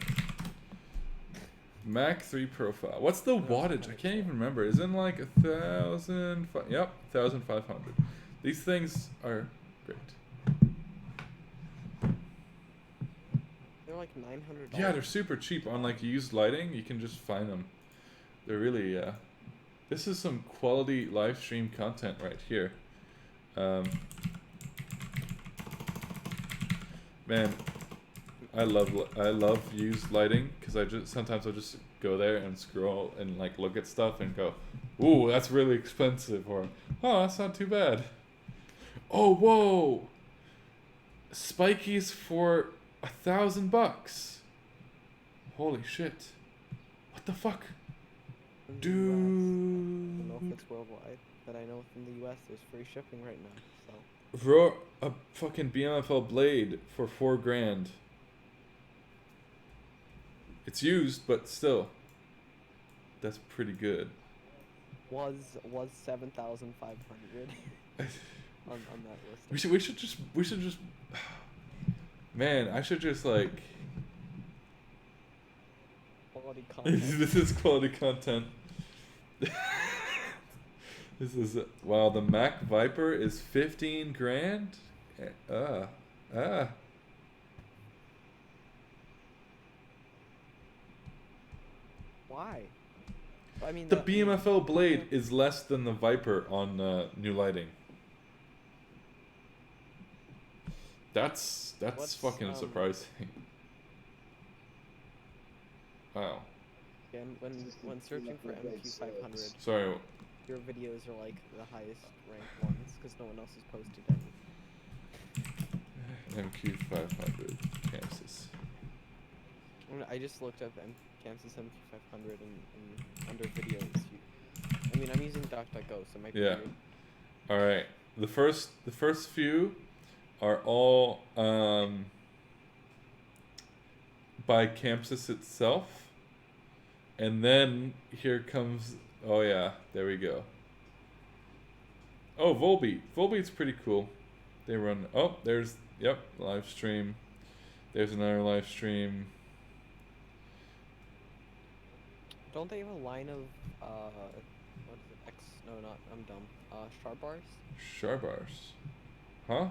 Mac 3 profile. What's the wattage? I can't even remember. Isn't like 1,000? Yep, 1,500. These things are great. they're like $900. Yeah, they're super cheap on like used lighting. You can just find them. They're really this is some quality live stream content right here. Man, I love used lighting because sometimes I'll just go there and scroll and like look at stuff and go, ooh, that's really expensive, or oh, that's not too bad. Oh, whoa, spikies for $1,000. Holy shit! What the fuck, In the dude? US, I don't know if it's worldwide, but I know in the US there's free shipping right now. So Bro, a fucking BMFL blade for $4,000. It's used, but still, that's pretty good. was 7,500 on that list. We should just. Man, I should just like. Quality content. This is quality content. This is wow. The Mac Viper is $15,000. Why? I mean, The BMFL blade is less than the Viper on new lighting. That's What's, fucking surprising. Wow. Again, when searching for MQ500, Sorry. your videos are like the highest ranked ones because no one else has posted any. MQ500 Chamsys. I just looked up Chamsys MQ500 and under videos. I mean, I'm using DuckDuckGo, so it might be Yeah. weird. All right. The first few are all by Chamsys itself, and then here comes. Oh yeah, there we go. Oh, Volbeat. Volbeat's pretty cool. They run. Oh, there's live stream. There's another live stream. Don't they have a line of what is it? No, not. I'm dumb. Sharp bars Sharbars. Huh?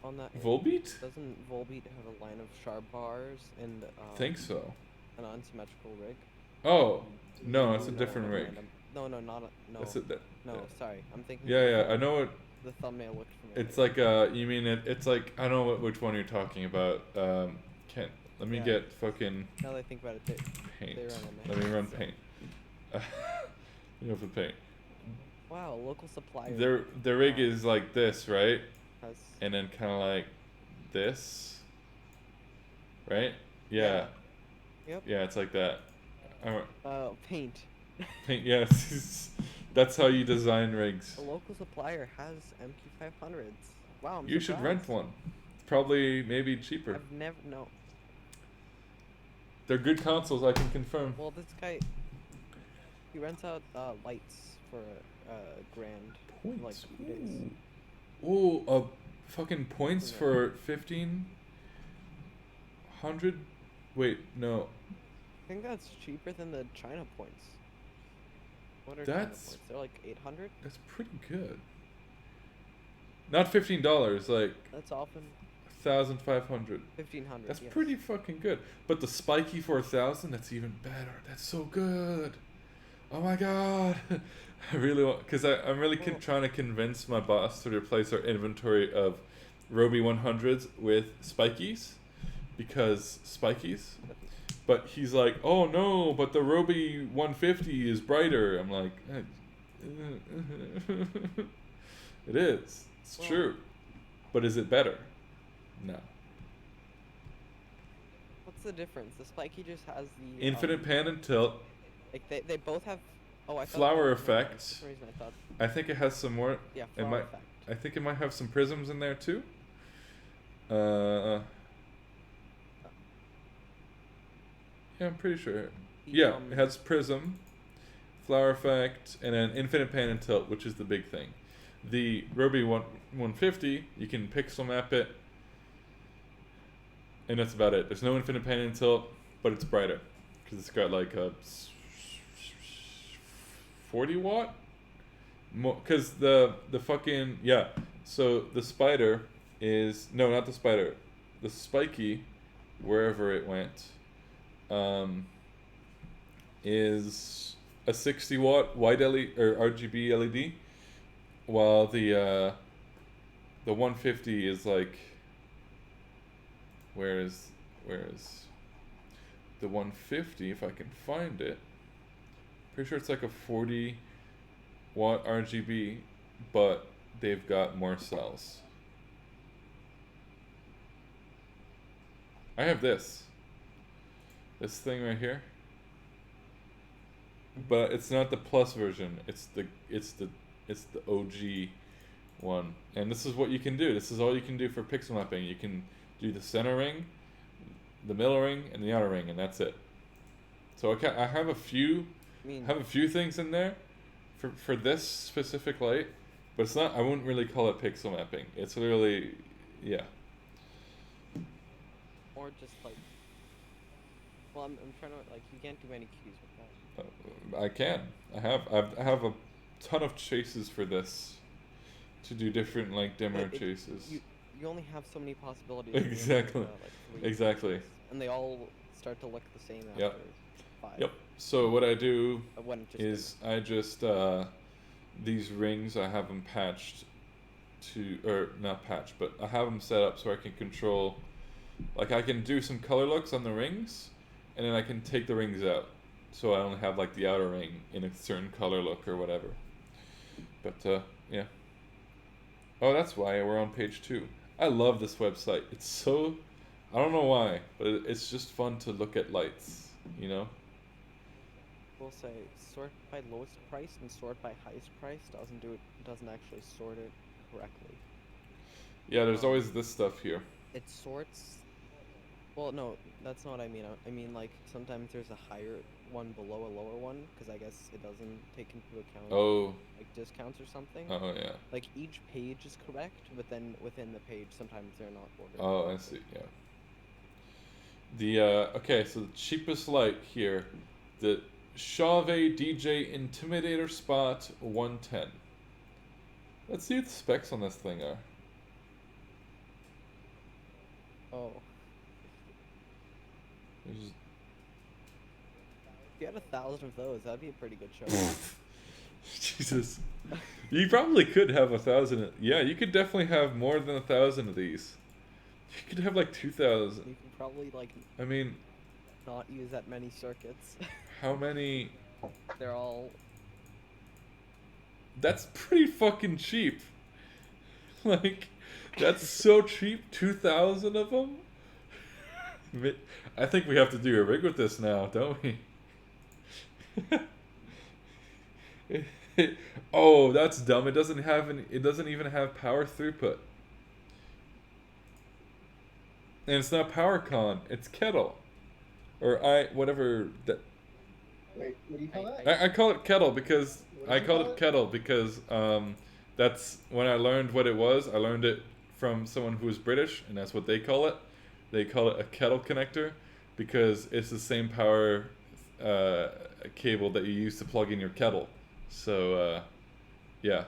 on that. Volbeat? Doesn't Volbeat have a line of sharp bars and Think so. an unsymmetrical rig? Oh, no, it's a No, different never rig. mind, no, not a, no. That's No, sorry, I'm thinking. Yeah, I know it. The thumbnail looked familiar. It's like you mean it's like I know which one you're talking about. Can't let me Yeah. get fucking Now that I think about it, paint. they run a Let me Mac, run so- paint. You have the paint. Wow, local supplier Their rig is like this, right? has. And then kind of like this, right? Yeah. Yep. Yeah, it's like that. Paint. Paint. Yes, that's how you design rigs. A local supplier has MQ500s. Wow, I'm You should rent surprised. one. Probably maybe cheaper. I've never no. They're good consoles, I can confirm. Well, this guy, he rents out lights for $1,000. Points. Like 2 days. Ooh, fucking points Yeah. for 1,500. Wait, no. I think that's cheaper than the China points. What are China That's- points? They're like 800. That's pretty good. Not $15, like That's often 1,500. 1,500. That's yes. pretty fucking good. But the spiky for 1,000, that's even better. That's so good. Oh my god. I really want, because I'm really Well- trying to convince my boss to replace our inventory of Roby 100s with spikies, because spikies. But he's like, oh no, but the Roby 150 is brighter. I'm like, it is. It's Well- true. But is it better? No. What's the difference? The spiky just has the Infinite pan and tilt. Like they both have. Oh, I thought Flower no, effect. For some reason I thought. I think it has some more. Yeah, It flower might. effect. I think it might have some prisms in there too. Yeah, I'm pretty sure. The, Yeah, it has prism, flower effect, and then infinite pan and tilt, which is the big thing. The Roby 150, you can pixel map it, and that's about it. There's no infinite pan and tilt, but it's brighter because it's got like a 40 watt. Because the fucking So the spider is no, not the spider. The spiky wherever it went, is a 60 watt white LED or RGB LED, while the 150 is like, where is the 150, if I can find it. Pretty sure it's like a 40 watt RGB, but they've got more cells. I have this thing right here, but it's not the plus version. It's the OG one, and this is what you can do. This is all you can do for pixel mapping. You can do the center ring, the middle ring, and the outer ring, and that's it. So I have a few things in there for this specific light, but it's not. I wouldn't really call it pixel mapping. It's literally, yeah. Or just like, well, I'm trying to, like, you can't do any cues with that. I can. I have a ton of chases for this to do different like dimmer chases. You only have so many possibilities. Exactly. Like, Exactly. And they all start to look the same after Yep. 5. Yep. So what I do When it just is I just these rings, I have them patched to, or not patched, but I have them set up so I can control, like I can do some color looks on the rings, and then I can take the rings out, so I only have like the outer ring in a certain color look or whatever. But yeah. Oh, that's why we're on page 2. I love this website. It's so, I don't know why, but it's just fun to look at lights, you know? We'll say sort by lowest price and sort by highest price doesn't actually sort it correctly. Yeah, there's always this stuff here. It sorts. Well, no, that's not what I mean. I mean, like, sometimes there's a higher one below a lower one, because I guess it doesn't take into account like discounts or something. Oh yeah. Like, each page is correct, but then within the page sometimes they're not ordered. Oh, I see. Yeah. The okay, so the cheapest light here, the Chauvet DJ Intimidator Spot 110. Let's see what the specs on this thing are. Oh. There's If you had 1,000 of those, that'd be a pretty good show. Jesus. You probably could have 1,000. Yeah, you could definitely have more than 1,000 of these. You could have like 2,000. You can probably, like, I mean, not use that many circuits. how many? They're all... That's pretty fucking cheap. Like, that's so cheap. 2,000 of them. I think we have to do a rig with this now, don't we? Oh, that's dumb. It doesn't have any. It doesn't even have power throughput. And it's not PowerCon. It's Kettle, or whatever that. Wait, what do you call that? I call it Kettle because What do I you called call it it? Kettle because that's when I learned what it was. I learned it from someone who was British, and that's what they call it. They call it a kettle connector because it's the same power cable that you use to plug in your kettle. So yeah.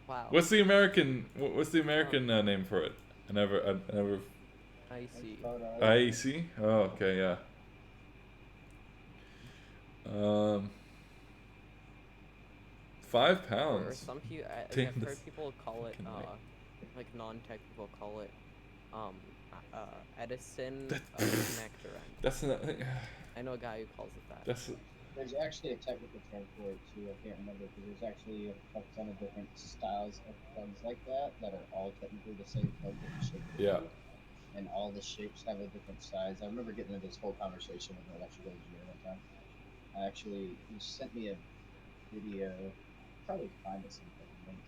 Wow. What's the American name for it? I never I see. IEC? Oh, okay, yeah. £5. Or some people, Damn, I've this heard people call it, fucking light. like non-tech people call it, Edison That- connector. That's not. I know a guy who calls it that. That's There's actually a technical term for it too. I can't remember because there's actually a fuck ton of different styles of plugs like that that are all technically the same plug but shaped Yeah. differently. And all the shapes have a different size. I remember getting into this whole conversation with an electrical engineer one time. He sent me a video, probably find it something, link,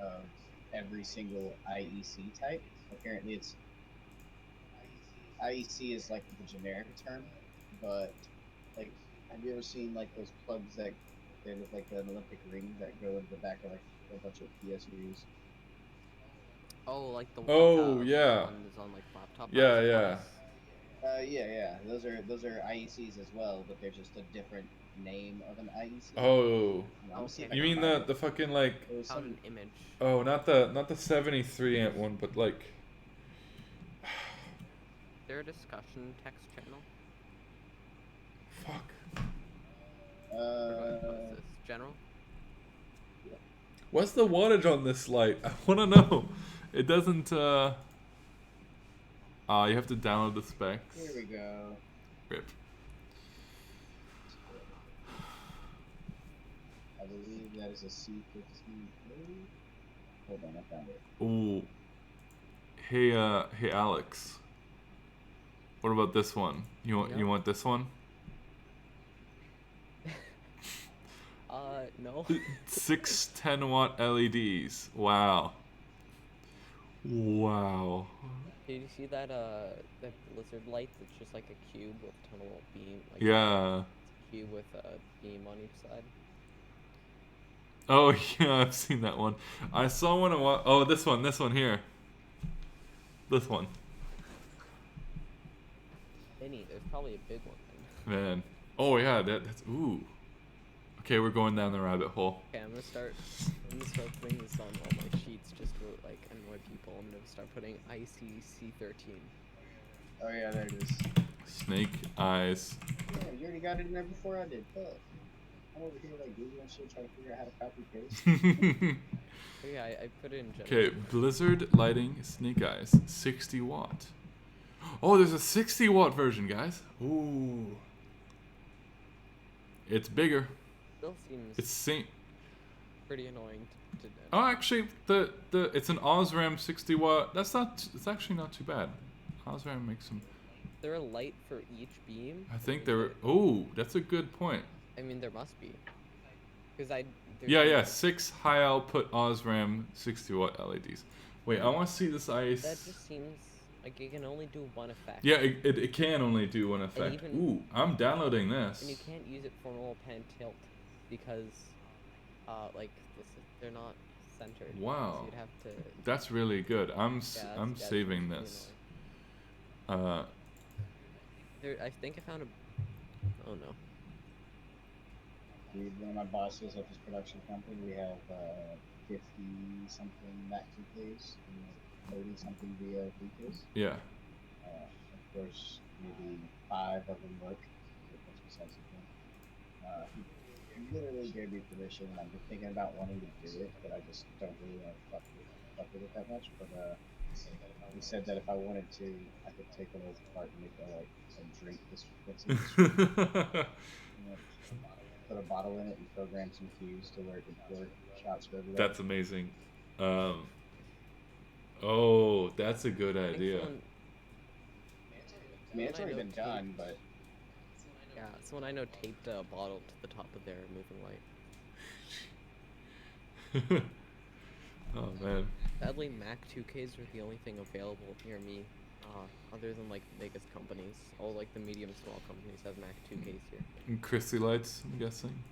of every single IEC type. Apparently, it's IEC is like the generic term, but like, have you ever seen like those plugs that they look like an Olympic ring that go into the back of like a bunch of PSUs? Oh, like the Oh, yeah. ones on like laptop. Yeah, yeah. Yeah. Those are IECs as well, but they're just a different name of an IEC. Oh, I'm see if I you can mean find the it. fucking like? There was Found some- an image. Oh, not the 73 amp one, but like. there a discussion text channel? Fuck. What's this? General? What's the wattage on this light? I want to know. It doesn't. You have to download the specs. Here we go. Rip. I believe that is a C15. Hold on, I found it. Ooh. Hey, Alex. What about this one? You want this one? No. 610 watt LEDs. Wow. Wow. Did you see that that lizard light that's just like a cube with a ton of little beam? Like Yeah. It's a cube with a beam on each side. Oh yeah, I've seen that one. I saw one. Oh, this one here. This one. Any, there's probably a big one then. Man. Oh yeah, that's ooh. Okay, we're going down the rabbit hole. Okay, I'm gonna start putting this on all my sheets just to like annoy people. I'm gonna start putting ICC13. Oh yeah, there it is. Snake eyes. Yeah, you already got it in there before I did. Fuck. I'm over here like Google and shit trying to figure out how to copy paste. Oh, yeah, I put it in general. Okay, Blizzard lighting snake eyes, 60 watt. Oh, there's a 60 watt version, guys. Ooh. It's bigger. Still seems It's same. pretty annoying to Oh, actually, the it's an Osram 60 watt. It's actually not too bad. Osram makes some. Is there a light for each beam? I think there. Oh, that's a good point. I mean, there must be. Because Yeah. 6 high output Osram 60 watt LEDs. Wait, I want to see this ice. That just seems like it can only do one effect. Yeah, it can only do one effect. even- Ooh, I'm downloading this. And you can't use it for normal pan tilt because, like, they're not centered. Wow. So you'd have to. That's really good. I'm Yeah, it's saving pretty this. annoying. I think I found a. Oh no. Dude, one of my bosses at this production company, we have 50 something Mac 2Ks and 30 something VLPKs. Yeah. Of course, maybe 5 of them work. That's besides the point. He literally gave me permission, and I've been thinking about wanting to do it, but I just don't really want to fuck with it that much. But he said that if I wanted to, I could take one of those apart and make a drink dispenser. Put a bottle in it and program some cues to where it can pour shots for everybody. That's amazing. Oh, that's a good I think idea. I mean, it's already been done, but Yeah, someone I know taped a bottle to the top of their moving light. Oh man. Sadly, Mac 2Ks are the only thing available near me, other than like the biggest companies. All like the medium small companies have Mac 2Ks here. And Christy lights, I'm guessing.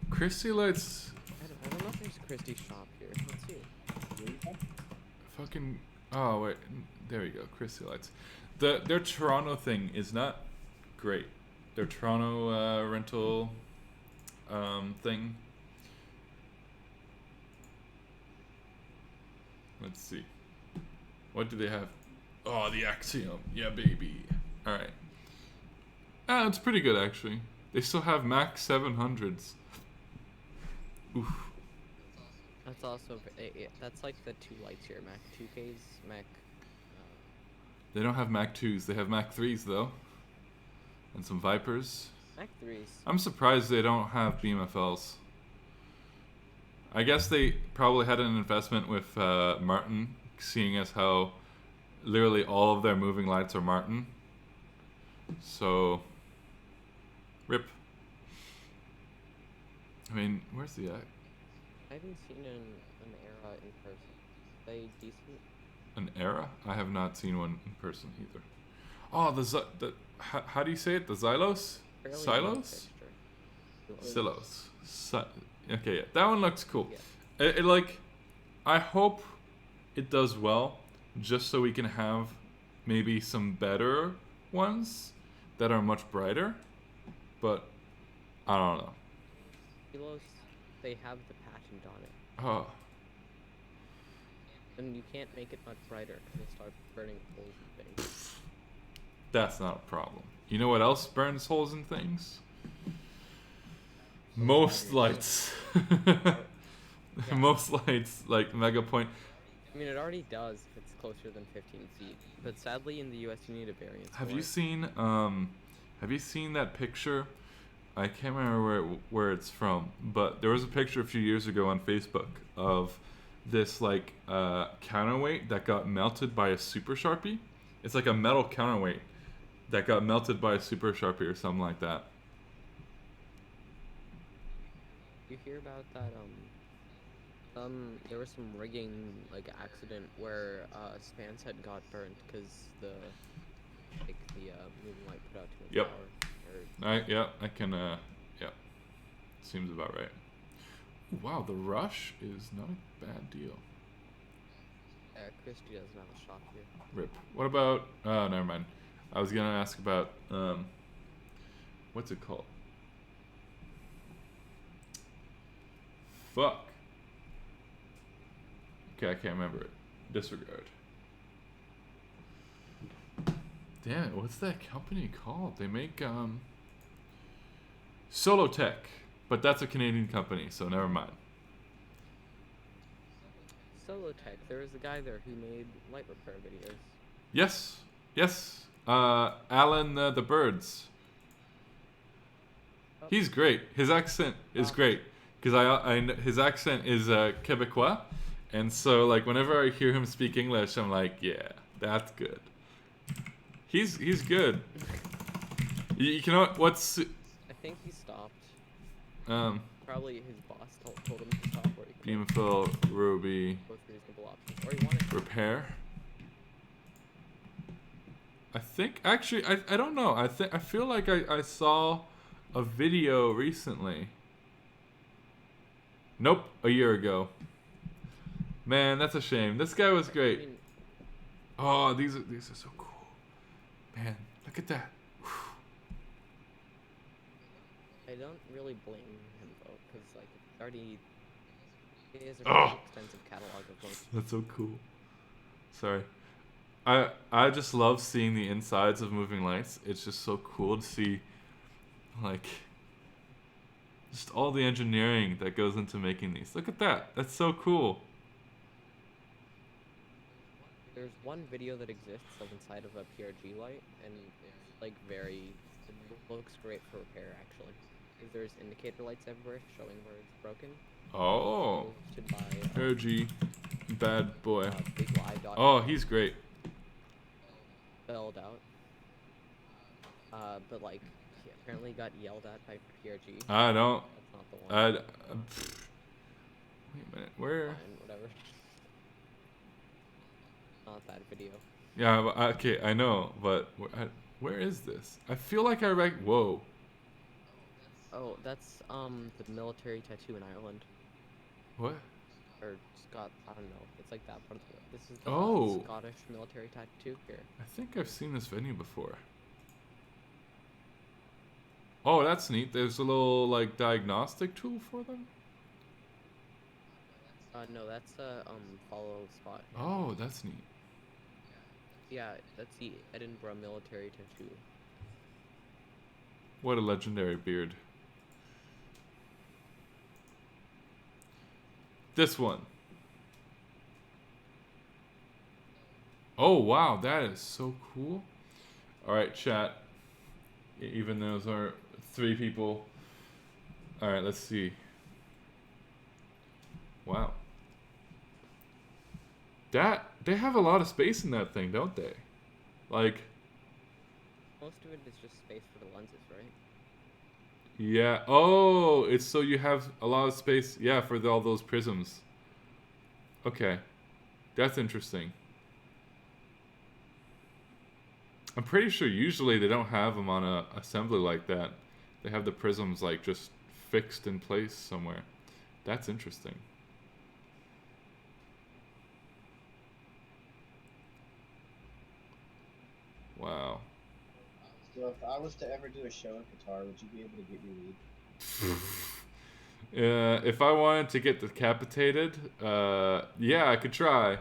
Christy lights. I don't know if there's a Christie shop here. Let's see. Fucking. Oh wait, there we go. Christy lights. Their Toronto thing is not great. Their Toronto rental thing. Let's see. What do they have? Oh, the Axiom. Yeah, baby. All right. Ah, it's pretty good actually. They still have Mac 700s. Oof. That's also that's like the two lights here. Mac 2Ks, Mac. They don't have Mac 2s. They have Mac 3s though. And some Vipers. Mac 3s. I'm surprised they don't have BMFLs. I guess they probably had an investment with Martin, seeing as how literally all of their moving lights are Martin. So, rip. I mean, where's the act? I haven't seen an era in person. They decent? An era? I have not seen one in person either. Oh, the how do you say it? The Xylos? Fairly new Silos? fixture. Silos. Okay, yeah, that one looks cool. Yeah. It like, I hope it does well, just so we can have maybe some better ones that are much brighter. But I don't know. Kilos, they have the patent on it. Oh. And you can't make it much brighter because it'll start burning holes and things. That's not a problem. You know what else burns holes in things? Social Most batteries. lights. Yeah. Most lights, like Mega Point. I mean, it already does if it's closer than 15 feet. But sadly, in the U.S., you need a variance. Have for you it. seen that picture? I can't remember where it's from, but there was a picture a few years ago on Facebook of this like counterweight that got melted by a super sharpie. It's like a metal counterweight that got melted by a super sharpie or something like that. You hear about that? There was some rigging like accident where spans had got burnt because the moving light put out too much Yep. power. I can yeah. Seems about right. Ooh, wow, the rush is not a bad deal. Christy doesn't have a shop here. Rip. What about never mind. I was gonna ask about what's it called? Fuck. Okay, I can't remember it. Disregard. Damn it, what's that company called? They make Solotech, but that's a Canadian company, so never mind. Solotech. There was a guy there who made light repair videos. Yes, yes. Alan the Birds. Oh. He's great. His accent is great because his accent is Quebecois, and so like whenever I hear him speak English, I'm like, yeah, that's good. He's good. You know what's I think he stopped. um Probably his boss told him to stop, or he couldn't. Beamfill Ruby Both reasonable options, or he wanted. repair. I think actually I don't know. I feel like I saw a video recently. Nope, a year ago. Man, that's a shame. This guy was I great. mean, Oh, these are so cool. Man, look at that. I don't really blame him though, because like it's already he has a Oh. pretty extensive catalog of most. That's so cool. Sorry. I just love seeing the insides of moving lights. It's just so cool to see like just all the engineering that goes into making these. Look at that. That's so cool. There's one video that exists of inside of a PRG light, and it's like it looks great for repair actually. Because there's indicator lights everywhere showing where it's broken. Oh. Posted by Hergy, bad boy. Big Lie dot Oh, he's great. spelled out. But like he apparently got yelled at by PRG. I don't. That's not the one. Wait a minute. Where? Fine, whatever. Not that video. Yeah. Okay. I know, but where is this? I feel like Whoa. Oh, that's the military tattoo in Ireland. What? Or Scott, I don't know. It's like that part of the. This is the Oh. Scottish military tattoo here. I think I've seen this venue before. Oh, that's neat. There's a little like diagnostic tool for them. No, that's a follow spot. Oh, that's neat. Yeah, that's the Edinburgh military tattoo. What a legendary beard. This one. Oh, wow. That is so cool. All right, chat. Even those are 3 people. All right, let's see. Wow. They have a lot of space in that thing, don't they? Like, Most of it is just space for the lenses, right? yeah. Oh, it's so you have a lot of space. Yeah, for all those prisms. Okay, that's interesting. I'm pretty sure usually they don't have them on a assembly like that. They have the prisms like just fixed in place somewhere. That's interesting. Wow. So if I was to ever do a show in Qatar, would you be able to get me weed? If I wanted to get decapitated, yeah, I could try.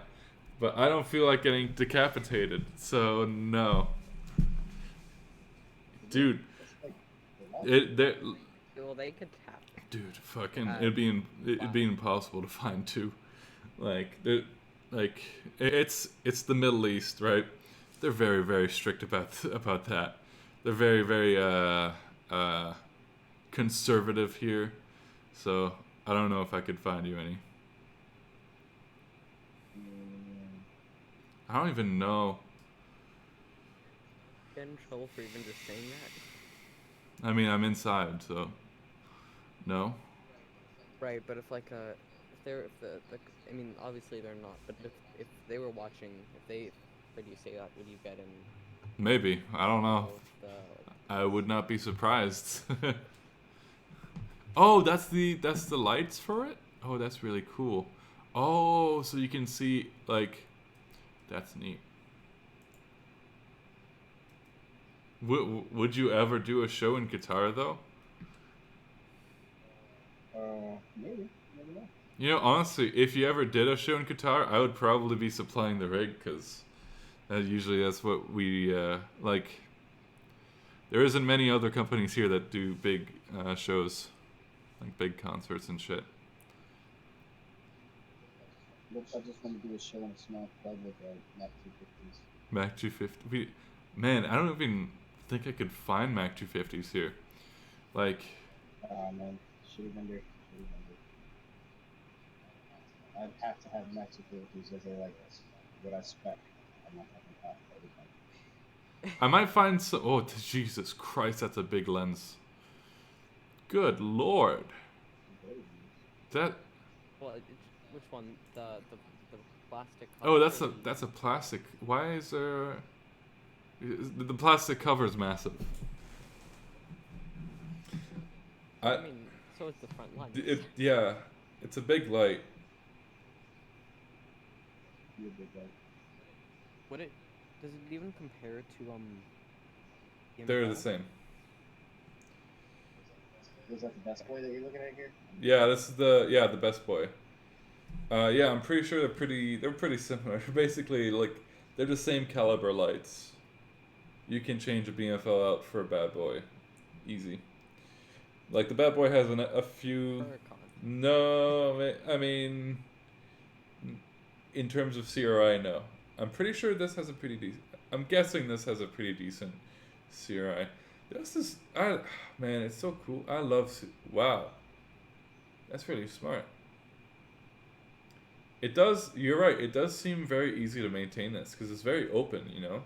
But I don't feel like getting decapitated, so no. Dude, it Well, they could tap. dude, fucking Wow. it'd be impossible to find too. Like it's the Middle East, right? They're very very strict about that. They're very very conservative here, so I don't know if I could find you any. I don't even know. Get in trouble for even just saying that. I mean, I'm inside, so no. Right, but if like if they're if the I mean obviously they're not, but if they were watching, if they heard you say that, would you get in Maybe, I don't know. trouble with the I would not be surprised. Oh, that's the lights for it? Oh, that's really cool. Oh, so you can see like that's neat. Would you ever do a show in Qatar though? Maybe not. You know, honestly, if you ever did a show in Qatar, I would probably be supplying the rig because usually that's what we like. There isn't many other companies here that do big shows, like big concerts and shit. Looks like I just want to do a show in a small club with Mac 250s. Mac 250. Man, I don't even think I could find Mac 250s here. Like, Man, shitty vendor. I'd have to have Mac 250s as like what I spec. I'm not talking about everything. I might find some. Oh, Jesus Christ, that's a big lens. Good Lord. That. well, which one? The plastic. Oh, cover or the- that's a plastic. Why is there? The plastic cover is massive. I mean, so is the front line. Yeah, it's a big light. Be a big guy. Would it? Does it even compare to They're the EML? same. Was that the best boy that you're looking at here? Yeah, this is the Best Boy. Yeah, I'm pretty sure they're pretty similar. Basically, like they're the same caliber lights. You can change a BMFL out for a Bad Boy, easy. Like the Bad Boy has a few. Pro or con? No, I mean, in terms of CRI, no. I'm pretty sure this has a pretty decent. I'm guessing this has a pretty decent CRI. This is, man, it's so cool. I love. Wow, that's really smart. It does. You're right. It does seem very easy to maintain this because it's very open. You know.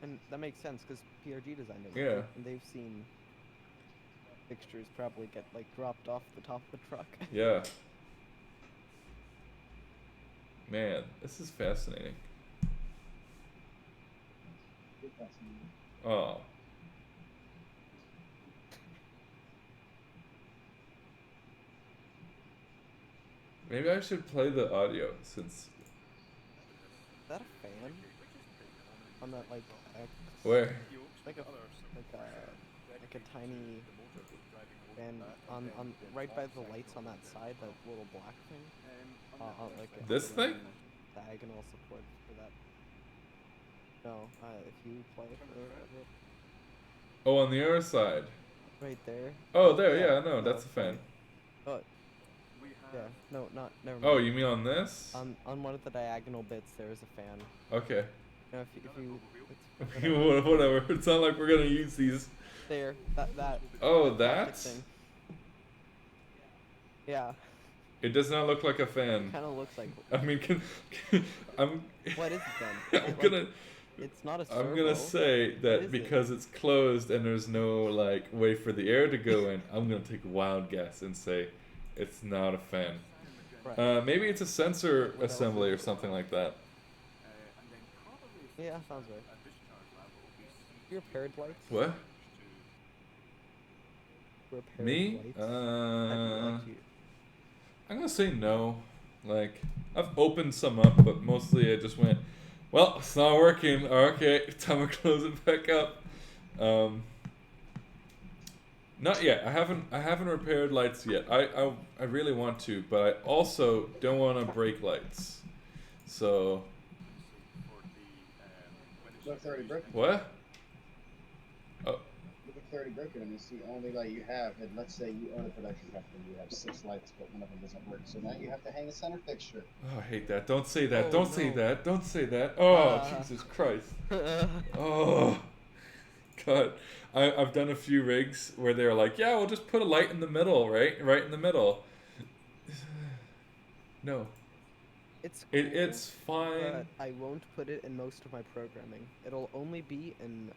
And that makes sense because PRG designed it. Yeah. And they've seen fixtures probably get like dropped off the top of the truck. Yeah. Man, this is fascinating. Good fascinating. Oh. Maybe I should play the audio since. Is that a fan? On that like Where? like a tiny fan on right by the lights on that side, that little black thing. This thing? Diagonal support for that. No, if you play for it, Oh, on the other side. right there. Oh, there. Yeah, Yeah, no, that's a fan. Oh, yeah. No, not never mind. Oh, you mean on this? On one of the diagonal bits there is a fan. Okay. You know, if you it's Whatever. It's not like we're gonna use these. there that Oh, plastic that's. thing. Yeah, It does not look like a fan. kind of looks like. I mean, I'm. What is it then? I'm gonna. It's not a servo. I'm gonna say What that is it? because it's closed and there's no like way for the air to go in, I'm gonna take a wild guess and say it's not a fan. Right. Maybe it's a sensor What else assembly is or it? something like that. Yeah, sounds right. You repaired lights? What? Repaired Me? lights? Have you- I'm gonna say no. Like I've opened some up, but mostly I just went, well, it's not working. Okay, time to close it back up. Not yet. I haven't repaired lights yet. I really want to, but I also don't want to break lights. So What if they're already broken? what? Oh, What if they're already broken and it's the only light you have? And let's say you own a production company, you have 6 lights, but one of them doesn't work. So now you have to hang a center fixture. oh, I hate that. Don't say that. Oh, don't say no. that. Don't say that. Oh, Ah. Jesus Christ. Oh, God. I've done a few rigs where they're like, yeah, we'll just put a light in the middle, right? Right in the middle. No. It's cool, It's fine. but I won't put it in most of my programming. It'll only be in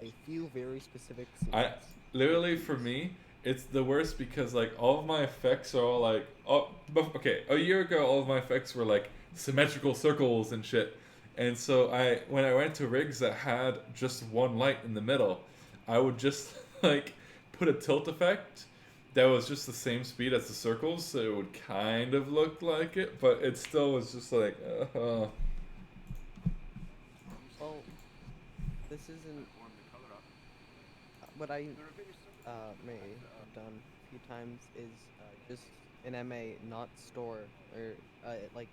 a few very specific scenes. Literally for me, it's the worst because like all of my effects are all like, okay, a year ago all of my effects were like symmetrical circles and shit. And so when I went to rigs that had just one light in the middle, I would just like put a tilt effect that was just the same speed as the circles, so it would kind of look like it, but it still was just like, Well, this isn't what I may have done a few times is just in MA not store or like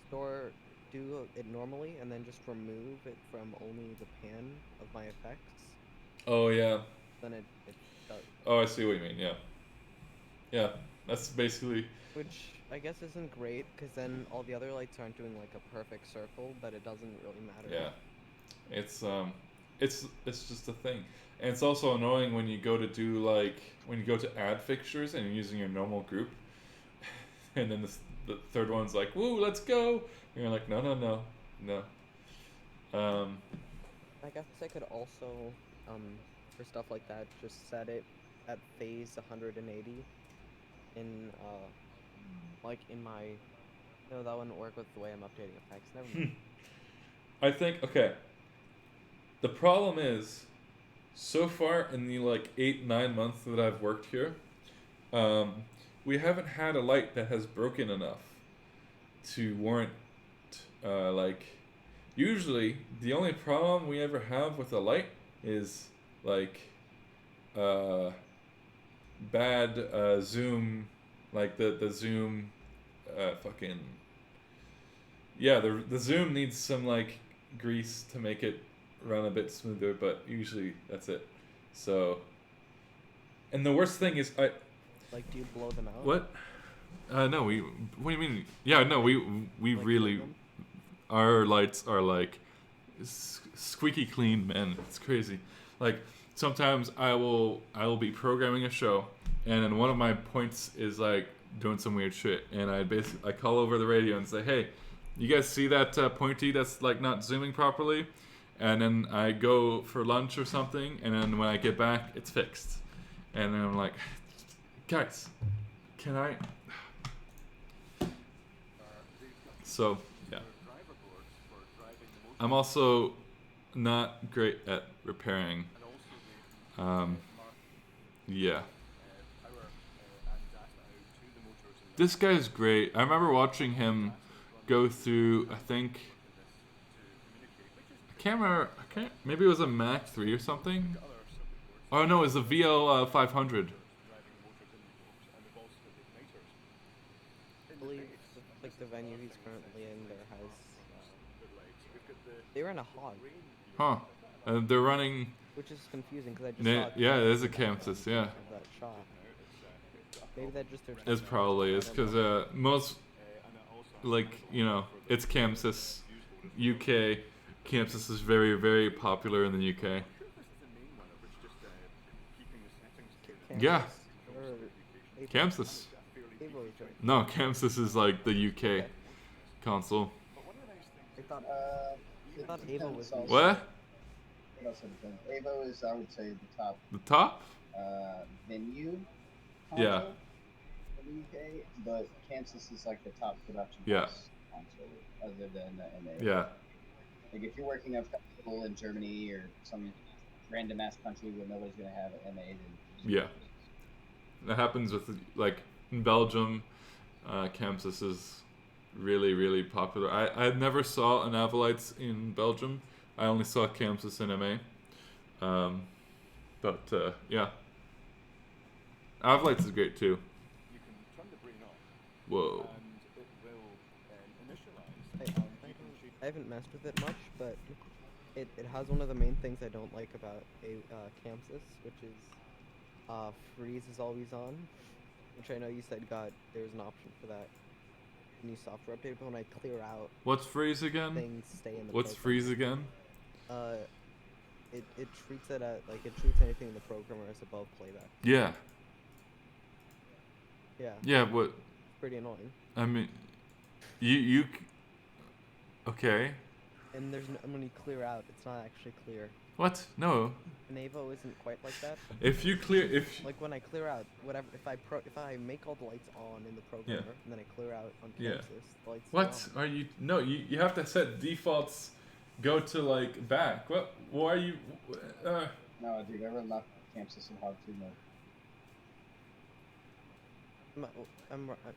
store do it normally and then just remove it from only the pan of my effects. oh yeah, Then it does, oh I see what you mean, yeah, yeah, that's basically, which I guess isn't great because then all the other lights aren't doing like a perfect circle, but it doesn't really matter. yeah, it's just a thing, and it's also annoying when you go to do like when you go to add fixtures and you're using your normal group, and then the third one's like, woo, let's go. And you're like, no, no, no, no. I guess I could also, for stuff like that, just set it at phase 180 in, like in my, no, that wouldn't work with the way I'm updating effects, never mind. I think, okay. The problem is, so far in the like 8-9 months that I've worked here, we haven't had a light that has broken enough to warrant, like, usually the only problem we ever have with a light is like bad zoom, like the zoom fucking, yeah, the zoom needs some like grease to make it run a bit smoother, but usually that's it. So, and the worst thing is Like, do you blow them out? what no, what do you mean? Yeah, no, we Like, really, trim them? our lights are like squeaky clean, man. It's crazy. Like sometimes I will be programming a show, and then one of my points is like doing some weird shit, and I call over the radio and say, hey, you guys see that pointy that's like not zooming properly? And then I go for lunch or something, and then when I get back, it's fixed. And then I'm like, guys, can I? So yeah, I'm also not great at repairing. Yeah. This guy's great. I remember watching him go through, I think, I can't remember, maybe it was a Mac 3 or something. Oh no, it was a VL 500. I believe, like, the venue he's currently in there has, they ran a hog, Huh. They're running, which is confusing because I just saw yeah, it is a Chamsys, yeah. of that shot. Maybe that just their It's probably, it's because most, like, you know, it's Chamsys, UK. Chamsys is very, very popular in the UK. Yeah. Chamsys. No, Chamsys is like the UK console. I thought It Ava was depends also. What? It also depends. Avo is, I would say, the top The top? venue Yeah. console in the UK, but Kansas is like the top production Yeah. house console, other than the MA. Yeah. Like if you're working a festival in Germany or some random ass country where nobody's gonna have an MA, then Yeah. That happens with, like, in Belgium, Chamsys is really, really popular. I never saw an Avalites in Belgium. I only saw Chamsys in MA. But yeah, Avlights is great too. You can turn the brain off, Whoa. and it will initialize. I, And I, you can change. I haven't messed with it much, but it has one of the main things I don't like about a Chamsys, which is freeze is always on, which I know you said there's an option for that new software update, but when I clear out, What's freeze again? things stay in the What's program. freeze again? It treats it like it treats anything in the programmer as above playback. Yeah. Yeah, Yeah. What? it's pretty annoying. I mean, you. Okay. And when you clear out, it's not actually clear. What? No. Navo isn't quite like that. If you clear, Like when I clear out, whatever, if I make all the lights on in the programmer, and then I clear out on Yeah. Chamsys, the lights What stay are you? No, you have to set defaults. Go to like back. What? Why are you? No, dude, I run lock Chamsys in Hog 2 mode.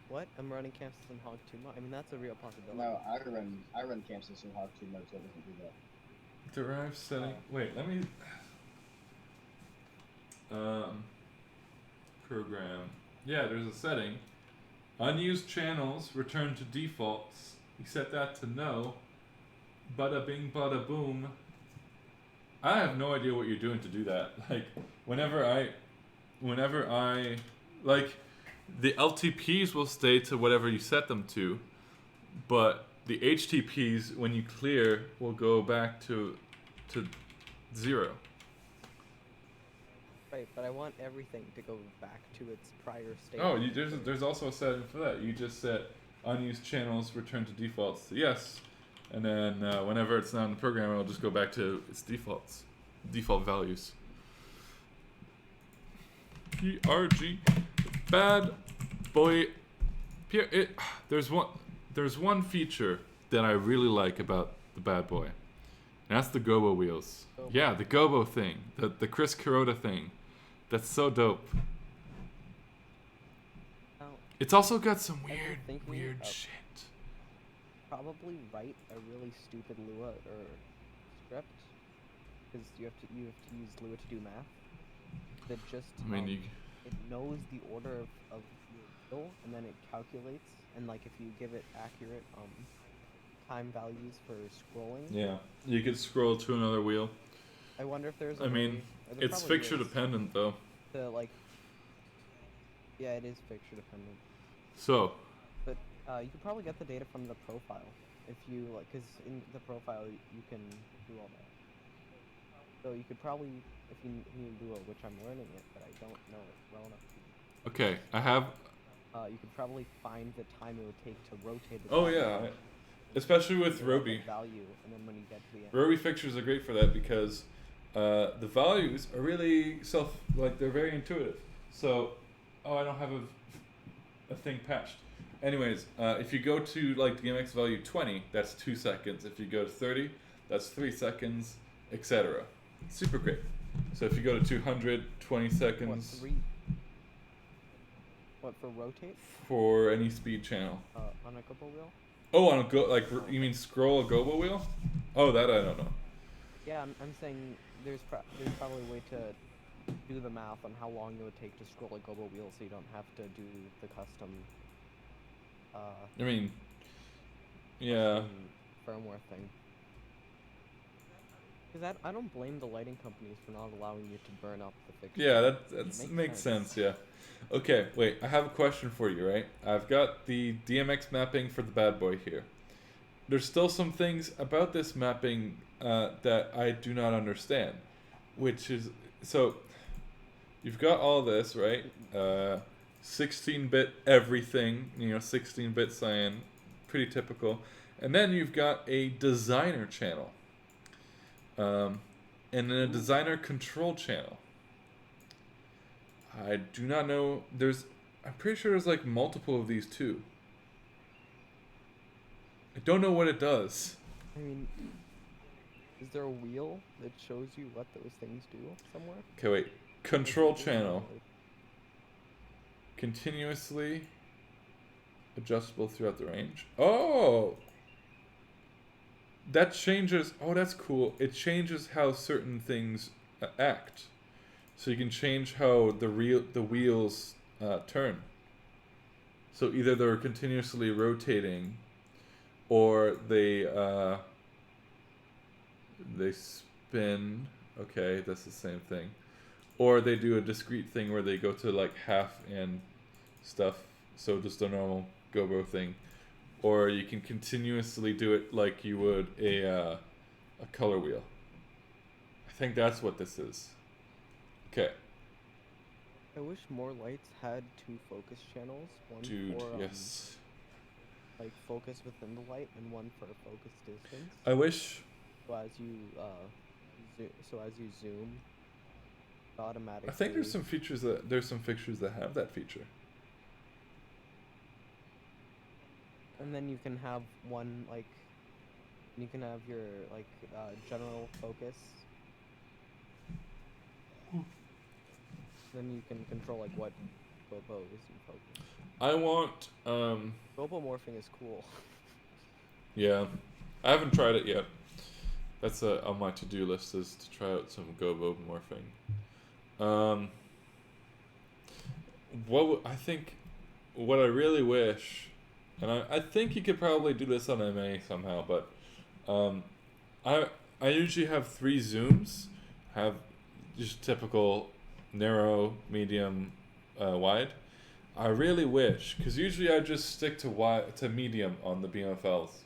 What? I'm running Chamsys in Hog 2 mode? I mean, that's a real possibility. No, I run Chamsys in Hog 2 mode, so it doesn't do that. Derive setting. Wait, let me. Program. Yeah, there's a setting. Unused channels return to defaults. You set that to no. Bada bing, bada boom. I have no idea what you're doing to do that. Like, whenever I, like, the LTPs will stay to whatever you set them to, but the HTPs, when you clear, will go back to 0. Right, but I want everything to go back to its prior state. Oh, there's also a setting for that. You just set unused channels return to defaults to yes, and then whenever it's not in the program, it'll just go back to its default values. PRG, bad boy. There's one feature that I really like about the bad boy, and that's the gobo wheels. Gobo. Yeah, the gobo thing, the Chris Kuroda thing. That's so dope. Now, It's also got some I've been thinking weird of- shit. probably write a really stupid Lua or script, because you have to use Lua to do math. That just I mean, it knows the order of your wheel, and then it calculates, and like if you give it accurate time values for scrolling. yeah, you could scroll to another wheel. I wonder if there's. I mean, it's fixture dependent though. To like. Yeah, it is fixture dependent. So, But you could probably get the data from the profile if you like, because in the profile you can do all that. So you could probably, if you need Lua, which I'm learning it, but I don't know it well enough. okay, I have. You could probably find the time it would take to rotate. The Oh value, yeah, especially with figure out Roby. the value, and then when you get to the end. Roby fixtures are great for that because the values are really they're very intuitive. So, I don't have a thing patched. Anyways, if you go to like DMX value 20, that's 2 seconds. If you go to 30, that's 3 seconds, etc. Super great. So if you go to 200, 20 What, seconds 3? What, for rotate? for any speed channel. On a couple wheel? Oh, on a you mean scroll a gobo wheel? Oh, that I don't know. Yeah, I'm saying there's probably a way to do the math on how long it would take to scroll a gobo wheel, so you don't have to do the custom. I mean, yeah. Firmware thing. Because I don't blame the lighting companies for not allowing you to burn up the fixture. Yeah, that Makes makes sense. sense. Yeah. Okay, wait. I have a question for you. Right, I've got the DMX mapping for the bad boy here. There's still some things about this mapping that I do not understand, which is so. You've got all this, right? 16-bit everything. 16-bit cyan, pretty typical. And then you've got a designer channel. And then a designer control channel. I do not know. I'm pretty sure there's like multiple of these too. I don't know what it does. I mean, is there a wheel that shows you what those things do somewhere? Okay, wait. Control Like, channel. Continuously adjustable throughout the range. Oh! That changes. Oh, that's cool. It changes how certain things act. so you can change how the wheels turn. So either they're continuously rotating, or they spin. Okay, that's the same thing. Or they do a discrete thing where they go to like half and stuff. So just a normal gobo thing. Or you can continuously do it like you would a color wheel. I think that's what this is. Okay. I wish more lights had 2 focus channels, one Dude, for yes. like focus within the light and one for focus distance. I wish. So as you zoom, automatically. I think there's some fixtures that have that feature. And then you can have one like, you can have your like general focus. Then you can control like what gobo is in focus. I want Gobo morphing is cool. yeah. I haven't tried it yet. That's on my to-do list, is to try out some gobo morphing. I think what I really wish, and I think you could probably do this on MA somehow, but I usually have 3 zooms, have just typical narrow, medium, wide. I really wish, because usually I just stick to medium on the BMFLs.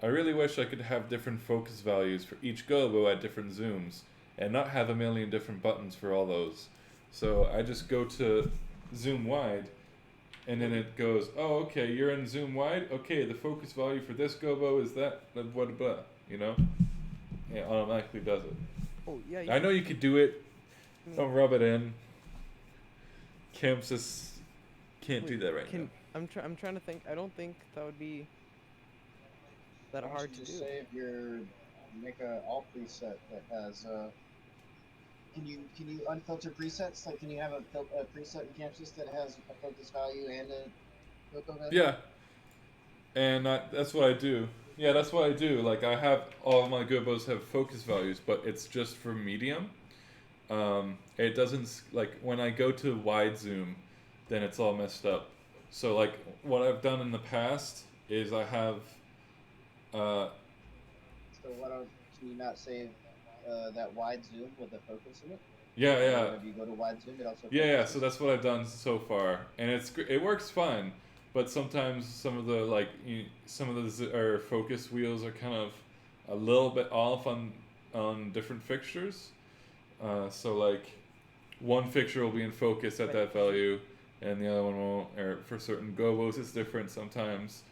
I really wish I could have different focus values for each gobo at different zooms, and not have a million different buttons for all those. So I just go to zoom wide, and then it goes, oh, okay, you're in zoom wide. Okay, the focus value for this gobo is that, blah, blah, blah, you know? It automatically does it. Oh yeah. I know you could do it. Don't rub it in. Chamsys can't do that right now. I'm trying to think. I don't think that would be that Why don't hard you to just do. make a alt preset that has can you unfilter presets? Like, can you have a preset in Chamsys that has a focus value and a focal value? Yeah. And that's what I do. Yeah, that's what I do. Like, I have all my gobos have focus values, but it's just for medium. It doesn't, like, when I go to wide zoom, then it's all messed up. So, like, what I've done in the past is I have So can you not save that wide zoom with the focus in it? yeah. Whenever you go to wide zoom, it also Yeah, focuses? so that's what I've done so far, and it works fine. But sometimes some of the focus wheels are kind of a little bit off on different fixtures. So like one fixture will be in focus at that value, and the other one won't. Or for certain gobos, it's different sometimes.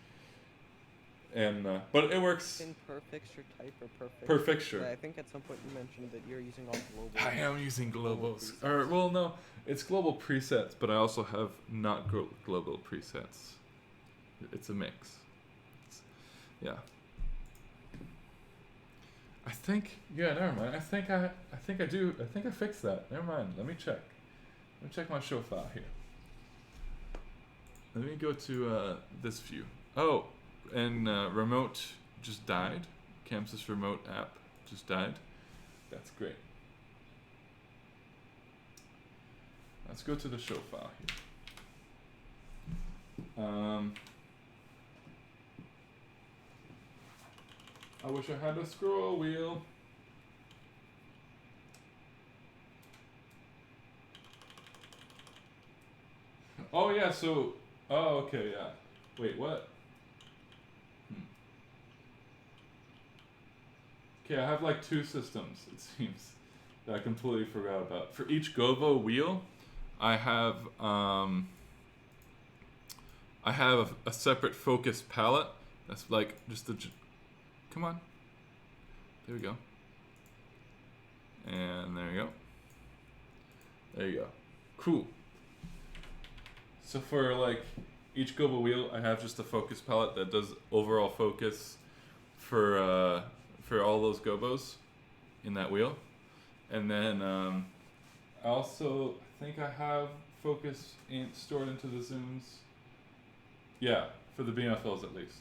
And but it works In per fixture type or per fixture. I think at some point you mentioned that you're using all global. I am using globals. presets. Or well, no, it's global presets, but I also have not global presets. It's a mix. Yeah. I think never mind. I think I do. I think I fixed that. Never mind. Let me check. Let me check my show file here. Let me go to this view. Oh, and remote just died. Chamsys remote app just died. That's great. Let's go to the show file here. I wish I had a scroll wheel. Oh yeah, so okay, yeah. Wait, what? Okay, I have like 2 systems, it seems, that I completely forgot about. For each gobo wheel, I have a separate focus palette. That's like just the come on. There we go. And there you go. There you go. Cool. So for like each gobo wheel, I have just a focus palette that does overall focus for all those gobos in that wheel. And then I also think I have focus stored into the zooms. Yeah, for the BMFLs at least.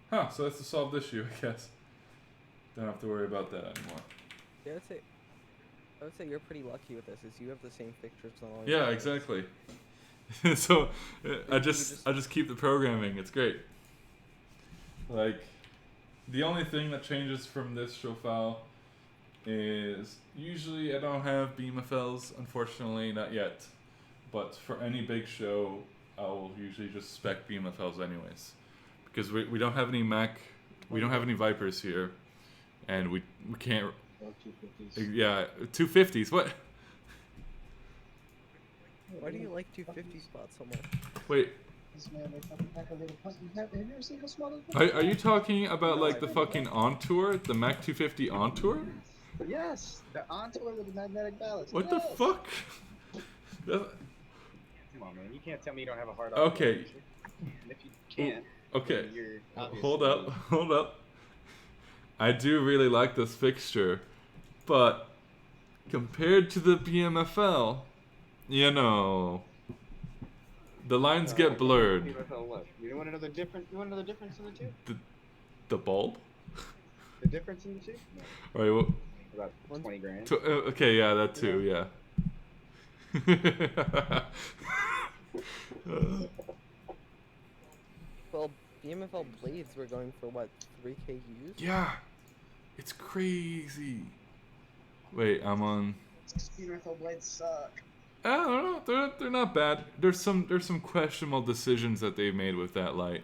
Huh, so that's a solved issue, I guess. Don't have to worry about that anymore. Yeah, that's it. I would say you're pretty lucky with this, is you have the same fixtures on all your Yeah, models. exactly. So I You just I just keep the programming. It's great. Like the only thing that changes from this show file is usually I don't have BMFLs, unfortunately, not yet. But for any big show, I will usually just spec BMFLs anyways, because we don't have any Mac, we don't have any Vipers here, and we can't. Or 250s. Yeah, 250s. What? Why do you like 250 spots so much? Wait, This man, they fucking pack a little punch. Have you ever seen how small those are you talking about No, like I the didn't. fucking Ontour, the Mac 250 Ontour? Yes, the Ontour with the magnetic ballast. What the Yes. fuck? That- Come on, man. You can't tell me you don't have a hard on. Okay. And if you can't, Okay. then you're Hold obviously- up, hold up. I do really like this fixture, but compared to the BMFL, you know, the lines get blurred. PMFL what? You want to know the difference? You want to know the difference in the two? The bulb? The difference in the two? No, Alright, well, about 20 grand. okay, yeah, that too, yeah. Well, BMFL blades were going for what, 3K used? Yeah, it's crazy. Wait, I'm on. PMFL blades suck. I don't know. They're not bad. There's some questionable decisions that they've made with that light.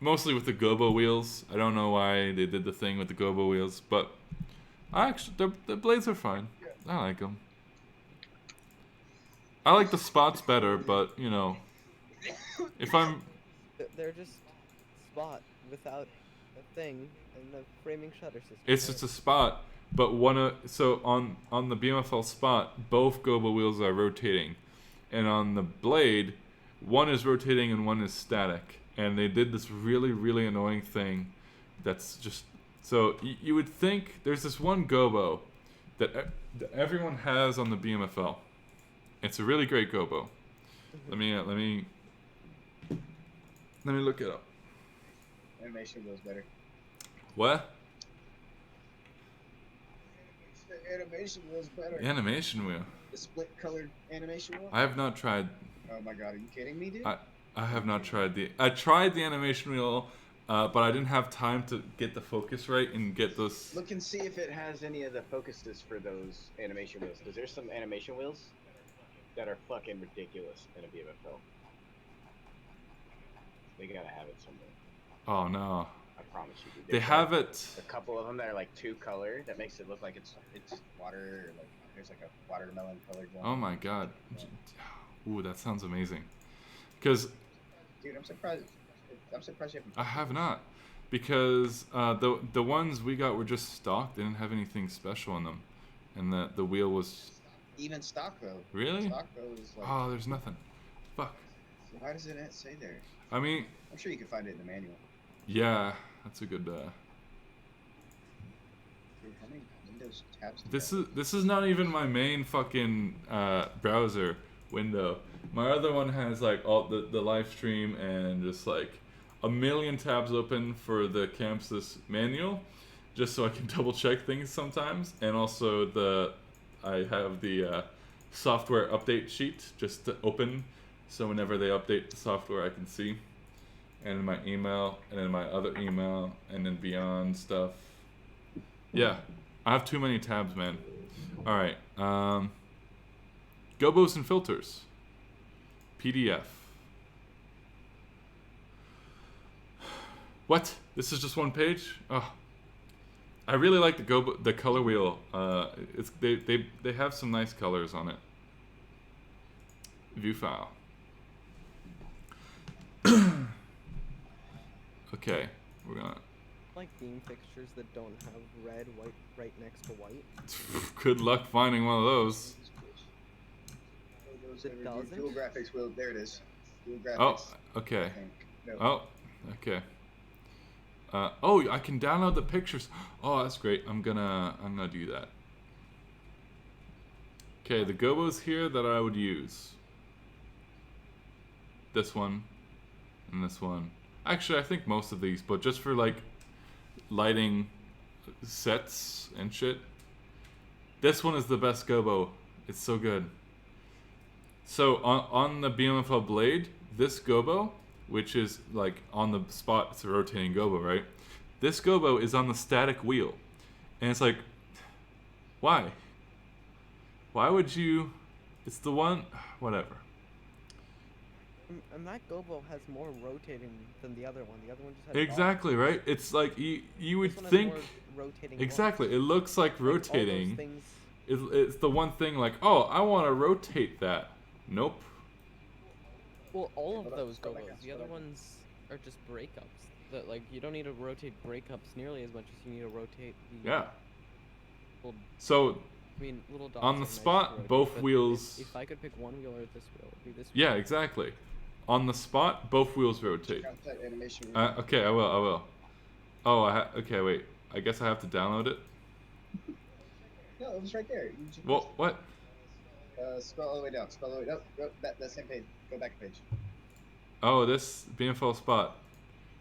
Mostly with the gobo wheels. I don't know why they did the thing with the gobo wheels, but the blades are fine. I like them. I like the spots better, but you know, if I'm They're just spot without a thing and a framing shutter system. it's just a spot, but so on the BMFL spot, both gobo wheels are rotating, and on the blade, one is rotating and one is static. And they did this really, really annoying thing that's just... So you would think there's this one gobo that everyone has on the BMFL. It's a really great gobo. Let me look it up. Animation goes better. What? The animation was better. Animation wheel. The split colored animation wheel? I have not tried... Oh my god, are you kidding me, dude? I have not tried I tried the animation wheel, but I didn't have time to get the focus right and get those. Look and see if it has any of the focuses for those animation wheels. Because there's some animation wheels that are fucking ridiculous in a BMFL. They gotta have it somewhere. Oh no. I promise you. Dude. They There's have like it. a couple of them that are like two color. That makes it look like it's water. Or like there's like a watermelon colored one. Oh my god. Ooh, that sounds amazing. Because Dude, I'm surprised. I'm surprised you haven't. I have not. Because the ones we got were just stock. They didn't have anything special in them, and the wheel was Even stock though. really. Stock though is like. Oh, there's nothing. Fuck. Why does it say there? I mean, I'm sure you can find it in the manual. yeah, that's a good. Dude, how many Windows tabs? do you This is not even my main fucking browser window. My other one has like all the live stream and just like a million tabs open for the Chamsys manual, just so I can double check things sometimes. And also I have the software update sheet just to open, so whenever they update the software I can see. And my email, and then my other email, and then beyond stuff. Yeah, I have too many tabs, man. All right, gobos and filters. PDF. What? This is just one page? Oh, I really like the color wheel. They have some nice colors on it. View file. Okay, we're gonna. Like beam fixtures that don't have red, white right next to white. Good luck finding one of those. It doesn't? Dual graphics wheel. There it is. Dual graphics. Oh, I okay. think. No. Oh, okay. Oh, I can download the pictures. Oh, that's great. I'm gonna do that. Okay, the gobos here that I would use. This one, and this one. Actually, I think most of these, but just for like lighting sets and shit. This one is the best gobo. It's so good. So on the BMFL blade, this gobo, which is like on the spot, it's a rotating gobo, right? This gobo is on the static wheel, and it's like, why? Why would you? It's the one, whatever. And that gobo has more rotating than the other one. The other one just has Exactly, dots. right? It's like you would This one has think more rotating exactly. bars. It looks like Like, all those rotating. things. It's the one thing like, oh, I want to rotate that. Nope. Well, all of Hold on, those scroll back gobos. up, The other scroll back up. ones are just breakups. That like you don't need to rotate breakups nearly as much as you need to rotate the. Yeah. Little, So I mean, little dots. on are the nice to spot, rotate, both but wheels. If I could pick one wheel or this wheel, it'd be this. Yeah, wheel. exactly. On the spot, both wheels rotate. Count that animation. Okay, I will. Oh, okay, wait. I guess I have to download it. No, it was right there. You just Well, what? scroll all the way down. Scroll all the way down. Go that same page. Go back a page. Oh, this BMFL spot.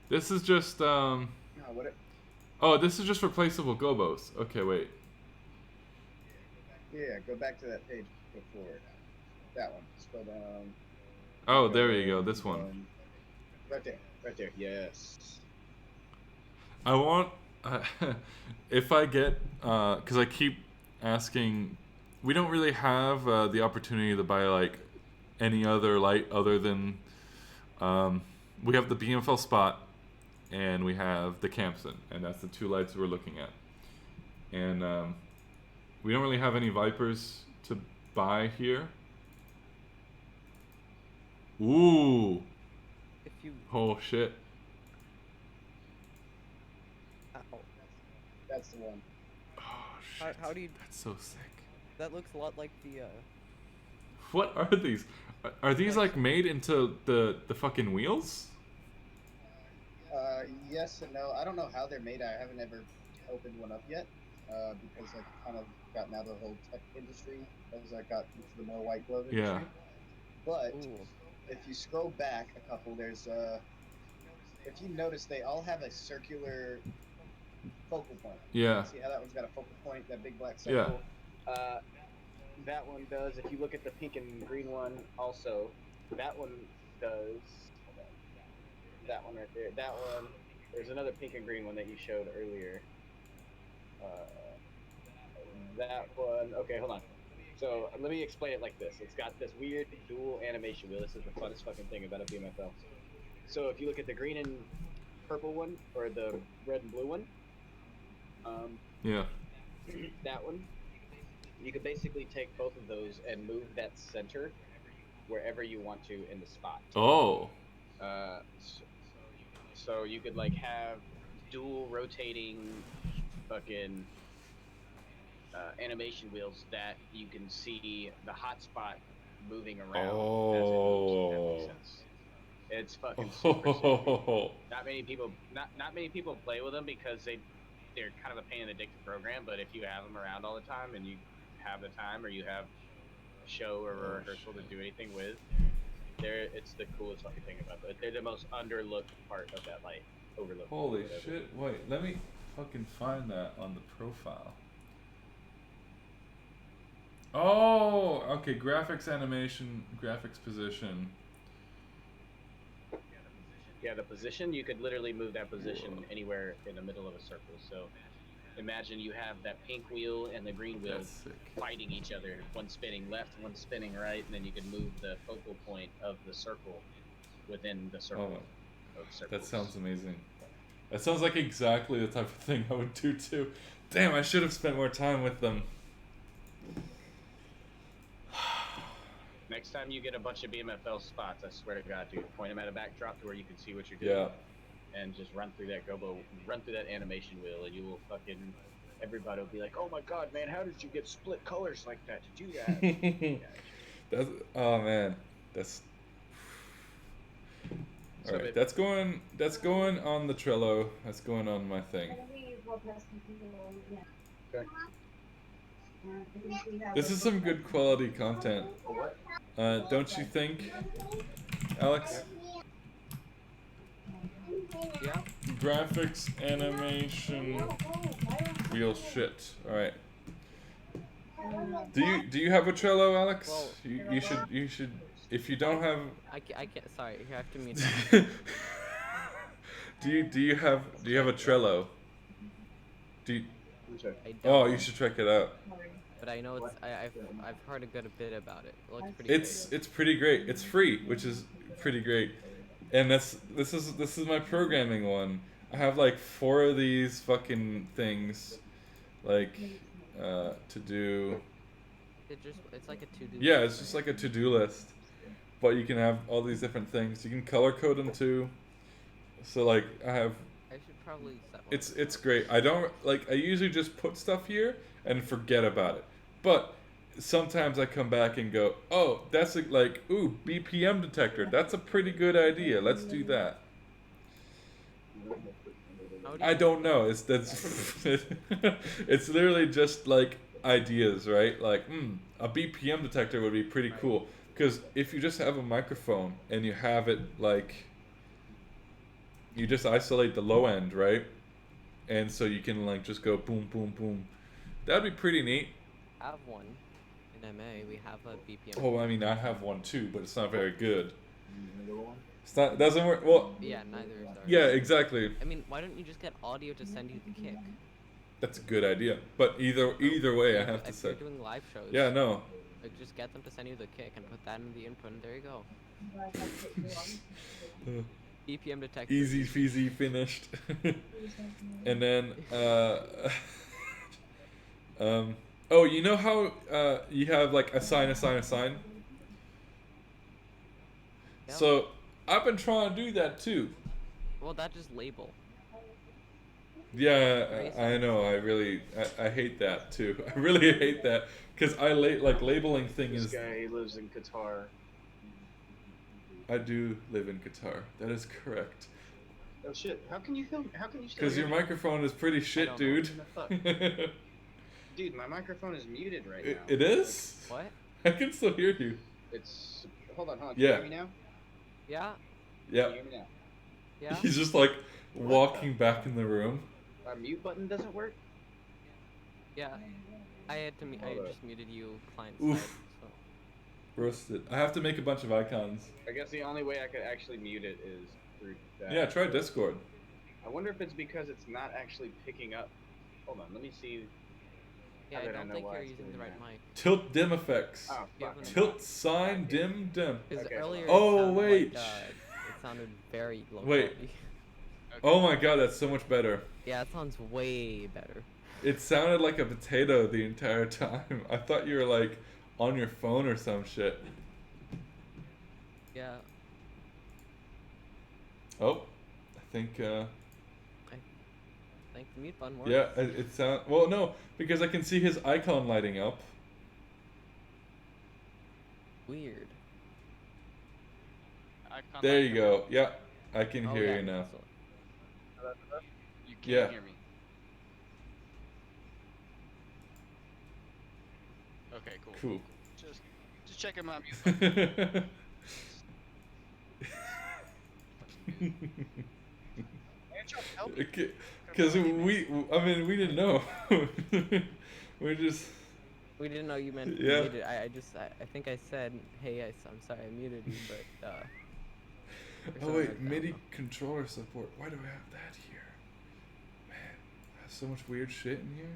This is just No, what? Oh, this is just replaceable gobos. Okay, wait. Yeah, go back to that page before. That one. Scroll down. Oh, there you go. This one. Right there. Right there. Yes. I want if I get because I keep asking. We don't really have the opportunity to buy like any other light other than we have the BMFL spot and we have the Campson, and that's the two lights we're looking at. And we don't really have any Vipers to buy here. Ooh! If you. Oh shit! Ow. That's the one. Oh shit! How do you? That's so sick. That looks a lot like the. What are these? Are these like made into the fucking wheels? Yes and no. I don't know how they're made. I haven't ever opened one up yet because I've kind of gotten out of the whole tech industry as I got into the more white glove industry. Yeah. But Ooh. if you scroll back a couple, there's if you notice, they all have a circular focal point. Yeah. See how that one's got a focal point, that big black circle? Yeah. That one does. If you look at the pink and green one, also, that one does. That one right there. That one. There's another pink and green one that you showed earlier. That one. Okay, hold on. So let me explain it like this. It's got this weird dual animation wheel. This is the funnest fucking thing about a BMFL. So if you look at the green and purple one, or the red and blue one, Yeah. that one, you could basically take both of those and move that center wherever you want to in the spot. Oh. So you could like have dual rotating fucking animation wheels that you can see the hotspot moving around as it moves, if that makes sense. It's fucking super sick. Not many people play with them because they're kind of a pain in the dick to program, but if you have them around all the time and you have the time, or you have a show or a rehearsal to do anything with, it's the coolest fucking thing about it. They're the most underlooked part of that light. Overlooked. Holy shit! Wait, let me fucking find that on the profile. Oh, okay. Graphics, animation, graphics position. Yeah, the position, you could literally move that position anywhere in the middle of a circle. So imagine you have that pink wheel and the green wheel That's sick. fighting each other. One spinning left, one spinning right, and then you can move the focal point of the circle within the circle of circles. That sounds amazing. That sounds like exactly the type of thing I would do too. Damn, I should have spent more time with them. Next time you get a bunch of BMFL spots, I swear to God, dude, point them at a backdrop to where you can see what you're doing. Yeah. And just run through that gobo, run through that animation wheel, and you will fucking, everybody will be like, oh my God, man, how did you get split colors like that to do that? That's, oh man, that's. So Alright, that's going on the Trello. That's going on my thing. Okay. This is some good quality content. Don't you think, Alex? Yeah. Graphics, animation, real shit. Alright. Do you have a Trello, Alex? Well- You should if you don't have. I can't. Sorry, you have to mute. Do you have a Trello? Do you, I'm sorry. I don't. oh, you should check it out. But I know it's. I've heard a good bit about it. It looks pretty. It's pretty great. It's free, which is pretty great. And this is my programming one. I have like 4 of these fucking things, like to do. It's like a to-do. Yeah, list, it's just right? like a to-do list, but you can have all these different things. You can color code them too. So like I have. I should probably set one. It's great. I don't like. I usually just put stuff here and forget about it. But sometimes I come back and go, oh, that's like, ooh, BPM detector. That's a pretty good idea. Let's do that. How do I you- don't know. It's it's literally just like ideas, right? Like, a BPM detector would be pretty cool because if you just have a microphone and you have it like, you just isolate the low end, right? And so you can like just go boom, boom, boom. That'd be pretty neat. have one in MA. We have a BPM. Oh, I mean, I have one too, but it's not very good. It's not. It doesn't work. Well, Yeah, neither is ours. yeah, exactly. I mean, why don't you just get audio to send you the kick? That's a good idea. But either way, I have to If say. you're doing live shows, Yeah, no. like, just get them to send you the kick and put that in the input, and there you go. BPM detector. Easy feasy finished. And then oh, you know how you have like assign. Yeah. So I've been trying to do that too. Well, that just label. Yeah, I know. I hate that too. I really hate that because like labeling thing This is. guy lives in Qatar. I do live in Qatar. That is correct. Oh shit! How can you film? How can you? still Because hear your me? microphone is pretty shit, don't know. dude. What the Dude, my microphone is muted right now. It is? What? I can still hear you. It's. Hold on. Can Yeah. you hear me now? Yeah. Yeah. Can you hear me now? Yeah. He's just like walking back in the room. Our mute button doesn't work. Yeah. I had to. I Hold up. just muted you, client Oof. side. So. Roasted. I have to make a bunch of icons. I guess the only way I could actually mute it is through that. Yeah, try Discord. I wonder if it's because it's not actually picking up. Hold on, let me see. Yeah, How I did I don't know think why you're it's using the doing right that? mic. Tilt dim effects. Oh, You fuck. have an- Tilt sign dim dim. Because Okay, earlier it oh, sounded wait. like, it sounded very low Wait. quality. Oh my god, that's so much better. Yeah, it sounds way better. It sounded like a potato the entire time. I thought you were like on your phone or some shit. Yeah. Oh, I think I think the mute button works. yeah, it sound well no, because I can see his icon lighting up. Weird. Icon There like you go. Yeah, I can Oh, hear yeah, you now. so- You can Yeah. hear me. Okay, cool. Cool. Just checking my mute button. Because I mean, we didn't know. We just. We didn't know you meant Yeah. muted. I think I said, hey, I'm sorry I muted you, but for Oh some wait, reason, I don't MIDI know. controller support. Why do I have that here? Man, there's so much weird shit in here.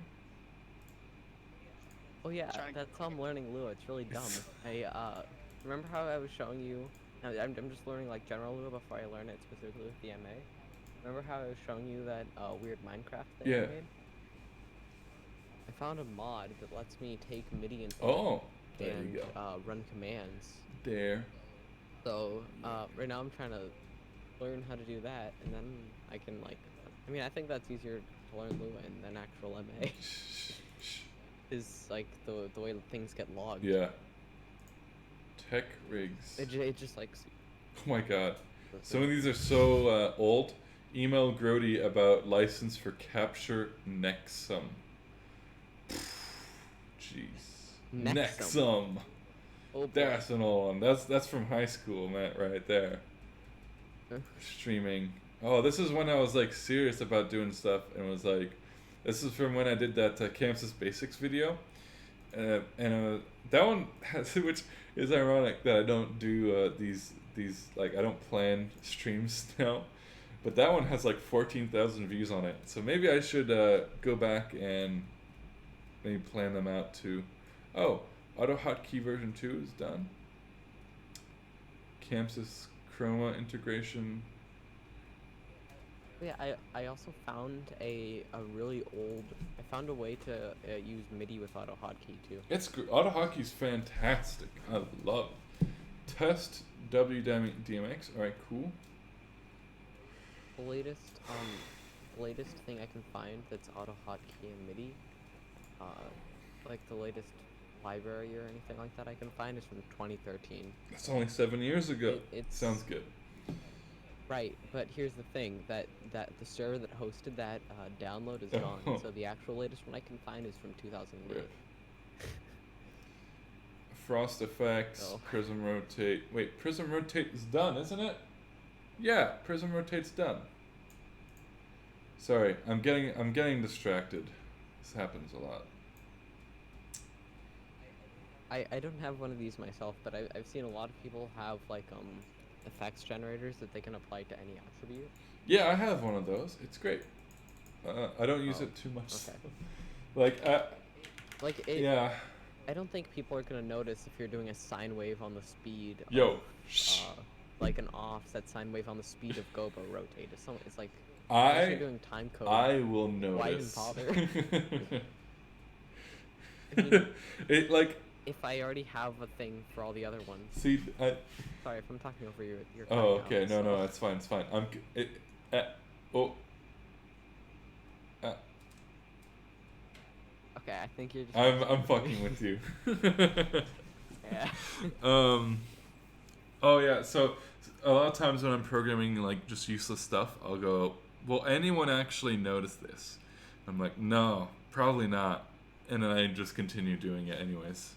Oh yeah, Trying to- that's how I'm learning Lua. It's really dumb. I remember how I was showing you. I'm just learning like general Lua before I learn it specifically with the MA. Remember how I was showing you that weird Minecraft thing I Yeah. made? I found a mod that lets me take MIDI input Oh, there and you go. run commands. There. So right now I'm trying to learn how to do that, and then I can like. I mean, I think that's easier to learn Lua than actual MA. Is like the way things get logged. Yeah. Tech rigs. It just like. Oh my god. Some of these are so old. Email Grody about license for Capture Nexum. Jeez. Nexum. Oh, boy. That's an old one. That's from high school, Matt, right there. Huh? Streaming. Oh, this is when I was like serious about doing stuff and was like, this is from when I did that Chamsys Basics video, that one has, which is ironic that I don't do these like I don't plan streams now, but that one has like 14,000 views on it. So maybe I should go back and maybe plan them out too. Oh, AutoHotkey version 2 is done. Chamsys Chroma integration. Yeah, I also found a really old. I found a way to use MIDI with AutoHotkey too. AutoHotkey's fantastic. I love it. Test WDMX. All right, cool. The latest thing I can find that's AutoHotkey and MIDI, like the latest library or anything like that I can find is from 2013. That's only 7 years ago. It sounds good. Right, but here's the thing, that the server that hosted that download is gone, so the actual latest one I can find is from 2008. Right. Frost effects, Oh. Prism rotate. Wait, Prism rotate is done, isn't it? Yeah, Prism rotate's done. Sorry, I'm getting distracted. This happens a lot. I don't have one of these myself, but I've seen a lot of people have like effects generators that they can apply to any attribute. Yeah, I have one of those. It's great. I don't use it too much. Okay. Like, Yeah. I don't think people are gonna notice if you're doing a sine wave on the speed. Yo. Like an offset sine wave on the speed of gobo rotate. It's like unless you're doing time code. I will Why even notice. bother? I mean, it like. if I already have a thing for all the other ones. See, Sorry if I'm talking over your. Oh, okay. No, it's fine. It's fine. Okay, I think you're just. I'm fucking with you. Yeah. Oh yeah. So a lot of times when I'm programming like just useless stuff, I'll go, "Will anyone actually notice this?" I'm like, "No, probably not," and then I just continue doing it anyways,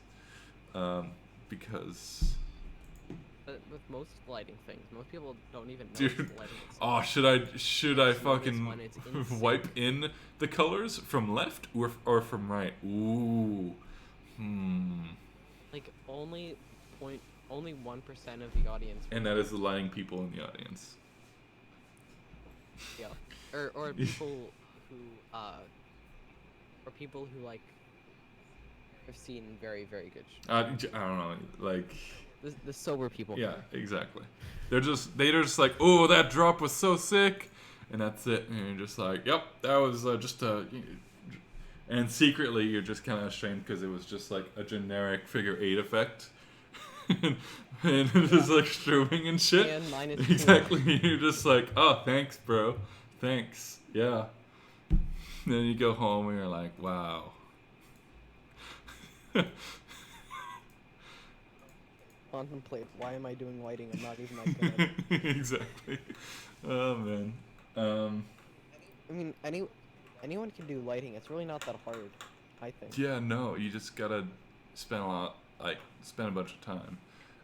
because. But with most lighting things, most people don't even know Dude, it's lighting. oh, should I Just notice fucking when it's in sync. wipe in the colors from left or from right? Ooh, Like only 1% of the audience. And that is the lying people in the audience. Yeah. Or people who like have seen very very good. I don't know, like. The sober people. Yeah, exactly. They're just like, oh, that drop was so sick, and that's it. And you're just like, yep, that was just a. And secretly, you're just kind of ashamed because it was just like a generic figure 8 effect, and it's just like strobing and shit. And minus exactly. You're just like, oh, thanks, bro, thanks, yeah. Then you go home and you're like, wow. Contemplate, why am I doing lighting? I'm not even that good at it. Exactly. Oh man. I mean, anyone can do lighting. It's really not that hard, I think. Yeah, no, you just gotta spend a bunch of time,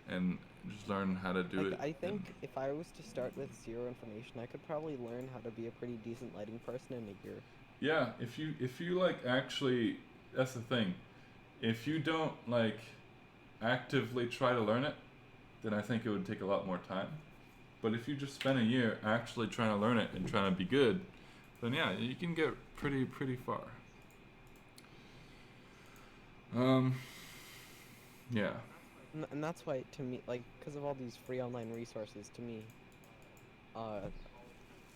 and just learn how to do it. I think if I was to start with zero information, I could probably learn how to be a pretty decent lighting person in a year. Yeah, if you like actually, that's the thing. If you don't like actively try to learn it, then I think it would take a lot more time. But if you just spend a year actually trying to learn it and trying to be good, then yeah, you can get pretty far. Yeah. And that's why, to me, like, because of all these free online resources, to me,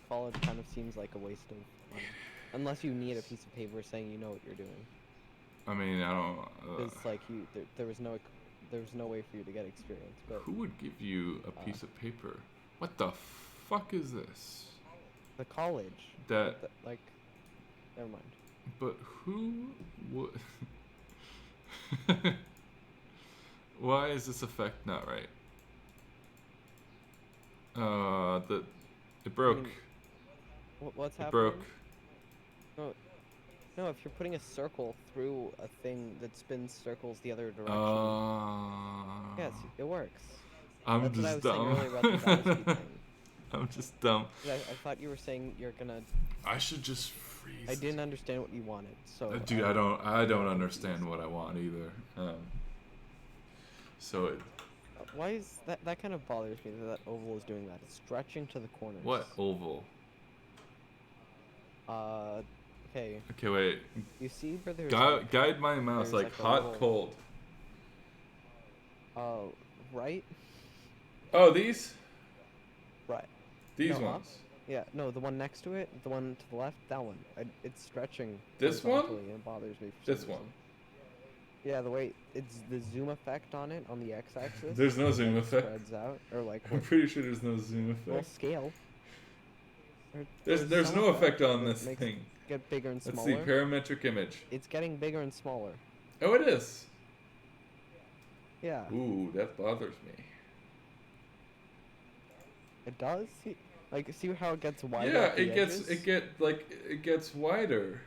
college kind of seems like a waste of money. Unless you need a piece of paper saying you know what you're doing. I mean, I don't. It's like there was no way for you to get experience. But Who would give you a piece of paper? What the fuck is this? the college. That. Like, never mind. But who would? Why is this effect not right? It broke. I mean, what's It happening? broke. No, if you're putting a circle through a thing that spins circles the other direction. Yes, it works. I'm That's just what I was dumb. saying earlier about the value speed thing. I'm just dumb. I thought you were saying you're gonna. I should just freezes. I didn't understand what you wanted, so. Dude, I don't understand what I want either. So it, Why is that? That kind of bothers me that oval is doing that. It's stretching to the corners. what oval? Okay. Okay, wait. You see where there's Guide my mouse there's like like a hot, little- cold. right? Oh, these? Right. These No, up? ones. Yeah, no, the one next to it, the one to the left, that one. It's stretching. This one? horizontally, and it bothers me. For This some one. reason. Yeah, the way it's the zoom effect on it on the x-axis. There's no zoom like, effect. Spreads out, or like I'm pretty sure there's no zoom well, effect. scale. There's some no effect on that this makes thing. it get bigger and Let's smaller. see, parametric image. It's getting bigger and smaller. Oh, it is. Yeah, Ooh, that bothers me. it does. See how it gets wider. Yeah, at the edges? it gets wider.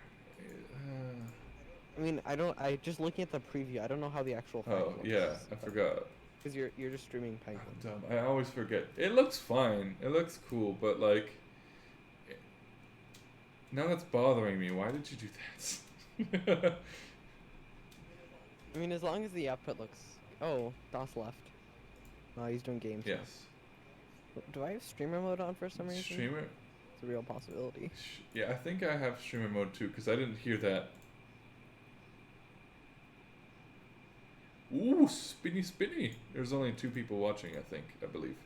I mean, I just looking at the preview. I don't know how the actual. Oh yeah, I forgot. Because you're just streaming Penguin. I'm dumb. I always forget. It looks fine. It looks cool, but like, now that's bothering me. Why did you do that? I mean, as long as the output looks. Oh, DOS left. Oh, he's doing games. now. Yes. Do I have streamer mode on for some reason? Streamer. It's a real possibility. Yeah, I think I have streamer mode too because I didn't hear that. Ooh, spinny, spinny. There's only 2 people watching, I believe.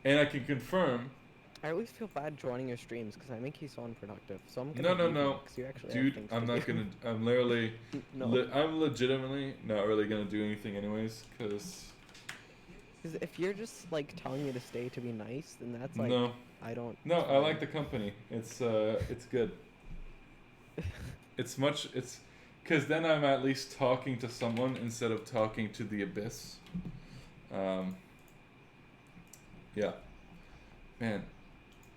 And I can confirm, I always feel bad joining your streams because I make you so unproductive. So I'm No, gonna. no. Because you actually dude, have things I'm to not do. gonna. I'm literally. No. I'm legitimately not really gonna do anything anyways, cause. Because if you're just like telling me to stay to be nice, then that's like No. I don't. No, it's I fine. like the company. It's good. It's because then I'm at least talking to someone instead of talking to the abyss. Yeah. Man,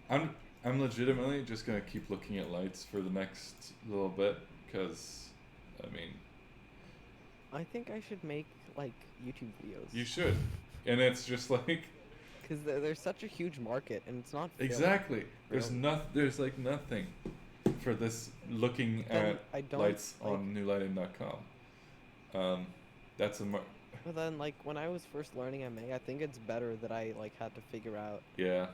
I'm legitimately just gonna keep looking at lights for the next little bit, because, I mean, I think I should make like YouTube videos. you should, and it's just like Because there's such a huge market, and it's not. filled. exactly. There's Really. There's like nothing for this looking Then at I don't, lights like- on newlighting.com. That's a But then, like when I was first learning MA, I think it's better that I like had to figure out yeah.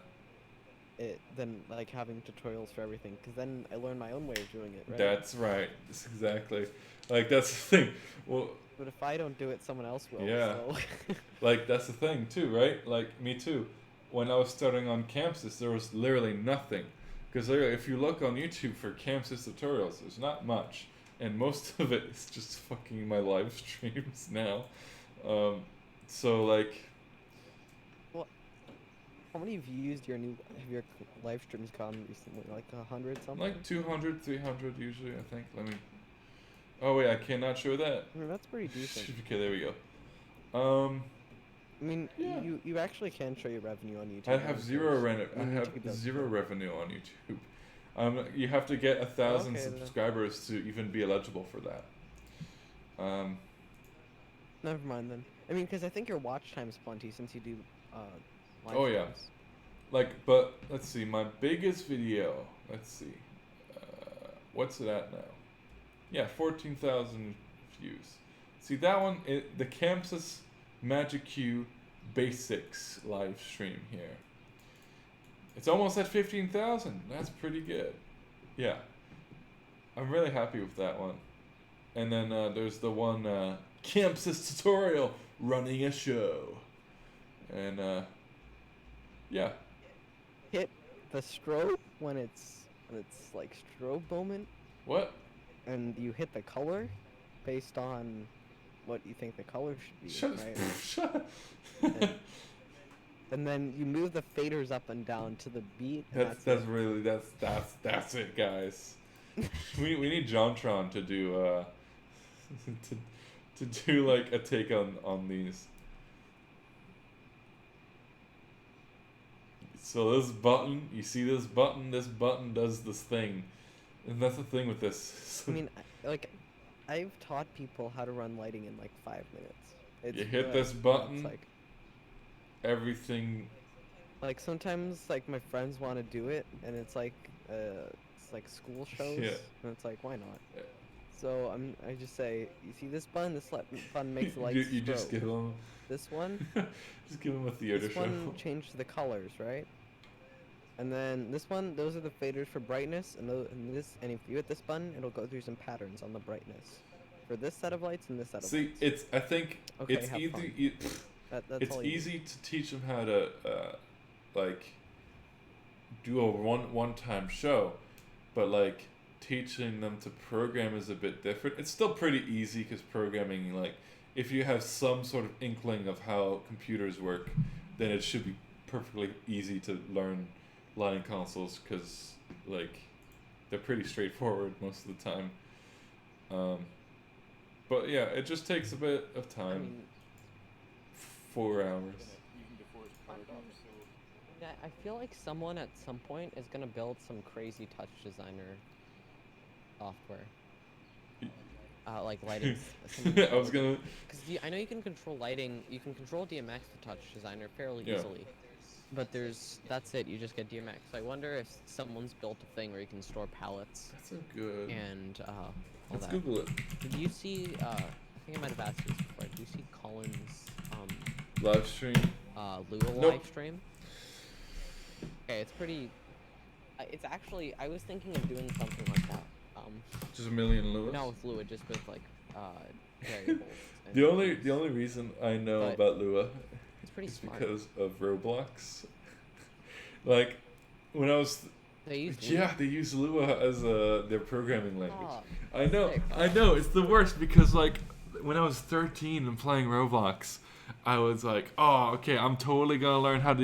it than like having tutorials for everything. Because then I learned my own way of doing it. Right. That's right. That's exactly. Like that's the thing. Well, But if I don't do it, someone else will. Yeah. So. like that's the thing too, right? Like me too. When I was starting on Chamsys, there was literally nothing. Because if you look on YouTube for Chamsys tutorials, there's not much, and most of it is just fucking my live streams now. So like, How many views have your live streams gotten recently? Like 100 something? like 200, 300 usually, I think. Let me. Oh wait, I cannot show that. I mean, that's pretty decent. Okay, there we go. I mean, Yeah. you actually can show your revenue on YouTube. I have zero because I have YouTube does zero that. revenue on YouTube. You have to get 1,000 Okay, then. subscribers to even be eligible for that. Never mind then. I mean, because I think your watch time's plenty since you do live Oh, yeah. streams. Like, but let's see, my biggest video. Let's see, what's it at now? Yeah, 14,000 views. See that one? The Chamsys Magic Q Basics live stream here. It's almost at 15,000. That's pretty good. Yeah, I'm really happy with that one. And then there's the one Chamsys tutorial running a show, and yeah. Hit the strobe when it's like strobe moment, What? and you hit the color based on what you think the color should be, Shut. right? Shut. And then you move the faders up and down to the beat. And That's really that's it, guys. we need JonTron to do to do like a take on these. So this button, you see this button? This button does this thing, and that's the thing with this. I mean, I've taught people how to run lighting in like 5 minutes. It's You hit good, this but button. It's like, everything Like sometimes like my friends want to do it, and it's like school shows, Yeah. and it's like why not? Yeah. So I just say, you see this button? This button makes the lights you just strobe. give them This one, just give them a theater this show. one changed the colors, right? And then this one, those are the faders for brightness, and if you hit this button, it'll go through some patterns on the brightness for this set of lights and this set of See, lights. I think Okay, it's have easy. fun. That's It's all you easy to teach them how to like do a one-time show, but like teaching them to program is a bit different. It's still pretty easy because programming, like, if you have some sort of inkling of how computers work, then it should be perfectly easy to learn line consoles because like they're pretty straightforward most of the time. But yeah, it just takes a bit of I time. mean, 4 hours. Even before it's powered up, so I feel like someone at some point is gonna build some crazy touch designer software. Like lighting. I was gonna. Because I know you can control lighting. You can control DMX to touch designer fairly Yeah. easily. But that's it. You just get DMX. So I wonder if someone's built a thing where you can store palettes That's a good. and all Let's that. Google it. Did you see? I think I might have asked you this before. Did you see Colin's Live stream. Lua Nope. live stream? Okay, it's pretty. It's actually. I was thinking of doing something like that. Just a million Lewis. Not with Lua, just with like variables. and The only things. reason I know But about Lua It's pretty is smart. because of Roblox. Like when I was They use they use Lua as their programming language. Ah, I know, sick. I know, it's the worst because like when I was 13 and playing Roblox, I was like, oh, okay, I'm totally gonna learn how to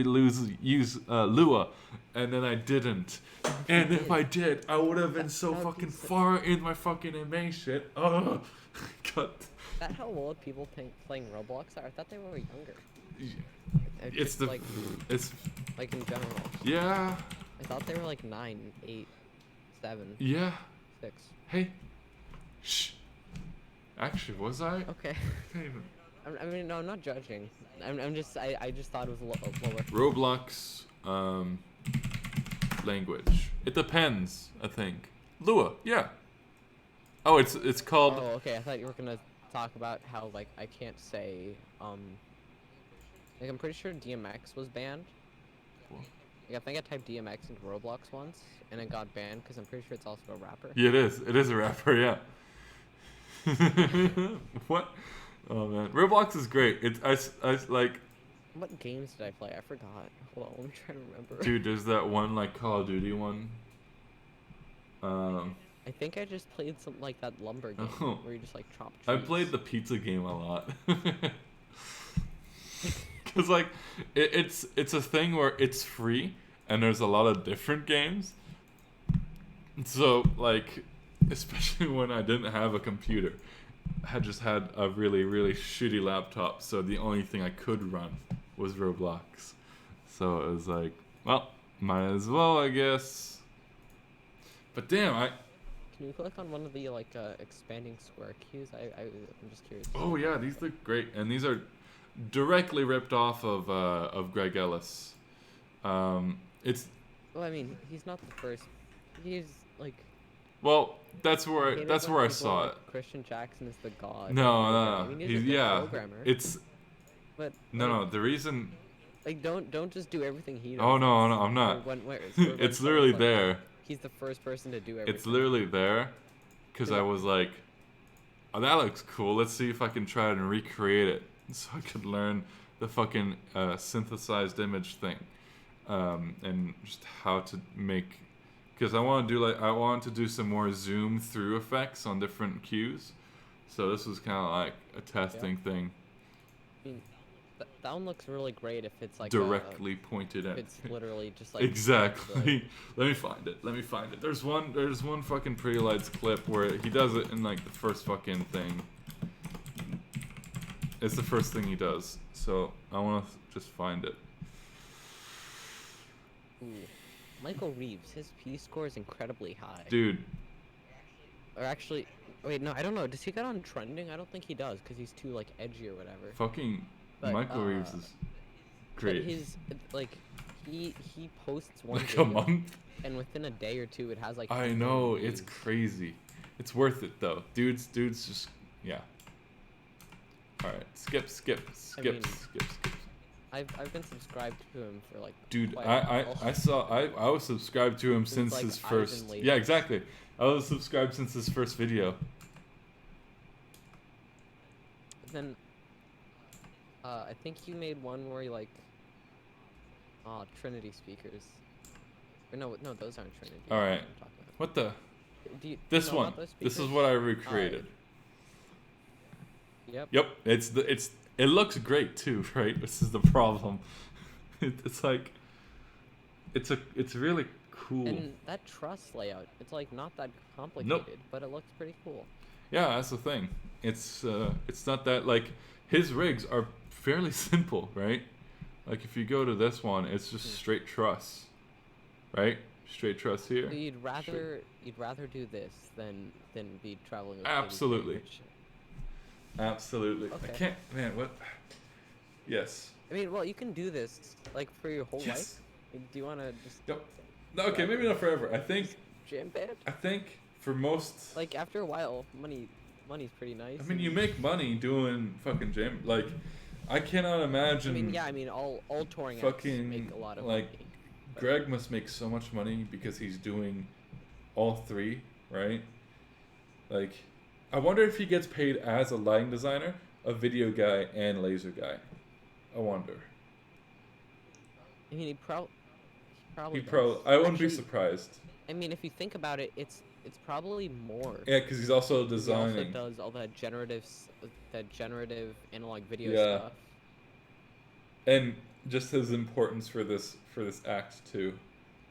use Lua, and then I didn't. And if I did, I would have been so That would be fucking sick. far in my fucking MA shit. Oh, God. Is that how old people playing Roblox are? I thought they were younger. It's the, like it's, in general. yeah, I thought they were like 9, 8, 7, yeah. 6. Hey, shh. Actually, was I? Okay. Hey, I mean, no, I'm not judging. I just thought it was lower. Roblox, language. It depends, I think. Lua, yeah. Oh, it's called. Oh, okay. I thought you were gonna talk about how like I can't say like I'm pretty sure DMX was banned. What? Like, I think I typed DMX into Roblox once and it got banned because I'm pretty sure it's also a rapper. Yeah, it is. It is a rapper, yeah. What? Oh man, Roblox is great. I like. What games did I play? I forgot. Hold on, I'm trying to remember. Dude, there's that one like Call of Duty one. I think I just played something like that lumber game Oh. where you just like chop trees. I played the pizza game a lot. Cause like it's a thing where it's free and there's a lot of different games. So like, especially when I didn't have a computer, I had just had a really really shitty laptop. So the only thing I could run was Roblox. So it was like, well, might as well, I guess. But damn, Can you click on one of the like expanding square keys? I'm just curious. oh yeah, these look great, and these are directly ripped off of Greg Ellis. It's Well, I mean, he's not the first. He's like. well, that's where hated that's when where I people saw are it. like, Christian Jackson is the god. No, of no, programming. no. I mean, he's He's a good yeah. programmer. It's But no, like, no. The reason. Like, don't just do everything he does. Oh no, It's- no, I'm not. When It's literally like, there. He's the first person to do everything. It's literally there, because I Yeah. was like, oh, that looks cool. Let's see if I can try and recreate it, so I could learn the fucking synthesized image thing, and just how to make. Because I want to do some more zoom through effects on different cues, so this was kind of like a testing thing, I mean, that one looks really great if it's like directly pointed if at. it's literally just like Exactly. Let me find it. There's one fucking Pretty Lights clip where he does it in like the first fucking thing. It's the first thing he does. So I want to just find it. Ooh. Michael Reeves, his P score is incredibly high. Dude, Or actually, wait, no, I don't know. Does he get on trending? I don't think he does because he's too like edgy or whatever. fucking But, Michael Reeves is But great. his like he posts one Like video, a month. and within a day or two, it has like. I 10 know, million it's views. crazy. It's worth it though. Dudes just yeah. All right, skip. mean- Skip. I've been subscribed to him for like. Dude, quite a I while. I was subscribed to him since like his Ivan first. Yeah, Lasers. exactly. I was subscribed since his first video. Then, I think he made one where he like. Trinity speakers. Or no, those aren't Trinity. All right. I'm talking about. What the? Do you This know one. about those This is speakers? what I recreated. Yep. Yep, it looks great too, right? This is the problem. It's like it's really cool. And that truss layout, it's like not that complicated, but it looks pretty cool. Yeah, that's the thing. It's not that like his rigs are fairly simple, right? Like if you go to this one, it's just straight truss, right? Straight truss here. So you'd rather do this than be traveling with Absolutely. which- Absolutely. I Okay. can't, man. What? Yes. I mean, well, you can do this like for your whole Yes. life. Do you want to just Yep. No, okay, maybe not forever. I think jam band? for most. Like after a while, money's pretty nice. I mean, and- you make money doing fucking jam. Like, I cannot I imagine. mean, yeah. I mean, all touring acts fucking, make a lot of like, money. but- Greg must make so much money because he's doing all three, right? Like, I wonder if he gets paid as a lighting designer, a video guy, and laser guy. I wonder. I mean, he probably. I wouldn't be Actually, surprised. I mean, if you think about it, it's probably more. Yeah, because he's also 'Cause designing. He also does all that generative analog video Yeah. stuff. And just his importance for this act too,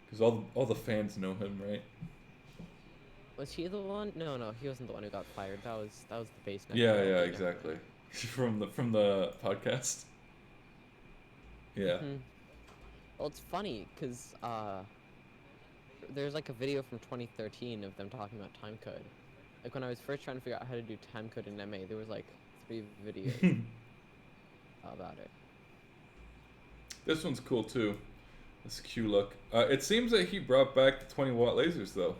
because all the fans know him, right? Was he the one? No, he wasn't the one who got fired. That was the basement. Yeah, guy. yeah, Never exactly. mind. from the podcast. Yeah. Mhm. Well, it's funny because there's like a video from 2013 of them talking about timecode. Like when I was first trying to figure out how to do timecode in MA, there was like 3 videos about it. This one's cool too. This Q look. It seems that he brought back the 20-watt lasers though.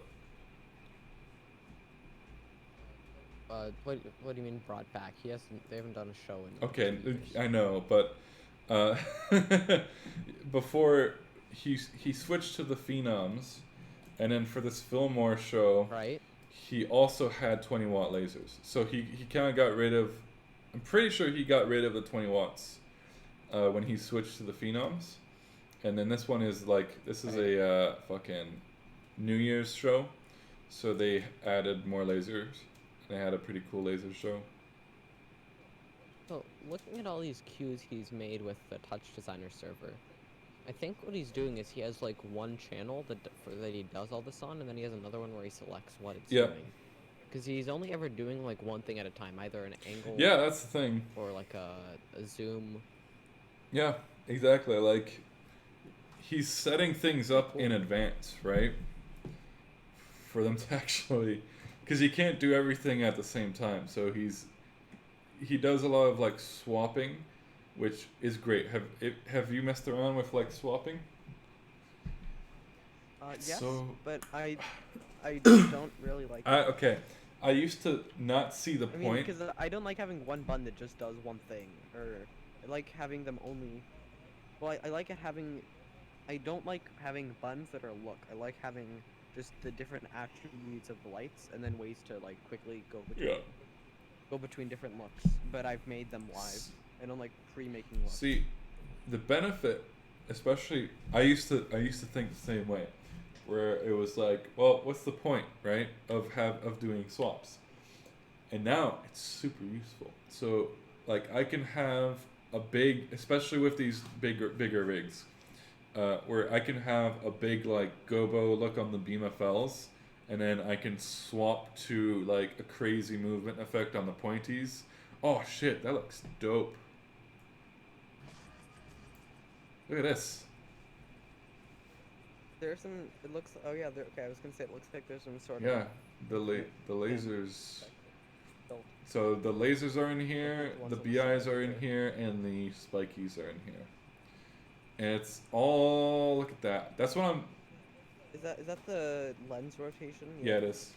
What do you mean brought back? They haven't done a show in. Okay, 2 years. I know, but before he switched to the Phenoms, and then for this Fillmore show, Right. he also had 20-watt lasers. So he kind of got rid of. I'm pretty sure he got rid of the 20 watts when he switched to the Phenoms, and then this one is like this is a fucking New Year's show, so they added more lasers. They had a pretty cool laser show. So looking at all these cues he's made with the Touch Designer server, I think what he's doing is he has like one channel that he does all this on, and then he has another one where he selects what it's Yeah. doing. Because he's only ever doing like one thing at a time, either an angle Yeah, that's the thing. or like a zoom. Yeah, exactly. Like, he's setting things up in advance, right? For them to actually, because he can't do everything at the same time. So he does a lot of like swapping, which is great. Have you messed around with like swapping? Yes, So- but I don't really like. Okay, I used to not see the I mean, point. because I don't like having one button that just does one thing, or I like having them only. Well, I like it having. I don't like having buttons that are look. I like having just the different attributes of the lights, and then ways to like quickly go between different looks. But I've made them live. I don't like pre-making looks. See, the benefit, especially, I used to think the same way, where it was like, well, what's the point, right, of doing swaps? And now it's super useful. So, like, I can have a big, especially with these bigger rigs, where I can have a big like gobo look on the BMFLs, and then I can swap to like a crazy movement effect on the pointies. Oh shit, that looks dope. Look at this. There's some. It looks. Oh yeah. Okay. I was gonna say it looks like there's some sort Yeah, the lasers. Built. So the lasers are in here, ones the on the BIs side are in there. here, and the spikies are in here. And it's all, look at that. That's what I'm, Is that the lens rotation? yeah, it is.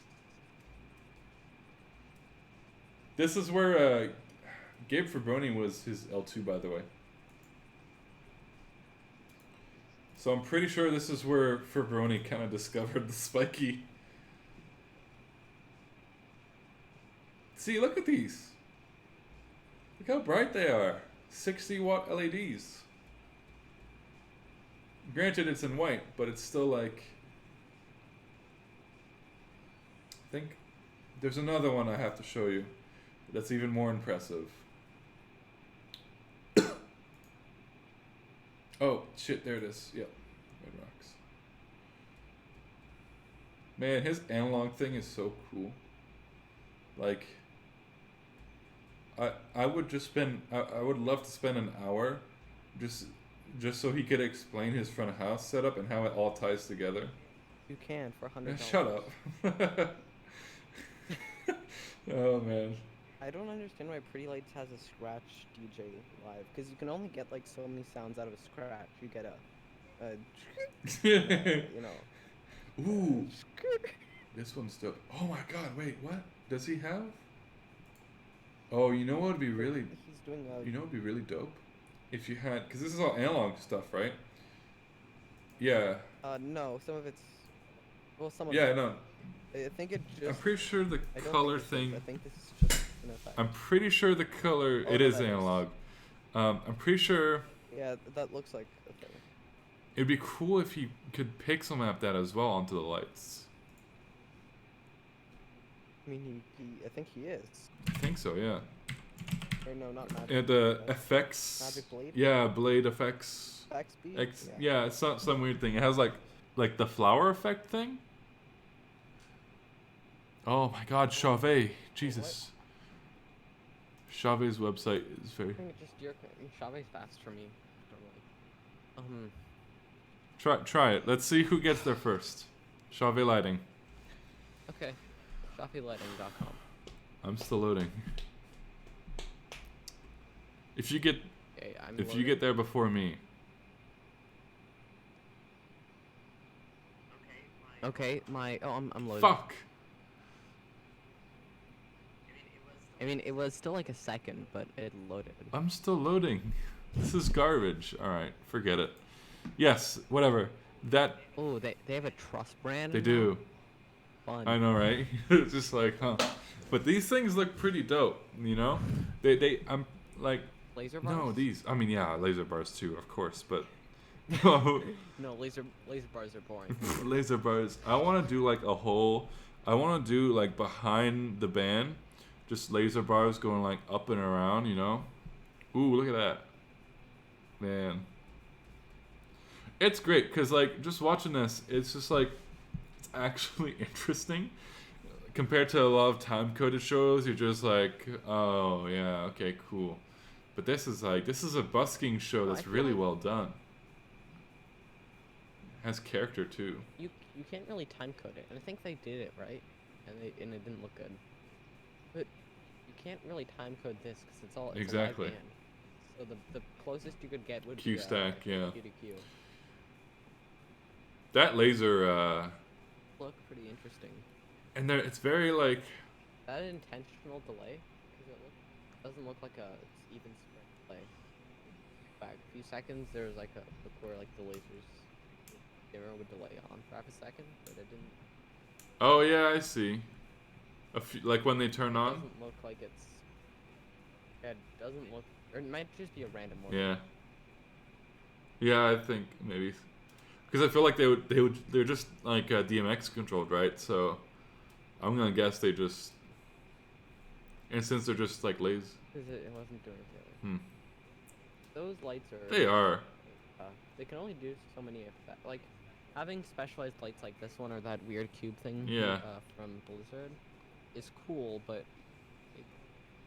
This is where Gabe Fabroni was his L2, by the way. So I'm pretty sure this is where Fabroni kind of discovered the spiky. See, look at these. Look how bright they are. 60-watt LEDs. Granted, it's in white, but it's still like... I think there's another one I have to show you that's even more impressive. Oh, shit, there it is. Yep. Red Rocks. Man, his analog thing is so cool. Like... I would just spend I would love to spend an hour just so he could explain his front of house setup and how it all ties together. You can for $100. Shut up. Oh man. I don't understand why Pretty Lights has a scratch DJ live, because you can only get like so many sounds out of a scratch. You get a you know. Ooh. This one's dope. Oh my god, wait, what? Does he have? Oh, you know what would be really... He's doing a... You know what would be really dope? If you had... Because this is all analog stuff, right? Yeah. No, some of it's... Well, some of Yeah, it. no. I think it just... I'm pretty sure the color thing... I think this is just an effect. I'm pretty sure the color... Oh, it no, is that is. analog. I'm pretty sure... Yeah, that looks like a thing. It'd be cool if he could pixel map that as well onto the lights. I mean, I think he is. I think so, yeah. Or no, not Magic. And the Blade, effects... Magic Blade? Yeah, Blade effects... XB? Yeah, it's some weird thing. It has like the flower effect thing. Oh my god, Chauvet. Jesus. Chauvet's website is very... I think it's just Chavet's fast for me. Normally. Try it. Let's see who gets there first. Chauvet Lighting. Okay. ChavetLighting.com. I'm still loading. If you get Okay, you get there before me. Okay, I'm loading. Fuck. I mean, it was still like a second, but it loaded. I'm still loading. This is garbage. All right, forget it. Yes, whatever. That Oh, they have a trust brand. they now? do. Fun. I know, right? It's just like, huh. But these things look pretty dope, you know? I'm like, Laser bars? no, these, I mean, yeah, laser bars too, of course, but no, No, laser bars are boring. laser bars. I want to do like I want to do like behind the band, just laser bars going like up and around, you know? Ooh, look at that. Man. It's great, because like, just watching this, it's just like, it's actually interesting. Compared to a lot of time-coded shows, you're just like, oh, yeah, okay, cool. But this is a busking show that's feel really like- well done. Has character, too. You can't really time code it, and I think they did it right, and it didn't look good. But you can't really time code this because it's all Exactly. A live band. So the closest you could get would Q be stack, yeah. Q to Q. That laser, Look pretty interesting. and it's very like, Is that an intentional delay? Because doesn't look like a even spread delay. Back a few seconds, there's like a look where like the lasers camera would delay on for half a second, but it didn't. oh yeah, I see. Like when they turn It on. doesn't look like it's. Yeah, it doesn't look. Or it might just be a random one. Yeah. Yeah, I think maybe, because I feel like they're just like DMX controlled, right? So I'm gonna guess they just, and since they're just like lazy, Because it wasn't doing it. Those lights are. they are. They can only do so many effects. Like having specialized lights like this one or that weird cube thing. Yeah. From Blizzard, is cool, but.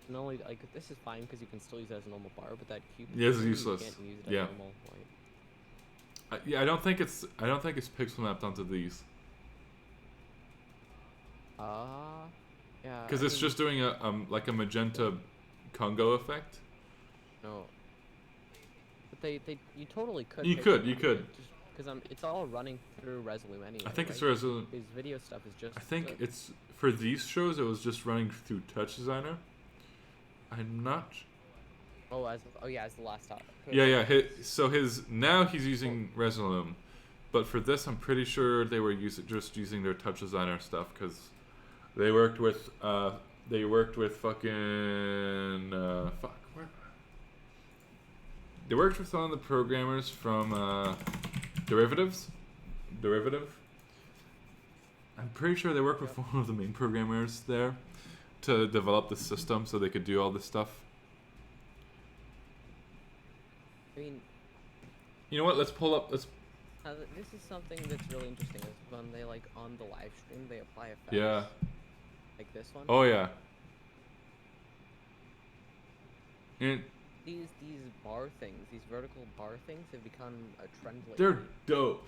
Not only like this is fine because you can still use it as a normal bar, but that cube. Yeah, it's thing, useless. You can't use it as Yeah. normal light. Yeah, I don't think it's pixel mapped onto these, Yeah. because I it's mean, just doing a like a magenta Congo effect. no. But you totally could. You pick could, it you up, could. Because it's all running through Resolute anyway. I think it's right? Resolute. His video stuff is just. I think it's for these shows. It was just running through Touch Designer. I'm not. As the last top. Yeah. Now he's using Resolute, but for this, I'm pretty sure they were just using their Touch Designer stuff because they worked with fucking fuck. Where? They worked with one of the programmers from Derivative. I'm pretty sure they worked with one of the main programmers there to develop the system so they could do all this stuff. I mean, you know what? Let's pull up. this is something that's really interesting. Is when they on the live stream they apply effects. Yeah. Like this one. Oh yeah. And These bar things, these vertical bar things, have become a trend lately. they're dope.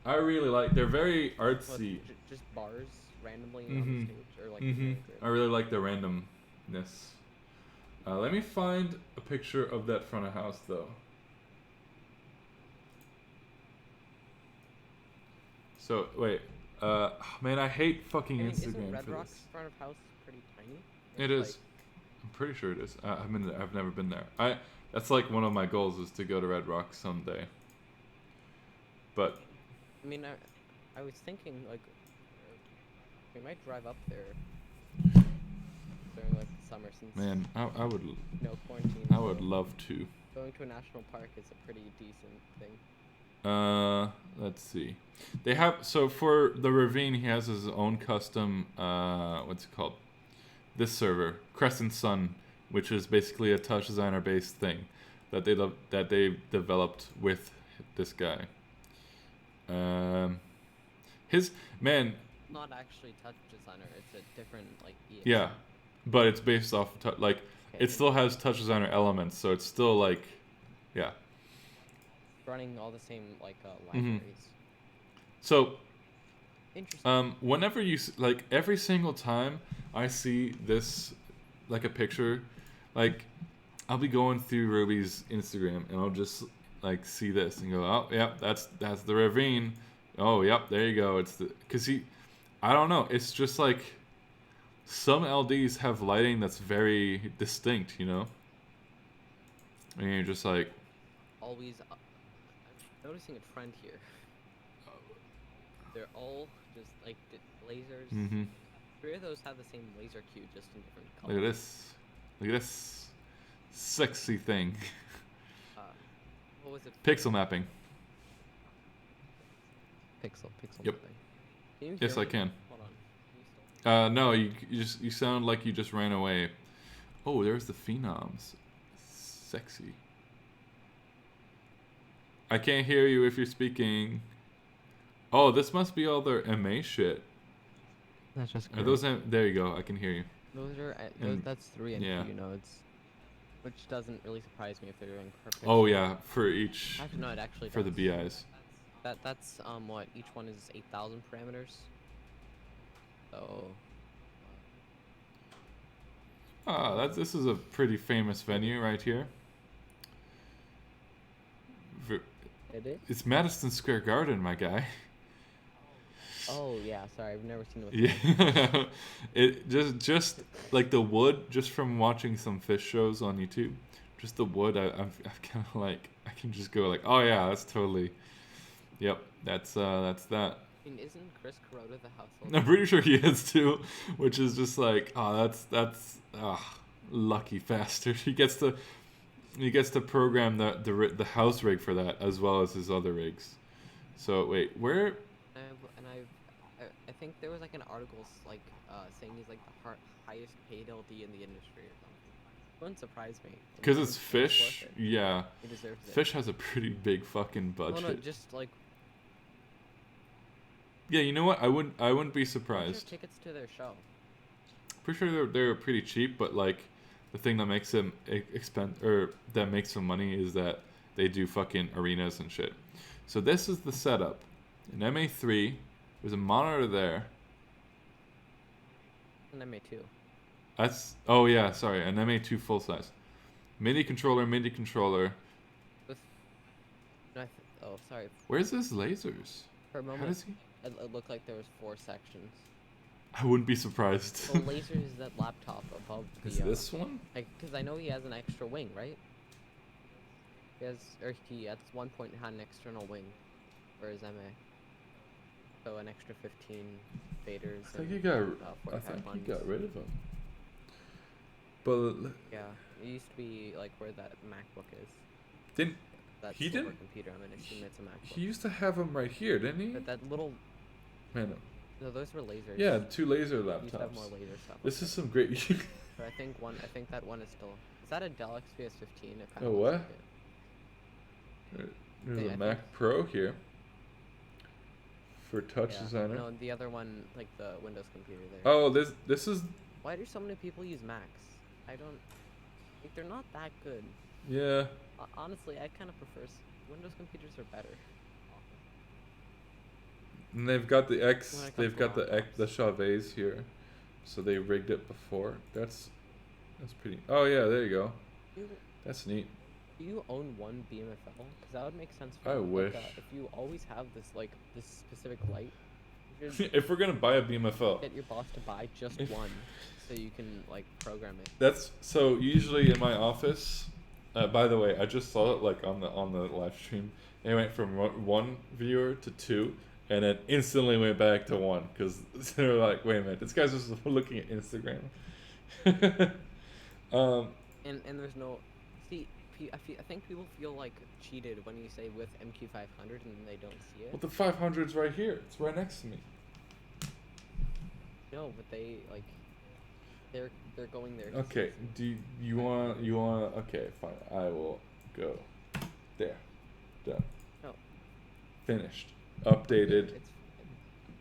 I really like. They're very Well, artsy. just bars randomly on Mhm. the stage, or Mhm. I really like the randomness. Let me find a picture of that front of house though. So wait, man, I hate fucking I mean, Instagram isn't Red for Rock's this. front of house pretty tiny? It is. I'm pretty sure it is. I've never been there. That's like one of my goals is to go to Red Rock someday. But I mean, I was thinking we might drive up there during the summer since man, I would quarantine. I would so love to. Going to a national park is a pretty decent thing. Let's see. They have for the Ravine, he has his own custom what's it called? This server, Crescent Sun, which is basically a Touch Designer based thing that they developed with this guy. His man. Not actually Touch Designer. It's a different EXE. Yeah, but it's based off Okay. it still has Touch Designer elements, so it's still yeah. Running all the same Mm-hmm. libraries. So Interesting. whenever you every single time I see this a picture, I'll be going through Ruby's Instagram and I'll just see this and go, oh yeah, that's the Ravine. Oh yep, there you go. It's because I don't know. It's just some LDs have lighting that's very distinct, you know. And you're just Always. I'm noticing a trend here. They're all just lasers. mm-hmm. 3 of those have the same laser cue, just in different Look colors. at this. Look at this sexy thing. What was it? Pixel mapping. Pixel Yep. mapping. Can you Yes, hear I me? can. Hold on. Can you still- No, you sound like you just ran away. Oh, there's the Phenoms. Sexy. I can't hear you if you're speaking. Oh, this must be all their MA shit. That's just. Are those there you go. I can hear you. Those are. And- That's 3 yeah. NQ nodes. Which doesn't really surprise me if they're doing perfect. Oh yeah, for each Actually, no, it actually for the does. BIs. That's what each one is 8,000 parameters. So. This is a pretty famous venue right here. It is. It's Madison Square Garden, my guy. Oh yeah, sorry, I've never seen it. Yeah, it just the wood, just from watching some fish shows on YouTube, just the wood. I'm kind of I can just go oh yeah, that's totally, yep, that's that. I mean, isn't Chris Kuroda the household? I'm pretty sure he is too, which is just that's lucky bastard. He gets to program the house rig for that as well as his other rigs. So wait, where? I think there was an article saying he's the highest paid LD in the industry or something. Wouldn't surprise me. Because it's worth Fish. it. Yeah. He deserves it. Fish has a pretty big fucking Oh budget. no, just Yeah, you know what? I wouldn't be what's your surprised. tickets to their show. Pretty sure they're pretty cheap, but the thing that makes them that makes them money is that they do fucking arenas and shit. So this is the setup. An MA3. There's a monitor there. An MA2. Oh yeah, sorry, an MA2 full size. MIDI controller. With Oh, sorry. Where's his lasers? For a How moment, does he? it looked like there was 4 sections. I wouldn't be surprised. The laser is that laptop above the. Is this one? Like, because I know he has an extra wing, right? He at one point had an external wing for his MA. So an extra 15 faders. I think he got. I 45 think he ones. got rid of him. But Yeah, it used to be like where that MacBook is. didn't That He silver didn't- computer. I'm gonna assume it's a MacBook. he used to have him right here, didn't he? But that little. Man, No, those were lasers. yeah, 2 laser He used to have more laptops. laser stuff. This is some great. But I think that one is still. Is that a Dell XPS 15? It Oh, looks what? like it. There's I a think- Mac Pro here for Touch Yeah. Designer. No, the other one, like the Windows computer there. Oh, this is Why do so many people use Macs? I don't. Like, they're not that good. yeah. Honestly, I kind of prefer. Windows computers are better. And they've got the X. When it comes They've to got the laptops. the Chavez here, so they rigged it before. That's pretty. Oh yeah, there you go. Do That's neat. you own one BMFL? Because that would make sense. I wish. If you always have this specific light, you should If we're gonna buy a BMFL, get your boss to buy just If- one, so you can like program it. that's so usually in my office. By the way, I just saw it like on the live stream. It went from one viewer to 2, and then instantly went back to 1 because they're like, "Wait a minute, this guy's just looking at Instagram." And there's no. See, I think people feel like cheated when you say with MQ500 and they don't see it. Well, the 500's right here. It's right next to me. No, but they like. They're going there. to Okay. see. Do you want? Okay, fine. I will go. There. Done. No. Finished. Updated. It's.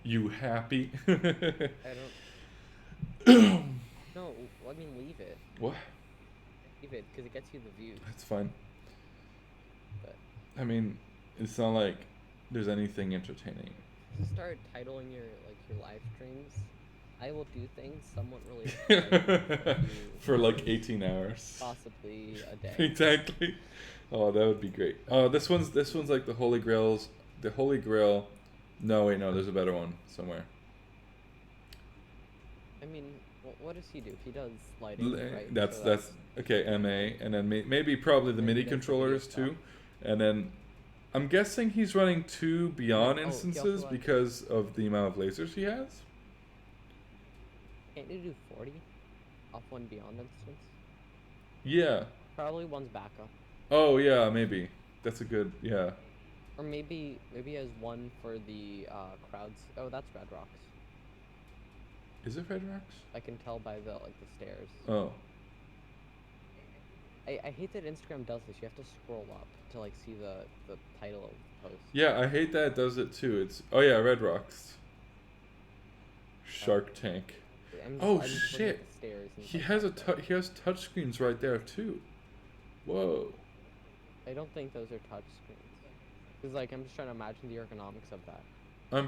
You happy? I don't. No, I mean leave it. What? Leave it because it gets you the views. That's fine. But I mean, it's not like there's anything entertaining. to start titling your live streams, I will do things somewhat related to For like 18 hours. possibly a day. Exactly. Oh, that would be great. Oh, this one's like the Holy Grail's. The Holy Grail. No, wait, no. There's a better one somewhere. I mean, what does he do? He does lighting, right? That's So that's okay. MA, and then maybe probably the Maybe MIDI that's the controllers video too, and then I'm guessing he's running 2 Beyond Oh, he also instances has- because of the amount of lasers he has. Can't you do 40 off one Beyond instance? Yeah. Probably one's backup, Oh yeah, maybe. That's a good yeah. or maybe he has one for the crowds. Oh, that's Red Rocks. Is it Red Rocks? I can tell by the stairs. Oh. I hate that Instagram does this. You have to scroll up to like see the title of the post. Yeah, I hate that it does it too. It's oh yeah, Red Rocks. Shark Tank. Oh, I'm just looking at shit. the stairs and He stuff has like that. he has touchscreens right there too. Whoa. I don't think those are touch screens. Cause like I'm just trying to imagine the ergonomics of that.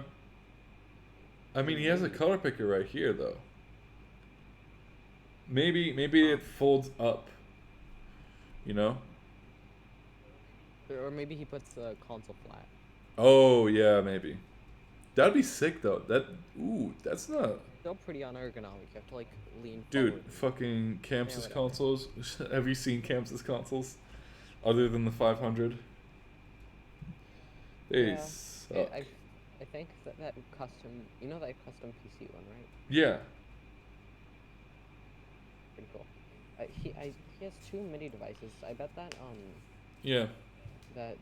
I mean, he has a color picker right here though. Maybe it folds up. You know? Or maybe he puts the console flat. Oh yeah, maybe. That'd be sick though. That's not. Still pretty unergonomic. You have to like lean Dude, forward. fucking Chamsys whatever. consoles. Have you seen Chamsys consoles? Other than the 500? They Yeah. suck. I think that custom, you know that custom PC one, right? Yeah. Pretty cool. He has 2 MIDI devices. I bet that Yeah. that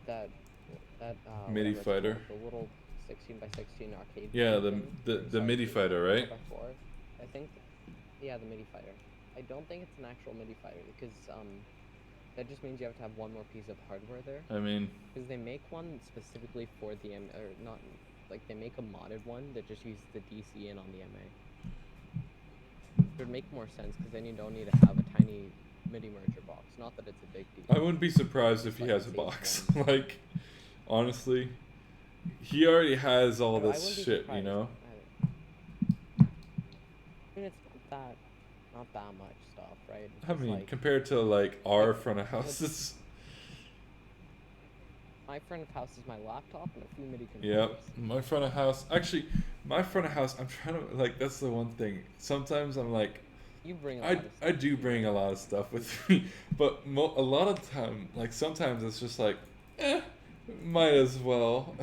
MIDI whatever it's fighter. called, the little 16x16 arcade. Yeah, thing, the sorry, MIDI fighter, right? 4x4. I think, yeah, the MIDI fighter. I don't think it's an actual MIDI fighter because that just means you have to have one more piece of hardware there. I mean, Because they make one specifically for the or not, like they make a modded one that just uses the DC in on the MA. It would make more sense because then you don't need to have a tiny MIDI merger box. Not that it's a big deal. I wouldn't be surprised if he Like has a these box. ones. Like, honestly, he already has all No, I this wouldn't be shit, you surprised. know? I mean, it's not that much stuff, right? It's I just mean, like, compared to like our front of houses. my front of house is my laptop and a few MIDI Yeah, controllers. my front of house. Actually, my front of house. I'm trying to like. That's the one thing. Sometimes I'm like, You bring a lot I of stuff. I do bring a lot of stuff with me, but a lot of time, like sometimes it's just like, might as well,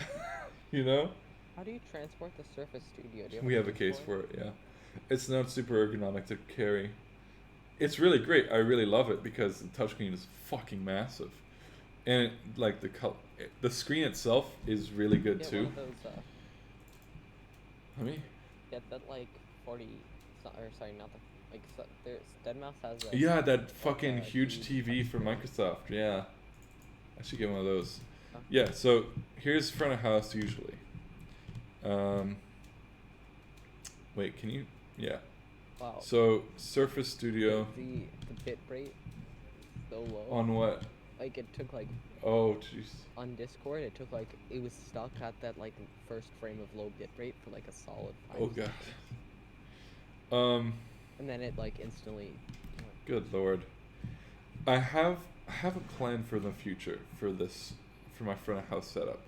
you know. How do you transport the Surface Studio? Do you We have a case for it. Yeah, it's not super ergonomic to carry. It's really great. I really love it because the touchscreen is fucking massive, and like the screen itself is really good Get too. one of those, I mean, get that like 40, or sorry, not the like. There's Deadmau5 has a. yeah, that fucking a huge huge TV from touchscreen. Microsoft. Yeah, I should get one of those. Huh? Yeah. So here's front of house usually. Wait, can you? Yeah. Wow. So Surface Studio The bit rate is so low. on what? Like it took like Oh, jeez. on Discord, it took like it was stuck at that like first frame of low bit rate for like a solid 5 Oh god. seconds. And then it like instantly. Good lord. I have a plan for the future for my front of house setup.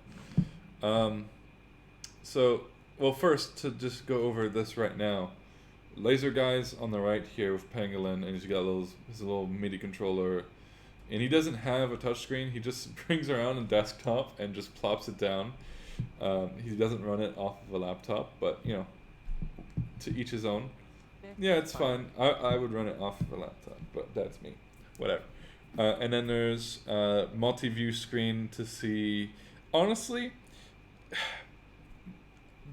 So well, first to just go over this right now. Laser guy's on the right here with Pangolin, and he's got his little MIDI controller, and he doesn't have a touchscreen. He just brings around a desktop and just plops it down. He doesn't run it off of a laptop, but you know, to each his own. Yeah, it's fine. I would run it off of a laptop, but that's me. Whatever. And then there's multi-view screen to see. Honestly,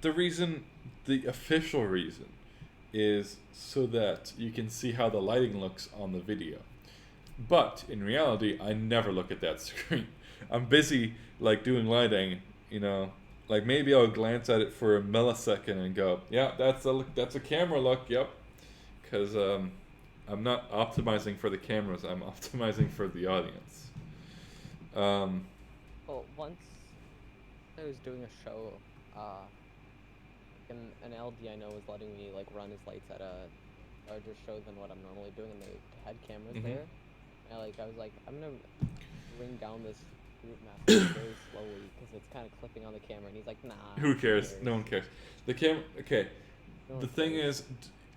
the official reason is so that you can see how the lighting looks on the video. But in reality, I never look at that screen. I'm busy like doing lighting, you know. Like maybe I'll glance at it for a millisecond and go, yeah, that's a camera look, yep. Because I'm not optimizing for the cameras, I'm optimizing for the audience. Well, once I was doing a show, an LD I know was letting me like run his lights at a larger show than what I'm normally doing, and they had cameras Mhm. there. And I was like, I'm gonna bring down this group mask very slowly because it's kind of clipping on the camera, and he's like, nah. Who cares? No one cares. The okay. No The one thing cares. is,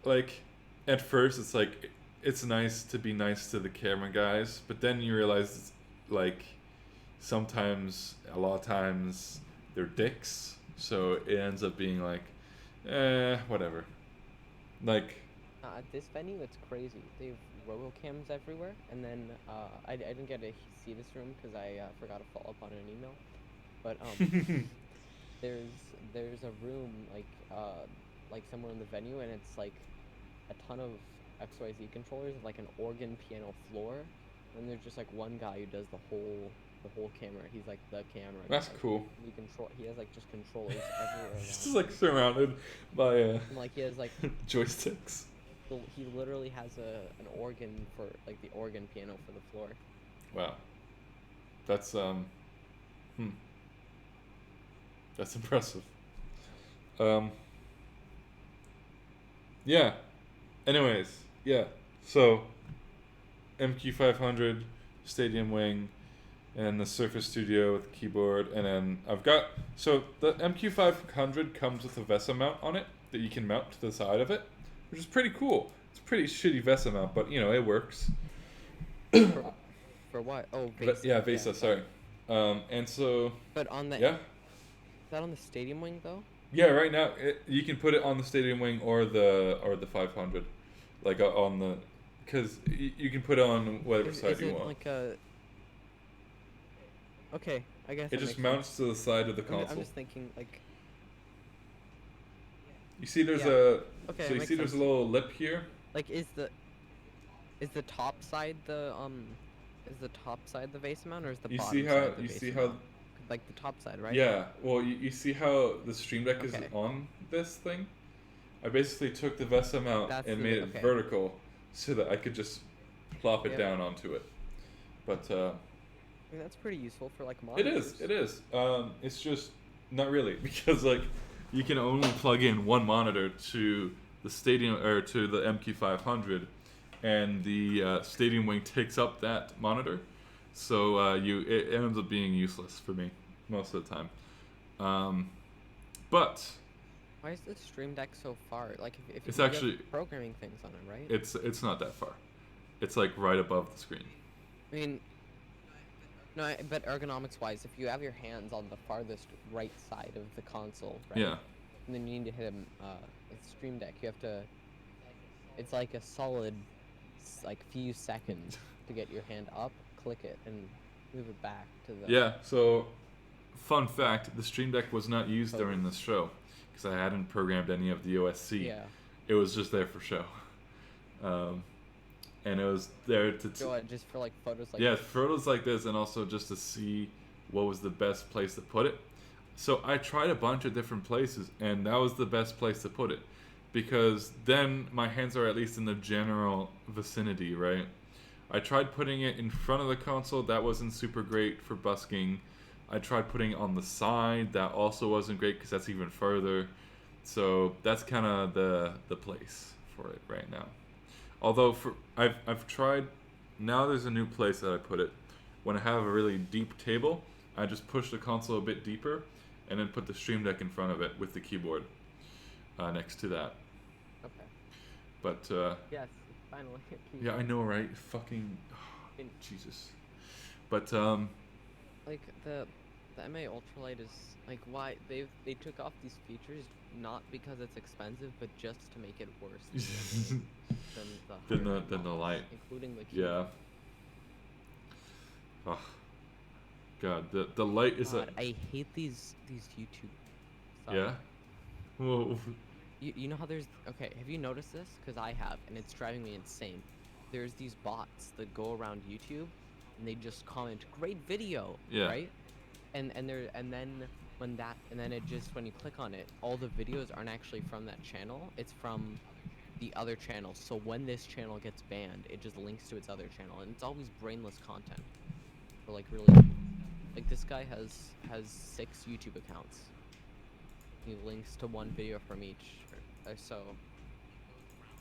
like, at first it's like, it's nice to be nice to the camera guys, but then you realize, like, sometimes, a lot of times, they're dicks, so it ends up being like, whatever. Like, At this venue, it's crazy. They have robocams everywhere, and then I didn't get to see this room because I forgot to follow up on an email. But there's a room like somewhere in the venue, and it's like a ton of XYZ controllers, with, like an organ piano floor, and there's just like one guy who does the whole camera. He's like the camera. that's guy. cool. He has like just controllers everywhere. It's just around. like surrounded by And, like he has like joysticks. he literally has an organ for like the organ piano for the floor. Wow. That's That's impressive. Yeah. Anyways, yeah. So MQ500 Stadium Wing and the Surface Studio with the keyboard, and then I've got the MQ500 comes with a VESA mount on it that you can mount to the side of it, which is pretty cool. It's a pretty shitty VESA mount, but you know, it works. For what? Oh, But, yeah, VESA, sorry. And so But on the yeah. is that on the stadium wing though? Yeah, right now you can put it on the Stadium Wing or the 500, like on the, because you can put it on whatever side Is you it want. like a? Okay, I guess It that just makes mounts to the side of the sense. I'm console. just thinking like. You see, there's Yeah. a Okay, so it you makes see there's a sense. little lip here. Like is the top side the vase mount, or is the You bottom see how side the you vase see how mount? Like the top side, right? yeah. Well, you see how the Stream Deck is Okay. on this thing. I basically took the VESA mount That's and the- made it okay. vertical so that I could just plop it Yep. down onto it. But I mean, that's pretty useful for like it monitors. is. It is. It's just not really because like you can only plug in one monitor to the Stadium or to the MQ500, and the Stadium Wing takes up that monitor, So it ends up being useless for me most of the time. But Why is the Stream Deck so far? Like, if It's you have actually- programming things on it, right? it's not that far. It's like right above the screen. I mean, no, but ergonomics-wise, if you have your hands on the farthest right side of the console, right? Yeah. And then you need to hit a Stream Deck. You have to. It's like a solid, like few seconds to get your hand up, click it, and move it back to the. Yeah. So, fun fact: the Stream Deck was not used during this show because I hadn't programmed any of the OSC. Yeah. It was just there for show. And it was there to Just for like photos like. yeah, this. photos like this, and also just to see what was the best place to put it. So I tried a bunch of different places, and that was the best place to put it, because then my hands are at least in the general vicinity, right? I tried putting it in front of the console. That wasn't super great for busking. I tried putting it on the side. That also wasn't great because that's even further. So that's kind of the place for it right now. Although I've tried, now there's a new place that I put it. When I have a really deep table, I just push the console a bit deeper, and then put the Stream Deck in front of it with the keyboard next to that. Okay. But Yes, finally. yeah, I know, right? Fucking Jesus. But Like the MA Ultralight is like why they took off these features not because it's expensive, but just to make it worse than the light. including the Yeah. Oh, God, the light is God, I hate these YouTube. Stuff. yeah. Whoa. You know how there's okay? Have you noticed this? Because I have, and it's driving me insane. There's these bots that go around YouTube, and they just comment, "Great video," Yeah. right? And then it just when you click on it, all the videos aren't actually from that channel. It's from the other channel. So when this channel gets banned, it just links to its other channel, and it's always brainless content. Or like really, like this guy has 6 YouTube accounts. He links to one video from each. So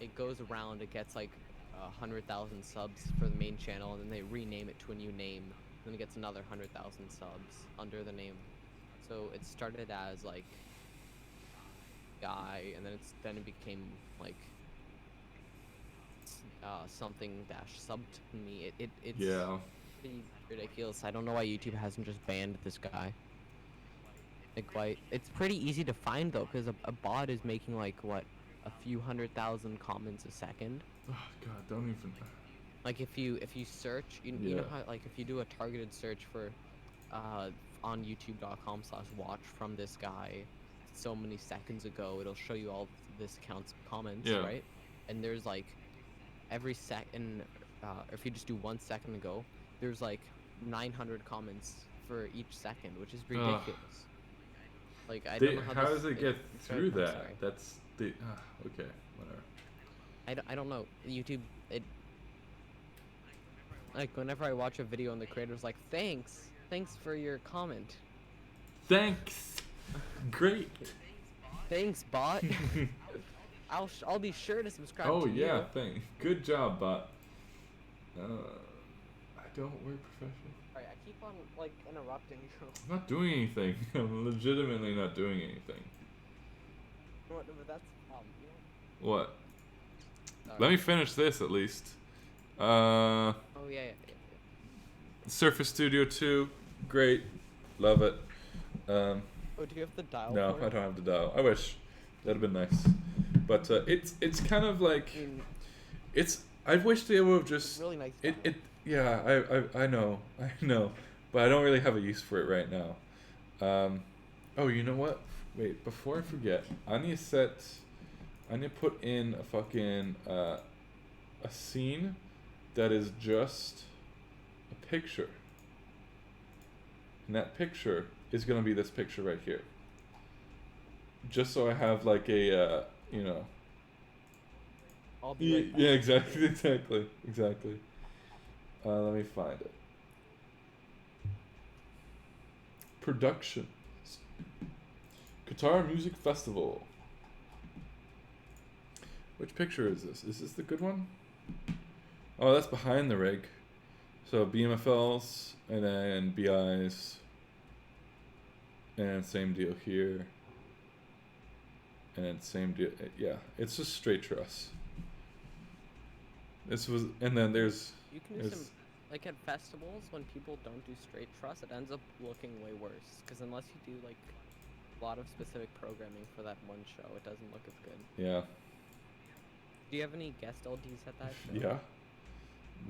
it goes around. It gets like 100,000 subs for the main channel, and then they rename it to a new name. Then it gets another 100,000 subs under the name. So it started as like guy, and then it became like something dash subbed to me. It's Yeah. pretty ridiculous. I don't know why YouTube hasn't just banned this guy. Like why? It's pretty easy to find though, because a bot is making like what, a few 100,000 comments a second. Oh, God, don't even. Like if you search, you know how like if you do a targeted search for on youtube.com/watch from this guy so many seconds ago, it'll show you all of this account's comments, Yeah. right? And there's like every second, if you just do 1 second ago, there's like 900 comments for each second, which is ridiculous. Like I don't know How does it get through I'm that? sorry. That's the okay, whatever. I don't know. YouTube, it like whenever I watch a video and the creator's like, thanks for your comment. Thanks. Great. Thanks, bot. I'll be sure to subscribe Oh to you. yeah, good job, bot. I don't work professional. Sorry, I keep on like interrupting you. I'm not doing anything. I'm legitimately not doing anything. But that's the problem. You know? What? Sorry. Let me finish this at least. Oh yeah. Surface Studio 2, great, love it. Oh, do you have the dial? No, for I it? don't have the dial. I wish that'd have been nice, but it's kind of like I mean, I wish they would have just it's really nice. it dial. yeah I know, but I don't really have a use for it right now. Oh, you know what? Wait, before I forget, I need to put in a fucking a scene that is just a picture, and that picture is gonna be this picture right here. Just so I have like a you know. I'll be right back. Yeah, exactly. Let me find it. Production. Qatar Music Festival. Which picture is this? Is this the good one? Oh, that's behind the rig. So BMFLs and then BIs, and same deal here. And then same deal. Yeah, it's just straight truss. This was, and then there's. You can do there's some, like at festivals, when people don't do straight truss, it ends up looking way worse. Because unless you do like a lot of specific programming for that one show, it doesn't look as good. yeah. Do you have any guest LDs at that show? Yeah.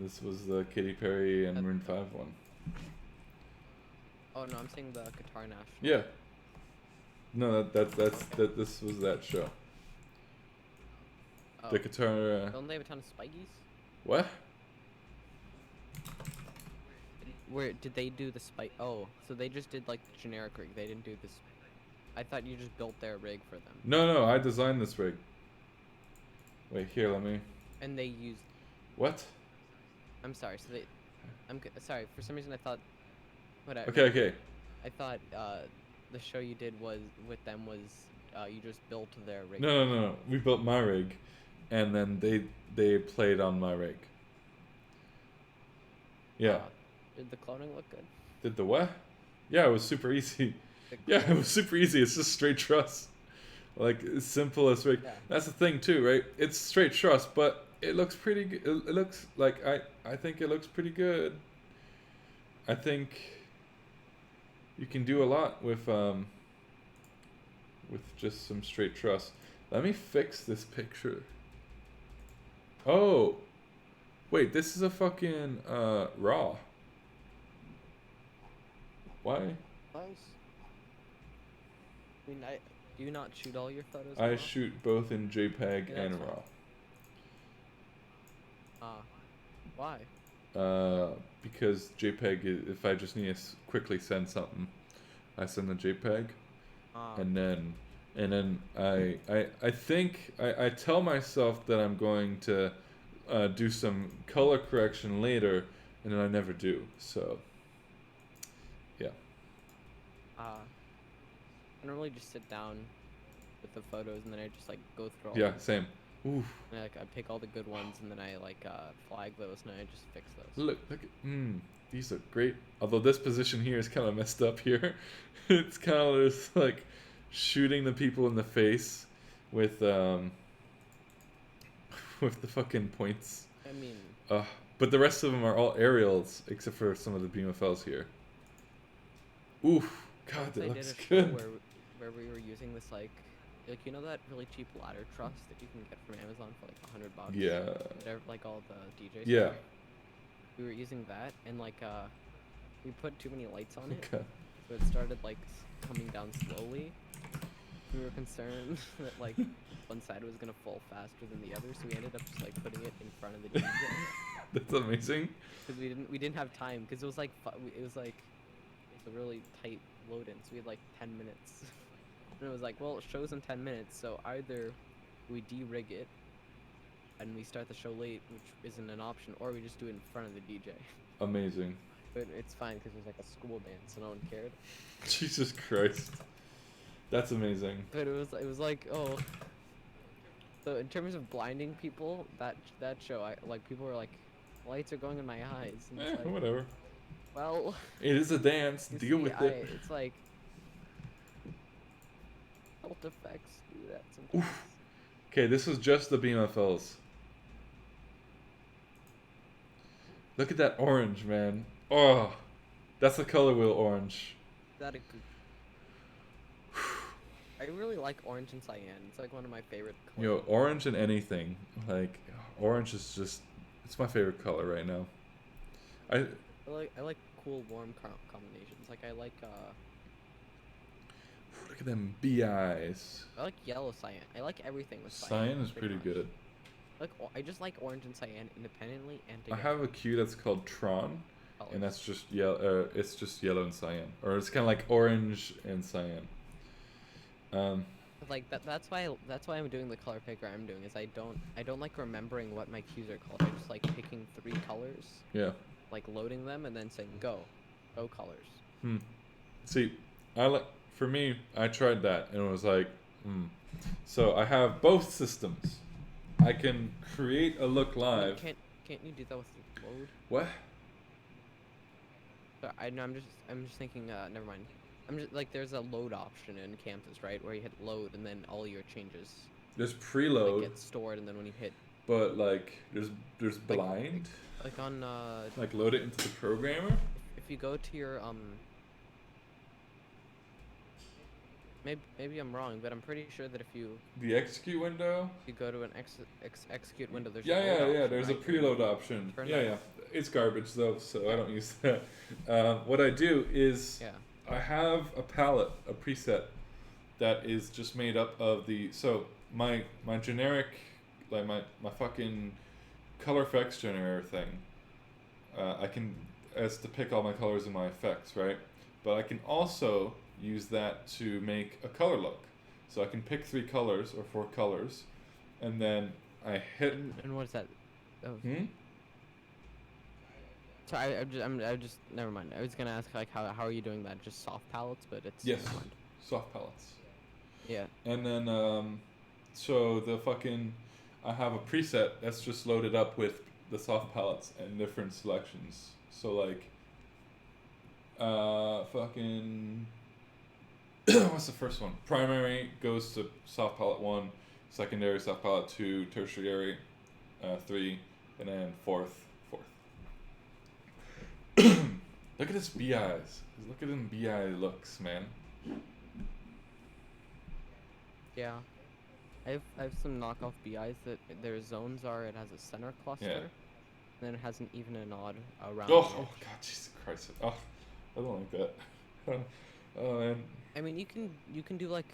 This was the Katy Perry and That- Maroon 5 one. Oh no, I'm saying the Qatar National. Yeah. No, that this was that show. Oh. The Qatar. Don't they have a ton of spikies? What? Where did they do the spike? Oh, so they just did like the generic rig. They didn't do this. I thought you just built their rig for them. No, I designed this rig. Wait, here, let me. And they used. What? I'm sorry. So they. Sorry. For some reason, I thought. Whatever. Okay. I thought the show you did was with them was you just built their rig. No. We built my rig, and then they played on my rig. Yeah. Did the cloning look good? Did the what? Yeah, it was super easy. The Yeah, it was super easy. It's just straight truss. Like, as simple as rig. Yeah. That's the thing, too, right? It's straight truss, but it looks pretty good. It looks like, I think it looks pretty good. I think you can do a lot with just some straight truss. Let me fix this picture. Oh, wait, this is a fucking raw. Why? Nice. I mean, do you not shoot all your photos? in I RAW? shoot both in JPEG Yeah, and that's raw. Why? Because JPEG, if I just need to quickly send something, I send the JPEG, and then I think I tell myself that I'm going to do some color correction later, and then I never do. So yeah. I normally just sit down with the photos and then I just like go through all. Yeah, same. Oof. And I pick all the good ones and then I like flag those and I just fix those. Look at these are great. Although this position here is kind of messed up here. It's kind of just like shooting the people in the face with with the fucking points. I mean, But the rest of them are all aerials except for some of the BMFLs here. Oof. God, I that did looks a show good. where we were using this like you know that really cheap ladder truss that you can get from Amazon for like $100. Yeah. They're like all the DJs. Yeah. We were using that and like we put too many lights on it, Okay. so it started like coming down slowly. We were concerned that like one side was gonna fall faster than the other, so we ended up just like putting it in front of the DJ That's amazing. because we didn't have time because it was like it was a really tight load in, so we had like 10 minutes. And it was like, well, it shows in 10 minutes, so either we de-rig it and we start the show late, which isn't an option, or we just do it in front of the DJ. Amazing. But it's fine because it was like a school dance, so no one cared. Jesus Christ. That's amazing. But it was like, oh. So in terms of blinding people, that show, people were like, lights are going in my eyes. And it's like, Whatever. well, It is a dance. you Deal see, with it. it's like alt effects do that sometimes. Okay, this was just the BMFLs. Look at that orange, man. Oh, that's the color wheel orange. That a good. I really like orange and cyan. It's like one of my favorite colors. Orange and anything. Like, orange is just, it's my favorite color right now. I like cool warm combinations. Like I like Look at them BIs. I like yellow cyan. I like everything with Cyan is pretty much. good. I just like orange and cyan independently and I together. have a queue that's called Tron, colors. and that's just yellow. It's just yellow and cyan, or it's kind of like orange and cyan. Like that's why I'm doing the color picker I'm doing is I don't like remembering what my cues are called. I just like picking 3 colors, Yeah. like loading them and then saying go colors. See, for me, I tried that and it was like, So I have both systems. I can create a look live. Can't you do that with load? What? So I know I'm just thinking. Never mind. I'm just like there's a load option in Chamsys, right, where you hit load and then all your changes There's like preload, get stored, and then when you hit but like there's like blind. like on Like load it into the programmer. if you go to your maybe I'm wrong, but I'm pretty sure that if you The execute window. go to an execute window, there's Yeah, a load yeah, yeah. option, There's a right? preload option. Turn Yeah, that yeah. off. It's garbage though, so I don't use that. What I do is Yeah. I have a palette, a preset that is just made up of the my generic like my fucking color effects generator thing. I can as to pick all my colors in my effects, right? But I can also use that to make a color look. So I can pick 3 colors or 4 colors, and then I hit. And what is that? Oh, Hmm? so I just never mind. I was gonna ask like how are you doing that? Just soft palettes, but it's Yes, never mind. soft palettes. Yeah. And then so the fucking I have a preset that's just loaded up with the soft palettes and different selections. So like fucking what's the first one? Primary goes to soft palette 1, secondary soft palette 2, tertiary 3, and then fourth. Look at his BIs. Look at him BI looks, man. Yeah. I have some knockoff BIs that their zones are it has a center cluster, Yeah. and then it has an even and odd around. Oh, the oh edge. god, Jesus Christ. Oh, I don't like that. Oh man. I mean, you can do like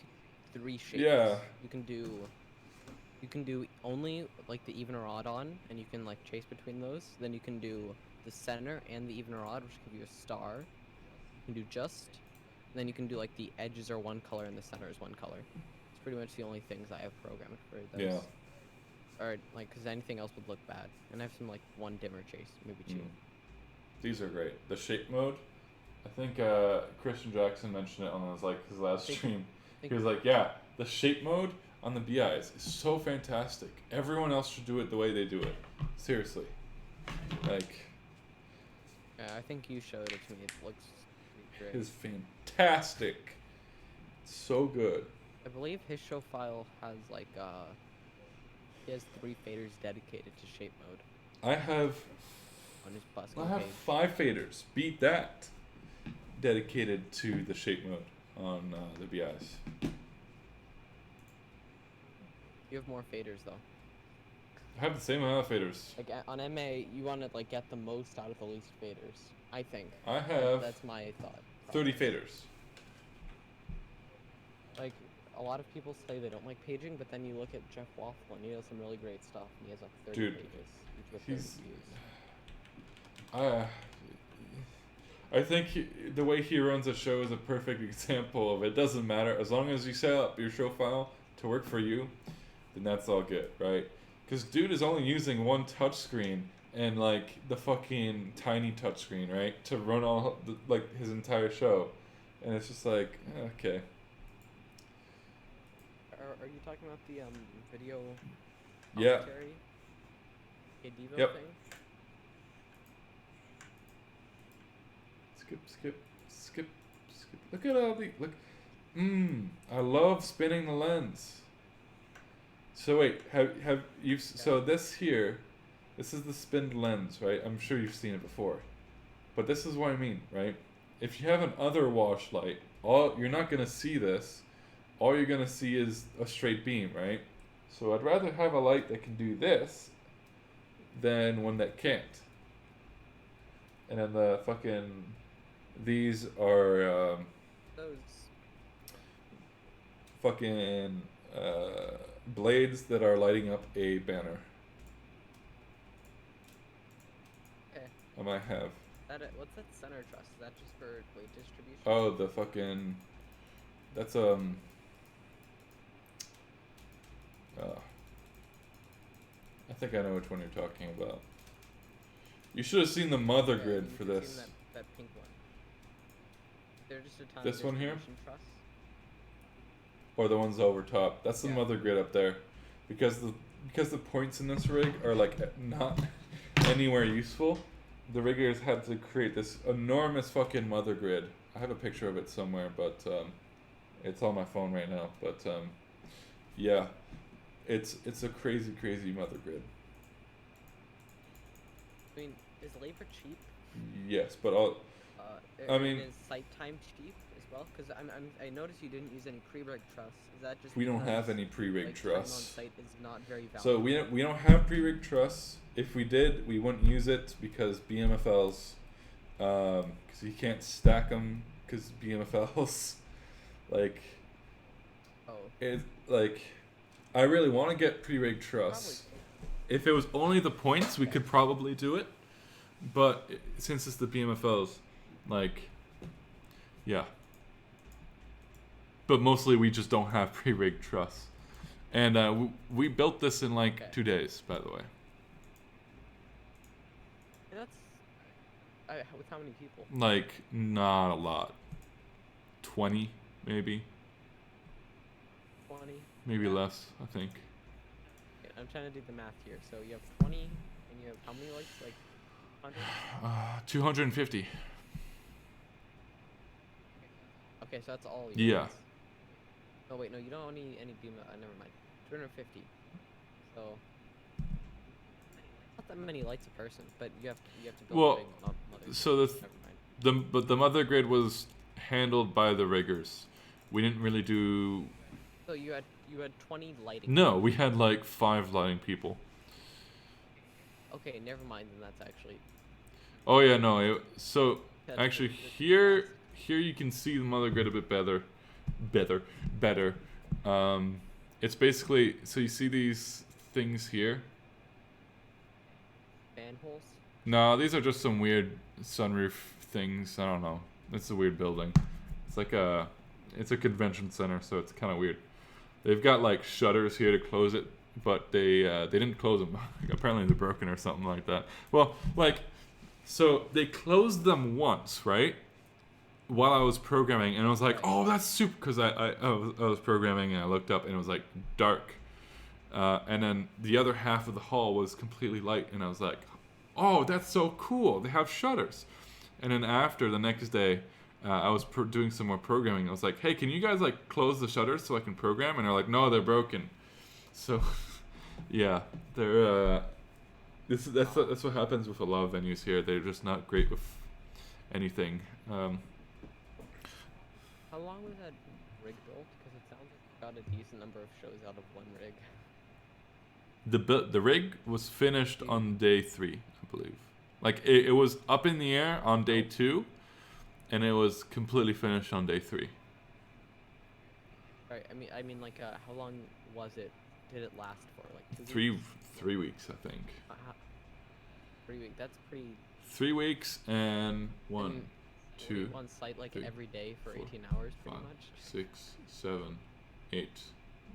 3 shapes. Yeah. You can do only like the even or odd on, and you can like chase between those. Then you can do the center and the even or odd, which give you a star. You can do just. And then you can do like the edges are one color and the center is one color. It's pretty much the only things I have programmed for those. Yeah. Or like, cause anything else would look bad. And I have some like 1 dimmer chase, maybe 2. These are great. The shape mode. I think Christian Jackson mentioned it on his last stream. He was like, "Yeah, the shape mode on the BIs is so fantastic. Everyone else should do it the way they do it. Seriously, like, Yeah, I think you showed it to me. It looks pretty great. it's fantastic. So good. I believe his show file has like he has 3 faders dedicated to shape mode I have on his busking page. 5 faders. Beat that. Dedicated to the shape mode on the BIs. You have more faders though. I have the same amount of faders. Like on MA, you want to like get the most out of the least faders. I think. I have That's my thought. 30 faders. Like a lot of people say they don't like paging, but then you look at Jeff Waffle and he does some really great stuff, and he has like 30 Dude, pages, each with 30 he's- views. I think the way he runs a show is a perfect example of it. Doesn't matter as long as you set up your show file to work for you, then that's all good, right? Because dude is only using one touchscreen and like the fucking tiny touchscreen, right, to run all like his entire show, and it's just like okay. Are you talking about the video Yeah. commentary? Devo Yep. thing? Skip. Look at all the look. I love spinning the lens. So wait, have you? So this here, this is the spin lens, right? I'm sure you've seen it before, but this is what I mean, right? If you have an other wash light, you're not gonna see this. All you're gonna see is a straight beam, right? So I'd rather have a light that can do this than one that can't. And then the fucking these are Those. fucking blades that are lighting up a banner. Okay. I might have. What's that center truss? Is that just for weight distribution? Oh, the fucking. That's I think I know which one you're talking about. You should have seen the mother Yeah, grid you for should've this. seen that pink one. They're just a time This one here? distribution truss. Or the ones over top. That's the Yeah. mother grid up there, because the points in this rig are like not anywhere useful. the riggers had to create this enormous fucking mother grid. I have a picture of it somewhere, but it's on my phone right now. But yeah, it's a crazy mother grid. I mean, is labor cheap? Yes, but all I mean- is site time cheap as well? Because I noticed you didn't use any pre-rig truss. Is that just we don't because, have any pre-rig like, time on truss. site is not very valuable? So we don't have pre-rig truss. If we did, we wouldn't use it because BMFLs, because you can't stack them because BMFLs, like, Oh, it like, I really want to get pre-rig truss. probably. If it was only the points, we could probably do it. But since it's the BMFLs, like, yeah. But mostly we just don't have pre-rig truss. And we built this in like Okay. 2 days, by the way. And that's with how many people? Like, not a lot. 20, maybe. 20. Maybe Yeah. less, I think. Okay, I'm trying to do the math here. So you have 20, and you have how many lights? Like 100? 250. Okay, so that's all. Yeah. Lights. Oh wait, no, you don't need any beam. Never mind. 250. So not that many lights a person, but you have to build Well, a big mother. so the Never mind. but the mother grid was handled by the riggers. We didn't really do. So you had 20 lighting. No, we had like 5 lighting people. Okay, never mind. Then that's actually. Oh yeah, no. So that's actually, this is here fast. you can see the mother grid a bit better. It's basically, so you see these things here. Fan holes. No, these are just some weird sunroof things. I don't know. It's a weird building. It's like it's a convention center, so it's kind of weird. They've got like shutters here to close it, but they didn't close them. Apparently they're broken or something like that. Well, like, so they closed them once, right? While I was programming, and I was like, oh, that's super, because I was programming and I looked up and it was like dark, and then the other half of the hall was completely light, and I was like, oh, that's so cool, they have shutters. And then after, the next day, I was doing some more programming. I was like, hey, can you guys like close the shutters so I can program? And they're like, no, they're broken. So yeah, they're that's what happens with a lot of venues here. They're just not great with anything. How long was that rig built? Because it sounds like you got a decent number of shows out of one rig. The rig was finished on day 3, I believe. Like it was up in the air on day 2, and it was completely finished on day 3. Right. I mean, like, how long was it? Did it last for like 2 3 weeks? 3 weeks, I think. 3 weeks. That's pretty. 3 weeks and 1, And 2, on site like 3, every day for 4, 18 hours, pretty 5, much. 6, 7, 8,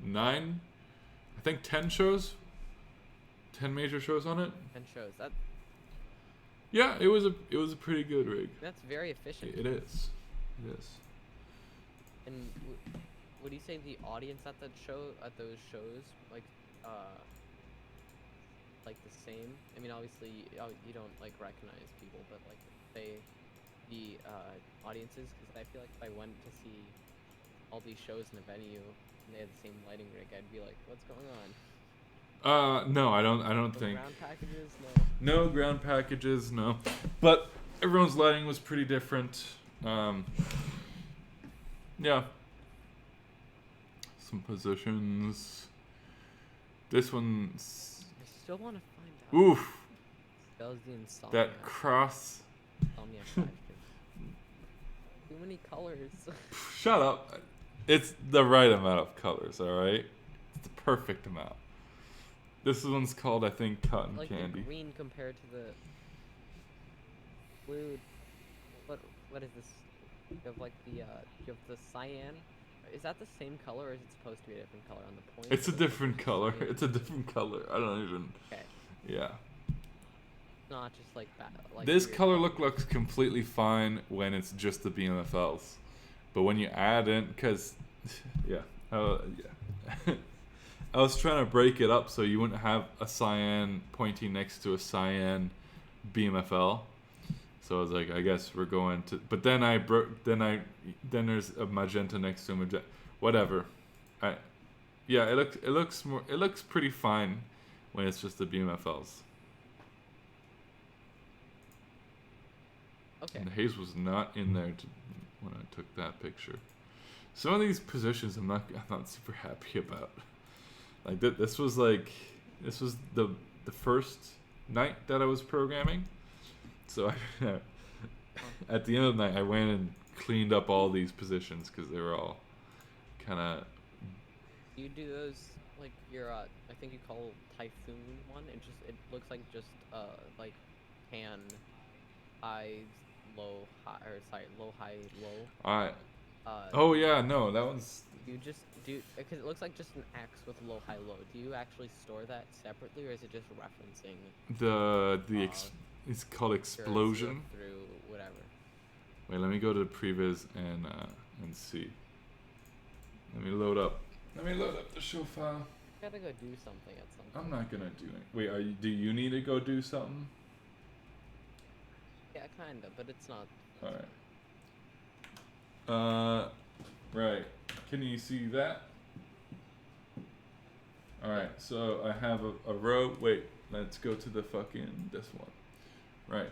9. I think 10 shows. 10 major shows on it. 10 shows. Yeah, it was a pretty good rig. That's very efficient. It is. It is. And would you say the audience at those shows, like the same? I mean, obviously, you don't like recognize people, but like say the audiences, because I feel like if I went to see all these shows in a venue and they had the same lighting rig, I'd be like, what's going on? No, I don't No think. ground packages, No ground packages, no. But everyone's lighting was pretty different. Yeah. Some positions. This one's. I still want to find out. Oof. That was the insomnia. That cross. Insomnia 5 Too many colors. Shut up. It's the right amount of colors, alright? It's the perfect amount. This one's called, I think, Cotton Like Candy. the green compared to the blue. What is this? You have like you have the cyan. Is that the same color, or is it supposed to be a different color on the point? It's a different color. It's a different color. I don't even. Okay. Yeah. Not just like that. Like This weird color colors. looks completely fine when it's just the BMFLs, but when you add in, because, yeah, I was trying to break it up so you wouldn't have a cyan pointing next to a cyan BMFL, So I was like, I guess we're going to. But then then there's a magenta next to a magenta. Whatever. Yeah, it looks pretty fine when it's just the BMFLs. Okay. And the haze was not in there when I took that picture. Some of these positions I'm not super happy about. Like this was the first night that I was programming. So at the end of the night I went and cleaned up all these positions because they were all kind of. You do those like your I think you call typhoon one. It looks like just like pan, high, low, high, or sorry, low, high, low. Alright. Oh yeah, no, that one's. You just do because it looks like just an X with low, high, low. Do you actually store that separately, or is it just referencing It's called explosion. Through whatever. Wait, let me go to previs and see. Let me load up the show file. Gotta go do something at some point. I'm not gonna do it. Wait, do you need to go do something? Yeah, kinda, but it's not. Alright. Right. Can you see that? Alright, so I have a row. Wait, let's go to the fucking this one. Right.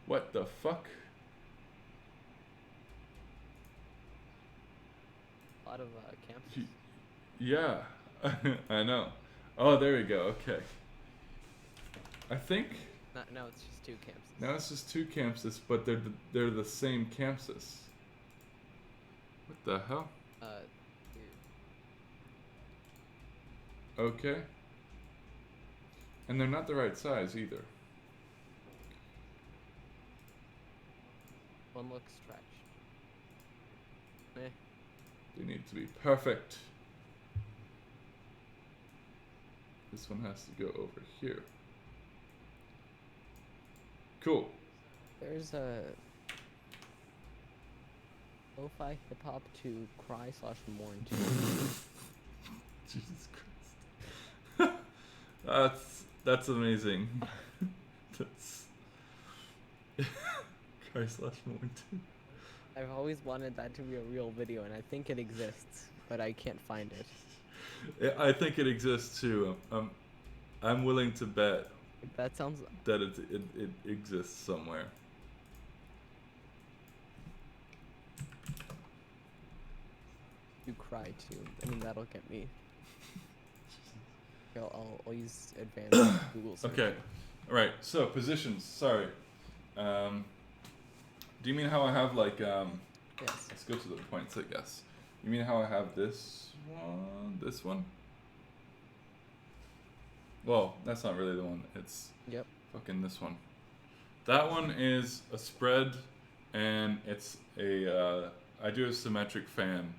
What the fuck? A lot of campuses. Yeah, I know. Oh, there we go. Okay. I think Now it's just two campuses. now it's just two campuses, but they're the same campus. What the hell? Weird. Okay. And they're not the right size either. One looks stretched. Eh. They need to be perfect. This one has to go over here. Cool. There's a lo-fi hip hop to cry/mourn to. Jesus Christ. That's amazing. That's Cry/mourn too. I've always wanted that to be a real video, and I think it exists, but I can't find it. I think it exists too. I'm willing to bet That sounds. that it exists somewhere. You cry too. I mean, that'll get me. I'll use advanced Google search. Okay. All right. So positions. Sorry. Do you mean how I have like Yes. Let's go to the points, I guess. You mean how I have this one? This one? Well, that's not really the one. It's Yep. fucking this one. That one is a spread, and it's a I do a symmetric fan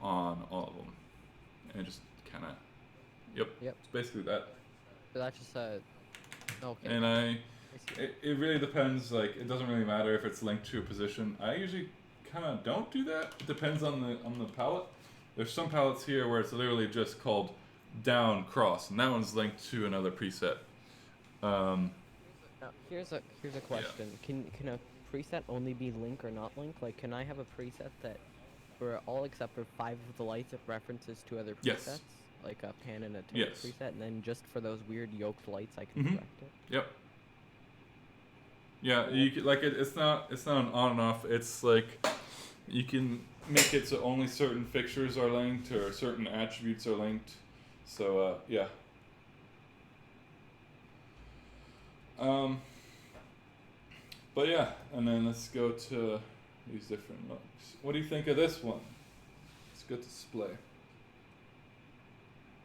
on all of them, and just kind of. Yep. Yep. It's basically that. But that's just a. Okay. And I see. it really depends. Like, it doesn't really matter if it's linked to a position. I usually kind of don't do that. It depends on the palette. There's some palettes here where it's literally just called down cross, and that one's linked to another preset. Now, here's a question. Can a preset only be link or not link? Like, can I have a preset that, for all except for 5 of the lights, it references 2 other presets? Yes. Like a pan and a tone Yes. preset, and then just for those weird yoked lights, I can Mhm. correct it. Yep. Yeah, you can, like it's not an on and off. It's like you can make it so only certain fixtures are linked or certain attributes are linked. So yeah. But yeah, and then let's go to these different looks. What do you think of this one? Let's go to display.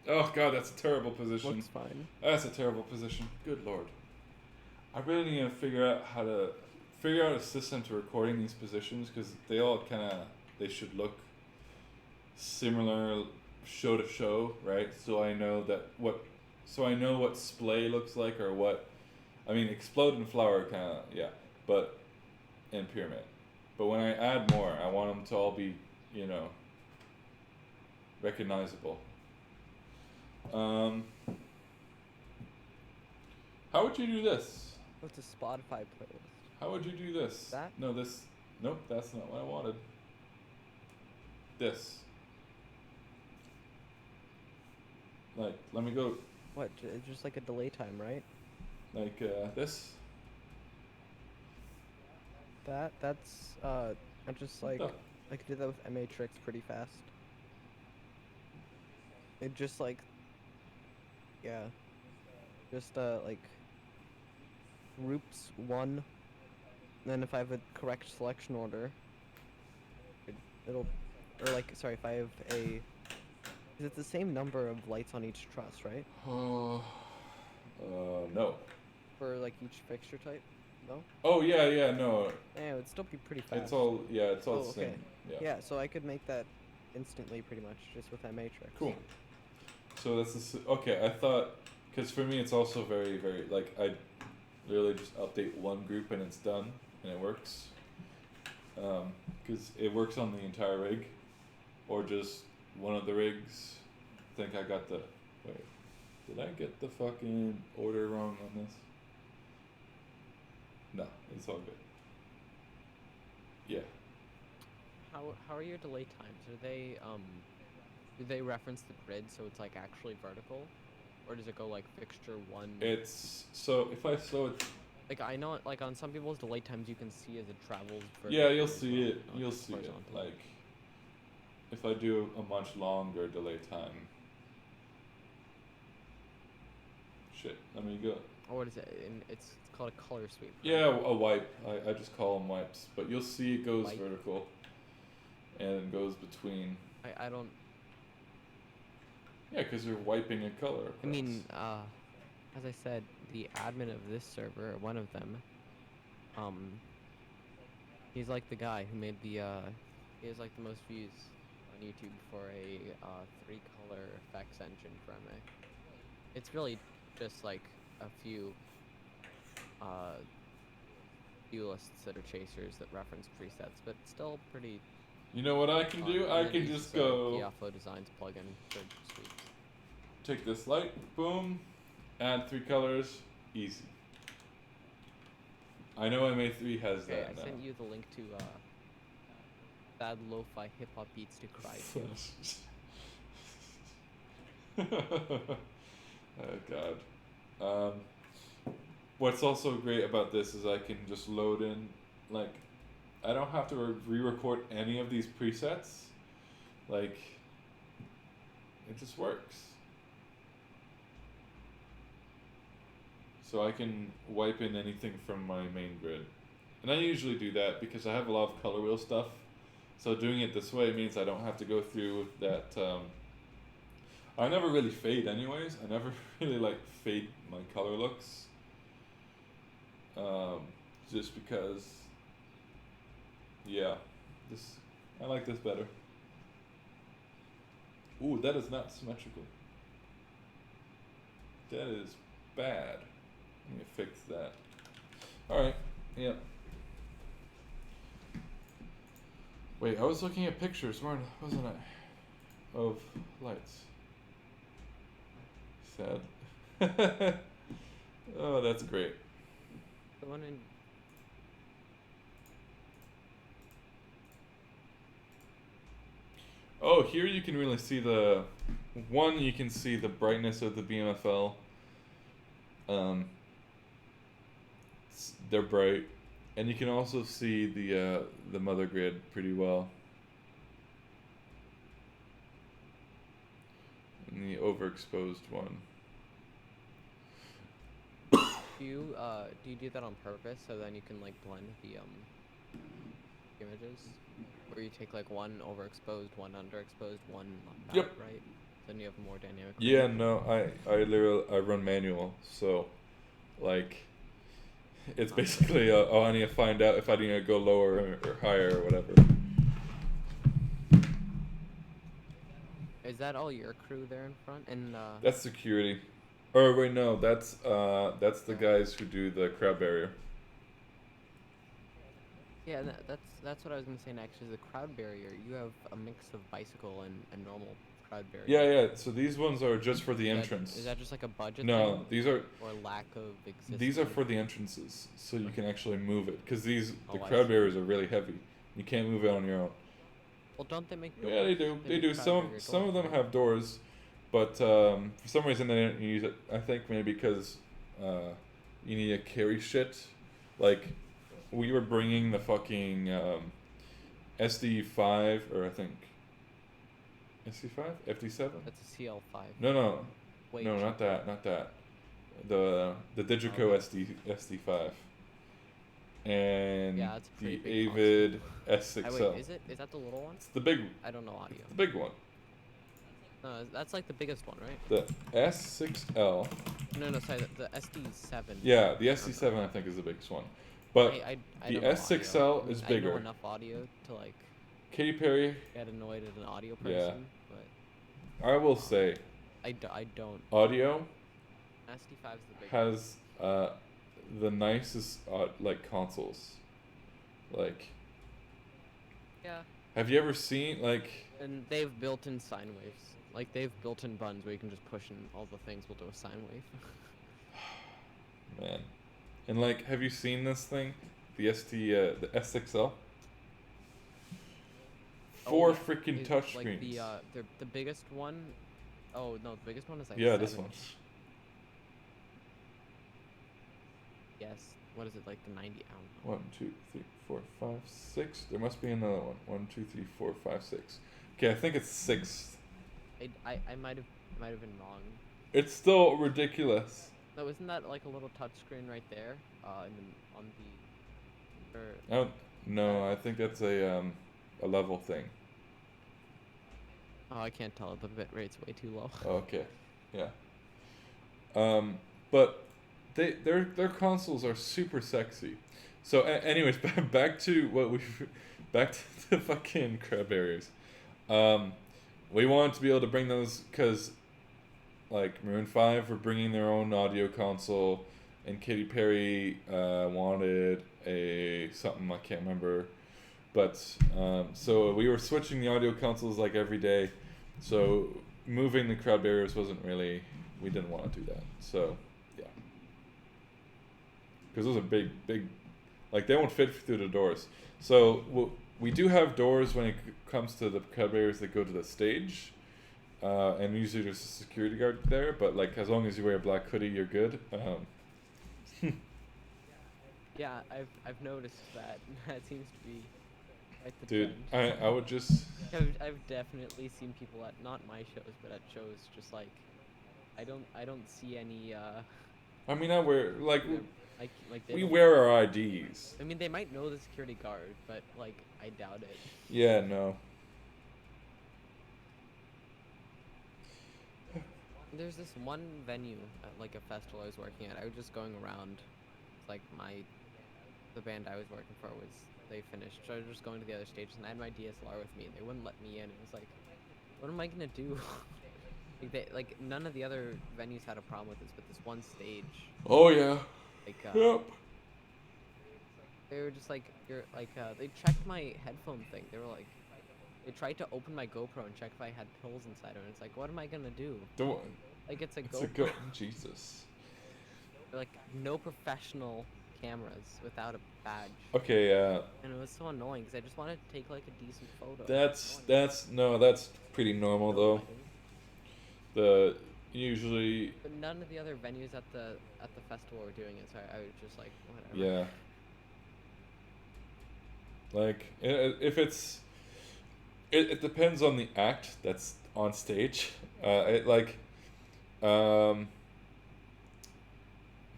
Oh god, that's a terrible position. Looks fine. That's a terrible position. Good lord. I really need to figure out a system to recording these positions, because they all they should look similar show to show, right? So I know what splay looks like, or what, I mean, explode and flower but in pyramid. But when I add more, I want them to all be, recognizable. How would you do this? What's a Spotify playlist? How would you do this? That? No, this. Nope, that's not what I wanted. This. Like, let me go. What? Just like a delay time, right? Like this. That's I just like the- I could do that with Matrix pretty fast. It just like, yeah, just like groups one. Then if I have a correct selection order, it'll, or like sorry, if I have a, 'cause it's the same number of lights on each truss, right? No. For like each fixture type, no? Oh yeah, no. Yeah, it would still be pretty fast. It's all it's all Oh, the same. okay. Yeah, so I could make that instantly pretty much just with that matrix. Cool. So that's okay. I thought, because for me it's also very very like I literally just update one group and it's done and it works. Because it works on the entire rig, or just one of the rigs. I think I got the wait. Did I get the fucking order wrong on this? No, it's all good. Yeah. How are your delay times? Are they do they reference the grid so it's like actually vertical, or does it go like fixture one? It's so if I slow it. Like I know like on some people's delay times you can see as it travels vertically. Yeah, you'll as see well, it. not You'll just see it. horizontal. Like if I do a much longer delay time. Shit. Let me go. Or what is it? It's called a color sweep. right? Yeah, a wipe. I just call them wipes, but you'll see it goes Wipe. vertical, and goes between. I don't. Yeah, because you're wiping a color. Across. I mean, as I said, the admin of this server, one of them, he's like the guy who made the, he has like the most views on YouTube for a 3-color effects engine for MA. It's really just like a few, view lists that are chasers that reference presets, but still pretty. You know what I can do? And I then can use just the go Flow Designs plugin for sweeps. take this light, boom, add 3 colors, easy. I know MA3 has Okay, that I now. sent you the link to bad lo-fi hip-hop beats to cry to. Oh god. What's also great about this is I can just load in, like, I don't have to re-record any of these presets. Like, it just works. So I can wipe in anything from my main grid. And I usually do that because I have a lot of color wheel stuff. So doing it this way means I don't have to go through that. I never really fade anyways. I never really like fade my color looks. Just because, yeah, I like this better. Ooh, that is not symmetrical. That is bad. Let me fix that. Alright, yeah. Wait, I was looking at pictures, wasn't I? Of lights. Sad. Oh, that's great. The one in. Oh, here you can really see you can see the brightness of the BMFL. They're bright, and you can also see the mother grid pretty well. And the overexposed one. Do you do that on purpose so then you can like blend the images, where you take like one overexposed, one underexposed, one not Yep. right? Then you have a more dynamic. Yeah, no, I run manual, so like it's basically I need to find out if I need to go lower or higher or whatever. Is that all your crew there in front? And That's security. Or wait, no, that's the guys who do the crowd barrier. Yeah, that's what I was gonna say next. Is the crowd barrier. You have a mix of bicycle and normal crowd barrier. Yeah. So these ones are just for the Is that- entrance. Is that just like a budget No, thing, these are or lack of existing? these are for the entrances, so you can actually move it. Because the Oh, I crowd see. barriers are really heavy. You can't move it on your own. Well, don't they make doors? Yeah, they do. They make do. crowd Some barrier some of doors, them right? have doors, but for some reason they didn't use it. I think maybe because you need to carry shit. Like we were bringing the fucking SD5 or I think SD5 FD7. That's a CL5. No, Way no, not cheaper. that, not that. The Digico Okay. SD5 and Yeah, that's a the pretty big Avid console. S6L. Wait, is that the little one? It's the big, I don't know audio. the big one. No, that's like the biggest one, right? The S6L. No, sorry, the SD7. Yeah, the SD7 I think is the biggest one, but I the don't know S6L audio. is I bigger. know enough audio to like Katy Perry, get annoyed at an audio person, Yeah. but I will say, I don't. audio SD5 is the big. has the nicest like consoles. Like, Yeah, have you ever seen like? and they've built-in sine waves. Like they've built-in buttons where you can just push and all the things will do a sine wave. Man, and like, have you seen this thing? The the S6L. Four yeah. freaking It's touch like screens. the biggest one. Oh no, the biggest one is like Yeah, this 7. one. Yes. What is it like the 90 ounce? 1, 2, 3, 4, 5, 6. There must be another one. 1, 2, 3, 4, 5, 6. Okay, I think it's 6. I might have been wrong. It's still ridiculous. No, isn't that like a little touch screen right there? On the. Or, I don't. No, I think that's a level thing. oh, I can't tell. The bit rate's way too low. Okay, yeah. But their consoles are super sexy. So anyways, back to what back to the fucking crab barriers. We wanted to be able to bring those because, like Maroon 5 were bringing their own audio console, and Katy Perry wanted a something I can't remember, but so we were switching the audio consoles like every day. So moving the crowd barriers wasn't really, we didn't want to do that. So yeah, because those are big, like they won't fit through the doors. So we do have doors when it comes to the crowd barriers that go to the stage, and usually there's a security guard there. But like as long as you wear a black hoodie, you're good. Yeah, I've noticed that. That seems to be quite the Dude, trend. I would just. I've definitely seen people at not my shows, but at shows just like I don't see any I mean, I wear like like they we don't- wear our IDs. I mean, they might know the security guard, but like I doubt it. Yeah, no. There's this one venue at like a festival I was working at. I was just going around, like the band I was working for was they finished, so I was just going to the other stages, and I had my DSLR with me, and they wouldn't let me in. It was like, what am I gonna do? like none of the other venues had a problem with this, but this one stage, Oh yeah. like Yep. they were just like they checked my headphone thing. They were like, they tried to open my GoPro and check if I had pills inside of it. It's like, what am I gonna do? Don't. Like it's a It's GoPro. a go. Jesus. Like no professional cameras without a badge. Okay. And it was so annoying because I just wanted to take like a decent photo. That's pretty normal though. The usually. But none of the other venues at the festival were doing it, so I was just like, whatever. Yeah. Like if it's. It depends on the act that's on stage.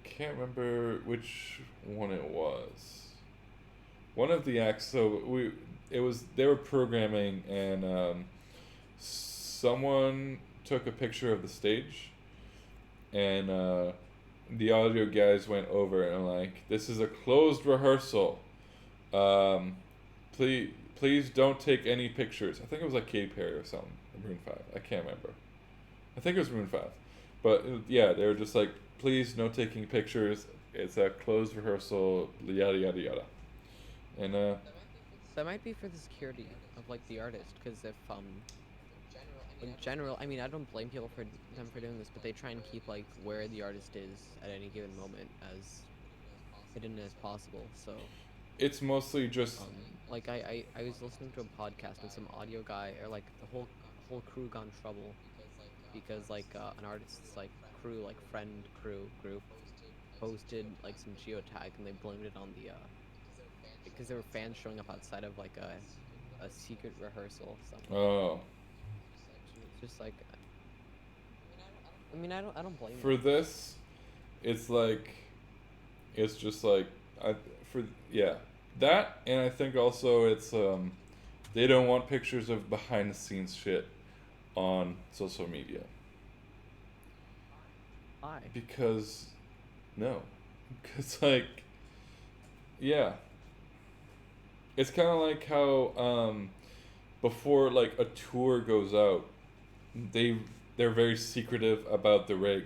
Can't remember which one it was. One of the acts. So they were programming, and someone took a picture of the stage, and the audio guys went over and like, this is a closed rehearsal. Please don't take any pictures. I think it was like Katy Perry or something. Maroon 5. I can't remember. I think it was Maroon 5. But yeah, they were just like, please no taking pictures. It's a closed rehearsal, yada yada yada. And That might be for the security of like the artist, because if in general, I mean, I don't blame people for them for doing this, but they try and keep like where the artist is at any given moment as hidden as possible. So, it's mostly just like I was listening to a podcast and some audio guy or like the whole crew got in trouble because like an artist's like crew like friend crew group posted like some geotag and they blamed it on the because there were fans showing up outside of like a secret rehearsal somewhere. oh. It's just like, I mean, I don't blame For them. this, it's like, it's just like, I for yeah, that, and I think also it's they don't want pictures of behind the scenes shit on social media Why? because no, because like yeah, it's kind of like how before like a tour goes out, they're very secretive about the rig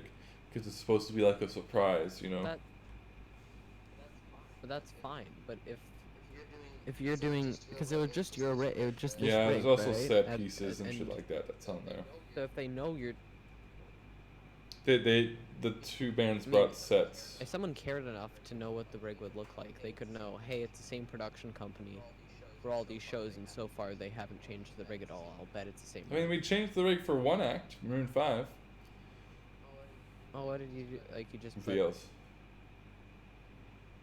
because it's supposed to be like a surprise, you know. That, but that's fine. But if you're doing, because it was just your rig, it was just this Yeah, rig, there's also right? set pieces and shit and like that that's on there. so if they know you're, The two bands I mean, brought sets. if someone cared enough to know what the rig would look like, they could know, hey, it's the same production company for all these shows, and so far they haven't changed the rig at all. I'll bet it's the same. I mean, we changed the rig for one act, Maroon 5. Oh, what did you do? Like you just put, VLs.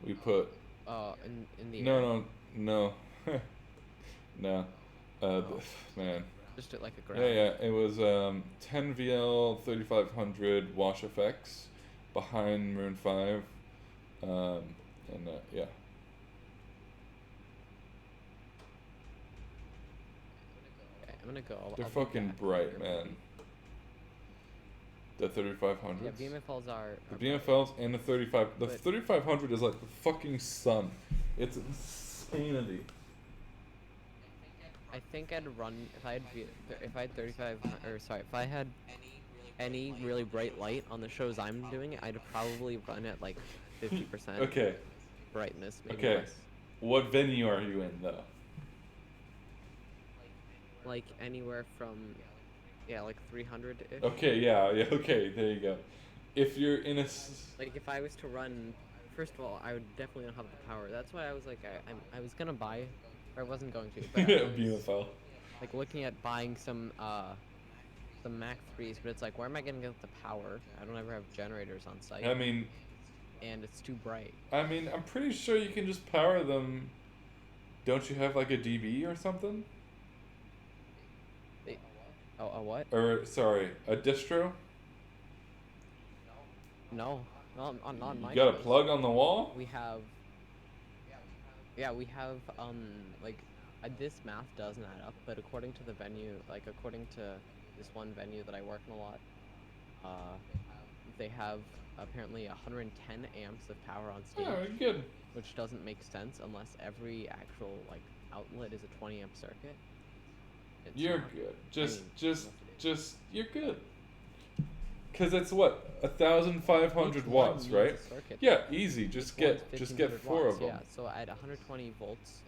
We put. in the air. No, no. Man. Just like a Yeah, ground. yeah. It was 10 VL 3500 wash effects behind Maroon 5. And yeah. Okay, I'm gonna go. They're I'll be fucking back bright, later, man. maybe. The 3500s. Yeah, BMFLs are. The bright. BMFLs and the 35. The But- 3500 is like the fucking sun. It's insanity. I think I'd run if I had if I had 35 or sorry if I had any really bright light on the shows I'm doing, I'd probably run at like 50% Okay. brightness, maybe Okay. less. What venue are you in though? Like anywhere from like 300 ish. Okay, yeah, okay, there you go. If you're in a Like if I was to run, first of all, I would definitely not have the power. That's why I was like I was gonna buy, or I wasn't going to. But I was, BMFL. like looking at buying some Mac 3s, but it's like where am I gonna get the power? I don't ever have generators on site, I mean, and it's too bright. I'm pretty sure you can just power them. Don't you have like a DB or something? A what? Or sorry, a distro? No, not on my. You got a shows. plug on the wall? We have. Yeah, we have like this math doesn't add up, but according to the venue, like according to this one venue that I work in a lot, they have apparently 110 amps of power on stage, Oh, good. which doesn't make sense unless every actual like outlet is a 20 amp circuit. It's You're not. good. I Just, mean, you're good. Cause it's what 1,500 each one watts, needs a right? circuit. Yeah, easy. Each Just one's get 1500 four watts, of them. Yeah, so at 120 volts,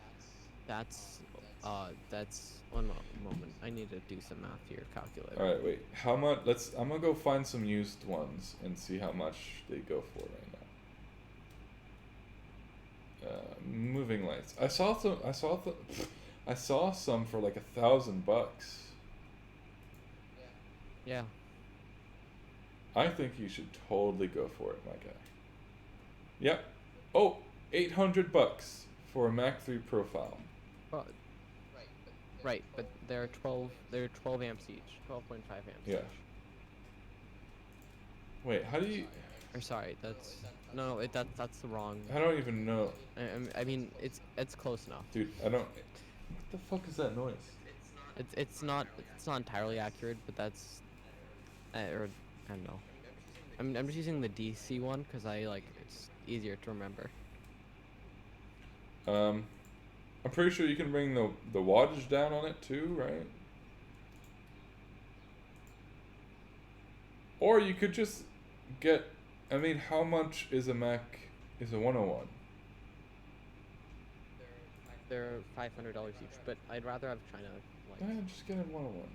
that's one moment. I need to do some math here, calculator. All right, wait. How much? I'm gonna go find some used ones and see how much they go for right now. Moving lights. I saw some for like $1,000. Yeah. I think you should totally go for it, my guy. Yep. Oh, $800 for a Mac 3 profile. Well, right, but they're 12 amps each, 12.5 amps Yeah. each. Wait, how do you? Or sorry, that's that's the wrong. I don't even know, I mean, it's close enough. dude. I don't. What the fuck is that noise? It's not entirely accurate, but that's or I don't know. I'm just using the DC one because I like it's easier to remember. I'm pretty sure you can bring the wattage down on it too, right? Or you could just get. I mean, how much is a 101? they're $500 each, but I'd rather have China. Like, Just get a 101.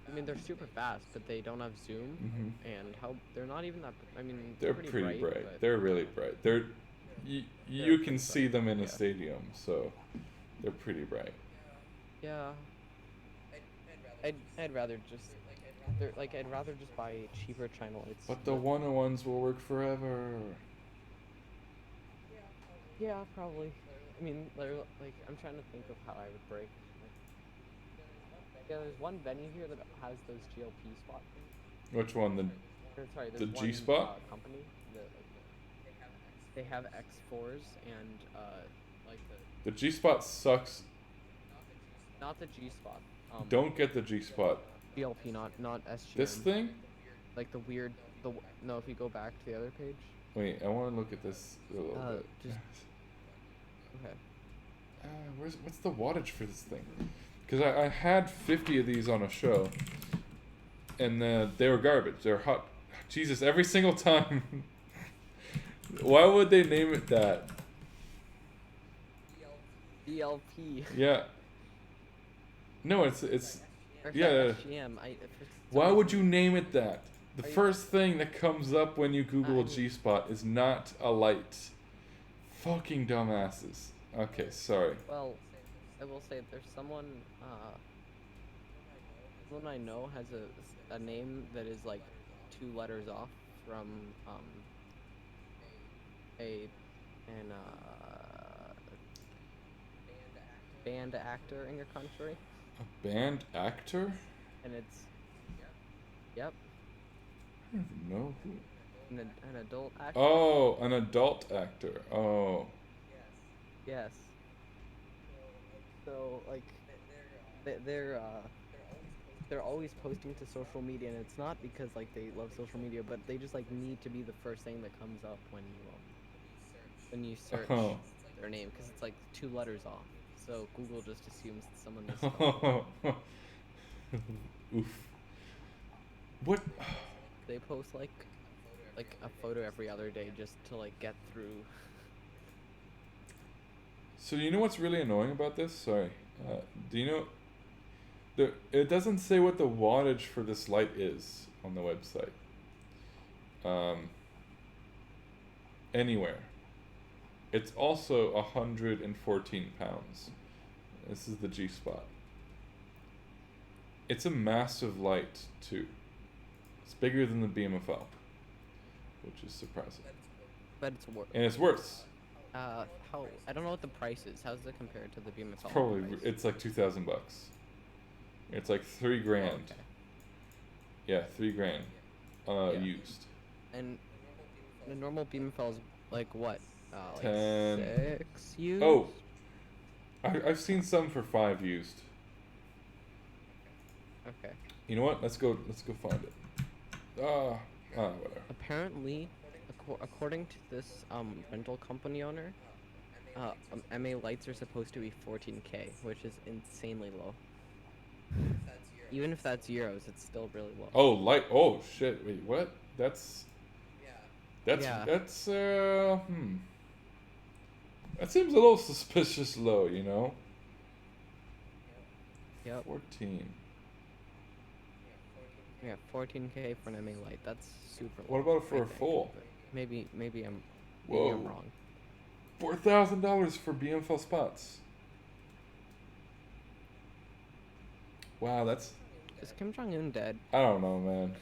I mean, they're super fast, but they don't have zoom, Mhm. and they're not even that. I mean, They're pretty pretty bright. but They're really bright. You They're can pretty see bright, them in a yeah. stadium, so they're pretty bright. yeah. I'd rather just. I'd rather just buy cheaper China lights. But the 101s will work forever. Yeah, probably. I mean, like I'm trying to think of how I would break. Yeah, there's one venue here that has those GLP spot things. Which one? Sorry, The there's one G-Spot? company that they have X4s and like The G Spot sucks. not the G Spot. Don't get the G Spot. GLP, not SGM. This thing? Like the weird no. If you go back to the other page. Wait, I want to look at this a little bit. just- Okay. What's the wattage for this thing? Because I had 50 of these on a show, and they were garbage. They're hot. Jesus, every single time. Why would they name it that? DLP. Yeah. No, it's Or yeah. SGM. Why would you name it that? The Are you- first thing that comes up when you Google I mean- G Spot is not a light. Fucking dumbasses. Okay, sorry. Well, I will say there's someone I know has a name that is like 2 letters off from an band actor in your country, A band actor? and it's yep, I don't even know who. an adult actor. Oh, an adult actor. Oh. Yes. So like they're always posting to social media, and it's not because like they love social media, but they just like need to be the first thing that comes up when you search Oh. their name, because it's like 2 letters off. So Google just assumes that someone misspelled it. Oof. What? They post like a photo every other day just to like get through. So you know what's really annoying about this? Sorry. Do you know? It doesn't say what the wattage for this light is on the website. Anywhere. It's also 114 pounds. This is the G Spot. It's a massive light too. It's bigger than the BMFL, which is surprising. But it's worth. And it's worse. How I don't know what the price is. How does it compare to the BMFL? Probably price? it's like $2,000. It's like $3 grand. Oh, okay. Yeah, $3 grand. Yeah. Used. And the normal BMFL is like what? Like 10. 6 used? Oh, I've seen some for 5 used. Okay. You know what? Let's go find it. Whatever. Apparently, according to this rental company owner, MA lights are supposed to be 14K, which is insanely low. Even if that's euros, it's still really low. Oh, light. Oh shit. Wait, what? That's Yeah. That seems a little suspicious low, you know? Yep. 14. Yeah, 14K for an MA light. That's super low. What about for I a think, full? but maybe I'm Whoa. wrong. $4,000 for BMFL spots. Wow, that's... Is Kim Jong-un dead? I don't know, man.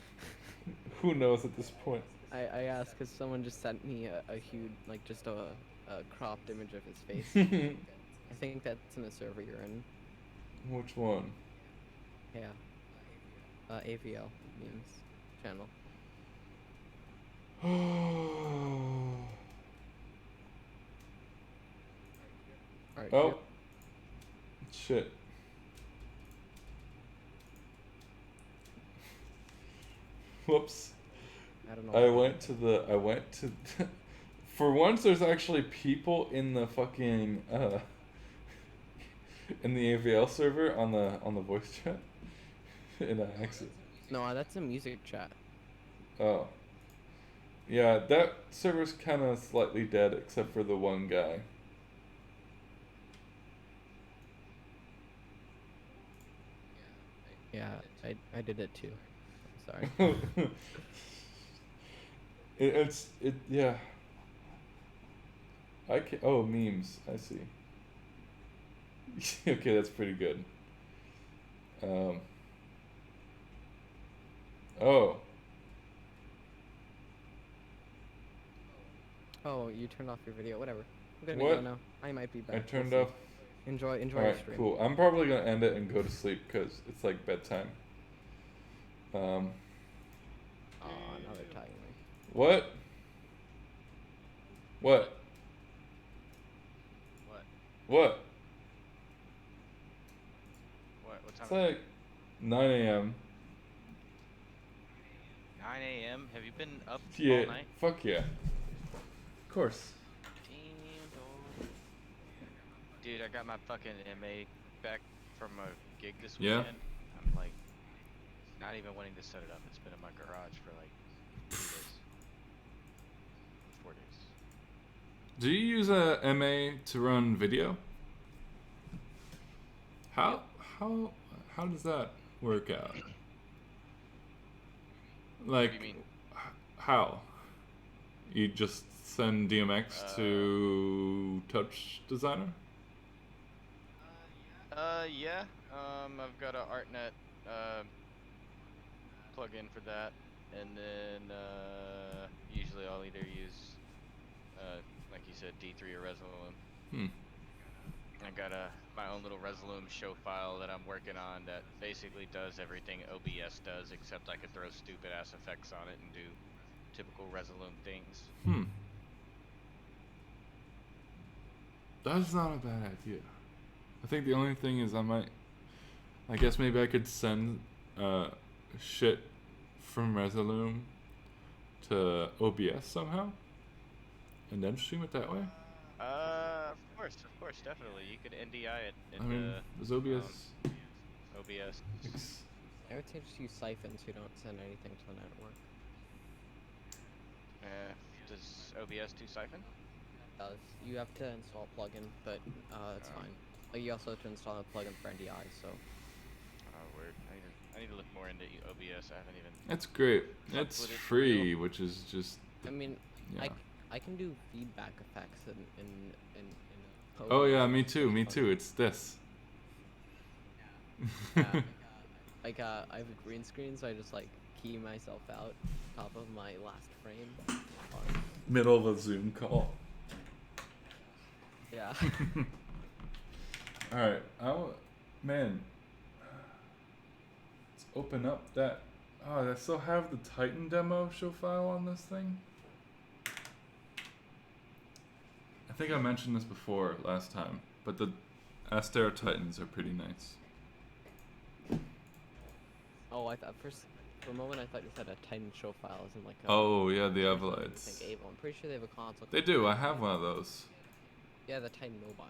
Who knows at this point? I asked because someone just sent me a huge, like just a cropped image of his face. I think that's in a server you're in. Which one? Yeah. AVL memes channel. Alright. Oh. Shit. Whoops. I don't know. I went to for once there's actually people in the fucking in the AVL server on the voice chat. And I accident. No, that's a music chat. Oh. Yeah, that server's kind of slightly dead except for the one guy. Yeah, I did it too. I'm sorry. Yeah. Oh, memes. I see. Okay, that's pretty good. Um. Oh. Oh, you turned off your video. Whatever. I'm gonna What? go now. I might be back. I We'll turned see. off. Enjoy All your right, stream. cool. I'm probably gonna end it and go to sleep because it's like bedtime. Um. Oh, now they're tagging me. What? What? What? What? What time It's is it? like 9 a.m. 9 a.m. Have you been up Yeah. all night? Fuck yeah. Of course. Damn, dog. Dude, I got my fucking MA back from a gig this Yeah? weekend. I'm like, not even wanting to set it up. It's been in my garage for like 3 days. 4 days. Do you use a MA to run video? How how how does that work out? Like, What do you mean? how? You just send DMX to Touch Designer? Yeah. I've got a ArtNet plugin for that, and then usually I'll either use like you said, D3 or Resolume. Hmm. I got my own little Resolume show file that I'm working on that basically does everything OBS does, except I could throw stupid ass effects on it and do typical Resolume things. Hmm. That's not a bad idea. I think the only thing is I guess maybe I could send shit from Resolume to OBS somehow and then stream it that way. Of course, definitely. You could NDI it I into mean, does OBS OBS. I would say just use Siphon so you don't send anything to the network. Does OBS do Siphon? It does. You have to install a plugin, but it's fine. Like you also have to install a plugin for NDI, so. Oh, weird. I need to look more into OBS. I haven't even. It's great. Fuck It's with it for free, real. which is just I mean, yeah. I can do feedback effects in Oh OBS, yeah, and me it's too. pretty Me fun. too. It's this. Yeah. Like I have a green screen, so I just like key myself out top of my last frame. Fun. Middle of a Zoom call. Yeah. All right. Man. Let's open up that. Oh, I still have the Titan demo show file on this thing. I think I mentioned this before last time, but the Astera Titans are pretty nice. Oh, I thought for a moment I thought you said a Titan show file, as in like a. Oh yeah, the I think Evelites. Able. I'm pretty sure they have a console. They do. I have one of those. Yeah, the Titan Mobile.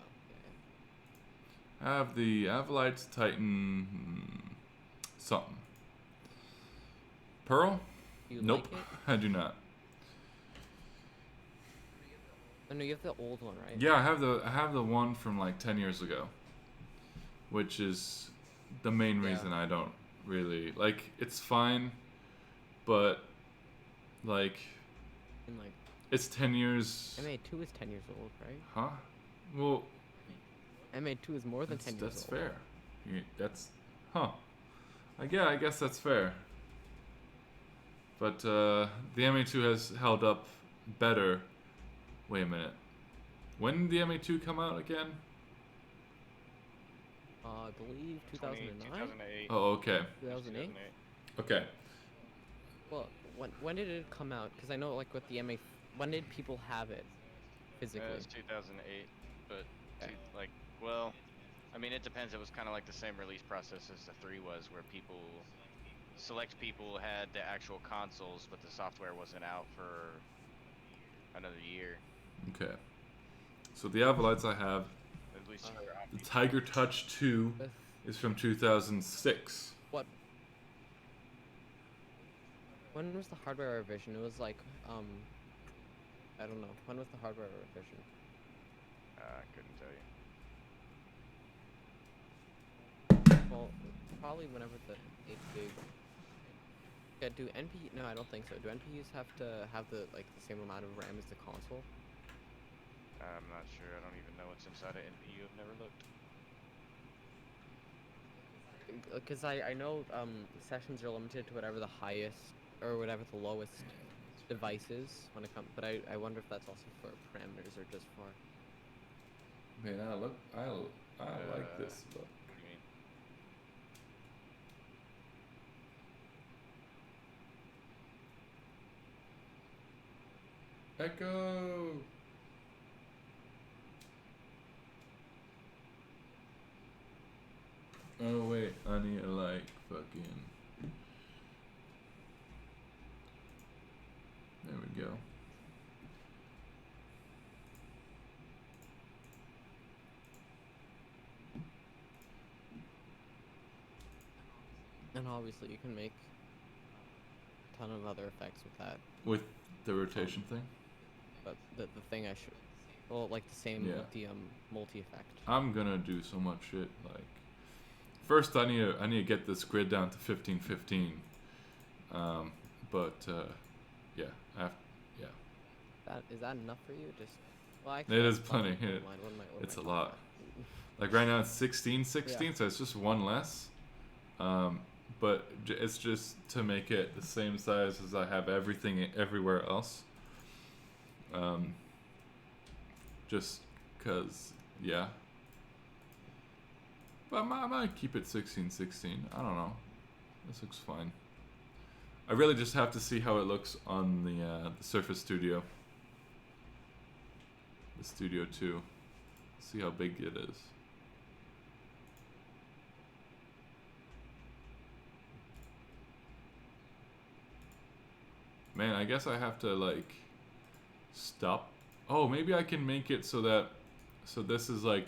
Yeah. I have the Evelites Titan something. Pearl? You Nope, like it? I do not. Oh no, you have the old one, right? Yeah, I have the one from like 10 years ago, which is the main Yeah. reason I don't really like. It's fine, but like And like it's 10 years. MA2 is 10 years old, right? Huh? Well, MA2 is more than 10 years that's old. fair. Yeah, that's huh. Yeah, I guess that's fair. But the MA2 has held up better. Wait a minute. When did the MA2 come out again? I believe 2009. 2008. Oh, okay. 2008. Okay. Well, when did it come out? Because I know like with the MA, when did people have it physically? It was 2008, but Okay. well, I mean, it depends. It was kind of like the same release process as the 3 was, where select people had the actual consoles, but the software wasn't out for another year. Okay. So the Evelites I have, At least the Tiger Touch 2 With is from 2006. what? When was the hardware revision? It was like I don't know. When was the hardware revision? I couldn't tell you. Well, probably whenever the 8 gig. Yeah, do NP? No, I don't think so. Do NPUs have to have the same amount of RAM as the console? I'm not sure. I don't even know what's inside an NPU. I've never looked. Because I know sessions are limited to whatever the highest or whatever the lowest device is when it comes. But I wonder if that's also for parameters or just for. Man, I like this look. What do you mean? Echo. Oh wait, I need to like fucking. There we go. And obviously you can make a ton of other effects with that. With the rotation thing? But the thing I should, well, like the same Yeah. with the multi effect. I'm gonna do so much shit. Like, first I need to get this grid down to 1515. Yeah, yeah. Is that enough for you? Just well, It is plenty. It's a lot. Like right now it's 1616, Yeah. so it's just one less. But it's just to make it the same size as I have everything everywhere else. Just cause, yeah. But I might keep it 1616. I don't know. This looks fine. I really just have to see how it looks on the Surface Studio. The Studio 2. See how big it is. Man, I guess I have to like stop. Oh, maybe I can make it so that this is like,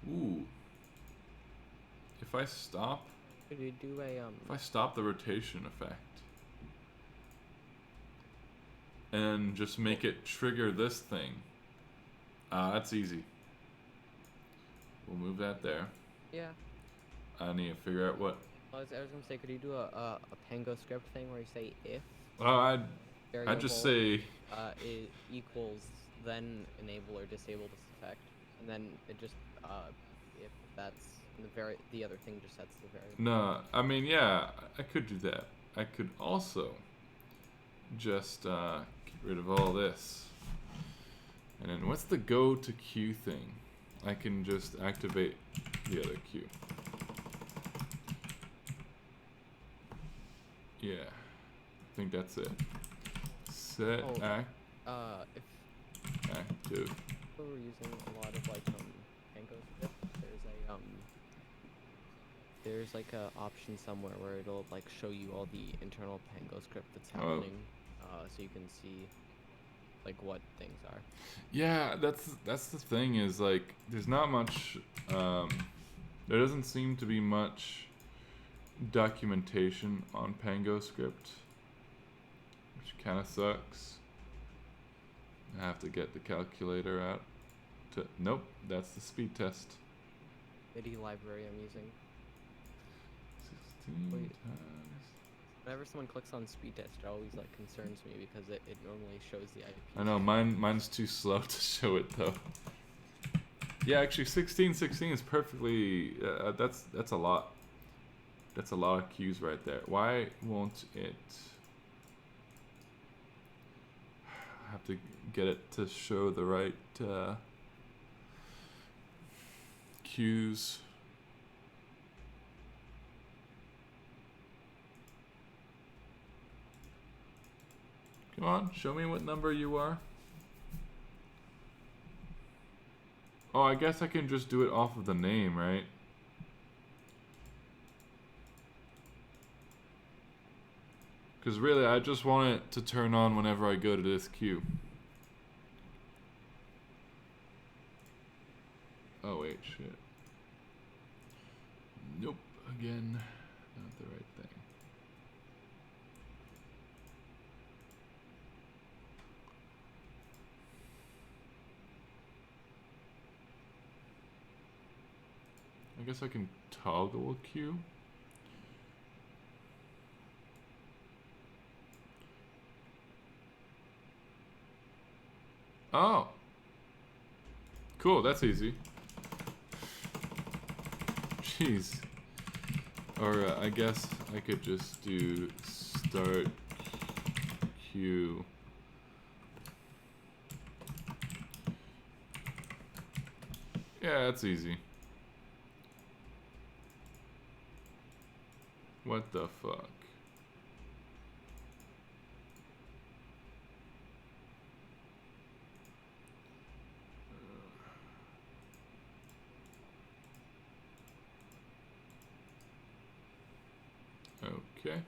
ooh. If I stop, Could you do a if I stop the rotation effect and just make it trigger this thing, that's easy. We'll move that there. Yeah. I need to figure out what. I was gonna say, could you do a Pango script thing where you say if I'd variable just say it equals then enable or disable this effect, and then it just if that's the other thing just sets the variable. no. I mean, yeah, I could do that. I could also just get rid of all this, and then what's the go to queue thing? I can just activate the other queue. Yeah, I think that's it. Set Oh, if active. we're using a lot of Pango script, there's like a option somewhere where it'll like show you all the internal Pango script that's happening, so you can see like what things are. Yeah, that's the thing is like there's not much. There doesn't seem to be much documentation on Pango script, which kind of sucks. I have to get the calculator out. Nope, that's the speed test. MIDI library I'm using. 16 Wait. times. Whenever someone clicks on speed test, it always like concerns me because it normally shows the IP. I know mine's too slow to show it though. Yeah, actually 1616 is perfectly. That's a lot. That's a lot of cues right there. Why won't it? I have to get it to show the right cues. Come on, show me what number you are. Oh, I guess I can just do it off of the name, right? Because really, I just want it to turn on whenever I go to this queue. Oh, wait, shit. Nope, again, not the right thing. I guess I can toggle a queue. Oh. Cool, that's easy. Jeez. Or I guess I could just do start queue. Yeah, that's easy. What the fuck? Okay.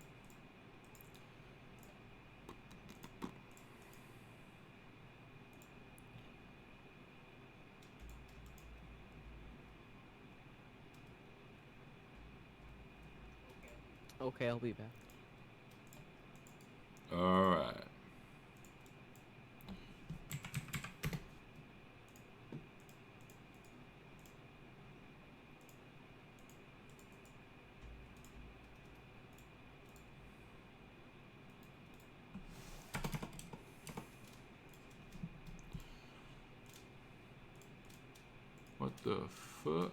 Okay, I'll be back. All right. What the fuck?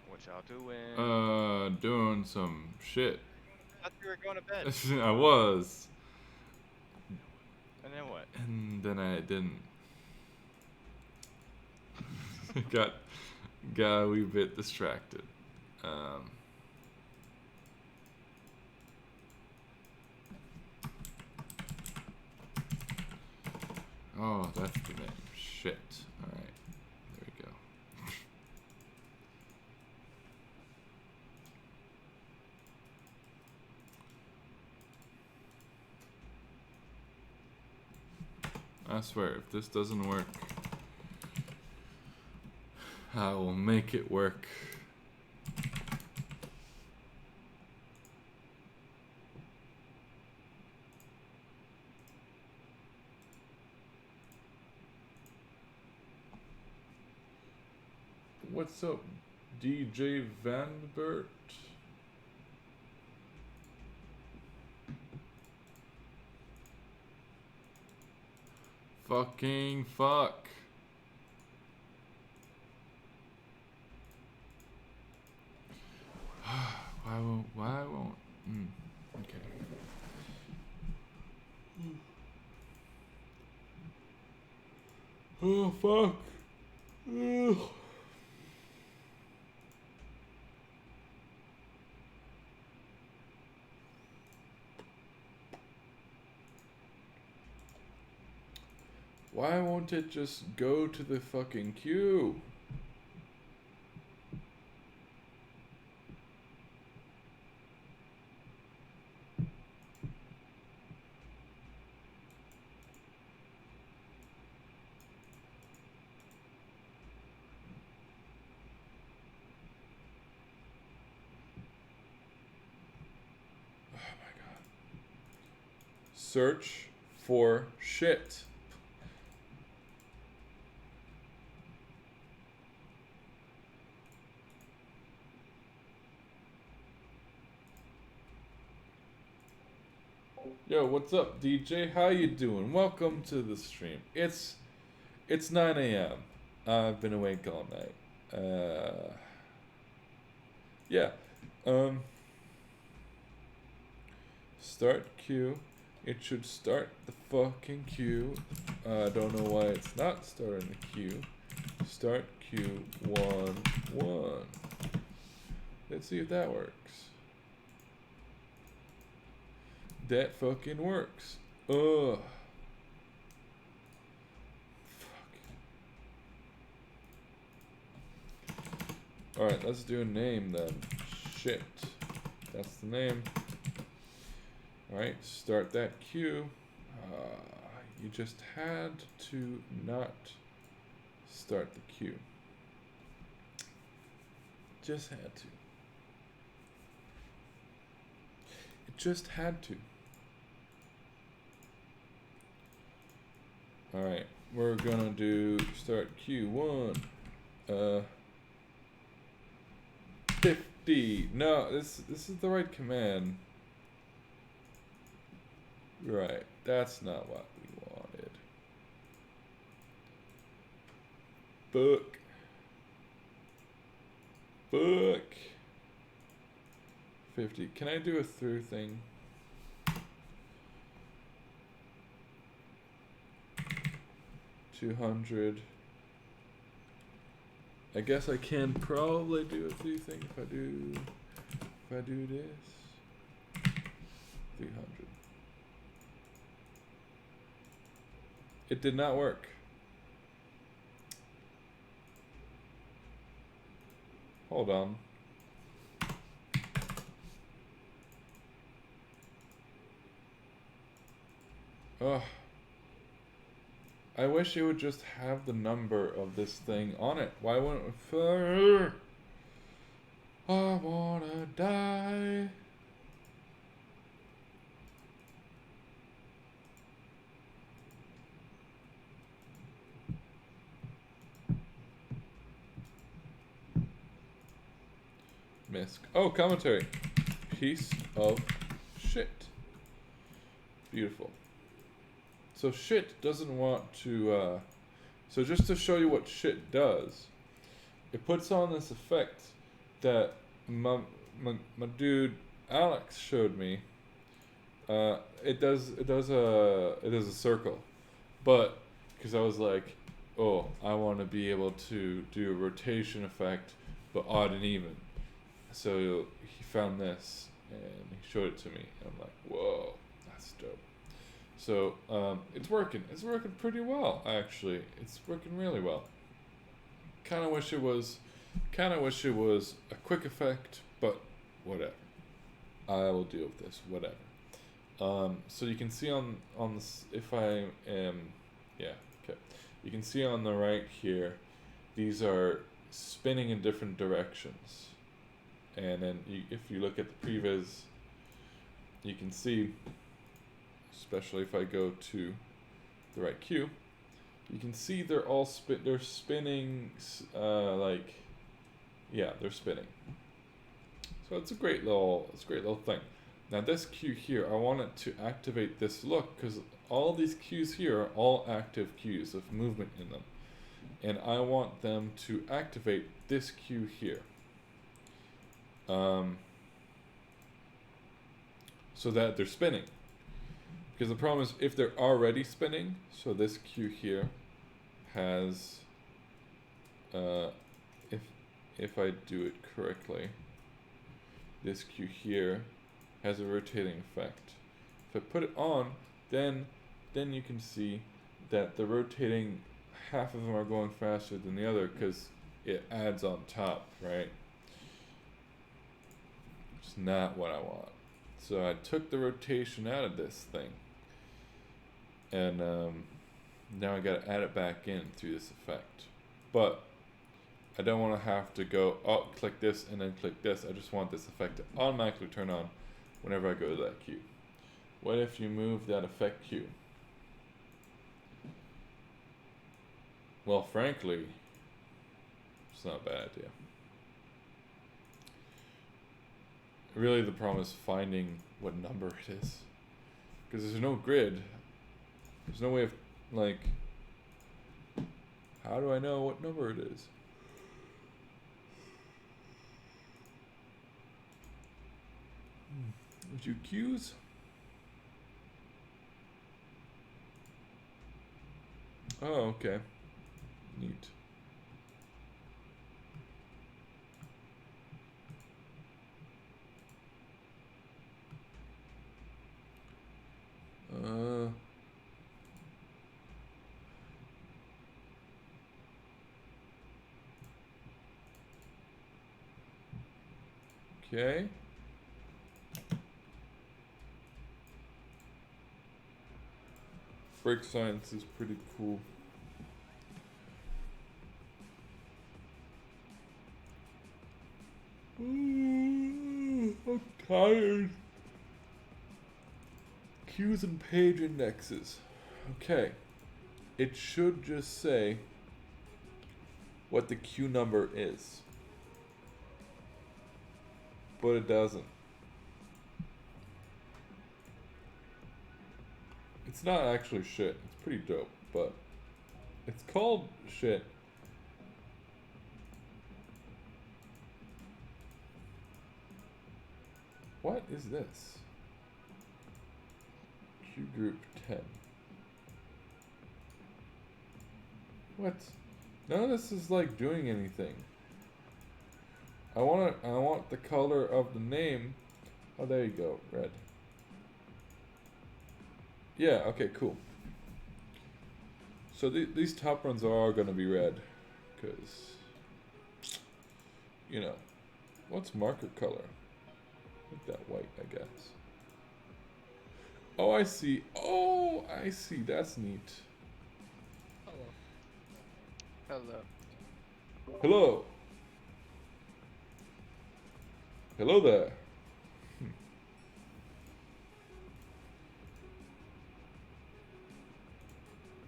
What y'all doing? Doing some shit. I thought you were going to bed. I was. And then what? And then I didn't. got a wee bit distracted. Oh, that's the name. Shit. Alright. There we go. I swear, if this doesn't work, I will make it work. What's up, DJ Vanbert? Fucking fuck. Why won't? Okay. Oh fuck. Ugh. Why won't it just go to the fucking queue? Oh my god. Search for shit. Yo, what's up, DJ? How you doing? Welcome to the stream. It's 9 a.m. I've been awake all night. Yeah. Start queue. It should start the fucking queue. I don't know why it's not starting the queue. Start queue 1-1. Let's see if that works. That fucking works. Ugh. Fuck. Alright, let's do a name then. Shit. That's the name. Alright, start that queue. You just had to not start the queue. Just had to. It just had to. Alright, we're gonna do start queue 1. 50. No, this is the right command. Right, that's not what we wanted. Book. Book. 50. Can I do a through thing? $200. I guess I can probably do a through thing if I do this. 300. It did not work. Hold on. Ugh. I wish it would just have the number of this thing on it. Why wouldn't it? I wanna die. Misk. Oh, commentary. Piece of shit. Beautiful. So shit doesn't want to, so just to show you what shit does, it puts on this effect that my dude Alex showed me. It does a circle, but because I was like, oh, I want to be able to do a rotation effect, but odd and even. So he found this and he showed it to me, and I'm like, whoa, that's dope. So it's working. It's working pretty well, actually. It's working really well. Kind of wish it was a quick effect, but whatever. I will deal with this. Whatever. So you can see on this, if I am, yeah, okay. You can see on the right here, these are spinning in different directions, and then if you look at the previs, you can see. Especially if I go to the right queue, you can see they're all they're spinning, like, yeah, they're spinning. So it's a great little thing. Now this queue here, I want it to activate this look because all these queues here are all active queues of movement in them, and I want them to activate this queue here. So that they're spinning. Because the problem is if they're already spinning, so this queue here has, if I do it correctly, this queue here has a rotating effect. If I put it on, then you can see that the rotating, half of them are going faster than the other because it adds on top, right? It's not what I want. So I took the rotation out of this thing. And now I gotta add it back in through this effect. But I don't want to have to go, oh, click this and then click this. I just want this effect to automatically turn on whenever I go to that queue. What if you move that effect queue? Well, frankly, it's not a bad idea. Really, the problem is finding what number it is. Because there's no grid. There's no way of, like, how do I know what number it is? Would you queues? Oh, okay. Neat. Okay. Break science is pretty cool. I'm tired. Queues and page indexes. Okay. It should just say what the queue number is. But it doesn't. It's not actually shit. It's pretty dope, but it's called shit. What is this? Q group 10. What? None of this is like doing anything. I want the color of the name. Oh, there you go, red. Yeah, okay, cool. So these top runs are gonna be red, because, you know, what's marker color? Make that white, I guess. Oh, I see. Oh, I see. That's neat. Hello. Hello. Hello there.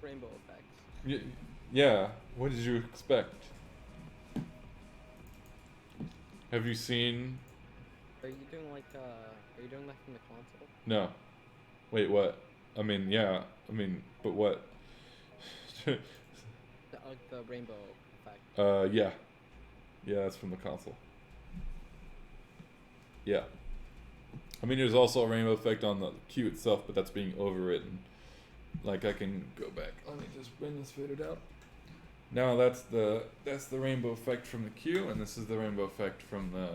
Rainbow effects. Yeah. What did you expect? Have you seen? Are you doing like are you doing that from the console? No. Wait, what? I mean, yeah. I mean, but what? Like the rainbow effect. Yeah. Yeah, that's from the console. Yeah. I mean, there's also a rainbow effect on the queue itself, but that's being overwritten. Like, I can go back. Let me just bring this faded out. Now that's the rainbow effect from the queue, and this is the rainbow effect from the.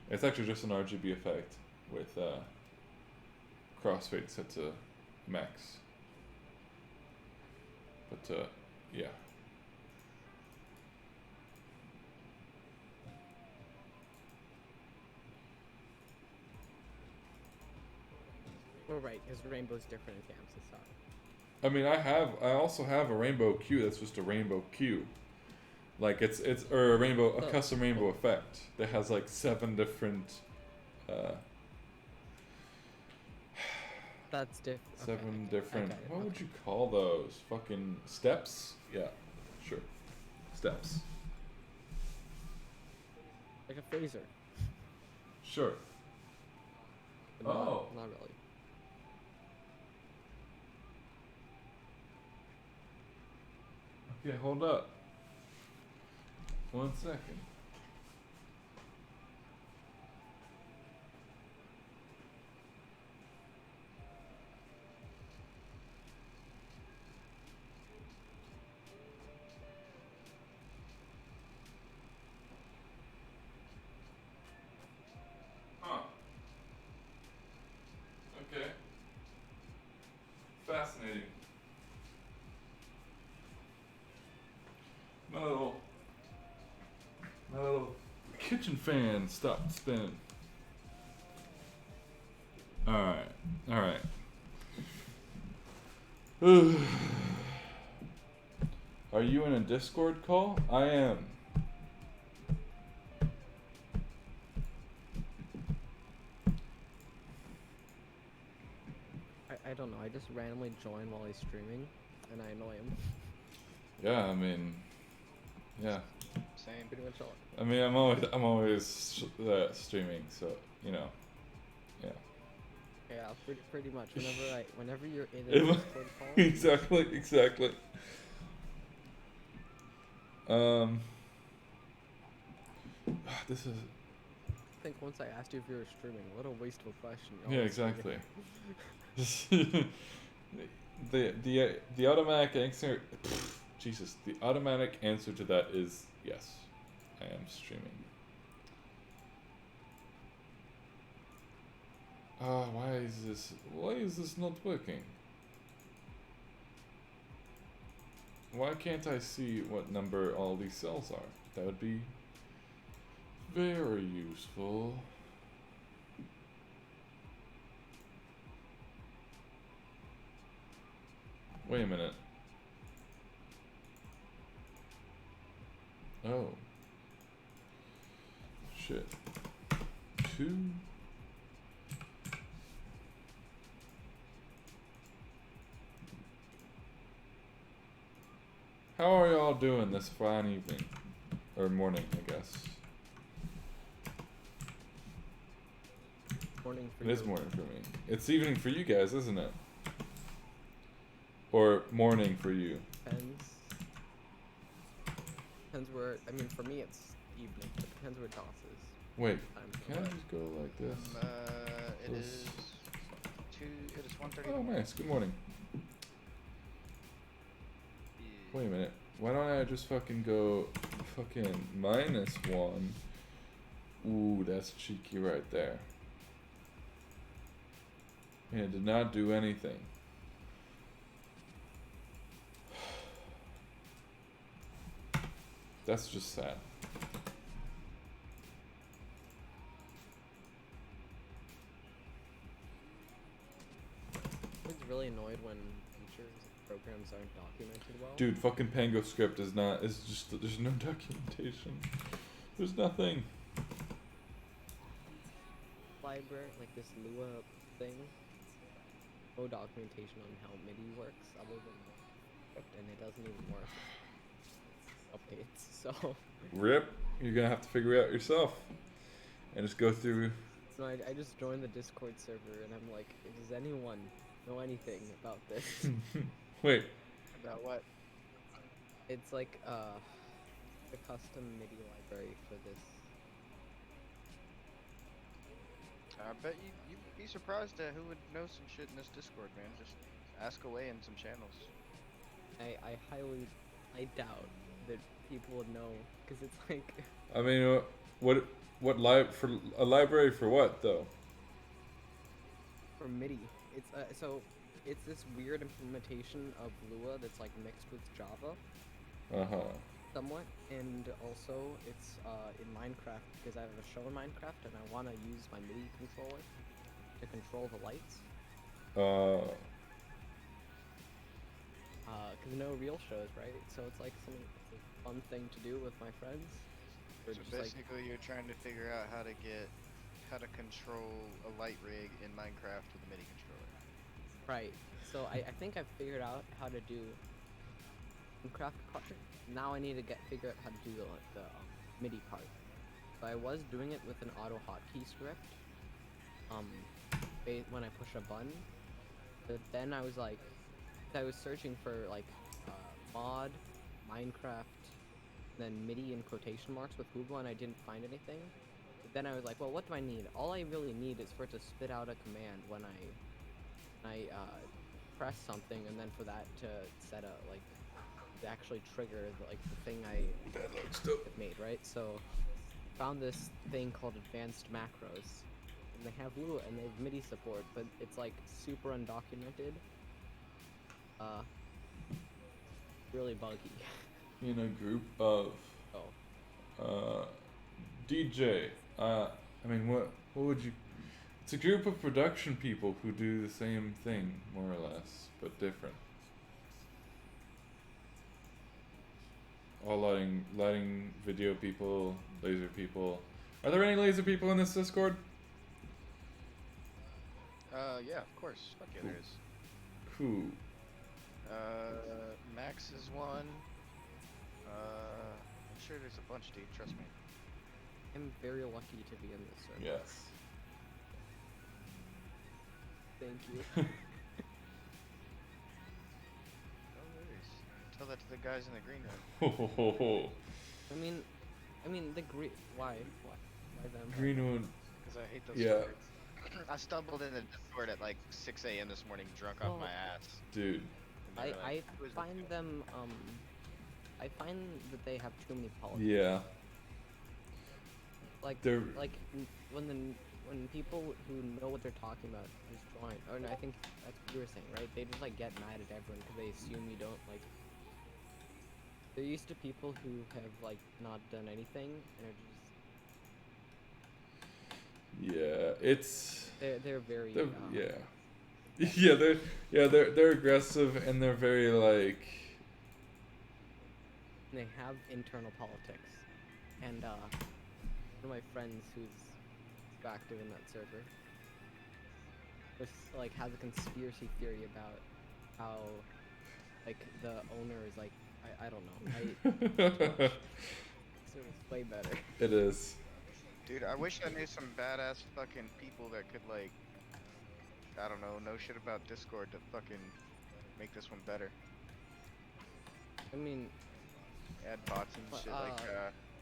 It's actually just an RGB effect with crossfade set to max. But yeah. Oh right, because rainbow's different in Chamsys. Sorry. I mean, I also have a rainbow queue that's just a rainbow queue. Like it's or a custom rainbow effect that has like 7 different. That's different. 7 different. What would you call those? Fucking steps? Yeah, sure. Steps. Like a phaser. Sure. But Oh. Not really. Okay, hold up. 1 second. Huh. Okay. Fascinating. My little kitchen fan stopped spinning. Alright. Alright. Are you in a Discord call? I am. I don't know. I just randomly join while he's streaming, and I annoy him. Yeah, I mean, yeah. Same. Pretty much all. I mean, I'm always streaming, so you know, yeah. Yeah, pretty much. Whenever you're in a Discord call. Exactly. This is. I think once I asked you if you were streaming, what a waste of a question. Yeah, exactly. the automatic answer. Jesus, the automatic answer to that is yes, I am streaming. Why is this not working? Why can't I see what number all these cells are? That would be very useful. Wait a minute. Oh. Shit. 2. How are y'all doing this fine evening? Or morning, I guess. Morning for It you. is morning for me. It's evening for you guys, isn't it? Or morning for you. Depends. Depends where. I mean, for me it's evening. It depends where DOS is. Wait, Time can I just go like this? It This- is 1:30. Oh, nice. Good morning. Wait a minute. Why don't I just fucking go fucking -1? Ooh, that's cheeky right there. And it did not do anything. That's just sad. I was really annoyed when features of programs aren't documented well. Dude, fucking Pango script is not, is just, there's no documentation. There's nothing. Library, like this Lua thing, no documentation on how MIDI works other than script, and it doesn't even work. Updates, so. Rip. You're gonna have to figure it out yourself. And just go through. So I just joined the Discord server and I'm like, does anyone know anything about this? Wait. About what? It's like a custom MIDI library for this. I bet you'd be surprised at who would know some shit in this Discord, man. Just ask away in some channels. I doubt that people would know, because it's like, I mean, for a library for what though? for MIDI. It's so it's this weird implementation of Lua that's like mixed with Java somewhat, and also it's in Minecraft, because I have a show in Minecraft and I want to use my MIDI controller to control the lights. Because no real shows, right? So it's like it's a fun thing to do with my friends. Or So just like, basically, you're trying to figure out how to control a light rig in Minecraft with a MIDI controller. right. So I think I've figured out how to do Minecraft part. Now I need to figure out how to do the MIDI part. So I was doing it with an auto hotkey script. When I push a button, but then I was searching for like mod, Minecraft, then MIDI in quotation marks with Google, and I didn't find anything. But then I was like, well, what do I need? All I really need is for it to spit out a command when I press something, and then for that to set a to actually trigger the thing I made, right? So found this thing called advanced macros, and they have Lua and they have MIDI support, but it's like super undocumented. Really buggy. In a group of DJ. I mean, what would you? It's a group of production people who do the same thing, more or less, but different. All lighting video people, laser people. Are there any laser people in this Discord? Yeah, of course. Fuck yeah, there is. Who? Max is one. I'm sure there's a bunch, dude. Trust me. I'm very lucky to be in this service. Yes. Thank you. No worries. Tell that to the guys in the green room. Ho ho ho ho. I mean the why them? Green one. Because I hate those Yeah. words. I stumbled in the Discord at like 6 a.m. this morning, drunk off my ass. Dude. And they were I like, "Who is this find guy?" them I find that they have too many politics. Yeah. They're- When people who know what they're talking about just join, or no, I think that's what you were saying, right? They just get mad at everyone because they assume you don't They're used to people who have not done anything and are just Yeah. It's. they're very Yeah. Yeah, they're aggressive and they're very like. They have internal politics, and one of my friends who's active in that server just like has a conspiracy theory about how like the owner is like I don't know. So it's way better. It is. Dude, I wish I knew some badass fucking people that could like, I don't know shit about Discord to fucking make this one better. I mean, Add bots and shit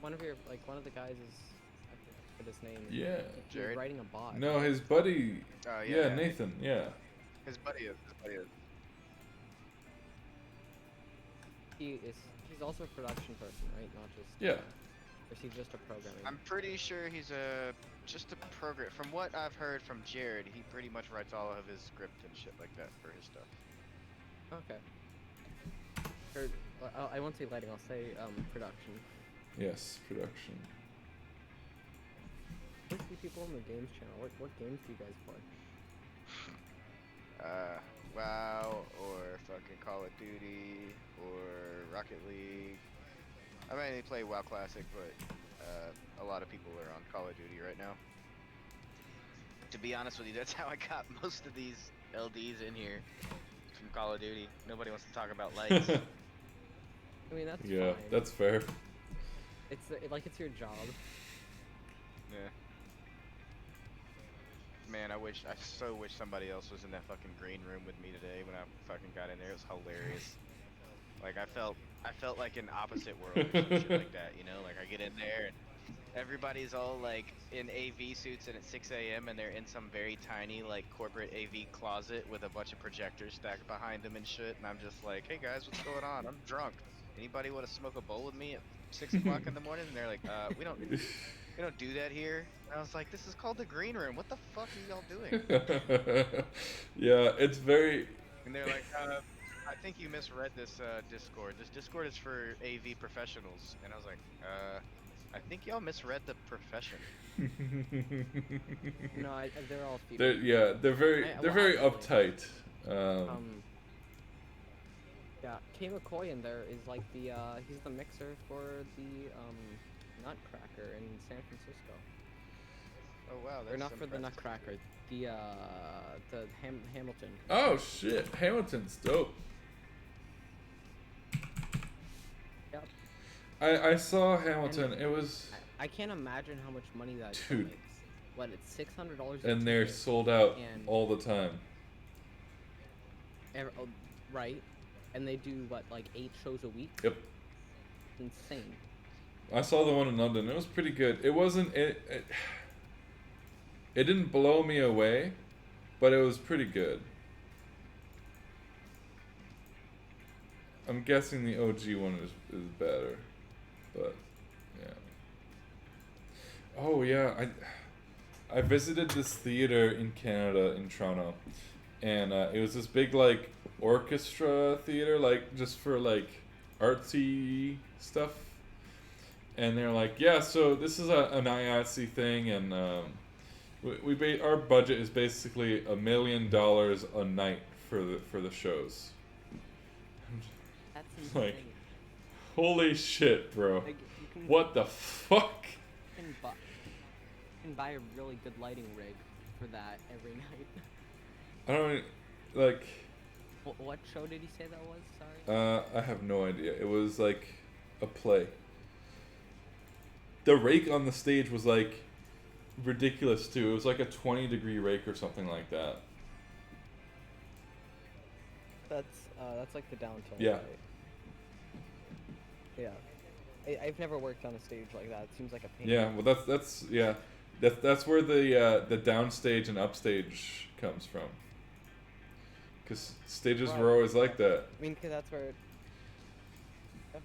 one of the guys is I forget his name. Yeah. He's Jared? writing a bot. No, his buddy. Yeah, Nathan. Yeah. His buddy is. He's also a production person, right? Not just Yeah. or is he just a programmer? I'm pretty sure he's just a program. From what I've heard from Jared, he pretty much writes all of his script and shit like that for his stuff. Okay. Or I won't say lighting. I'll say production. Yes, production. There's few people on the games channel. What games do you guys play? WoW or fucking Call of Duty or Rocket League. I mainly play WoW Classic, but a lot of people are on Call of Duty right now. To be honest with you, that's how I got most of these LDs in here from Call of Duty. Nobody wants to talk about lights. I mean that's Yeah, fine. that's fair. It's your job. Yeah. Man, I so wish somebody else was in that fucking green room with me today when I fucking got in there. It was hilarious. Like I felt like in opposite world or some shit like that, you know? Like I get in there and everybody's all like in AV suits and it's 6 a.m. and they're in some very tiny like corporate AV closet with a bunch of projectors stacked behind them and shit. And I'm just like, hey guys, what's going on? I'm drunk. Anybody want to smoke a bowl with me at 6 o'clock in the morning? And they're like, we don't do that here. And I was like, this is called the green room. What the fuck are y'all doing? Yeah, it's very. And they're like, I think you misread this Discord. This Discord is for AV professionals. And I was like, I think y'all misread the profession. No, they're all people. They're very uptight. Yeah, Kay McCoy in there is like the he's the mixer for the Nutcracker in San Francisco. Oh wow, that's or not for the impressive. Nutcracker, the Hamilton. Oh shit, Hamilton's dope. Yep. I saw Hamilton. It was. I can't imagine how much money that show Dude. makes. What, it's $600. And they're sold out and all the time. Right, and they do what, like 8 shows a week? Yep. Insane. I saw the one in London. It was pretty good. It wasn't. It didn't blow me away, but it was pretty good. I'm guessing the OG one is better, but yeah. Oh yeah, I visited this theater in Canada in Toronto, and it was this big like orchestra theater, like just for like artsy stuff. And they're like, yeah, so this is an IATSE thing, and our budget is basically $1 million a night for the shows. That's insane. Like, holy shit, bro! Like, you can, What the fuck? you can buy a really good lighting rig for that every night. I don't like. What show did he say that was? Sorry. I have no idea. It was like a play. The rake on the stage was like ridiculous too. It was like a 20-degree rake or something like that. That's like the downtown. Yeah. Right? Yeah. I've never worked on a stage like that. It seems like a pain. Yeah, well that's where the downstage and upstage comes from. Because stages were always like that. I mean, because that's where. Yeah.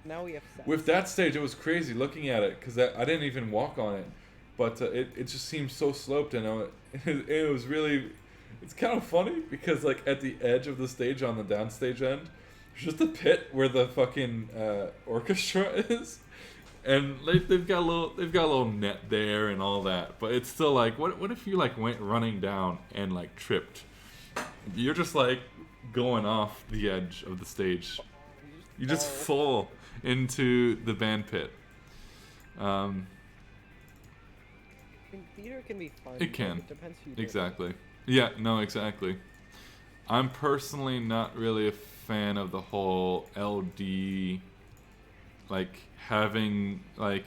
Now we have sets. With that stage, it was crazy looking at it because I didn't even walk on it, but it just seemed so sloped, and it was really. It's kind of funny because like at the edge of the stage on the downstage end, there's just a pit where the fucking orchestra is, And they've got a little net there and all that, but it's still like, what if you like went running down and like tripped? You're just like going off the edge of the stage. You just fall into the band pit. I think theater can be fun. It can. It depends who you do it with. Exactly. Yeah, no, exactly. I'm personally not really a fan of the whole LD, like having like.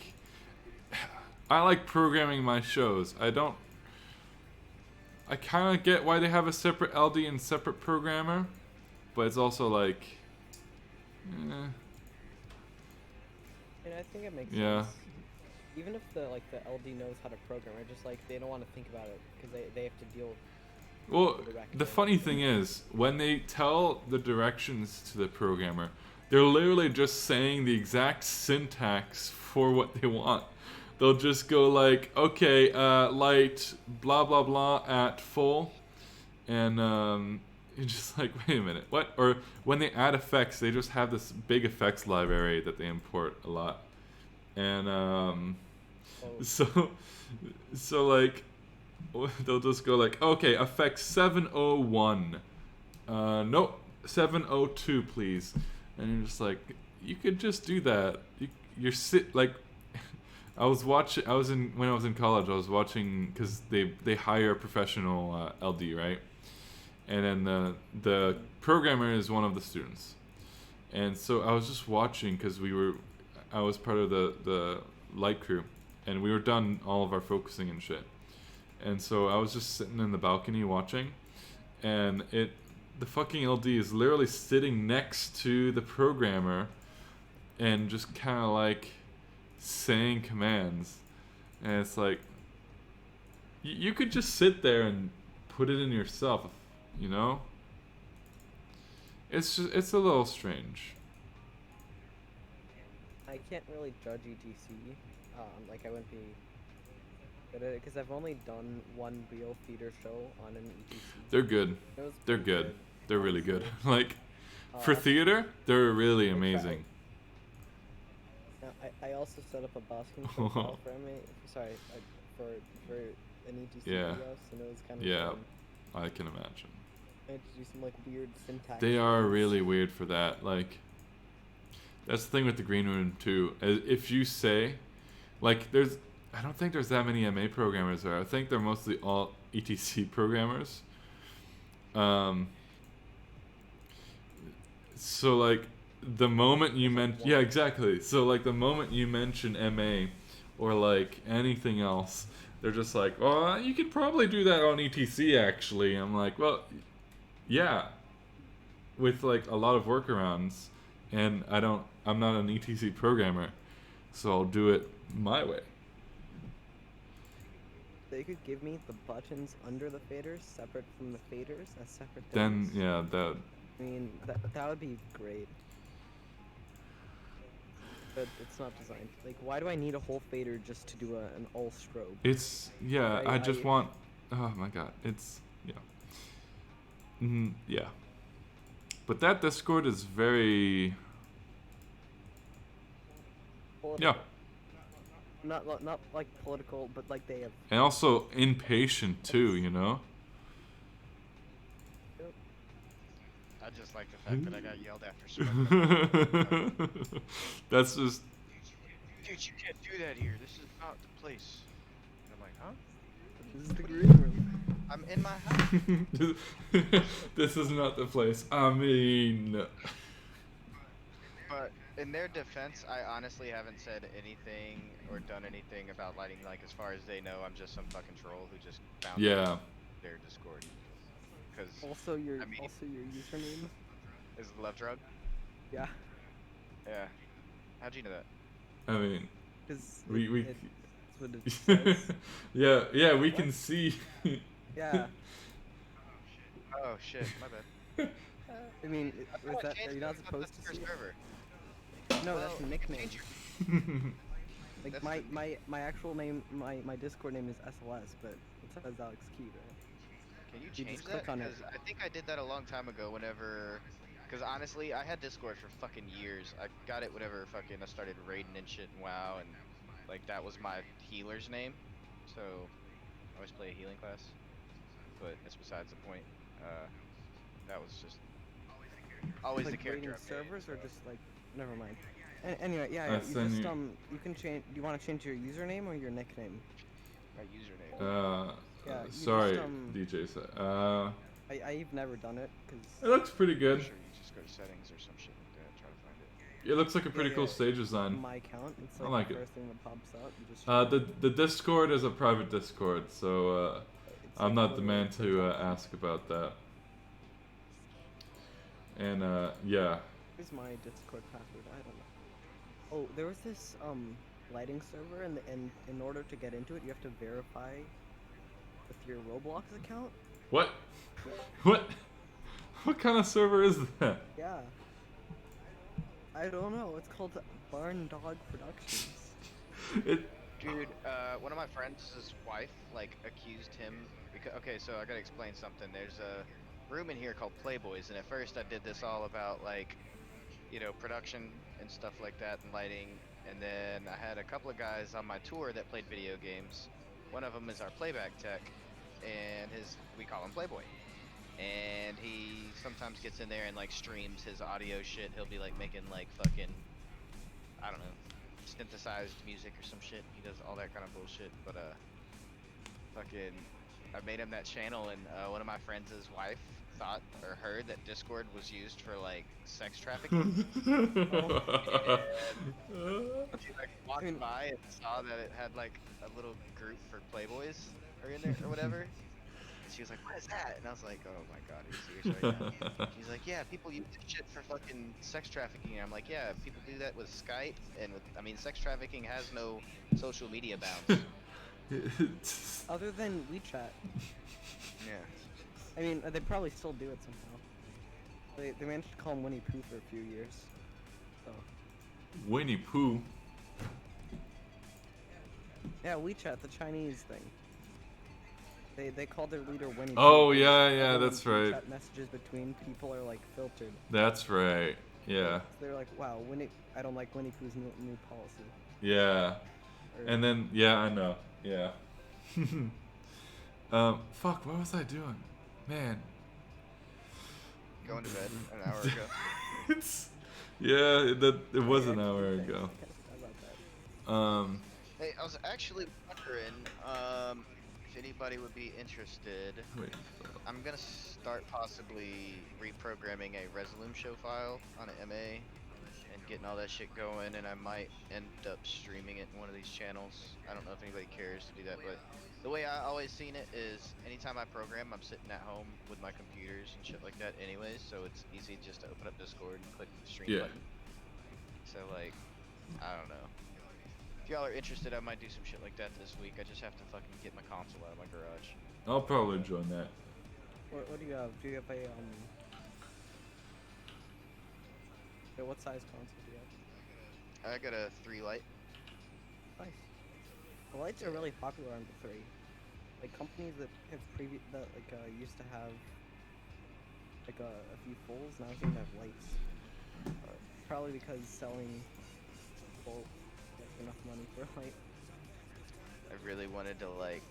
I like programming my shows. I kind of get why they have a separate LD and separate programmer, but it's also like. And I think it makes Yeah. sense. Even if the LD knows how to program, I just like they don't want to think about it because they have to deal with. Well, the back the end. funny thing is, when they tell the directions to the programmer, they're literally just saying the exact syntax for what they want. They'll just go like, okay, light blah blah blah at full, and you're just like, wait a minute, what? Or when they add effects, they just have this big effects library that they import a lot, and so like they'll just go like, okay, effects 701, nope, 702 please, and you're just like, you could just do that. You're like. When I was in college, I was watching because they hire a professional LD, right? And then the programmer is one of the students, and so I was just watching because I was part of the light crew, and we were done all of our focusing and shit, and so I was just sitting in the balcony watching, and the fucking LD is literally sitting next to the programmer, and just kind of like saying commands, and it's like you could just sit there and put it in yourself, you know. It's a little strange. I can't really judge ETC. Like I wouldn't be good at it because I've only done one real theater show on an ETC. They're good. It was They're pretty good. They're really good. Like for Uh, theater, they're really tried. amazing. Now, I also set up a busking profile for for an ETC Yeah. video, so it was kind of Yeah. fun. I can imagine. I had to do some like weird syntax. They are things. really weird for that. Like, that's the thing with the green room too. If you say, like, I don't think there's that many MA programmers there. I think they're mostly all ETC programmers. So like, the moment you mention, yeah, exactly. So like, the moment you mention MA, or like anything else, they're just like, well, you could probably do that on ETC actually. I'm like, well, yeah, with like a lot of workarounds, and I'm not an ETC programmer, so I'll do it my way. They could give me the buttons under the faders separate from the faders as separate Then things. yeah, that I mean, that would be great. But it's not designed. Like, why do I need a whole fader just to do an all strobe? it's yeah. I just I- want. Oh my god, it's yeah. Yeah. But that Discord is very yeah, Not like political, but like they have. and also impatient too. You know. I just like the fact that I got yelled at for smoking. That's just Dude, you can't do that here. This is not the place. And I'm like, huh? This is the green room. I'm in my house. this is not the place. I mean, But in their defense, I honestly haven't said anything or done anything about lighting. Like, as far as they know, I'm just some fucking troll who just found yeah. their Discord. Because Also your I mean- username. is it Love Drug? Yeah. Yeah. How'd you know that? I mean, Because we that's what it says. yeah, we What? can see. Yeah. Oh shit, my bad. I mean, Oh, are change you it. not I thought supposed that's to see your it? server. No, Well, that's a you nickname. change your- Like That's my actual name, my Discord name is SLS, but it says Alex Key, right? Can you You change just that? click on it. Because I think I did that a long time ago. Whenever, Cause honestly, I had Discord for fucking years. I got it whenever fucking I started raiding and shit in WoW, and like that was my healer's name. So I always play a healing class, but that's besides the point. Uh, that was just always the Like character raiding I made. servers or So. just like never mind. Anyway, yeah, I you send just you. you can change. Do you want to change your username or your nickname? My username. Yeah, you Sorry, just DJ. I've never done it It looks pretty Pretty good. sure you just go to settings or some shit like that. Try to find it. It looks like a pretty Yeah, cool yeah. stage design. my account. It's I like, like the it. first thing that pops up. You just The Discord is a private Discord, so it's I'm like not the literally man the to top thing. ask about that. And yeah. Here's my Discord password. I don't know. Oh, there was this lighting server, and in order to get into it, you have to verify with your Roblox account. What? What? What kind of server is that? Yeah. I don't know. It's called Barn Dog Productions. It. Dude, one of my friends' wife, like, accused him because, okay, so I gotta explain something. There's a room in here called Playboys, and at first I did this all about, like, you know, production and stuff like that and lighting, and then I had a couple of guys on my tour that played video games. One of them is our playback tech, and we call him Playboy. And he sometimes gets in there and, like, streams his audio shit. He'll be, like, making, like, fucking, I don't know, synthesized music or some shit. He does all that kind of bullshit, but fucking I made him that channel, and one of my friends' wife thought or heard that Discord was used for like sex trafficking. She like walked by and saw that it had like a little group for Playboys or in there or whatever. She was like, "What is that?" And I was like, "Oh my god, are you serious right now?" She's like, "Yeah, people use this shit for fucking sex trafficking." I'm like, "Yeah, people do that with Skype and with, I mean, sex trafficking has no social media bounds." Other than WeChat. Yeah. I mean, they probably still do it somehow. They managed to call him Winnie Pooh for a few years. So. Winnie Pooh. Yeah, WeChat, the Chinese thing. They called their leader Winnie Pooh. Oh because yeah, everyone's that's right. WeChat messages between people are like filtered. That's right. Yeah. So they're like, wow, I don't like Winnie Pooh's new policy. Yeah. Or, And then yeah, I know. Yeah. Fuck. What was I doing? Man. Going to bed an hour ago. Yeah, it was an I hour forgot ago. about that. Hey, I was actually wondering if anybody would be interested. Wait. I'm gonna start possibly reprogramming a Resolume show file on an MA and getting all that shit going, and I might end up streaming it in one of these channels. I don't know if anybody cares to do that, but the way I always seen it is anytime I program, I'm sitting at home with my computers and shit like that anyways, so it's easy just to open up Discord and click the stream Yeah. button. So like, I don't know. If y'all are interested, I might do some shit like that this week. I just have to fucking get my console out of my garage. I'll probably join that. What do you have? Do you have a yeah, what size console do you have? I got a 3 light. Nice. The lights are really popular on the 3. Like companies that have used to have like a few fulls, now they have lights. Probably because selling full gets enough money for a light. I really wanted to like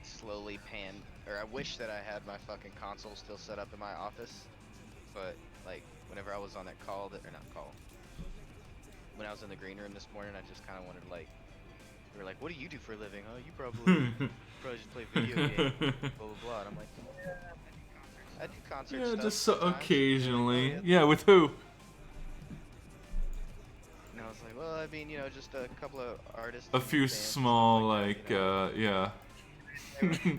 slowly pan, or I wish that I had my fucking console still set up in my office, but like whenever I was on that call, or not call, when I was in the green room this morning, I just kind of wanted to like, they were like, "What do you do for a living?" "Oh, you probably just play video games, blah blah blah." And I'm like, "Yeah, I do concert Yeah, stuff just so sometimes." occasionally. Yeah. Yeah, with who? And I was like, "Well, I mean, you know, just a couple of artists, A and few bands and stuff small, like that, you know." yeah.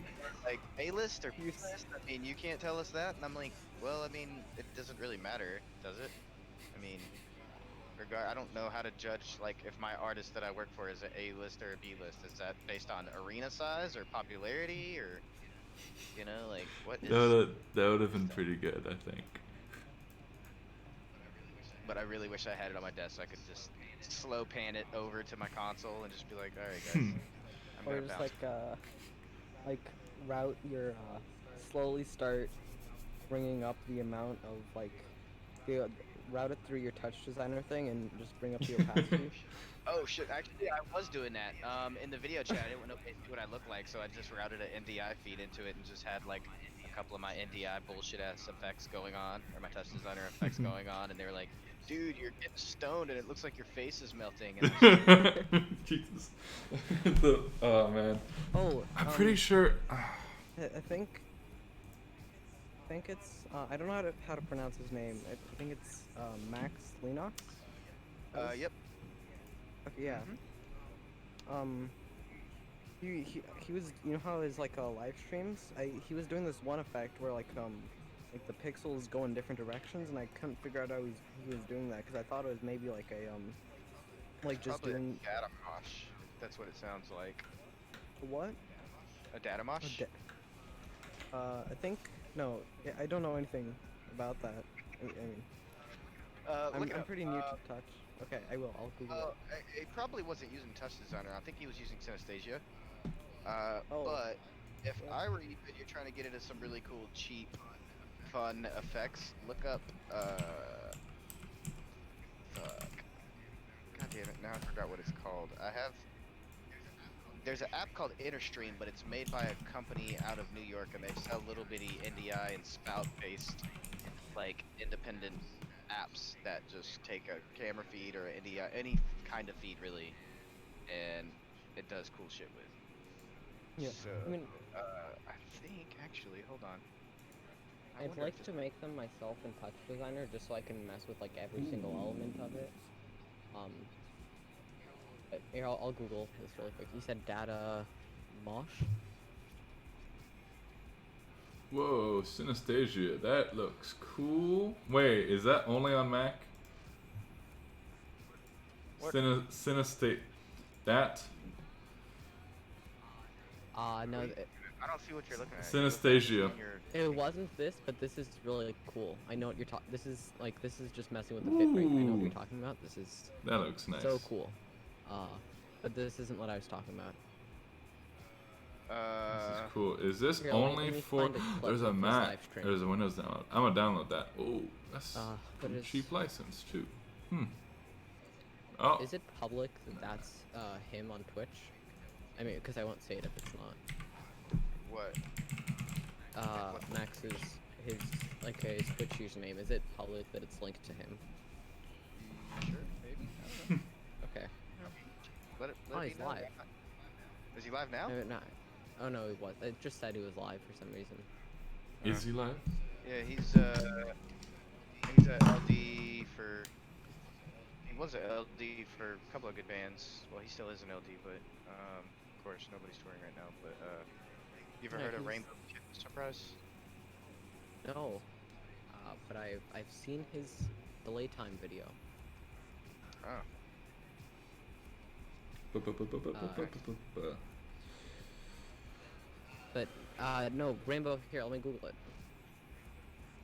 Like A-list or B-list? I mean, you can't tell us that. And I'm like, well, I mean, it doesn't really matter, does it? I mean, I don't know how to judge, like, if my artist that I work for is an A-list or a B-list. Is that based on arena size or popularity, or, you know, like, what is... That would have been pretty good, I think. But I really wish I had it on my desk so I could just slow pan it over to my console and just be like, alright guys, I'm Or gonna just bounce. like route your slowly start bringing up the amount of like route it through your touch designer thing and just bring up the opacity. Oh shit! Actually, I was doing that. In the video chat, I didn't want nobody to see what I look like, so I just routed an NDI feed into it and just had like a couple of my NDI bullshit ass effects going on, or my touch designer effects going on, and they were like, "Dude, you're getting stoned, and it looks like your face is melting." And I was just Jesus. Oh man. Oh, I'm pretty sure. I think it's I don't know how to pronounce his name. I think it's Max Lennox. yep. Okay, yeah. Mhm. He was, you know how his like live streams, he was doing this one effect where like the pixels go in different directions, and I couldn't figure out how he was doing that because I thought it was maybe like a like just Probably doing a data mosh. That's what it sounds like. what? A data A mosh? da- I think no, I don't know anything about that. I mean, Look it I'm up. pretty new to touch. Okay, I will. I'll Google it. It probably wasn't using Touch Designer. I think he was using Synesthesia. Oh, But if yeah. I were you and you're trying to get into some really cool, cheap, fun effects, look up, fuck. God damn it, now I forgot what it's called. There's an app called InterStream, but it's made by a company out of New York, and they sell little bitty NDI and spout-based, like, independent apps that just take a camera feed or an NDI, any kind of feed, really, and it does cool shit with. Yeah. So, I mean, I think, actually, hold on. I I'd wonder if like this- to make them myself in Touch Designer just so I can mess with like every single element of it. But here, I'll Google this really quick. You said data mosh? Whoa, Synesthesia. That looks cool. Wait, is that only on Mac? What? Synestate. That. No, I don't see what you're looking at. Synesthesia. it wasn't this, but this is really cool. I know what you're talking. This is just messing with the bitrate. I know what Ooh. you're talking about. This is That looks nice. so cool. But this isn't what I was talking about. This is cool. Is this Here, let me- only let me for? find a clip There's a of this Mac. live stream. There's a Windows download. I'm gonna download that. Oh, that's But a it's- cheap license too. Oh, Is it public that that's him on Twitch? I mean, because I won't say it if it's not. What? Max's his Twitch username. Is it public that it's linked to him? Sure, maybe. I don't know. Okay. Let it Oh, be he's known. live. Is he live now? No, no. Oh no, he was. It just said he was live for some reason. is he live? Yeah, he's a LD for. He was a LD for a couple of good bands. Well, he still is an LD, but of course nobody's touring right now. But you ever Yeah, heard of he's- Rainbow Kitten Surprise? No. But I've seen his delay time video. Oh. But no, Rainbow. Here, let me Google it.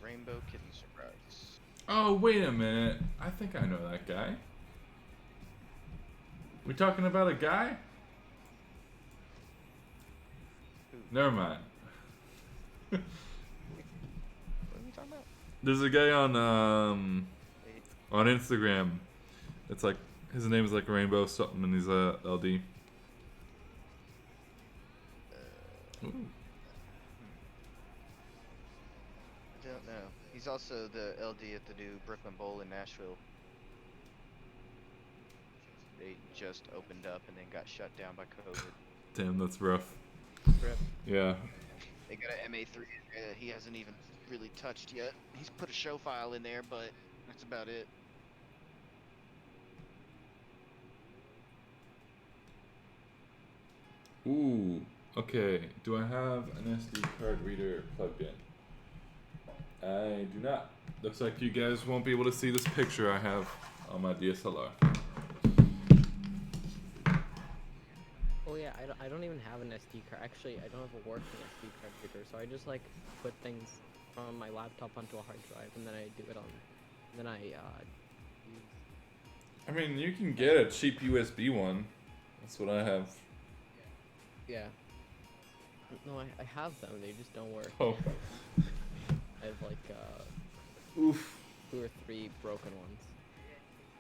Rainbow Kitten Surprise. Oh, wait a minute. I think I know that guy. We talking about a guy? Who? Never mind. What are you talking about? There's a guy on Instagram. It's like his name is like Rainbow something, and he's a LD. Ooh. I don't know. He's also the LD at the new Brooklyn Bowl in Nashville. They just opened up and then got shut down by COVID. Damn, that's rough. Rip. Yeah. They got an MA3 he hasn't even really touched yet. He's put a show file in there, but that's about it. Ooh. Okay. Do I have an SD card reader plugged in? I do not. Looks like you guys won't be able to see this picture I have on my DSLR. Oh yeah, I don't even have an SD card. Actually, I don't have a working SD card reader, so I just like put things from my laptop onto a hard drive, and then I do it on. Then I use. I mean, you can get a cheap USB one. That's what I have. Yeah. No, I have them. They just don't work. Oh. I have like Oof. 2 or 3 broken ones.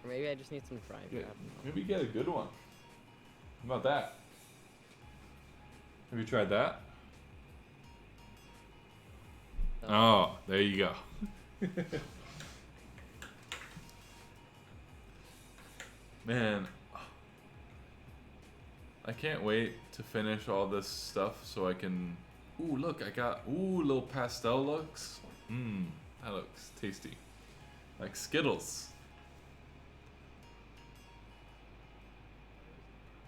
Or maybe I just need some drive. Yeah, I don't know. maybe get a good one. How about that? Have you tried that? Oh, there you go. Man, I can't wait to finish all this stuff so I can. Ooh, look, I got little pastel looks. That looks tasty, like Skittles.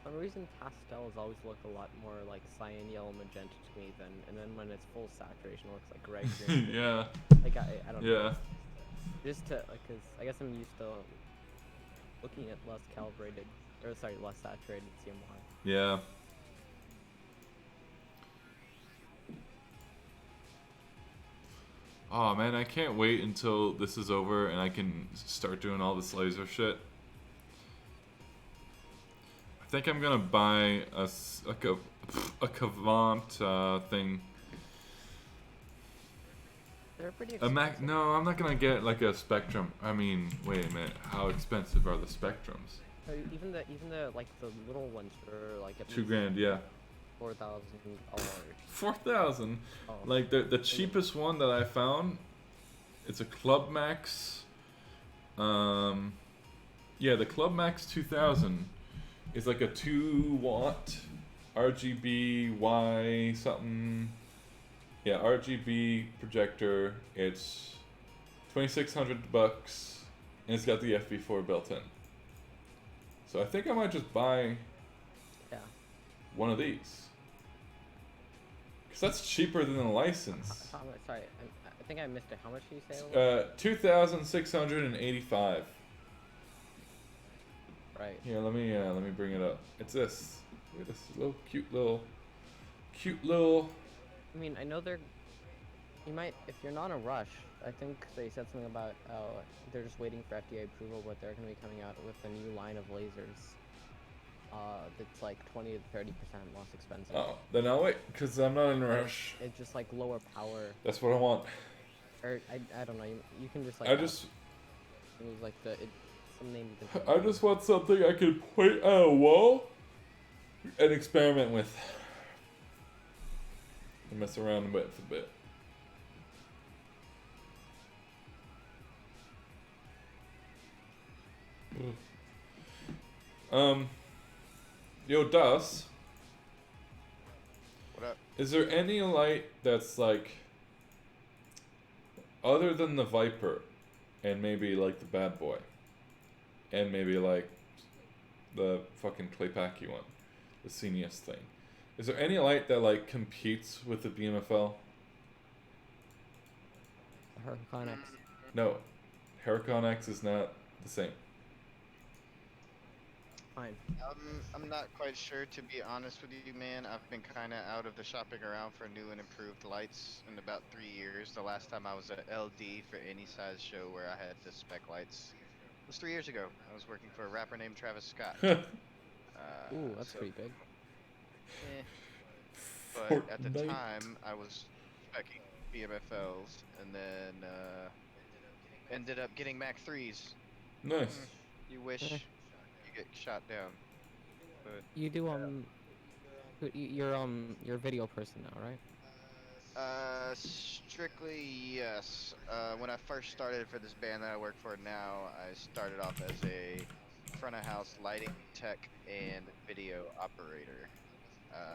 For some reason, pastels always look a lot more like cyan, yellow, magenta to me than, and then when it's full saturation, it looks like red, green. Yeah, Like I don't know. yeah. Just to, because I guess I'm used to looking at less calibrated, or sorry, less saturated CMY. Yeah. Oh man, I can't wait until this is over and I can start doing all this laser shit. I think I'm gonna buy a Cavant thing. They're pretty A expensive. Mac? No, I'm not gonna get like a Spectrum. I mean, wait a minute. How expensive are the Spectrums? Or even the like the little ones are like at $2,000, yeah. $4,000. 4,000. Oh. Like the cheapest one that I found, it's a Club Max. Yeah, the Club Max 2000 is like a 2-watt RGB Y something. Yeah, RGB projector. It's $2,600, and it's got the FB4 built in. So I think I might just buy Yeah. one of these. Because that's cheaper than the license. How much? Sorry, I think I missed it. How much did you say? It was? 2,685. Right. Here, let me bring it up. It's this. Look at this cute little. I mean, I know you might, if you're not in a rush, I think they said something about they're just waiting for FDA approval, but they're going to be coming out with a new line of lasers that's like 20 to 30% less expensive. Oh, then I'll wait, because I'm not in a rush. It's just like lower power, That's what I want. or I don't know, you can just like, I just use like some name you can I just want something I can point on a wall and experiment with. And mess around with a bit. Yo, Das, What up? is there any light that's like other than the Viper and maybe like the Bad Boy and maybe like the fucking Claypacky one, the Scenius thing? Is there any light that like competes with the BMFL? Huracan X. No, Huracan X is not the same. Fine. I'm not quite sure, to be honest with you, man. I've been kind of out of the shopping around for new and improved lights in about 3 years. The last time I was at LD for any size show where I had the spec lights was 3 years ago. I was working for a rapper named Travis Scott. Ooh, that's so, pretty big. But at the Fortnite. time, I was specking BMFLs, and then ended up getting Mac 3s. Nice. You wish you get shot down. But You do you're a video person now, right? strictly yes. When I first started for this band that I work for now, I started off as a front of house lighting tech and video operator.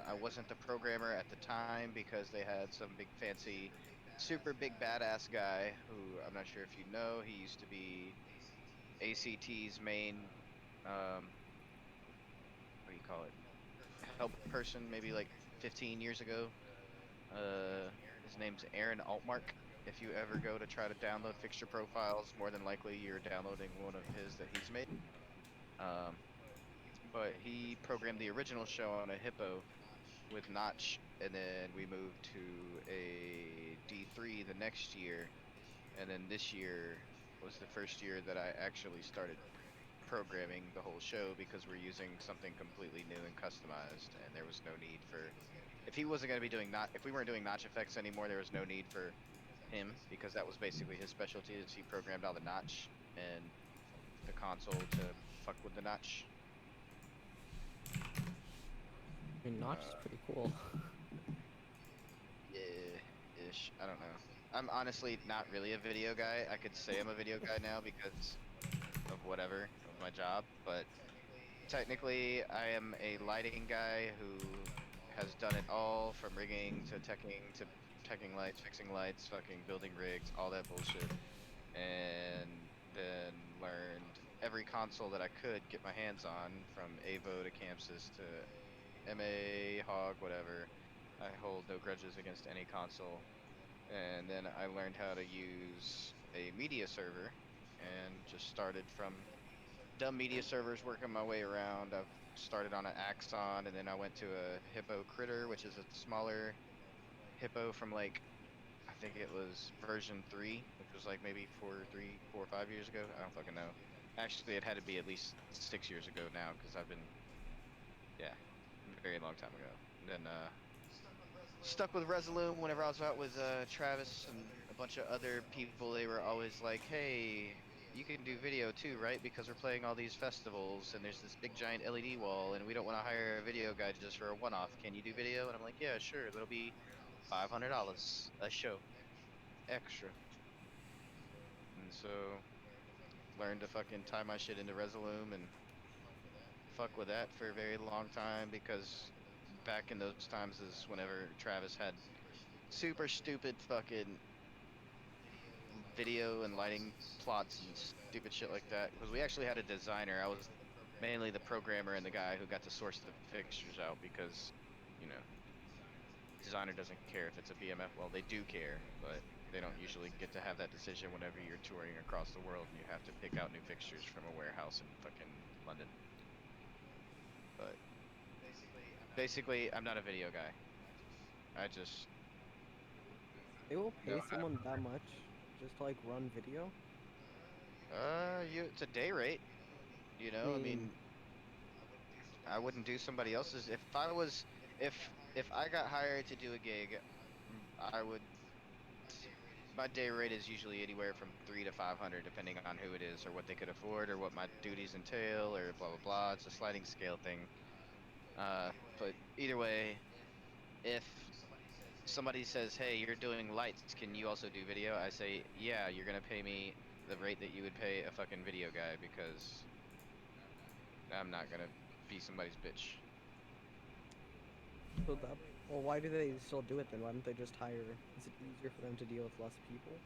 I wasn't the programmer at the time because they had some big fancy, super big badass guy who I'm not sure if you know. He used to be ACT's main, what do you call it? Help person maybe like 15 years ago. His name's Aaron Altmark. If you ever go to try to download fixture profiles, more than likely you're downloading one of his that he's made. But he programmed the original show on a Hippo with Notch, and then we moved to a D3 the next year, and then this year was the first year that I actually started programming the whole show because we're using something completely new and customized, and there was no need for, if he wasn't going to be doing if we weren't doing notch effects anymore, there was no need for him because that was basically his specialty. Is he programmed all the notch and the console to fuck with the notch. I mean, Notch is pretty cool. Yeah, ish. I don't know. I'm honestly not really a video guy. I could say I'm a video guy now because of whatever of my job, but technically I am a lighting guy who has done it all from rigging to teching lights, fixing lights, fucking building rigs, all that bullshit. And then learned every console that I could get my hands on, from Avo to Chamsys to MA, Hog, whatever. I hold no grudges against any console. And then I learned how to use a media server and just started from dumb media servers, working my way around. I've started on an Axon, and then I went to a Hippo Critter, which is a smaller Hippo from like, I think it was version 3, which was like maybe 4 or 5 years ago. I don't fucking know. Actually, it had to be at least 6 years ago now, because I've been, yeah, a very long time ago. And then stuck with Resolume whenever I was out with Travis and a bunch of other people. They were always like, "Hey, you can do video too, right? Because we're playing all these festivals and there's this big giant LED wall, and we don't want to hire a video guy just for a one-off. Can you do video?" And I'm like, "Yeah, sure. That'll be $500 a show, extra." And so learned to fucking tie my shit into Resolume and fuck with that for a very long time, because back in those times is whenever Travis had super stupid fucking video and lighting plots and stupid shit like that. Because we actually had a designer. I was mainly the programmer and the guy who got to source the fixtures out, because, you know, designer doesn't care if it's a BMF. Well, they do care, but they don't usually get to have that decision whenever you're touring across the world and you have to pick out new fixtures from a warehouse in fucking London. But basically, I'm not a video guy. I just They will know pay how to someone that program. much just to like run video. It's a day rate. I I mean, mean, I wouldn't do somebody else's. If I got hired to do a gig, I would. My day rate is usually anywhere from 3 to 500, depending on who it is or what they could afford or what my duties entail or blah blah blah. It's a sliding scale thing. But either way, if somebody says, "Hey, you're doing lights, can you also do video?" I say, "Yeah, you're gonna pay me the rate that you would pay a fucking video guy, because I'm not gonna be somebody's bitch." so that. Well, why do they still do it then? Why don't they just hire? Is it easier for them to deal with less people?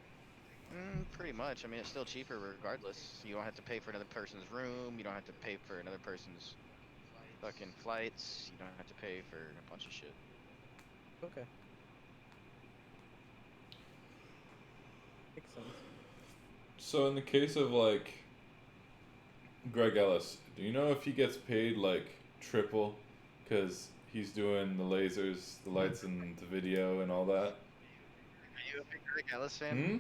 Pretty much. I mean, it's still cheaper regardless. You don't have to pay for another person's room. You don't have to pay for another person's fucking flights. You don't have to pay for a bunch of shit. Okay, makes sense. So in the case of like Greg Ellis, do you know if he gets paid like triple because he's doing the lasers, the lights, and the video and all that? Are you a big Greg Ellis fan? Hmm.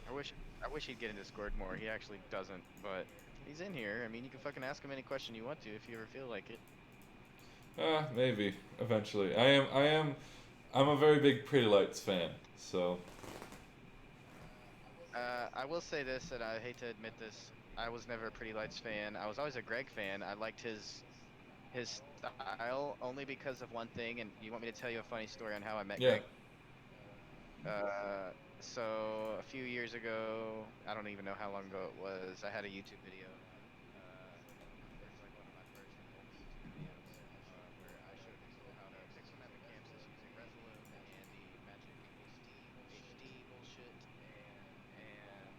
I wish I wish he'd get in Discord more. He actually doesn't, but he's in here. I mean, you can fucking ask him any question you want to if you ever feel like it. Maybe eventually. I'm a very big Pretty Lights fan. So I will say this, and I hate to admit this. I was never a Pretty Lights fan. I was always a Greg fan. I liked his style only because of one thing. And you want me to tell you a funny story on how I met yeah. Greg? Uh, so a few years ago, I don't even know how long ago it was, I had a YouTube video. It was like one of my first and only YouTube videos, where I showed people how to pixel map in Camsys using Resolume and the Magic HD bullshit. And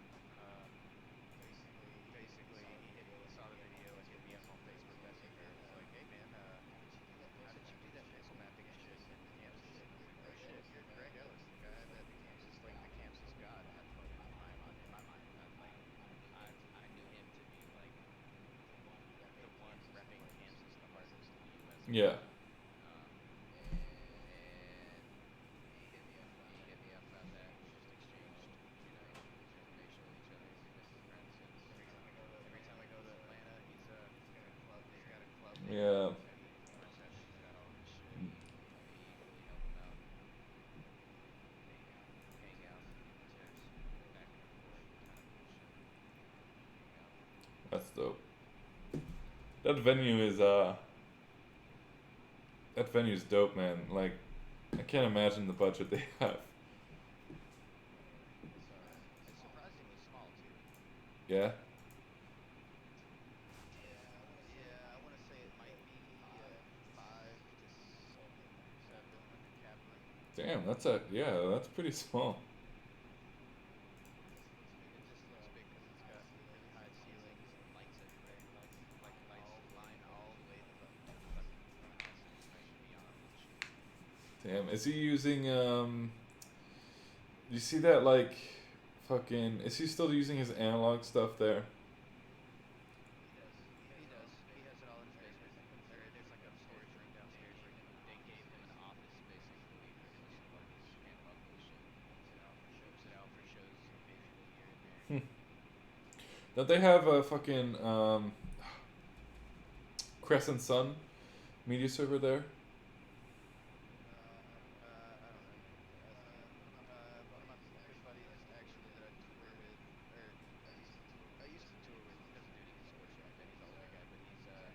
basically he saw the video and hit me up on Facebook Messenger and was like, "Hey man, how did you do that pixel mapping shit in Camsys?" And I was like, "Oh shit, you're Greg Ellis, the guy that the Camsys, like the Camsys god at the moment in my mind. I knew him to be like the one repping Camsys the hardest in the U.S. at the Yeah. time." And he hit me up about that. We just exchanged, information with each other, and we've been friends since. Every time I go to Atlanta, he's got a club. He's got a club that he Yeah. owns, and he learns how to use that all his shit. And me really help him out and hang out. That's dope. That venue's dope, man. Like, I can't imagine the budget they have. It's surprisingly small too. Yeah. Yeah, I want to say it might be 5 to 700 cap room. Damn, that's pretty small. It just looks big because it's got really high ceilings and lights everywhere. Like lights line all the way to the fucking front. That's beyond shit. Damn, is he using you see that, like, fucking, is he still using his analog stuff there? He does. He has it all in his basement. There's like a storage room downstairs where they gave him an office basically for most of like his analog bullshit. Ships it out for shows occasionally here and there. Don't they have a fucking Crescent Sun media server there? I don't know. One of my good buddies actually that I tour with, or I used to tour with, he doesn't do it in sports track, and he's an older guy, but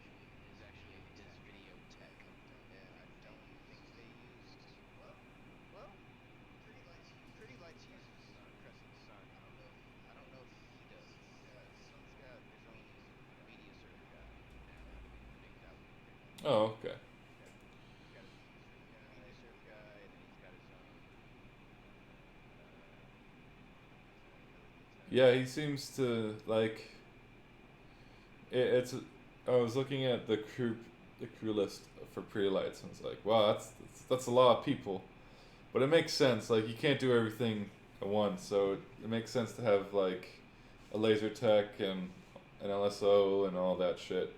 is actually his video tech, and I don't think they used, well, Pretty Lights uses Crescent Sun. I don't know if he does. He's got his own media server guy now, big out. Oh, okay. He's got his media server guy, and then he's got his own. Yeah, he seems to like it's. I was looking at the crew list for Pretty Lights, and it's like, wow, that's a lot of people, but it makes sense. Like, you can't do everything at once, so it makes sense to have like a laser tech and an LSO and all that shit.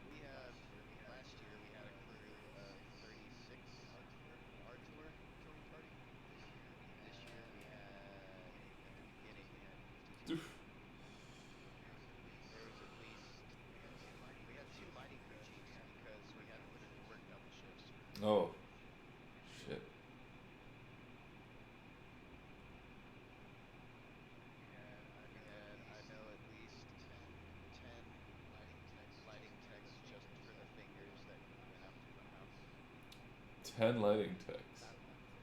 We had last year we had a crew of 36 our touring party. This year we had at the beginning we had 52. Oof. There was at least we had two lighting crew chiefs because we had to put in work double shifts. Oh, shit. We had I know at least 10 lighting techs just for the fingers that went out to the house. 10 lighting techs.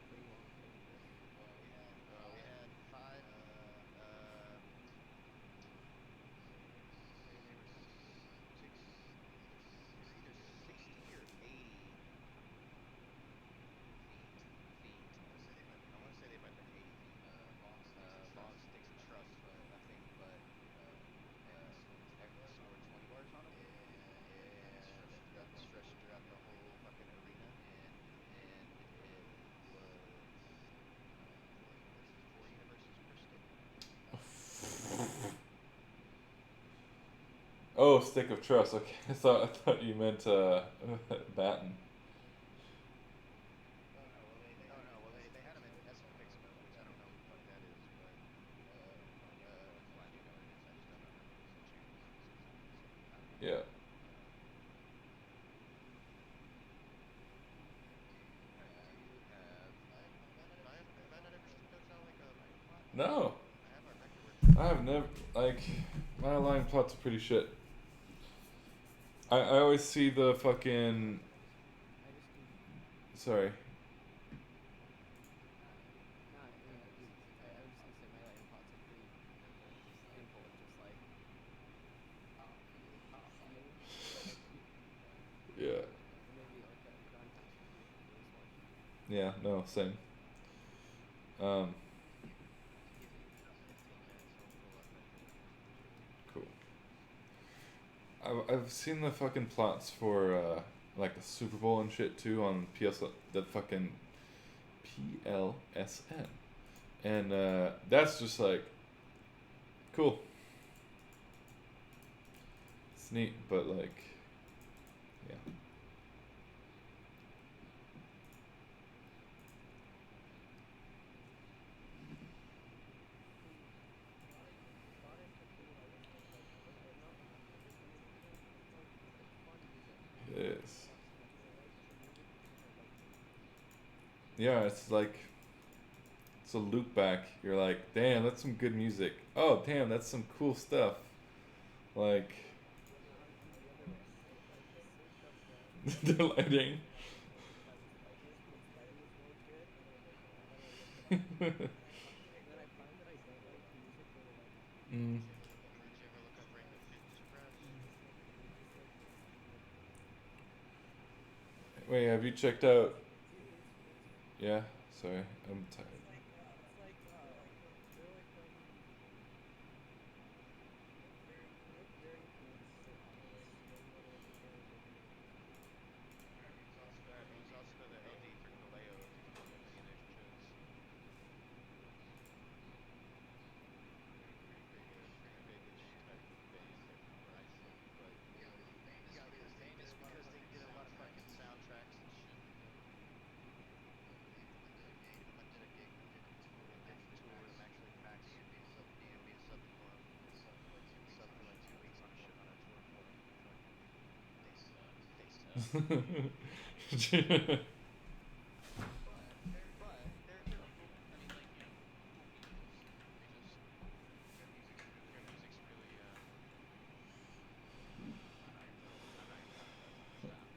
Pretty long thing. We had 5. They were either 60 or 80 feet. I want to say they might have been 80 feet. Long sticks of truss, nothing but scored 20 bars on them, and stretched throughout the whole fucking arena, and it was 4 universes per stick. Oh, stick of truss. Okay, I thought you meant batten. Oh no, well they had them in SFX mode, which I don't know what the fuck that is, but well, I do know what it is. I just don't know how to use the channels. Yeah. Have I not ever those out like a line plot? No, I have our vector works. I have never, like, my line plots are pretty shit. I always see the fucking, I just do. sorry. No, I was just gonna say my lighting plots are pretty simple. It's just like Yeah. maybe like a ground patch would be the biggest one. Yeah, no, same. Give me 15 minutes, I'll pull up vector. Cool. I've seen the fucking plots for like the Super Bowl and shit too on the fucking PLSN, and that's just like cool. It's neat, but like, yeah. It is. Yeah, it's like it's a loop back. You're like, damn, that's some good music. Oh, damn, that's some cool stuff. Like The other way. the lighting. Because like ESPN's lighting is really good, and then I want to look it up, and then I find that I don't like the music or the lighting. Mm. Did you ever look up Ring of Surprise? Just like Wait, have you checked out? Yeah, sorry, I'm tired. they're like they make very famous artists. They go to like very big venues. It was also the AD for Kaleo, if you've gone to any of their shows. Pretty big-ish type band from Iceland, but he got famous because they did a lot of fucking soundtracks and shit. I did a gig with him. They did tour with him actually. Max gave me a sub for him. Sub for like 2 weeks on a shit on a tour for him. Fucking face But they're cool. I mean, like, you know, cool peoples. They just their music's really I'm not even talking about too much rap.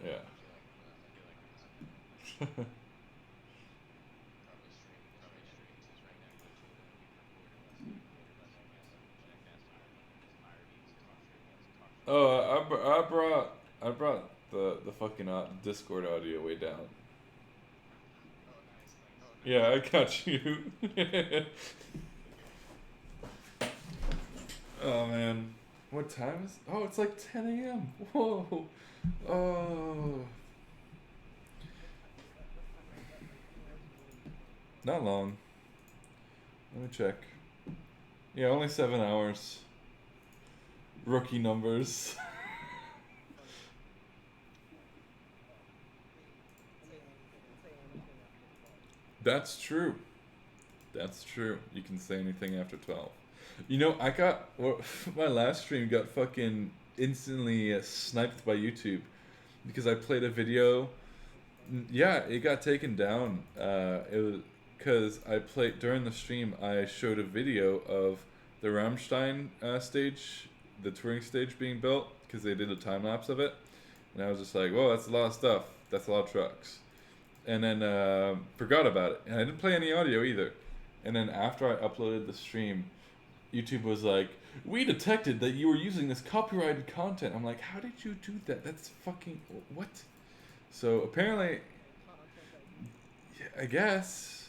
Yeah. I feel like I'm not. Probably streams is right next to it. We recorded less Jackass talk show. Oh, I brought the fucking Discord audio way down. Oh, nice. Yeah, I got you. Oh man, what time is? Oh, it's like 10 a.m. Whoa. Oh, not long. Let me check. Yeah, only 7 hours. Rookie numbers. That's true. That's true. You can say anything after 12. You know, I got my last stream got fucking instantly sniped by YouTube because I played a video. Yeah, it got taken down. It was because I played during the stream. I showed a video of the Rammstein stage, the touring stage being built because they did a time lapse of it, and I was just like, "Whoa, that's a lot of stuff. That's a lot of trucks." And then forgot about it, and I didn't play any audio either. And then after I uploaded the stream, YouTube was like, "We detected that you were using this copyrighted content." I'm like, "How did you do that? That's fucking what?" So apparently, yeah, I guess,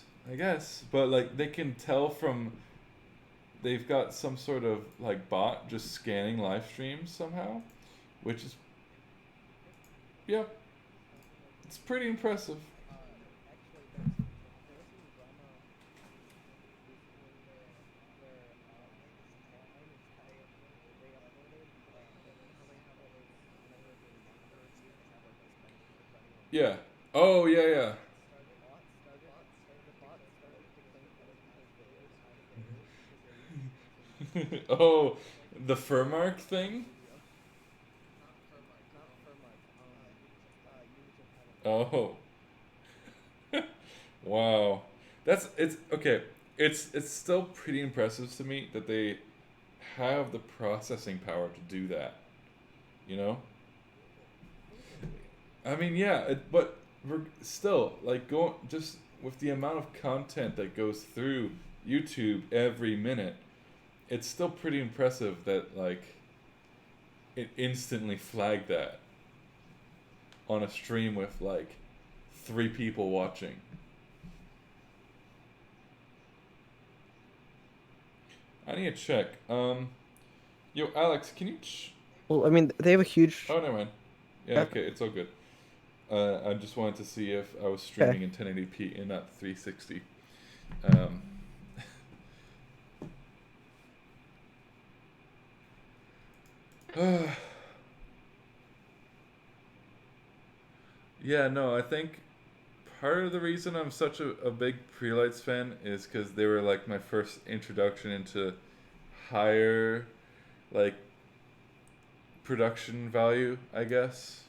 but like they can tell from they've got some sort of like bot just scanning live streams somehow, which is yeah, it's pretty impressive. Actually, there was some drama recently where this time they uploaded you know how they have all those whenever they monitor reviews they have like this benchmark for anyone Yeah. watching. Oh yeah, The bot started to claim other people's videos as theirs because they're using yeah. Chamsys Oh, Programming the Furmark to make thing. a video. Not Furmark. Unison Pattern. Oh. Wow. It's okay. It's still pretty impressive to me that they have the processing power to do that. You know? I mean, yeah, but still, like, go just with the amount of content that goes through YouTube every minute, it's still pretty impressive that like it instantly flagged that on a stream with like 3 people watching. I need to check. Yo, Alex, can you? Well, I mean, they have a huge. Oh, never mind. Yeah, Yeah. okay, it's all good. I just wanted to see if I was streaming in 1080p and not 360. Yeah, no, I think part of the reason I'm such a big Prelights fan is because they were like my first introduction into higher, like, production value, I guess,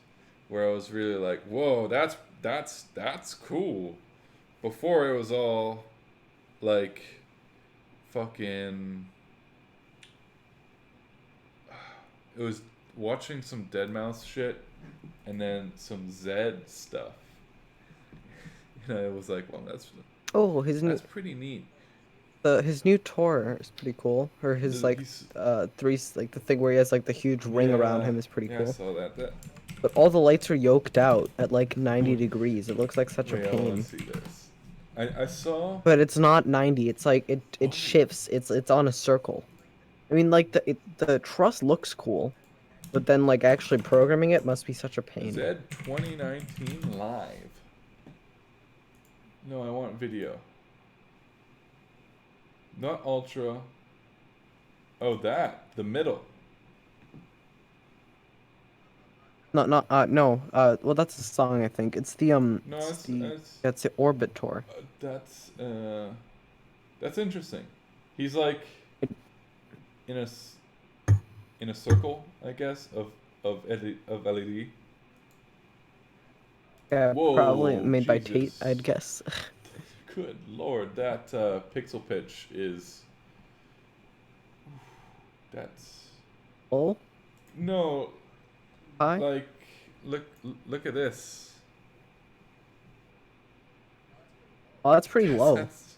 where I was really like, whoa, that's cool. Before it was all like fucking. It was watching some Dead Mouse shit, and then some Zed stuff. It was like, well, Oh, his new that's pretty neat. his new tour is pretty cool. Or his like He's like the thing where he has like the huge ring around him is pretty yeah, I cool. saw that. But all the lights are yoked out at like 90 degrees. It looks like such a Wait, I want pain. to see this. I saw. But it's not 90. It's like it shifts. It's on a circle. I mean, like the truss looks cool, but then like actually programming it must be such a pain. Zed 2019 live. No, I want video. Not ultra. Oh, the middle. No. Well, that's a song I think. It's the No, that's the Orbit tour. That's interesting. He's like in a circle, I guess, of LED. Yeah, Whoa, probably made by Tate, Jesus. I'd guess. Good lord, that pixel pitch is. That's Oh, no. hi. Like, look at this. Oh, that's pretty low. That's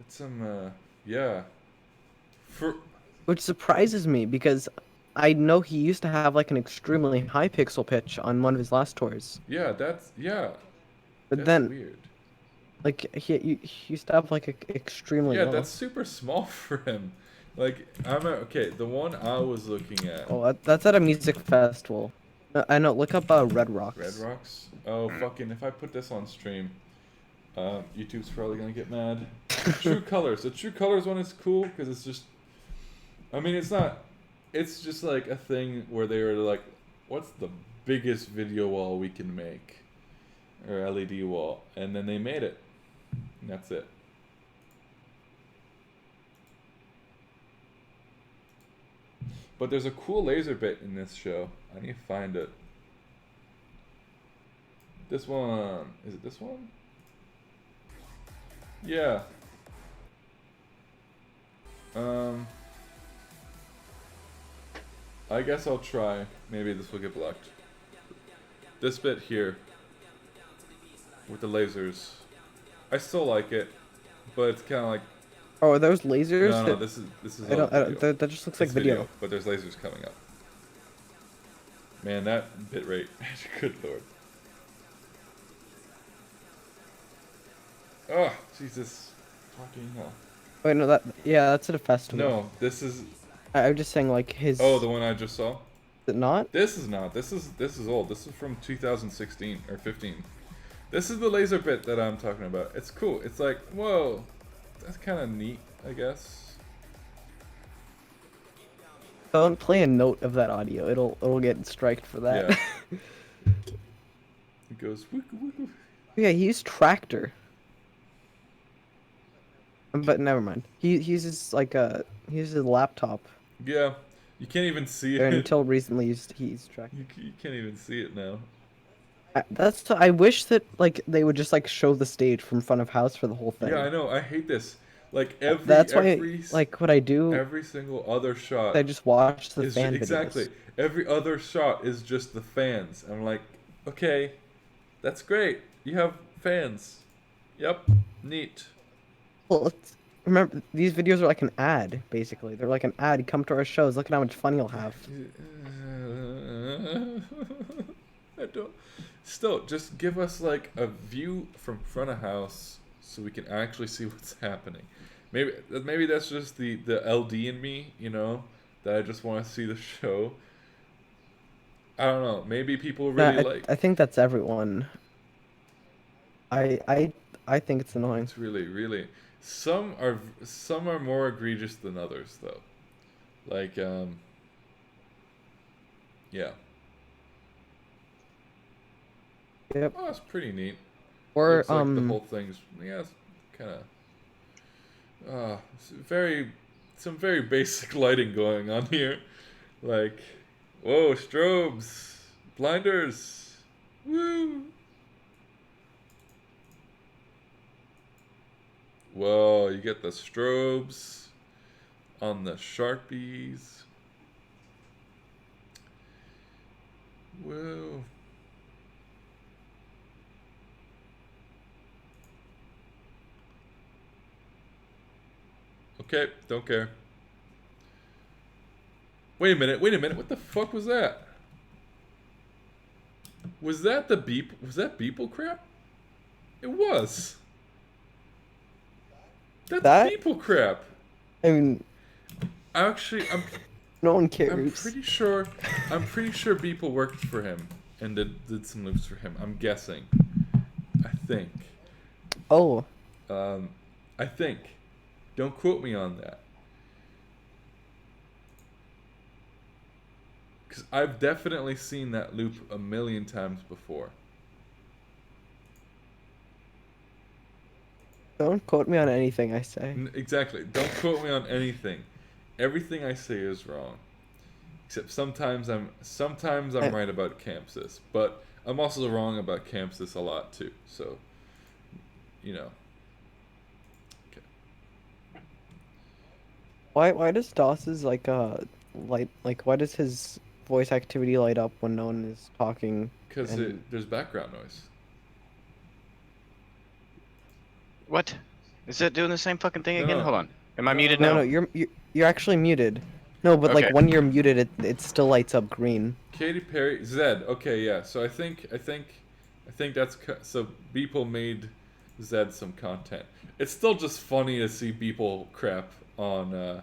some yeah. Which surprises me because I know he used to have like an extremely high pixel pitch on one of his last tours. But But that's then, weird. like, he used to have like a extremely Yeah, low. that's super small for him. Like, okay, the one I was looking at. Oh, that's at a music festival. I know. Look up Red Rocks. Red Rocks? Oh, fucking, if I put this on stream, YouTube's probably gonna get mad. True Colors. The True Colors one is cool because it's just. I mean, it's just like a thing where they were like, what's the biggest video wall we can make? Or LED wall. And then they made it. And that's it. But there's a cool laser bit in this show. I need to find it. This one. Is it this one? Yeah. I guess I'll try. Maybe this will get blocked. This bit here. With the lasers. I still like it. But it's kind of like. Oh, are those lasers? No, this is. I don't. video. That just looks like It's video. But there's lasers coming up. Man, that bitrate. Good lord. Oh, Jesus. Fucking hell. Wait, no, that's at a festival. No, this is. I'm just saying, like his. Oh, the one I just saw? Is it not? This is not. This is old. This is from 2016 or 15. This is the laser bit that I'm talking about. It's cool. It's like, whoa. That's kind of neat, I guess. Don't play a note of that audio. It'll get striked for that. Yeah. It goes. Woo, woo, woo. Yeah, he used Tractor. But never mind. He uses he uses a laptop. Yeah. You can't even see it. And until recently, he used Tractor. You can't even see it now. I wish that like they would just like show the stage from front of house for the whole thing. Yeah, I know. I hate this. Like That's why like what I do. Every single other shot. I just watch the is fan videos. exactly. Every other shot is just the fans. I'm like, okay, that's great. You have fans. Yep, neat. Well, remember these videos are like an ad basically. They're like an ad. Come to our shows. Look at how much fun you'll have. I don't. Still, just give us like a view from front of house so we can actually see what's happening. Maybe that's just the LD in me, that I just want to see the show. I don't know. Maybe people really I think that's everyone. I think it's annoying. It's really. Some are more egregious than others though. Like yeah. Yep. Oh, that's pretty neat. Or Looks like the whole thing's it's kind of some very basic lighting going on here. Like, whoa, strobes, blinders, woo. Whoa, you get the strobes on the Sharpies. Whoa. Okay, don't care. Wait a minute, what the fuck was that? Was that the Beeple crap? It was. That's That? Beeple crap. I mean, Actually, no one I'm cares. pretty sure Beeple worked for him and did some loops for him. I'm guessing. I think. Oh, I think. Don't quote me on that. Because I've definitely seen that loop a million times before. don't quote me on anything I say. Exactly. Don't quote me on anything. Everything I say is wrong. Except sometimes I'm right about Chamsys, but I'm also wrong about Chamsys a lot too. So, you know. Okay. Why does DOS's light why does his voice activity light up when no one is talking? Because And- there's background noise. What? Is it doing the same fucking thing again? No. Hold on. Am I No, muted No, now? no, you're actually muted. No, but Okay. like when you're muted, it still lights up green. Katy Perry, Zed. Okay, yeah. So I think that's so Beeple made Zed some content. It's still just funny to see Beeple crap on.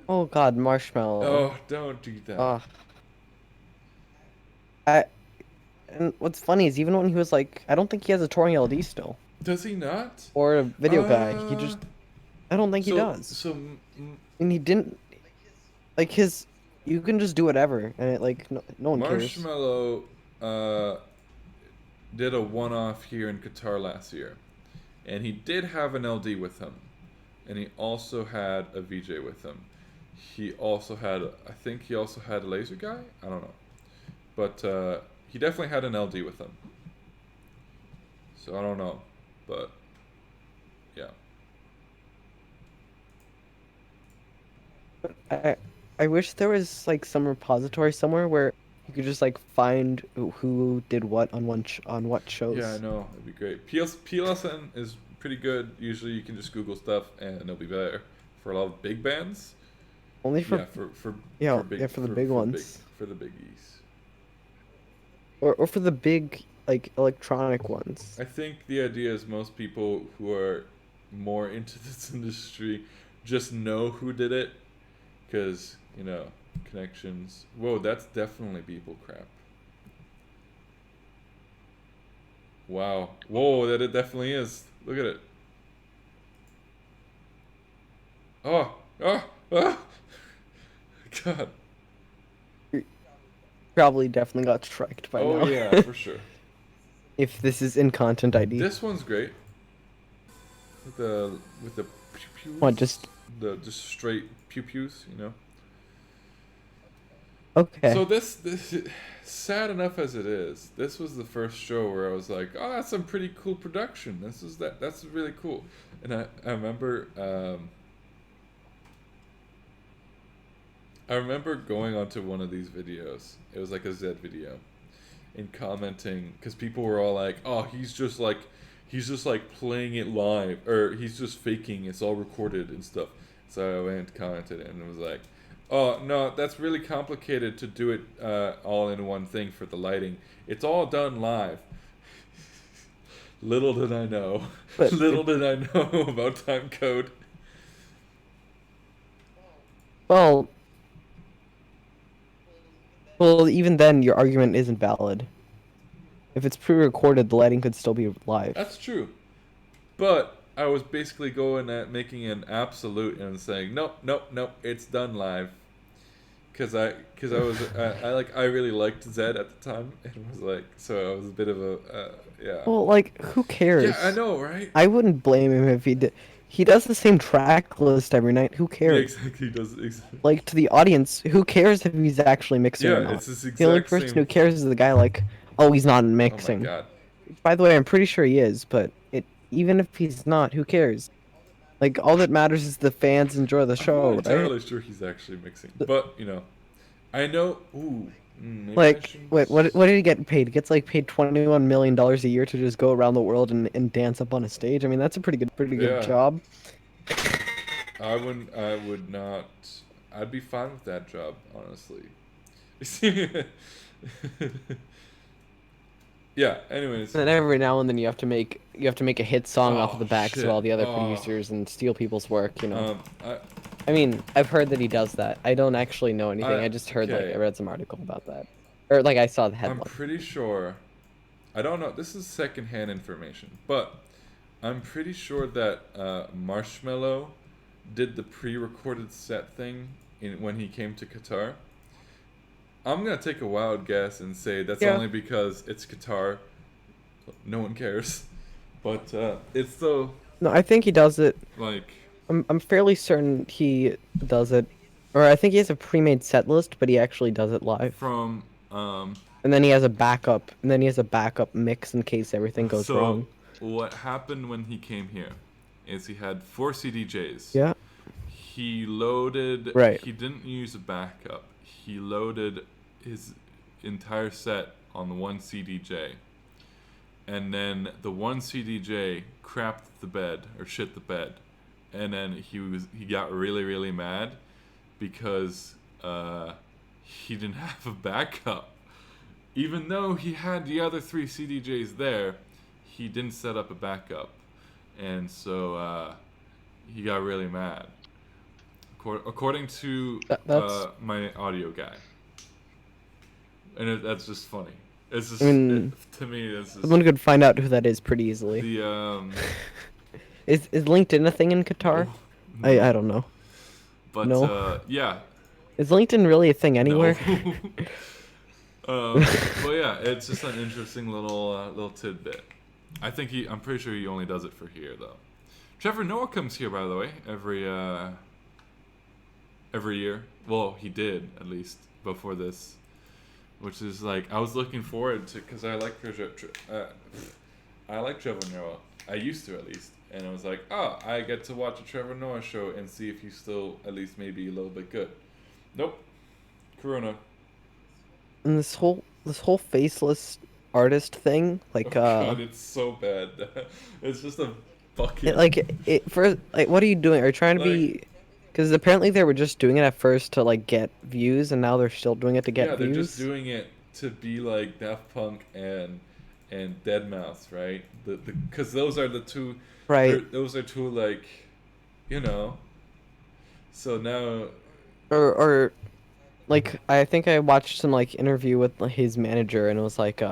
Oh God, Marshmallow. Oh, don't do that. Ugh. And what's funny is even when he was like, I don't think he has a touring LD still, Does he not? or a video guy. He just, I don't think he So does. so And he didn't, like his, you can just do whatever, and it like no one cares. Marshmallow did a one-off here in Qatar last year, and he did have an LD with him, and he also had a VJ with him. He also had, I think he also had a laser guy. I don't know, but he definitely had an LD with him. So I don't know, but yeah. I wish there was like some repository somewhere where you could just like find who did what on on what shows. Yeah, I know. It'd be great. PLSN is pretty good. Usually you can just Google stuff and it'll be better. For a lot of big bands. Only for Yeah, for the big ones. For the biggies. or for the big like electronic ones. I think the idea is most people who are more into this industry just know who did it. Because, you know, connections. Whoa, that's definitely Beeple crap. Wow. Whoa, that it definitely is. Look at it. Oh, oh. God. Probably definitely got striked by now. Oh yeah, for sure. If this is in content ID. This one's great. With the pew pews. What, just straight pew pews, you know. okay. So this sad enough as it is, this was the first show where I was like, oh, that's some pretty cool production. That's really cool. And I remember going onto one of these videos. It was like a Zed video, and commenting because people were all like, "Oh, he's just like playing it live, or he's just faking. It's all recorded and stuff." So I went and commented and was like, "Oh no, that's really complicated to do it all in one thing for the lighting. It's all done live." Little did I know. But Little did I know about time code. Well, even then, your argument isn't valid. If it's pre-recorded, the lighting could still be live. That's true. But I was basically going at making an absolute and saying, nope, it's done live. Cause I really liked Zed at the time, and was like, so I was a bit of a yeah. Well, like, who cares? Yeah, I know, right? I wouldn't blame him if he did. He does the same track list every night. Who Yeah, cares? exactly. Does exactly. Like, to the audience, who cares if he's actually mixing or Yeah, not? it's this The only exact person same. who cares is the guy like, oh, he's not Oh my mixing. god. By the way, I'm pretty sure he is, but even if he's not, who cares? Like all that matters is the fans enjoy the I'm not show, right? entirely sure he's actually mixing, but you know, I know. Ooh, maybe I Like, should. wait, what did he get paid? He gets like paid $21 million a year to just go around the world and dance up on a stage. I mean, that's a pretty good Yeah, job. I wouldn't. I would not. I'd be fine with that job, honestly. Yeah. Anyways. And then every now and then you have to make a hit song off of Oh the backs of shit. all the other Oh. producers and steal people's work, you know. I. I mean, I've heard that he does that. I don't actually know anything. I just heard like Okay. I read some article about that. Or like I saw the I'm headline. pretty sure. I don't know. This is secondhand information, but I'm pretty sure that Marshmello did the pre-recorded set thing when he came to Qatar. I'm gonna take a wild guess and say that's Yeah. only because it's Qatar. No one cares, but it's so No, I think he does it. like I'm fairly certain he does it. Or I think he has a pre-made set list, but he actually does it live. from And then he has a backup, mix in case everything goes so wrong. what happened when he came here is he had 4 CDJs. Yeah. He loaded. Right. He didn't use a backup. He loaded his entire set on the one CDJ, and then the one CDJ crapped the bed or shit the bed, and then he got really mad because he didn't have a backup, even though he had the other 3 CDJs there. He didn't set up a backup, and so he got really mad. According to That's my audio guy, and that's just funny. It's just I mean, to me. It's just someone could find out who that is pretty easily. the Is LinkedIn a thing in Qatar? no. I don't know. But No. yeah, Is LinkedIn really a thing anywhere? No. But yeah, it's just an interesting little tidbit. I'm pretty sure he only does it for here though. Trevor Noah comes here, by the way, every year. Well, he did at least before this, which is like I was looking forward to because I like I like Trevor Noah. I used to at least, and I was like, oh, I get to watch a Trevor Noah show and see if he's still at least maybe a little bit good. Nope, Corona. And this whole faceless artist thing, like Oh God, it's so bad. It's just a bucket. what are you doing? Are you trying to be? Because apparently they were just doing it at first to like get views, and now they're still doing it to get yeah, views. they're just doing it to be like Daft Punk and Deadmau5, right? Because those are the two. Right. Those are two like, you know. So now. Or like I think I watched some like interview with his manager, and it was like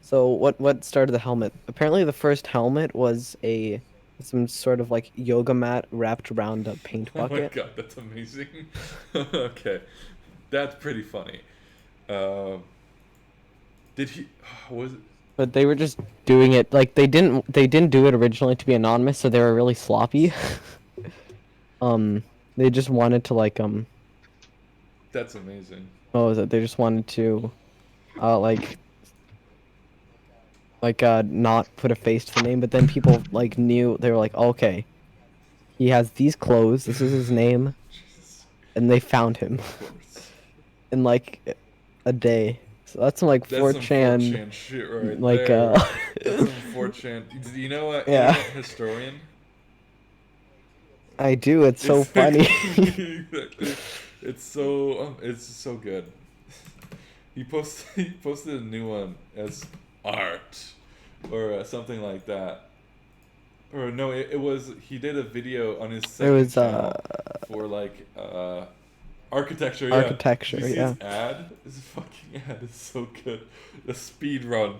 so what started the helmet? Apparently the first helmet was some sort of like yoga mat wrapped around a paint Oh my bucket. God, that's amazing. Okay, that's pretty funny. Did he? Was it? But they were just doing it like they didn't do it originally to be anonymous, so they were really sloppy. They just wanted to like That's amazing. what was it? They just wanted to like not put a face to the name, but then people like knew. They were like, oh, okay, he has these clothes, this is his name, Jesus, and they found him of course. in like a day. So that's some like That's some 4chan 4chan shit right like there. That's some 4chan. Do you know what? Yeah. Historian. I do, it's so funny. Exactly. It's so good. He posted a new one as art or something like that. Or no, it was he did a video on his second was, channel for like architecture. Yeah. Architecture, Did you see yeah. his ad? His fucking ad is so good. The speed run.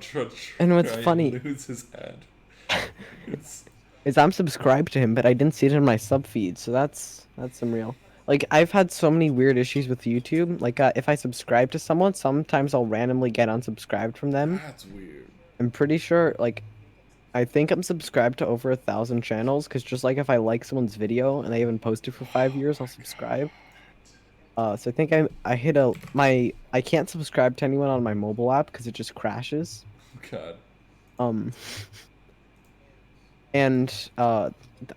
And what's try funny- lose his ad. It's Is I'm subscribed to him, but I didn't see it in my sub feed, so that's some real. Like I've had so many weird issues with YouTube. Like if I subscribe to someone, sometimes I'll randomly get unsubscribed from them. that's weird. I'm pretty sure, like, I think I'm subscribed to over 1,000 channels, because just like if I like someone's video and they haven't posted for 5 years, I'll subscribe. So I think I hit I can't subscribe to anyone on my mobile app because it just crashes. God. And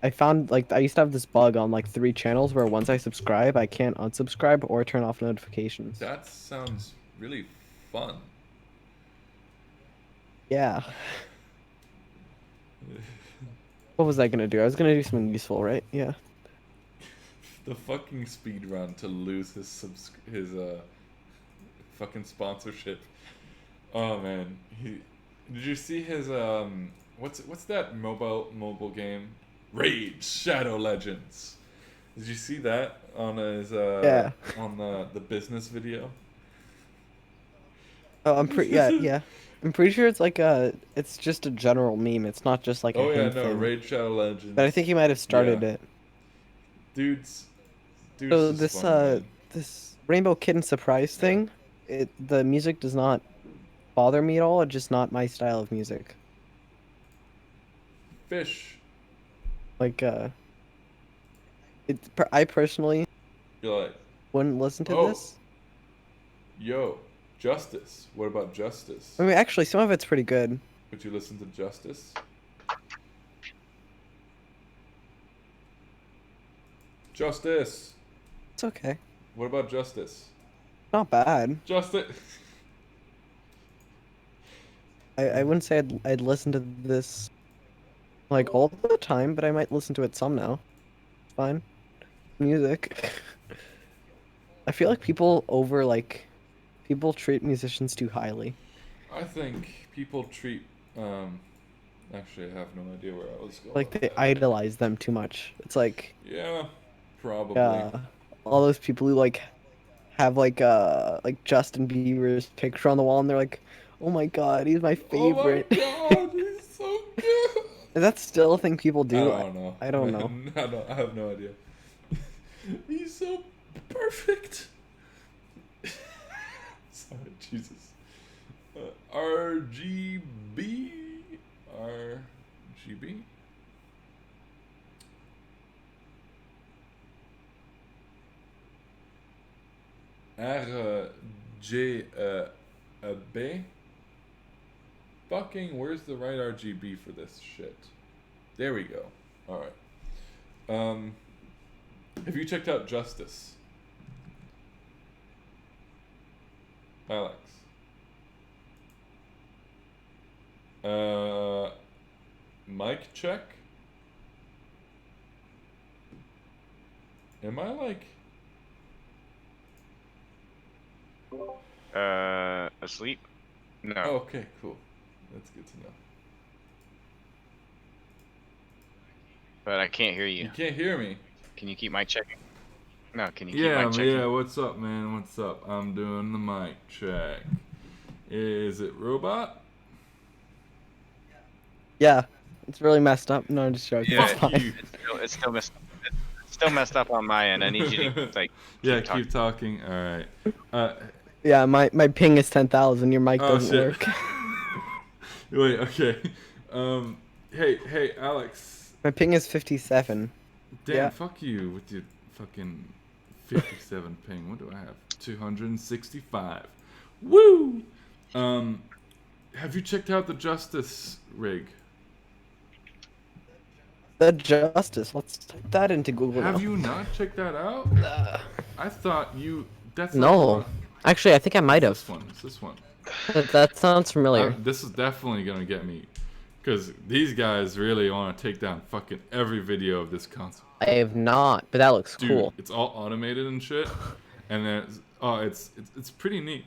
I found like I used to have this bug on like 3 channels where once I subscribe, I can't unsubscribe or turn off notifications. That sounds really fun. Yeah. What was I gonna do? I was gonna do something useful, right? Yeah. The fucking speed run to lose his fucking sponsorship. Oh man, did you see his what's that mobile game? Raid Shadow Legends. Did you see that on his Yeah. on the business video? Oh, yeah. I'm pretty sure it's like it's just a general meme. It's not just like a Oh yeah, him no, thing. Raid Shadow Legends. But I think he might have started Yeah. it. Dude's So is this funny, man. this Rainbow Kitten surprise Yeah. thing, the music does not bother me at all. It's just not my style of music. Fish. Like I personally You're like, wouldn't listen to oh, this. yo, Justice. What about Justice? I mean, actually, some of it's pretty good. Would you listen to Justice? Justice. It's okay. What about Justice? Not bad. Justice. I wouldn't say I'd listen to this like all the time, but I might listen to it some now. It's fine. Music. I feel like people treat musicians too highly. I think people treat. Actually, I have no idea where I was going. Like with they that. idolize them too much. It's like Yeah, probably. all those people who like have like Justin Bieber's picture on the wall and they're like, "Oh my God, he's my favorite." Oh my God, he's so good. Is that still a thing people do? I don't know. I don't know. I have no idea. He's so perfect. Sorry, Jesus. RGB? RGB? RGB? Fucking, where's the right RGB for this shit? There we go. Alright. Have you checked out Justice? Alex. Mic check? Am I like... Asleep? No. Oh, okay, cool. That's good to know. But I can't hear you. You can't hear me. Can you keep mic checking? No, can you keep Yeah, mic checking? yeah, what's up, man? What's up? I'm doing the mic check. Is it robot? Yeah, it's really messed up. No, I'm just joking. Yeah, It's fine. you. It's still messed up on my end. I need you to like. Yeah, talking. keep talking. Alright. Yeah, my ping is 10,000. Your mic Oh, doesn't shit. work. Wait, okay. Hey, Alex. My ping is 57. Damn, Yeah. fuck you with your fucking 57 ping. What do I have? 265. Woo! Have you checked out the Justice rig? The Justice. Let's type that into Google. Have now. you not checked that out? I thought you. That's No. Like Actually, I think I might have. this one. It's this one. That sounds familiar. This is definitely gonna get me, because these guys really want to take down fucking every video of this console. I have not, but that looks Dude, cool. it's all automated and shit, and then it's pretty neat.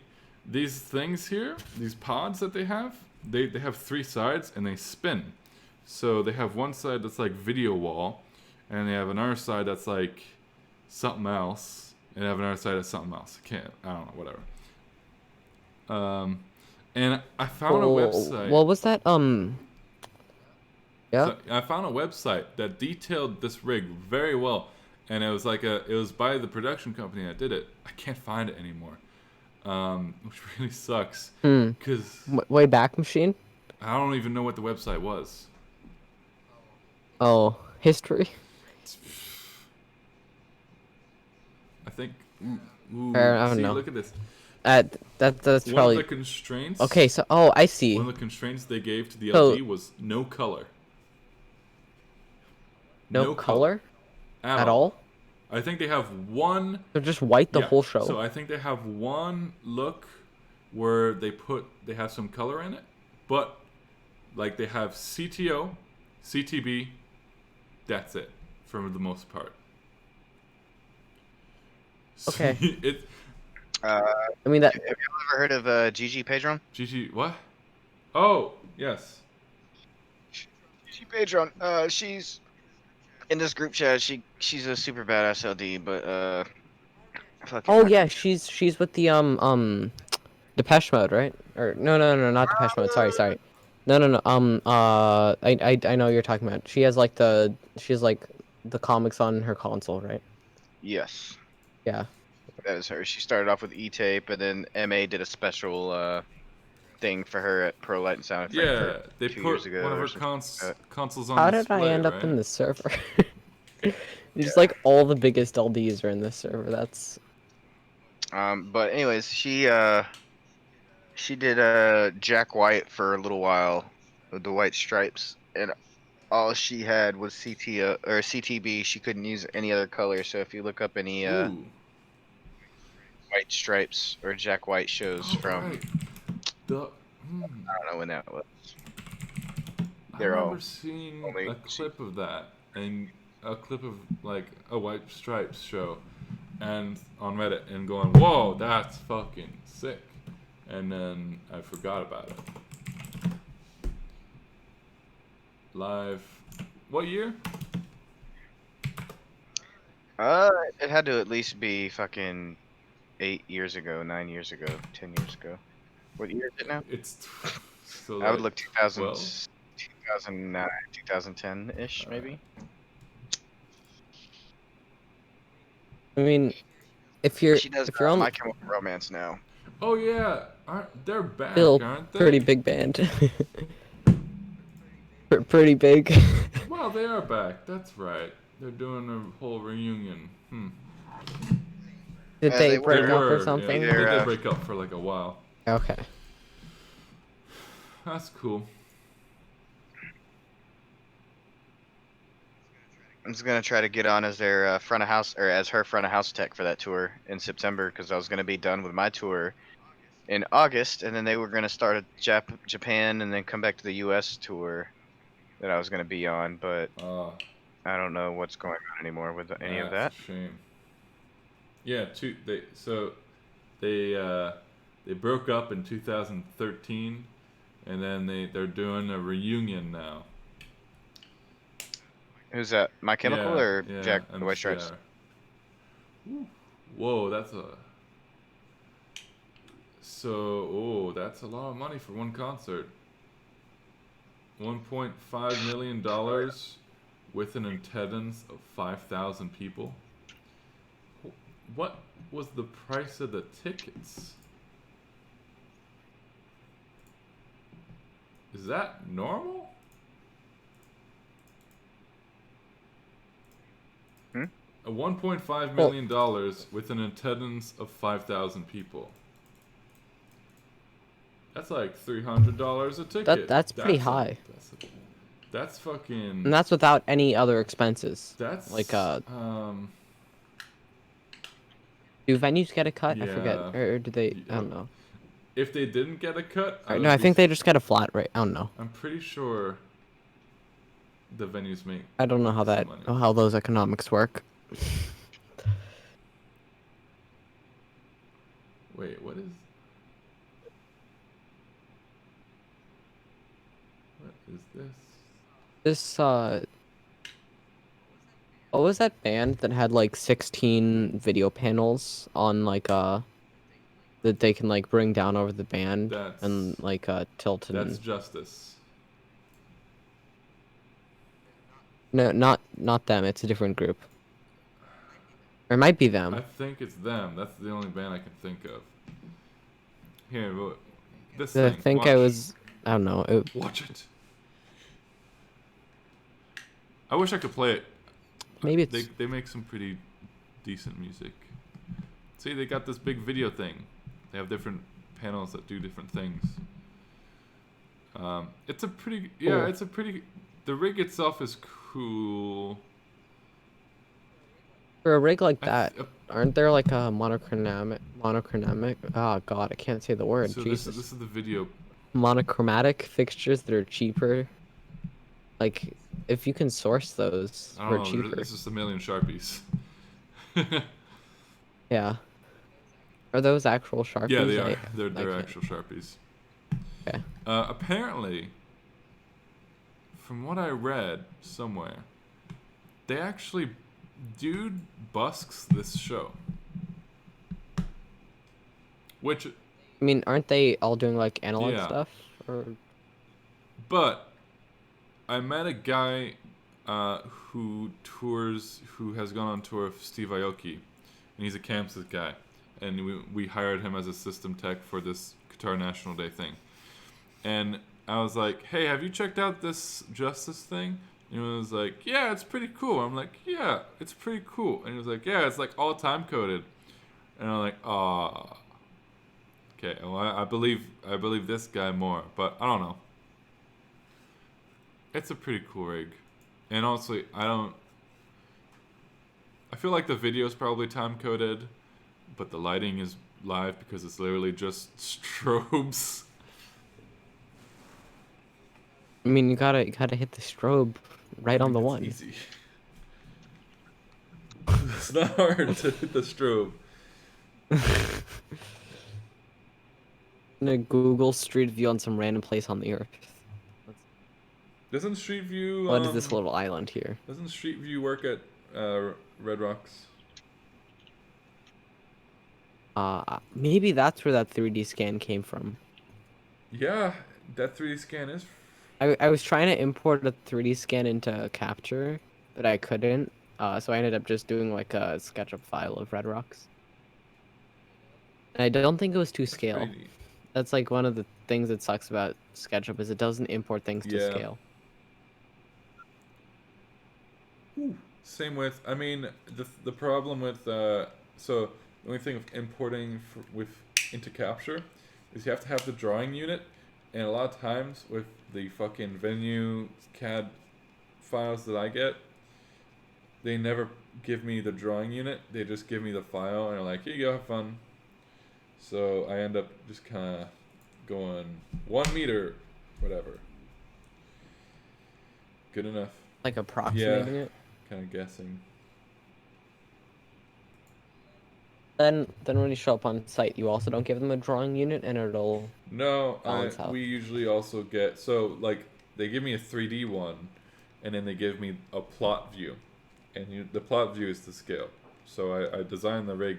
These things here, these pods that they have have 3 sides and they spin. So they have one side that's like video wall, and they have another side that's like something else, and they have another side that's something else. I don't know, whatever. And I found a website. What was that? Yeah. So I found a website that detailed this rig very well, and it was by the production company that did it. I can't find it anymore, which really sucks. Because Way back machine. I don't even know what the website was. Oh, history. I think. Ooh, I don't see, know. look at this. That's One probably. of the constraints. Okay, so I see. One of the constraints they gave to the So- LG was no color. No color at all. all? I think they have one. They're just white the Yeah, whole show. So I think they have one look where they have some color in it, but like they have CTO, CTB. That's it for the most part. Okay. It Uh, I mean that. have you ever heard of Gigi Padron? GG what? Oh yes. Gigi Padron. She's in this group chat. She's a super badass LD, but fucking. Oh yeah, she's with the Depeche Mode, right? Or no, not Depeche Mode. Sorry. No. I know what you're talking about. She has like the comics on her console, right? Yes, Yeah. that is her. She started off with E-Tape, and then MA did a special thing for her at Pro Light and Sound in Yeah, Frankfurt they 2 years put ago one of or her something like that. consoles on How display, did I end up right? in this server? Just like all the biggest LDs are in this server. That's But anyways, she did Jack White for a little while with the White Stripes, and all she had was CT or CTB. She couldn't use any other color. So if you look up any Ooh. White Stripes or Jack White shows Oh, from right. The, I don't know when that was. I They're all remember seeing only a clip of that, and a clip of like a White Stripes show, and on Reddit, and going, "Whoa, that's fucking sick," and then I forgot about it. Live, what year? It had to at least be fucking 8 years ago, 9 years ago, 10 years ago. What year is it now? It's so I would like look 2000, 12? 2009, 2010-ish, maybe. I mean, if She does you're on My Chemical Romance now. Oh yeah, aren't they're back? still Aren't they? pretty big band. Pretty big. Well, they are back. That's right. They're doing a whole reunion. Did They they were- break They up were, or something? Yeah, They're, they did break up for like a while. Okay. That's cool. I'm just gonna try to get on as their front of house or as her front of house tech for that tour in September because I was gonna be done with my tour in August, and then they were gonna start a Japan and then come back to the U.S. tour that I was gonna be on, but I don't know what's going on anymore with any of that. That's a shame. Yeah, they broke up in 2013, and then they're doing a reunion now. Who's that? My Chemical Yeah, or yeah, Jack the White Stripes? MCR. Whoa, that's that's a lot of money for one concert. $1.5 million with an attendance of 5,000 people. What was the price of the tickets? Is that normal? A $1.5 million with an attendance of 5,000 people. That's like $300 a ticket. That's pretty high. That's fucking. And that's without any other expenses. That's like do venues get a cut? I forget. Yeah. Or do they? I don't know. If they didn't get a cut, No, I think they just get a flat rate. I don't know. I'm pretty sure the venues make. I don't know how some money. how those economics work. Wait, what is this? This what was that band that had like 16 video panels on like that they can like bring down over the band and like tilt and That's Justice. No, not them. It's a different group. Or it might be them. I think it's them. That's the only band I can think of. Here, this I thing. think watch. I was. I don't know. Watch it. I wish I could play it. Maybe it's. They make some pretty decent music. See, they got this big video thing. They have different panels that do different things. It's a pretty. Yeah, Cool. it's a pretty. The rig itself is cool. For a rig like I that, th- aren't there like a monochromatic? Oh God, I can't say the word. so Jesus. this is the video. Monochromatic fixtures that are cheaper. Like, if you can source those I for don't know. cheaper, This is a million Sharpies. yeah. Are those actual Yeah, Sharpies? they are. I They're can't. actual Sharpies. Okay. Apparently, from what I read somewhere, they actually dude busks this show. Which, I mean, aren't they all doing like analog yeah. stuff? Or But I met a guy who has gone on tour with Steve Aoki, and he's a Chamsys guy, and we hired him as a system tech for this Qatar National Day thing. And I was like, hey, have you checked out this Justice thing? And he was like, yeah, it's pretty cool. I'm like, yeah, it's pretty cool. And he was like, yeah, it's like all time coded. And I'm like, ah, okay. Well, I believe this guy more, but I don't know. It's a pretty cool rig, and also I feel like the video is probably time coded, but the lighting is live because it's literally just strobes. I mean, you gotta hit the strobe right I on mean, the it's one. easy. It's not hard to hit the strobe. In a Google Street View on some random place on the earth. Doesn't Street View What is this little island here? doesn't Street View work at Red Rocks? Maybe that's where that 3D scan came from. Yeah, that 3D scan is. I was trying to import a 3D scan into Capture, but I couldn't. So I ended up just doing like a SketchUp file of Red Rocks. And I don't think it was to scale. Pretty neat. That's like one of the things that sucks about SketchUp is it doesn't import things to Yeah. scale. Same with, I mean, the problem with so the only thing with importing into Capture is you have to have the drawing unit, and a lot of times with the fucking venue CAD files that I get, they never give me the drawing unit. They just give me the file and they're like, here you go, have fun. So I end up just kind of going 1 meter, whatever. Good enough. Like approximating it. Kind of guessing. Then when you show up on site, you also don't give them a drawing unit, and it'll No, balance out. we usually also get, so like they give me a 3D one, and then they give me a plot view, and the plot view is to scale. So I designed the rig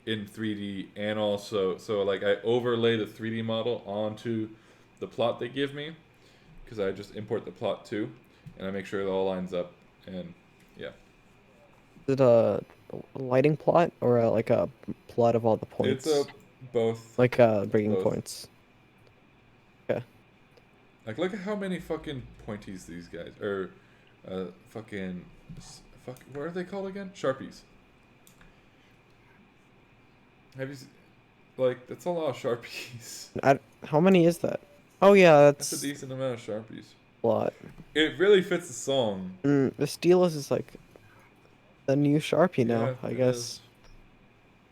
in 3D, and also so like I overlay the 3D model onto the plot they give me, because I just import the plot too, and I make sure it all lines up, and yeah. Is it a lighting plot or like a plot of all the points? It's both. Like breaking both. points. Okay. Like, look at how many fucking pointies these guys are. Fuck. What are they called again? Sharpies. Have you? Like, that's a lot of Sharpies. How many is that? Oh yeah, That's that's a decent amount of Sharpies. a lot. It really fits the song. The stylus is like the new Sharpie now, Yeah, I it guess. is.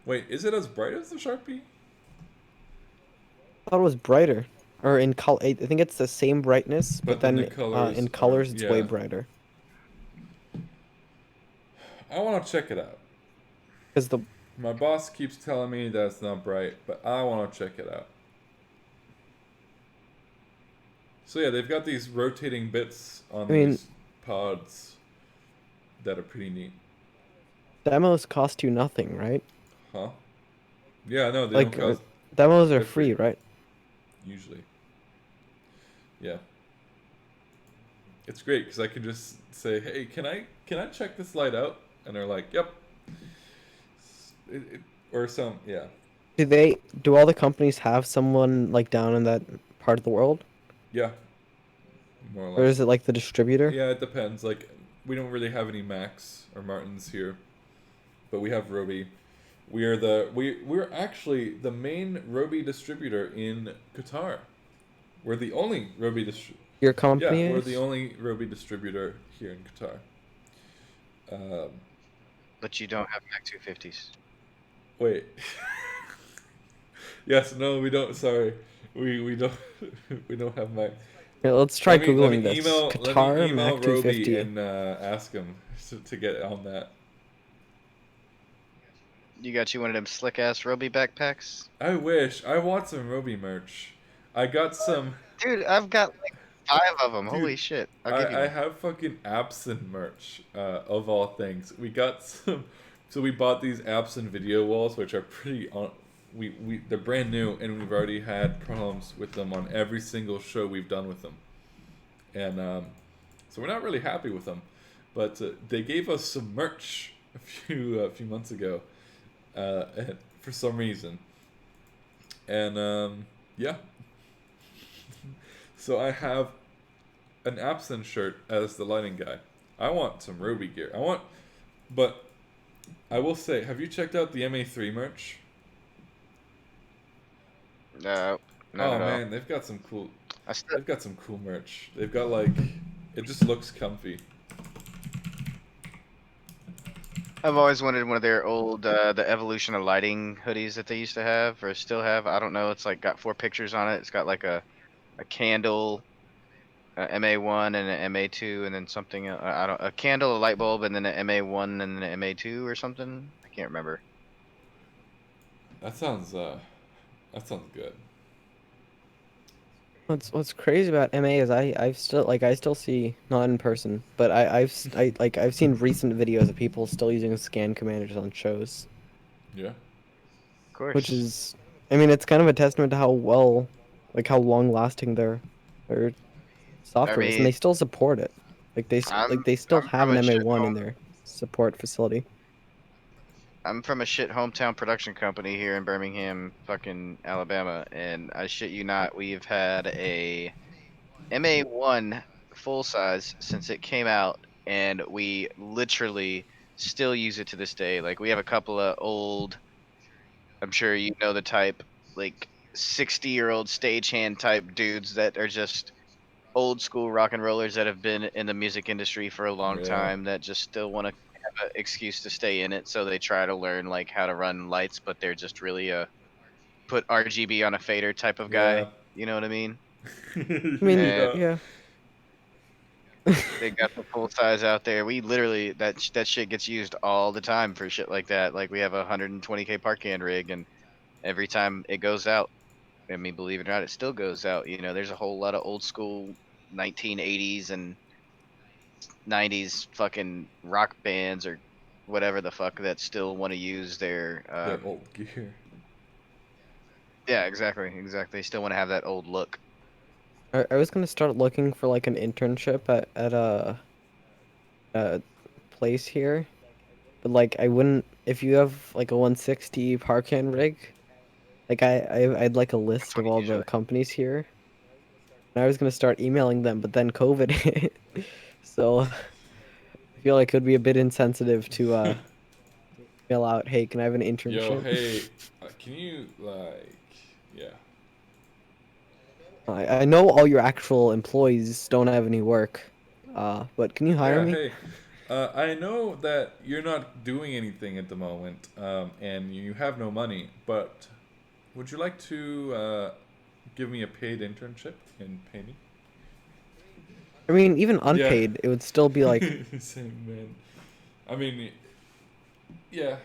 Wait, is it as bright as the Sharpie? I thought it was brighter, or in color. I think it's the same brightness, but then then the colors in are- colors it's way yeah. brighter. I want to check it out. Because the My boss keeps telling me that it's not bright, but I want to check it out. So yeah, they've got these rotating bits on I mean- these pods that are pretty neat. demos cost you nothing, right? Huh? Yeah, no, they Like don't cost demos are they're free. free, right? usually. Yeah. It's great because I can just say, "Hey, can I check this light out?" And they're like, "Yep." Or some, yeah. Do all the companies have someone like down in that part of the world, Yeah. More or less. or is it like the distributor? Yeah, it depends. Like, we don't really have any Macs or Martins here, but we have Roby. We're actually the main Roby distributor in Qatar. We're the only Roby Your company Yeah, we're is? the only Roby distributor here in Qatar. But you don't have Mac 250s. Wait. Yes, no, we don't. Sorry, we don't we don't have Mac. Here, let's try Let me googling this. Qatar email Mac Roby 250. and ask him to get on that. You got you one of them slick ass Roby backpacks? I wish I want some Roby merch. I got some. Dude, I've got like 5 of them. Holy Dude, shit. I'll give you I one. have fucking Absent merch, of all things. We got some, so we bought these Absent video walls, which are pretty on. They're brand new, and we've already had problems with them on every single show we've done with them, and so we're not really happy with them. But they gave us some merch a few months ago, for some reason, and yeah. So I have an Absent shirt as the lighting guy. I want some Ruby gear. But I will say, have you checked out the MA3 merch? No, not Oh at all. man, they've got some cool. I still, They've got some cool merch. They've got like, it just looks comfy. I've always wanted one of their old, the Evolution of Lighting hoodies that they used to have, or still have. I don't know. It's like got 4 pictures on it. It's got like a candle, MA1 and an MA2, and then something. I don't. A candle, a light bulb, and then an MA1 and an MA2 or something. I can't remember. That sounds good. What's crazy about MA is I've still I still see not in person, but I've seen recent videos of people still using scan commanders on shows, Yeah. Of course. which is, I mean, it's kind of a testament to how well, how long lasting their software is, and mean, they still support it. They still I'm have from an a shit MA1 in home. their support facility. I'm from a shit hometown production company here in Birmingham, fucking Alabama, and I shit you not, we've had a MA1 full size since it came out, and we literally still use it to this day. Like we have a couple of old, I'm sure you know the type, like 60-year-old stagehand type dudes that are just old school rock and rollers that have been in the music industry for a long Yeah. time that just still want to have an excuse to stay in it, so they try to learn like how to run lights, but they're just really a put RGB on a fader type of Yeah. guy. You know what I mean? I mean, Yeah. yeah. They got the full size out there. We literally that shit gets used all the time for shit like that. Like we have a 120K park hand rig, and every time it goes out, I mean, believe it or not, it still goes out. You know, there's a whole lot of old school 1980s and 90s fucking rock bands or whatever the fuck that still want to use their Their old gear. yeah, exactly, they still want to have that old look. I was gonna start looking for like an internship at a place here, but like I wouldn't if you have like a 160 Parkan rig. Like I'd like a list of all the Usually. companies here, and I was gonna start emailing them, but then COVID hit, so I feel like it would be a bit insensitive to mail out, hey, can I have an Yo, internship? hey, can you yeah. I know all your actual employees don't have any work, but can you hire Yeah, me? hey, I know that you're not doing anything at the moment, and you have no money, but would you like to give me a paid internship and pay me? I mean, even Yeah. unpaid, it would still be like, Same man. I mean, yeah,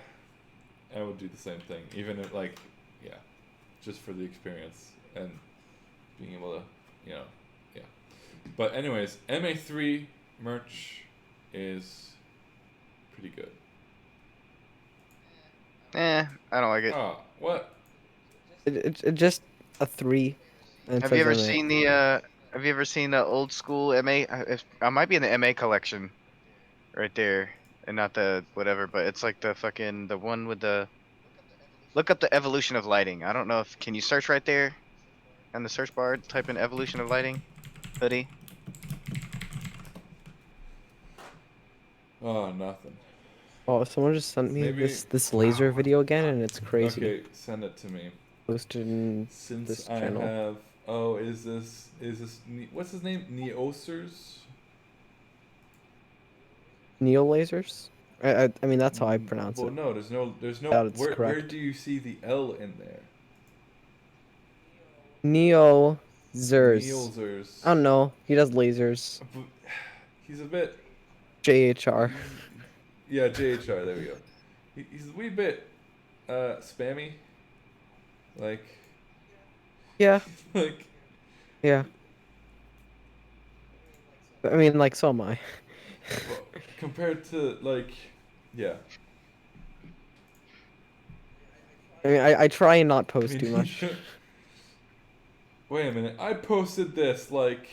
I would do the same thing, even if yeah, just for the experience and being able to, yeah. But anyways, MA3 merch is pretty good. I don't like it. Ah, what? it just a 3, and it Have you says ever MA. seen the have you ever seen the old school MA? I might be in the MA collection right there, and not the whatever, but it's like the fucking the one with the look up the evolution of lighting. I don't know if can you search right there on the search bar, type in evolution of lighting hoodie. Oh, nothing. Oh, someone just sent me Maybe. this laser video again, and it's crazy. Okay, send it to me. Posted in Since this I channel. have. Oh, is this what's his name? Neosers? Neo lasers? I mean, that's how I pronounce Well, it. no, there's no. Doubt it's Where correct. do you see the L in there? Neo Zers. Nielzers. I don't know. He does lasers. He's a bit. JHR. Yeah, JHR. There we go. He's a wee bit spammy. Like, Yeah, like. yeah. I mean, like, so am I. Well, compared to like, yeah. I mean, I try and not I post mean, too much. wait a minute. I posted this like.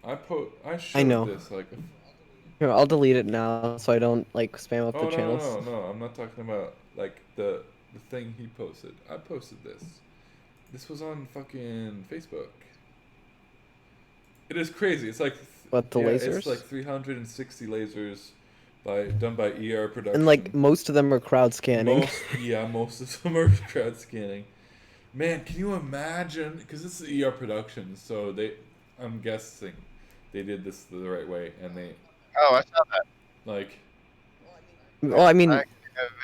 I I showed know. this like. Here, I'll delete it now so I don't like spam up the Oh no no channels. no no! I'm not talking about like the thing he posted. I posted this. This was on fucking Facebook. It is crazy. It's like What, the yeah, it's like lasers? 360 lasers done by ER production. And like most of them are crowd scanning. Most of them are crowd scanning. Man, can you imagine? Because this is ER production, so I'm guessing, they did this the right way, and they Oh, I saw that. like. Well, I I mean, have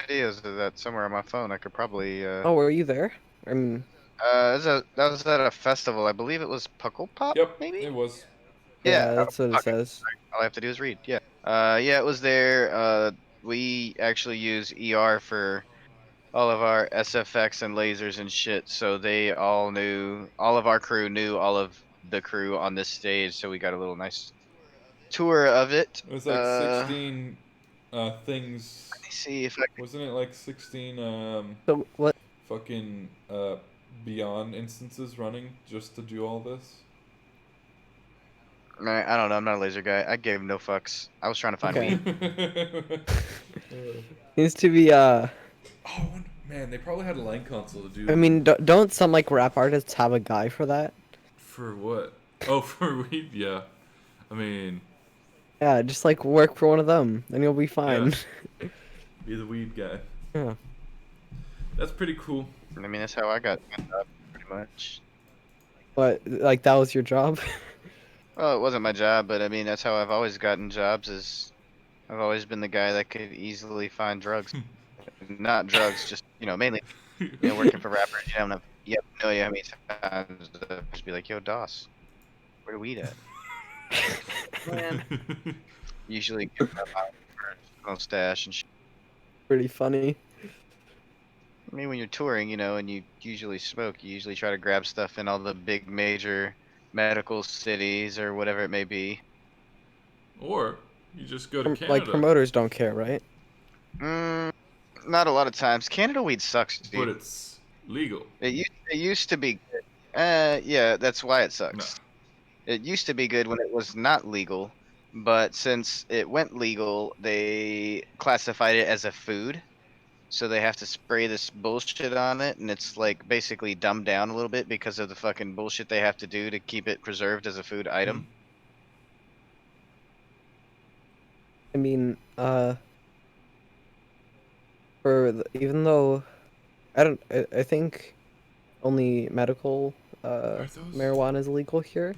videos of that somewhere on my phone. I could probably. oh, were you there? I mean, That was at a festival. I believe it was Puckle Pop, Yep, maybe. it was. Yeah. yeah, that's what it Fuck it. says. All I have to do is read. Yeah. Yeah, it was there. We actually use ER for all of our SFX and lasers and shit. So they all knew, all of our crew knew all of the crew on this stage. So we got a little nice tour of it. It was like 16 things. Let me see if I Wasn't it like 16 So what? fucking beyond instances running just to do all this? I don't know. I'm not a laser guy. I gave no fucks. I was trying to find Okay. weed. Needs to be Oh man, they probably had a line console to do. I mean, don't some like rap artists have a guy for that? For what? Oh, for weed. Yeah. I mean, Yeah, just like work for one of them, and you'll be fine. be the weed guy. Yeah. That's pretty cool. I mean, that's how I got my job, pretty much. But like that was your job? Well, it wasn't my job, but I mean, that's how I've always gotten jobs. Is I've always been the guy that could easily find drugs. Not drugs, just mainly working for rappers. You have no idea how many times I'll just be like, "Yo, Doss, where the weed at?" Man. Usually get my personal stash and shit. Pretty funny. I mean, when you're touring, and you usually smoke, you usually try to grab stuff in all the big major medical cities or whatever it may be. Or you just go to Like Canada. promoters don't care, right? Not a lot of times. Canada weed sucks, dude. But it's legal. It used to be good. Yeah, that's why it sucks. It used to be good when it was not legal, but since it went legal, they classified it as a food. So they have to spray this bullshit on it, and it's like basically dumbed down a little bit because of the fucking bullshit they have to do to keep it preserved as a food item. I mean, even though I think only medical Are those- marijuana is illegal here,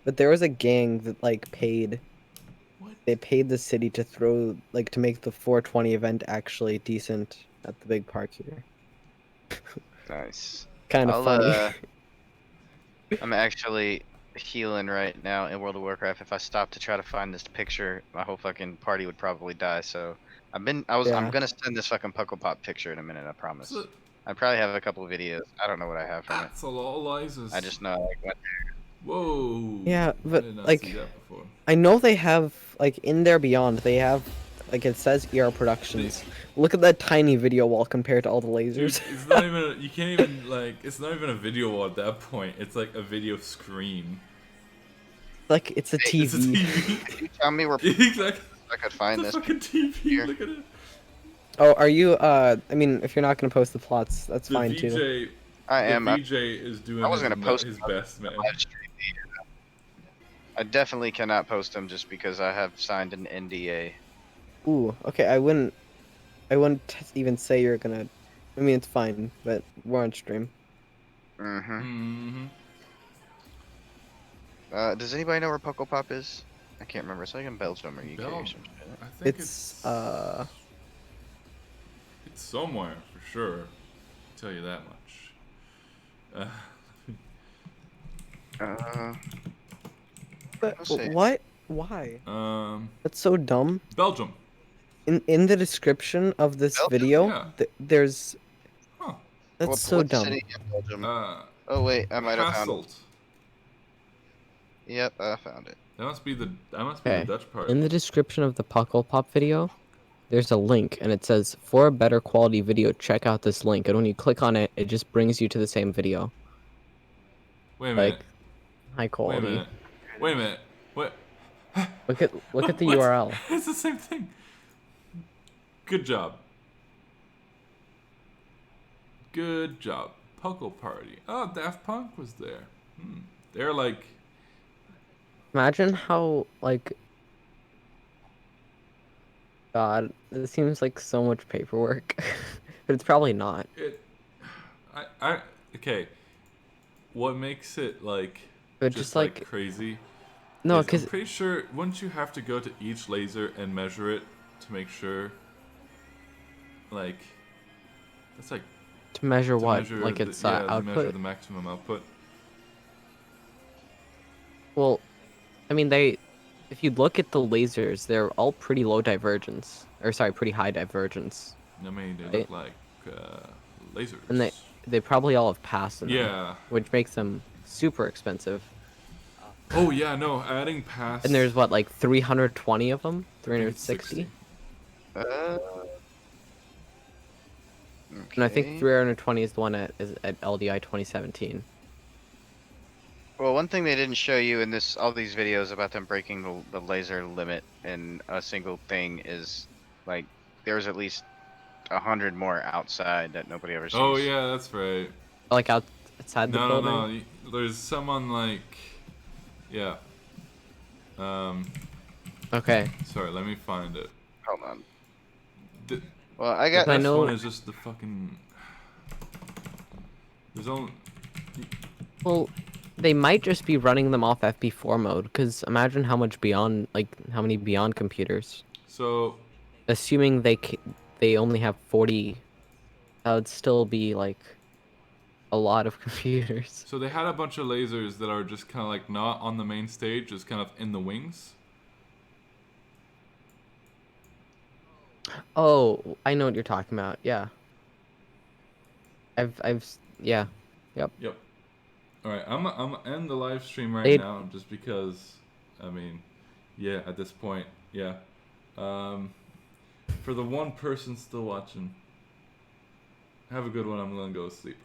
but there was a gang that like paid. What? They paid the city to to make the 420 event actually decent at the big park here. Nice. Kind of funny. I'm actually healing right now in World of Warcraft. If I stop to try to find this picture, my whole fucking party would probably die. So I'm Yeah. gonna send this fucking Puckle Pop picture in a minute. I promise. So- I probably have a couple of videos. I don't know what I have from it. That's a lot of lasers. I just know I went Whoa. Yeah, I but, did not like, see that before. I know they have like in their Beyond they have like it says ER Productions. Look at that tiny video wall compared to all the Dude, lasers. it's not even. You can't even like. It's not even a video wall at that point. It's like a video screen. Like it's a TV. It's a TV. Can you tell me where Exactly. I could find It's this? a fucking TV. here. Look at it. Oh, are you? I mean, if you're not gonna post the plots, that's The fine VJ. too. I am. The I VJ is doing I was gonna post his them best, man. live stream either. I definitely cannot post them just because I have signed an NDA. Ooh, okay. I wouldn't even say you're gonna. I mean, it's fine, but we're on stream. Mm-hmm. Mm-hmm. Does anybody know where Puckle Pop is? I can't remember. It's like in Belgium or UK or Belgium. some shit. I think It's it's somewhere for sure. I'll tell you that much. but Let's see. what? Why? Um, That's so dumb. Belgium. In the description of this Belgium? video, Yeah. there's Huh. that's so What dumb. city in Belgium? Uh, Oh wait, I might have found it. Hasselt. Yep, I found it. That must be the Okay. Dutch part. In the description of the Puckle Pop video, there's a link, and it says, for a better quality video, check out this link. And when you click on it, it just brings you to the same video. Wait a minute. Like, high Wait a quality. minute. Wait a minute. What? Look at the What? URL. It's the same thing. Good job. Good job. Puckle Party. Oh, Daft Punk was there. They're like... Imagine how, like... God, this seems like so much paperwork. But it's probably not. Okay. What makes it, like... But just just like like... crazy... No, is I'm because... pretty sure... Wouldn't you have to go to each laser and measure it to make sure... Like... That's like... To measure to what? measure Like the- its yeah, to measure output? the maximum output. Well, I mean, if you look at the lasers, they're all pretty low divergence. Or, sorry, pretty high divergence. I mean, they Right. look like lasers. And they probably all have pass in them. Yeah. Which makes them super expensive. Oh yeah, no, adding past. And there's, what, like 320 of them? I think it's 360? 60. And I think Okay. 320 is the one at LDI 2017. Well, one thing they didn't show you in all these videos about them breaking the laser limit in a single thing is, like, there's at least 100 more outside that nobody ever sees. Oh yeah, that's right. Like outside the No, building? no, no. There's someone like, yeah. Okay. Sorry, let me find it. Hold on. The Well, I got. best know- one is just the fucking. There's only. Well, they might just be running them off FP4 mode, because imagine how much beyond, like, how many beyond computers. So Assuming they only have 40, that would still be, like, a lot of computers. So they had a bunch of lasers that are just kind of like not on the main stage, just kind of in the wings. Oh, I know what you're talking about. Yeah. Yeah. Yep. Yep. All right, I'm gonna end the live stream right They'd- now just because, I mean, yeah, at this point, yeah. For the one person still watching, have a good one. I'm gonna go to sleep.